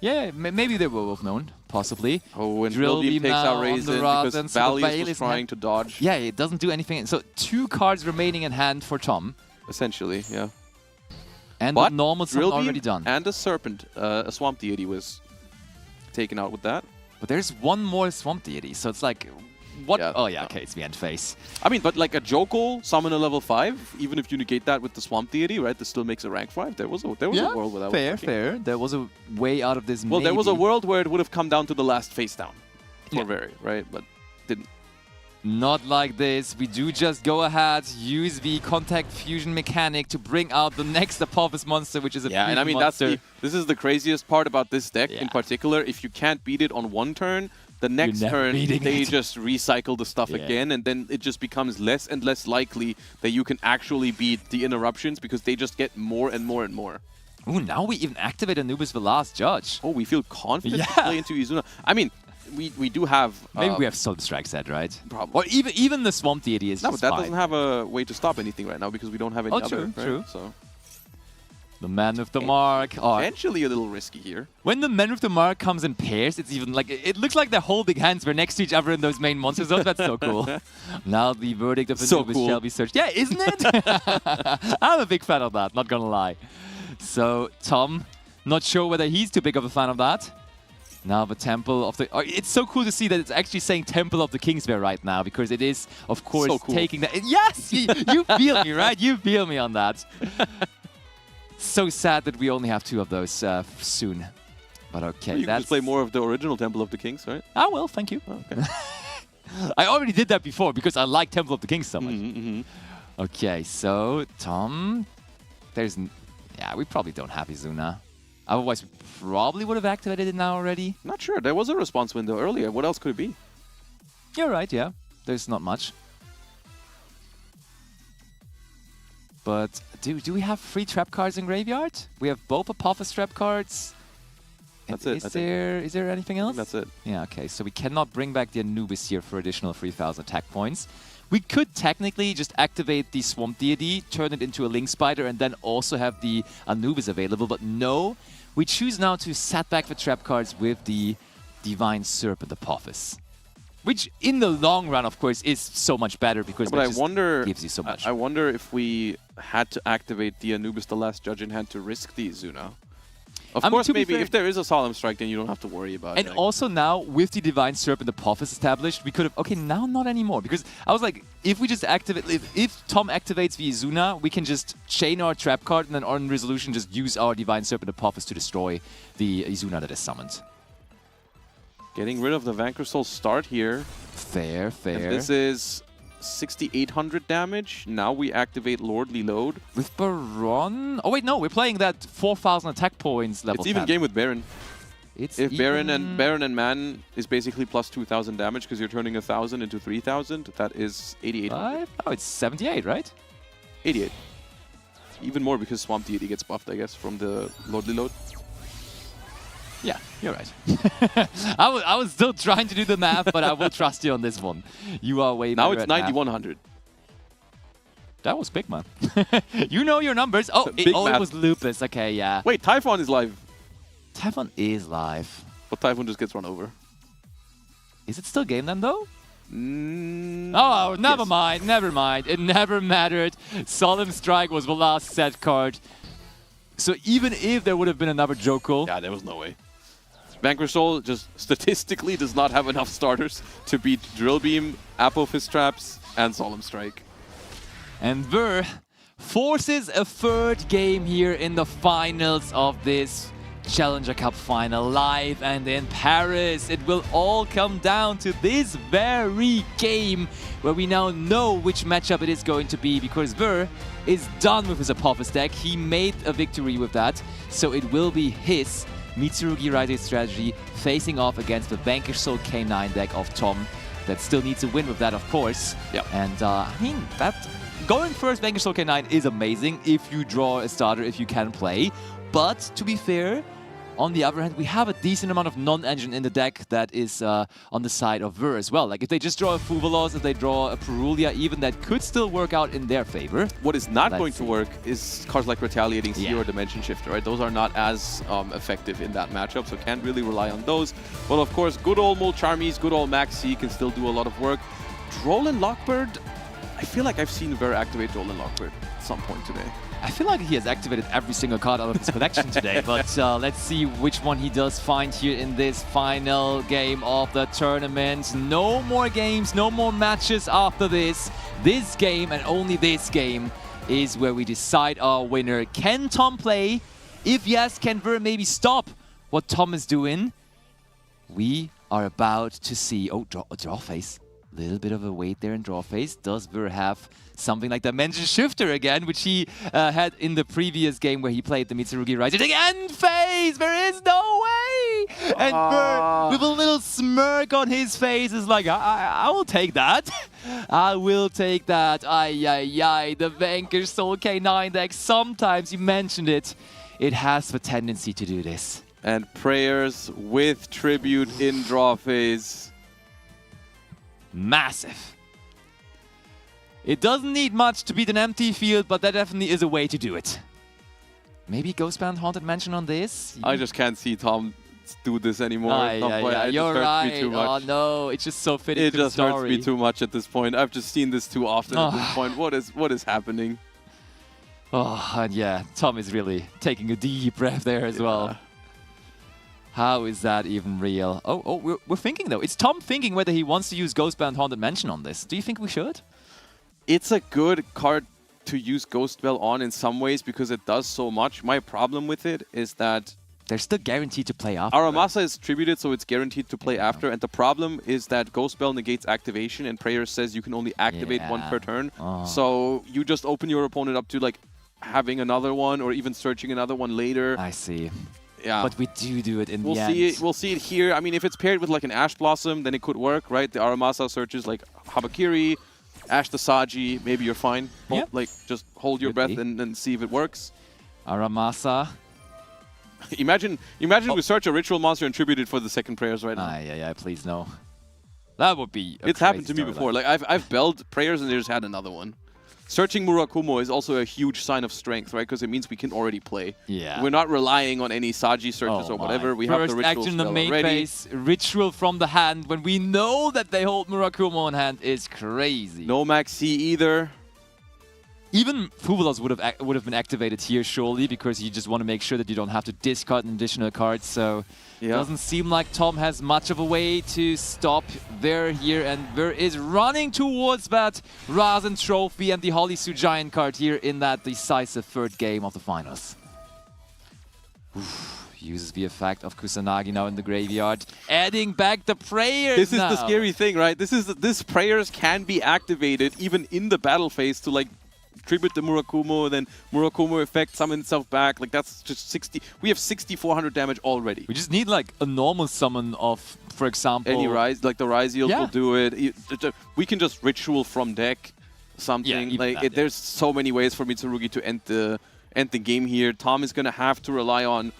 Yeah, maybe they were both known, possibly. Oh, when Drill Beam takes out Raisen because Valius was trying to dodge. Yeah, it doesn't do anything. So 2 cards remaining in hand for Tom. Essentially, yeah. And the normal summon already done. And a Serpent, a Swamp Deity was taken out with that. But there's one more Swamp Deity, so it's like, what? Yeah, oh yeah, okay, it's the end phase. I mean, but like a Jokol, summon a level 5, even if you negate that with the Swamp Deity, right? This still makes a rank 5. There was a world where that was fair. There was a way out of this. Well, there was a world where it would have come down to the last face down. For very, right? But didn't. Not like this. We do just go ahead, use the Contact Fusion mechanic to bring out the next Apophis monster, which is a and I mean, monster. this is the craziest part about this deck in particular. If you can't beat it on one turn, the next turn they just recycle the stuff again, and then it just becomes less and less likely that you can actually beat the interruptions because they just get more and more and more. Ooh, now we even activate Anubis the Last Judge. Oh, we feel confident to play into Izuna. I mean, we do have... Maybe we have Soul Strike set, right? Probably. Or even the Swamp Deity is no, just but that fine. doesn't have a way to stop anything right now because we don't have any other. True. So The man with the mark. Potentially a little risky here. When the men with the mark comes in pairs, it's even like, it looks like they're holding hands. We're next to each other in those main monster zones. That's so cool. Now the verdict of Anubis shall be searched. Yeah, isn't it? I'm a big fan of that, not gonna lie. So, Tom, not sure whether he's too big of a fan of that. Now the Temple of the... it's so cool to see that it's actually saying Temple of the Kings there right now, because it is, of course, so cool. taking that... Yes! You feel me, right? You feel me on that. So sad that we only have 2 of those soon. But okay, well, you can just play more of the original Temple of the Kings, right? I will, thank you. Oh, okay. I already did that before because I like Temple of the Kings so much. Okay, so Tom, there's... Yeah, we probably don't have Izuna. Otherwise, we probably would have activated it now already. Not sure. There was a response window earlier. What else could it be? You're right, yeah. There's not much. But do we have 3 trap cards in graveyard? We have both Apophis trap cards. That's it. Is there anything else? That's it. Yeah, okay. So we cannot bring back the Anubis here for additional 3,000 attack points. We could technically just activate the Swamp Deity, turn it into a Link Spider, and then also have the Anubis available. But no, we choose now to set back the trap cards with the Divine Serpent Apophis. Which, in the long run, of course, is so much better because it gives you so much. I wonder if we had to activate the Anubis, the last judge in hand, to risk the Izuna. Of course, maybe if there is a Solemn Strike, then you don't have to worry about it. And also now, with the Divine Serpent Apophis established, we could have... Okay, now not anymore. Because I was like, if we just activate... If Tom activates the Izuna, we can just chain our trap card and then on resolution just use our Divine Serpent Apophis to destroy the Izuna that is summoned. Getting rid of the Vanquish Soul start here. Fair, fair. And this is 6,800 damage. Now we activate Lordly Load. With Baron? Oh wait, no, we're playing that 4,000 attack points level It's even 10. game with Baron. If Baron even... and Man is basically plus 2,000 damage because you're turning 1,000 into 3,000, that is 8,800. Oh, it's 78, right? 88. Even more because Swamp Deity gets buffed, I guess, from the Lordly Load. Yeah, you're right. I was still trying to do the math, but I will trust you on this one. You are way better. Now it's 9,100. That was big, man. You know your numbers. Oh, it was Lupus. Okay, yeah. Wait, Typhon is live. Typhon is live. But Typhon just gets run over. Is it still game then, though? Oh, never mind. Never mind. It never mattered. Solemn Strike was the last set card. So even if there would have been another Jokul... Yeah, there was no way. Vanquish Soul just statistically does not have enough starters to beat Drill Beam, Apophis Traps, and Solemn Strike. And Ver forces a 3rd game here in the finals of this Challenger Cup final, live and in Paris. It will all come down to this very game where we now know which matchup it is going to be, because Ver is done with his Apophis deck. He made a victory with that, so it will be his Mitsurugi Rising strategy facing off against the Vanquish Soul K9 deck of Tom that still needs to win with that, of course. Yep. And I mean, that going first Vanquish Soul K9 is amazing if you draw a starter, if you can play. But to be fair, on the other hand, we have a decent amount of non-engine in the deck that is on the side of Ver as well. Like if they just draw a Fuvalos, if they draw a Perulia, even that could still work out in their favor. What is not going to work is cards like Retaliating Sea or Dimension Shifter, right? Those are not as effective in that matchup, so can't really rely on those. But of course, good old Mulcharmies, good old Maxi can still do a lot of work. Droll and Lockbird, I feel like I've seen Ver activate Droll and Lockbird at some point today. I feel like he has activated every single card out of his collection today, but let's see which one he does find here in this final game of the tournament. No more games, no more matches after this. This game, and only this game, is where we decide our winner. Can Tom play? If yes, can Ver maybe stop what Tom is doing? We are about to see... Oh, draw face. Little bit of a wait there in draw phase. Does Ver have something like Dimension Shifter again, which he had in the previous game where he played the Mitsurugi Rising again? Phase! There is no way! And Ver, with a little smirk on his face, is like, I will take that. I will take that. Ay, ay, ay. The Vanquish Soul K9 deck, sometimes, you mentioned it, it has the tendency to do this. And Prayers with Tribute in draw phase. Massive. It doesn't need much to beat an empty field, but that definitely is a way to do it. Maybe Ghostbound Haunted Mansion on this? I just can't see Tom do this anymore. Yeah, you're right. Me too much. Oh no, it's just so fitting. It just hurts me too much at this point. I've just seen this too often at this point. What is happening? Oh, and yeah, Tom is really taking a deep breath there as well. How is that even real? Oh, we're thinking though. It's Tom thinking whether he wants to use Ghostbound Haunted Mansion on this. Do you think we should? It's a good card to use Ghost Bell on in some ways because it does so much. My problem with it is that they're still guaranteed to play after. Aramasa is tributed, so it's guaranteed to play after. And the problem is that Ghost Bell negates activation, and Prayer says you can only activate one per turn. So you just open your opponent up to like having another one or even searching another one later. I see. Yeah. But we do it in the end. We'll see it here. I mean, if it's paired with like an Ash Blossom, then it could work, right? The Aramasa searches like Habakiri, Ash the Saji, maybe you're fine. Yeah. Like, just hold your breath and see if it works. Aramasa. Imagine we search a ritual monster and tribute it for the second prayers right now. Yeah, please no. That would be It's happened to me before. Like I've belled prayers and they just had another one. Searching Murakumo is also a huge sign of strength, right? Because it means we can already play. Yeah. We're not relying on any Saji searches or whatever. We have the ritual action in the main already. phase, ritual from the hand, when we know that they hold Murakumo in hand, is crazy. No Max C either. Even Fubulos would have been activated here, surely, because you just want to make sure that you don't have to discard an additional card. So it doesn't seem like Tom has much of a way to stop Ver here, and Ver is running towards that Rasen Trophy and the Holisu Giant card here in that decisive third game of the finals. Uses the effect of Kusanagi now in the graveyard, adding back the prayers. This is the scary thing, right? This prayers can be activated even in the battle phase to like tribute the Murakumo, then Murakumo effect summon itself back. Like that's just 60. We have 6,400 damage already. We just need like a normal summon of, for example, any Rise, like the Rise Yield will do it. We can just ritual from deck something. Yeah, like there's so many ways for Mitsurugi to end the game here. Tom is gonna have to rely on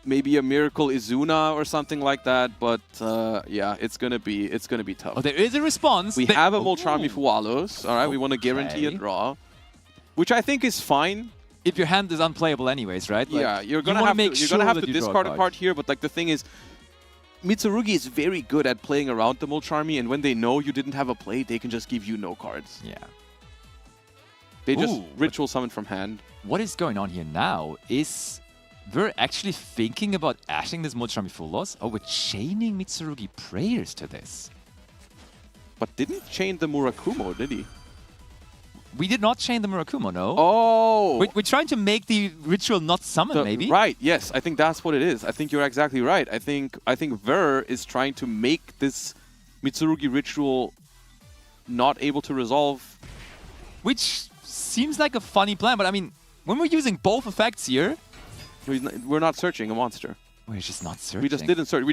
maybe a Miracle Izuna or something like that, but yeah, it's gonna be tough. Oh, there is a response. We have a Molcharmi Fualos, all right? We want to guarantee a draw, which I think is fine. If your hand is unplayable anyways, right? Like, yeah, you're gonna have to discard a card here, but like the thing is, Mitsurugi is very good at playing around the Molcharmi, and when they know you didn't have a play, they can just give you no cards. Yeah. They just ritual summon from hand. What is going on here now is we're actually thinking about ashing this Molcharmi full loss. Oh, we're chaining Mitsurugi prayers to this. But didn't chain the Murakumo, did he? We did not chain the Murakumo, no. Oh! We're trying to make the ritual not summon, maybe? Right, yes. I think that's what it is. I think you're exactly right. I think Ver is trying to make this Mitsurugi ritual not able to resolve. Which seems like a funny plan, but I mean, when we're using both effects here, we're not searching a monster. We're just not searching. We just didn't search.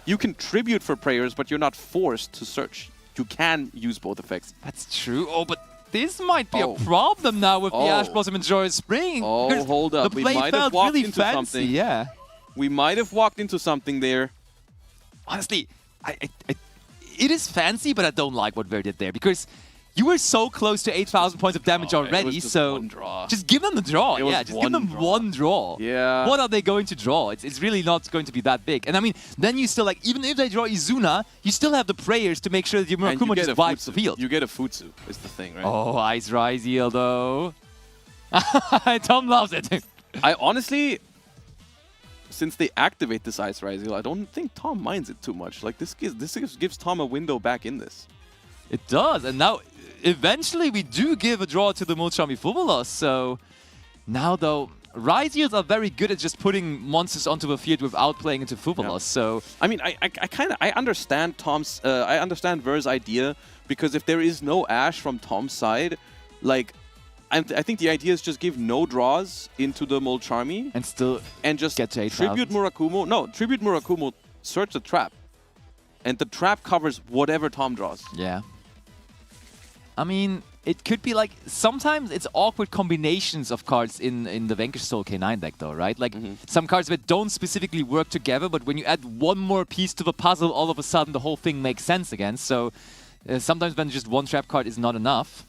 You can tribute for prayers, but you're not forced to search. You can use both effects. That's true. Oh, but this might be a problem now with the Ash Blossom and Joyous Spring. Oh, hold up. The play felt really fancy. Yeah. We might have walked into something there. Honestly, it is fancy, but I don't like what Ver did there, because you were so close to 8,000 points of damage already, so just give them the draw. Yeah, just give them one draw. Yeah. What are they going to draw? It's really not going to be that big. And I mean, then you still, like, even if they draw Izuna, you still have the prayers to make sure that your Murakumo just wipes the field. You get a Futsu, is the thing, right? Oh, Ice Rise Yield, though. Tom loves it. I honestly, since they activate this Ice Rise Yield, I don't think Tom minds it too much. Like, this gives Tom a window back in this. It does, and now eventually we do give a draw to the Molcharmi Fubulos. So now, though, Rise Yields are very good at just putting monsters onto the field without playing into Fubulos. Yeah. So I mean, I understand I understand Ver's idea, because if there is no Ash from Tom's side, like I think the idea is just give no draws into the Molcharmi and just get to 8,000. Tribute Murakumo. No, tribute Murakumo. Search the trap, and the trap covers whatever Tom draws. Yeah. I mean, it could be like, sometimes it's awkward combinations of cards in the Vanquish Soul K9 deck though, right? Like some cards that don't specifically work together, but when you add one more piece to the puzzle, all of a sudden the whole thing makes sense again. So sometimes when just one trap card is not enough.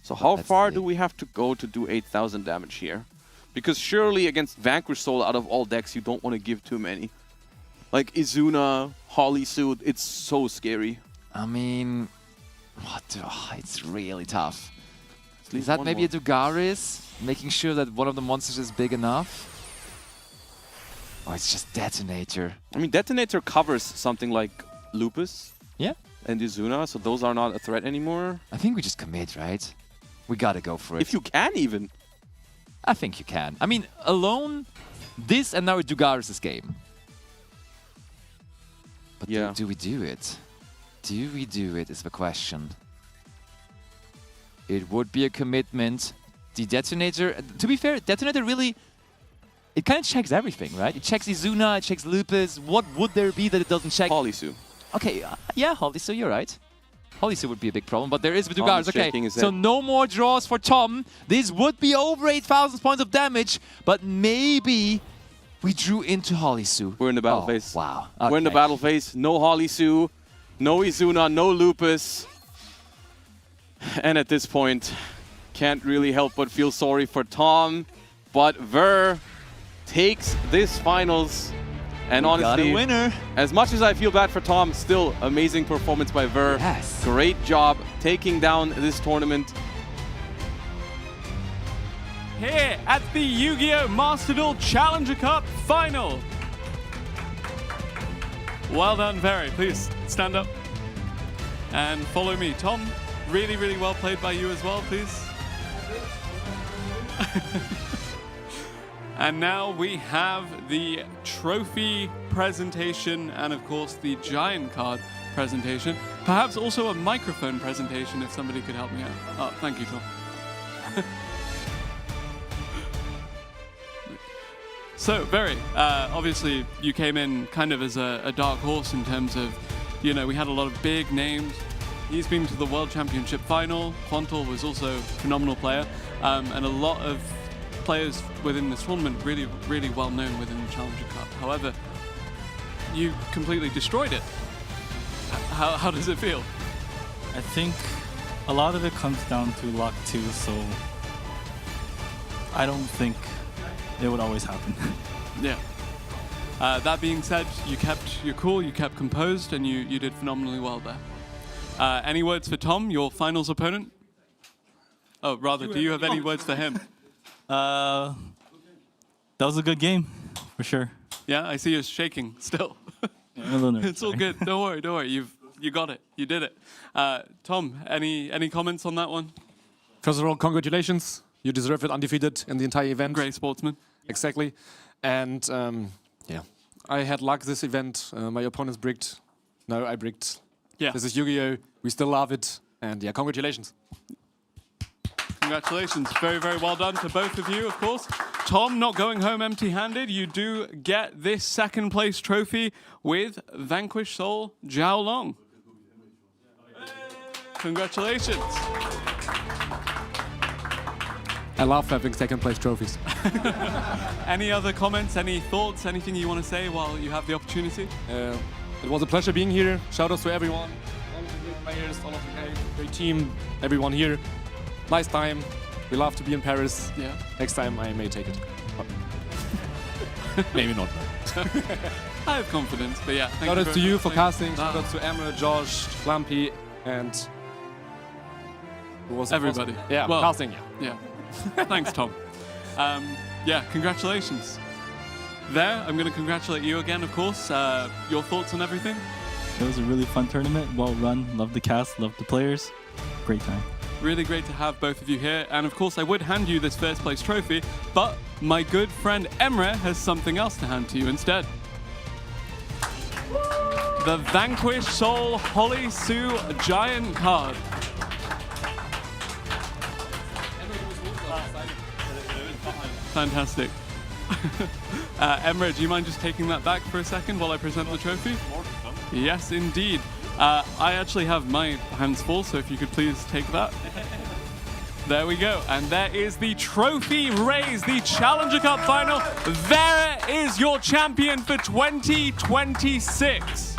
So how far do we have to go to do 8,000 damage here? Because surely against Vanquish Soul, out of all decks, you don't want to give too many. Like Izuna, Holly Suit, it's so scary. I mean, it's really tough. Is that maybe a Dugaris? Making sure that one of the monsters is big enough? Oh, it's just Detonator. I mean, Detonator covers something like Lupus. Yeah. And Izuna, so those are not a threat anymore. I think we just commit, right? We gotta go for it. If you can, even. I think you can. I mean, alone, this and now Dugaris' game. But yeah. do we do it? Do we do it is the question. It would be a commitment. The Detonator, to be fair, Detonator really, it kind of checks everything, right? It checks Izuna, it checks Lupus. What would there be that it doesn't check? Holisu. Okay, yeah, Holisu, you're right. Holisu would be a big problem, but there is Dugaris. Okay, so no more draws for Tom. This would be over 8,000 points of damage, but maybe we drew into Holisu. We're in the battle phase. Wow. We're in the battle phase. No Holisu, no Izuna, no Lupus. And at this point, can't really help but feel sorry for Tom. But Ver takes this finals. And honestly, winner. As much as I feel bad for Tom, still amazing performance by Ver. Yes. Great job taking down this tournament. Here at the Yu-Gi-Oh! Master Duel Challenger Cup Final. Well done, Very. Please stand up and follow me. Tom, really, really well played by you as well, please. And now we have the trophy presentation and, of course, the giant card presentation. Perhaps also a microphone presentation if somebody could help me out. Oh, thank you, Tom. So, Very, obviously you came in kind of as a dark horse in terms of, you know, we had a lot of big names. He's been to the World Championship final. Quanto was also a phenomenal player. And a lot of players within this tournament really, really well known within the Challenger Cup. However, you completely destroyed it. How does it feel? I think a lot of it comes down to luck too, so I don't think it would always happen. Yeah. That being said, you kept your cool, you kept composed, and you did phenomenally well there. Any words for Tom, your finals opponent? Oh, rather, do you have any words for him? That was a good game, for sure. Yeah, I see you're shaking still. It's all good. Don't worry, don't worry. You got it. You did it. Tom, any comments on that one? First of all, congratulations. You deserve it undefeated in the entire event. Great sportsman. Exactly. And yeah, I had luck this event. My opponents bricked. No, I bricked. Yeah. This is Yu-Gi-Oh! We still love it. And yeah, congratulations. Congratulations. Very, very well done to both of you, of course. Tom, not going home empty-handed. You do get this second place trophy with Vanquish Soul Joolong. Congratulations. I love having second place trophies. Any other comments, any thoughts, anything you want to say while you have the opportunity? It was a pleasure being here. Shout outs to everyone, all of the great players, all of the great team, everyone here. Nice time. We love to be in Paris. Yeah. Next time I may take it. Maybe not. I have confidence, but yeah. Shout outs to you for casting. Shout outs to Emma, Josh, Lumpy, and who was everybody. Yeah, well, casting. Yeah. Thanks, Tom. Yeah, congratulations. There, I'm going to congratulate you again, of course. Your thoughts on everything? It was a really fun tournament, well run. Loved the cast, loved the players. Great time. Really great to have both of you here. And of course, I would hand you this first place trophy, but my good friend Emre has something else to hand to you instead. The Vanquish Soul Holly Sue Giant card. Fantastic. Emre, do you mind just taking that back for a second while I present the trophy? Yes, indeed. I actually have my hands full, so if you could please take that. There we go. And there is the trophy raised, the Challenger Cup final. There is your champion for 2026.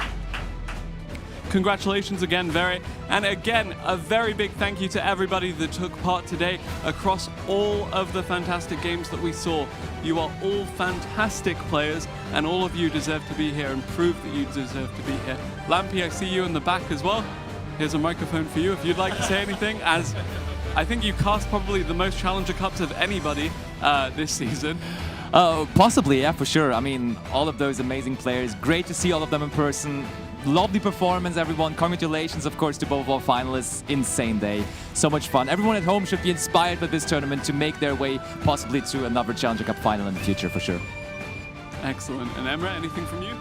congratulations again, Very. And again, a very big thank you to everybody that took part today across all of the fantastic games that we saw. You are all fantastic players, and all of you deserve to be here and prove that you deserve to be here. Lampy, I see you in the back as well. Here's a microphone for you if you'd like to say anything, as I think you cast probably the most Challenger Cups of anybody this season. Possibly, yeah, for sure. I mean, all of those amazing players. Great to see all of them in person. Lovely performance, everyone. Congratulations, of course, to both our finalists. Insane day. So much fun. Everyone at home should be inspired by this tournament to make their way possibly to another Challenger Cup final in the future, for sure. Excellent. And Emre, anything from you?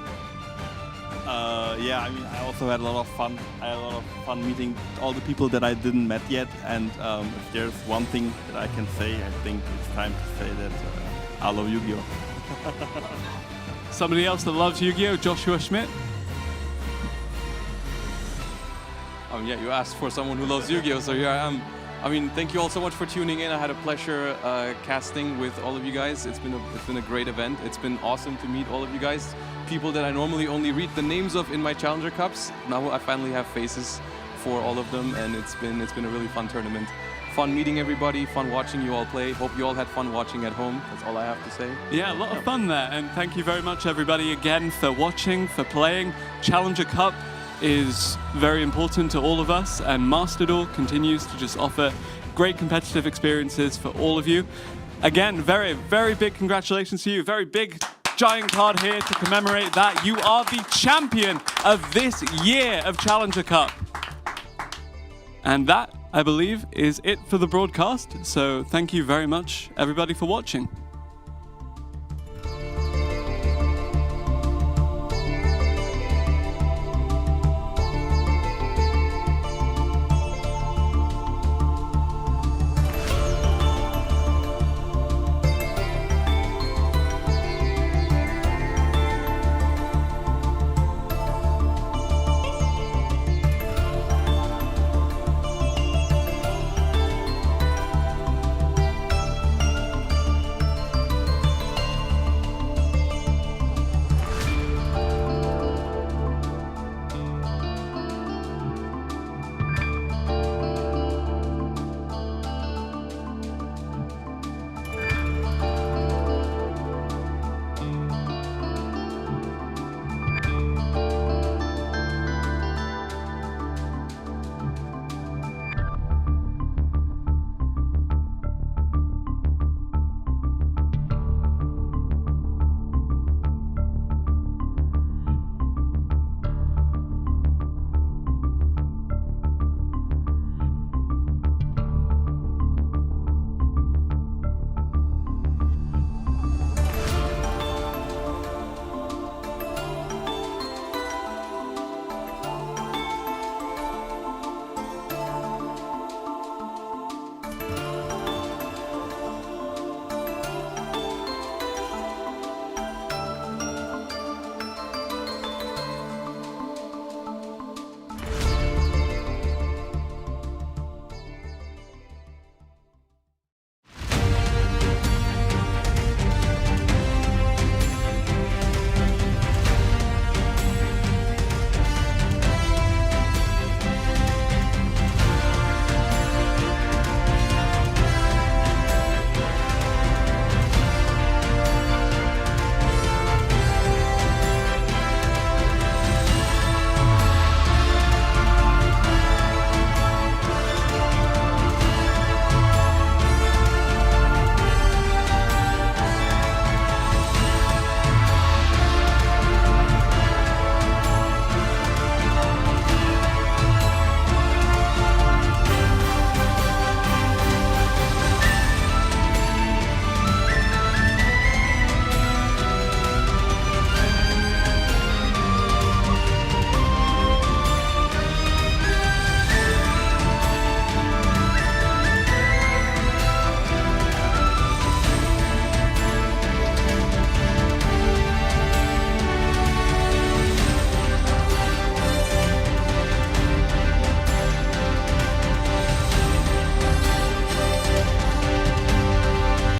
Yeah, I mean, I also had a lot of fun. I had a lot of fun meeting all the people that I didn't met yet. And if there's one thing that I can say, I think it's time to say that I love Yu-Gi-Oh! Somebody else that loves Yu-Gi-Oh!, Joshua Schmidt? Yeah, you asked for someone who loves Yu-Gi-Oh! So here I am. I mean, thank you all so much for tuning in. I had a pleasure casting with all of you guys. It's been a great event. It's been awesome to meet all of you guys. People that I normally only read the names of in my Challenger Cups. Now I finally have faces for all of them, and it's been a really fun tournament. Fun meeting everybody, fun watching you all play. Hope you all had fun watching at home. That's all I have to say. Yeah, a lot of fun there. And thank you very much, everybody, again, for watching, for playing. Challenger Cup is very important to all of us, and Master Duel continues to just offer great competitive experiences for all of you. Again, very, very big congratulations to you. Very big giant card here to commemorate that. You are the champion of this year of Challenger Cup. And that, I believe, is it for the broadcast. So thank you very much, everybody, for watching.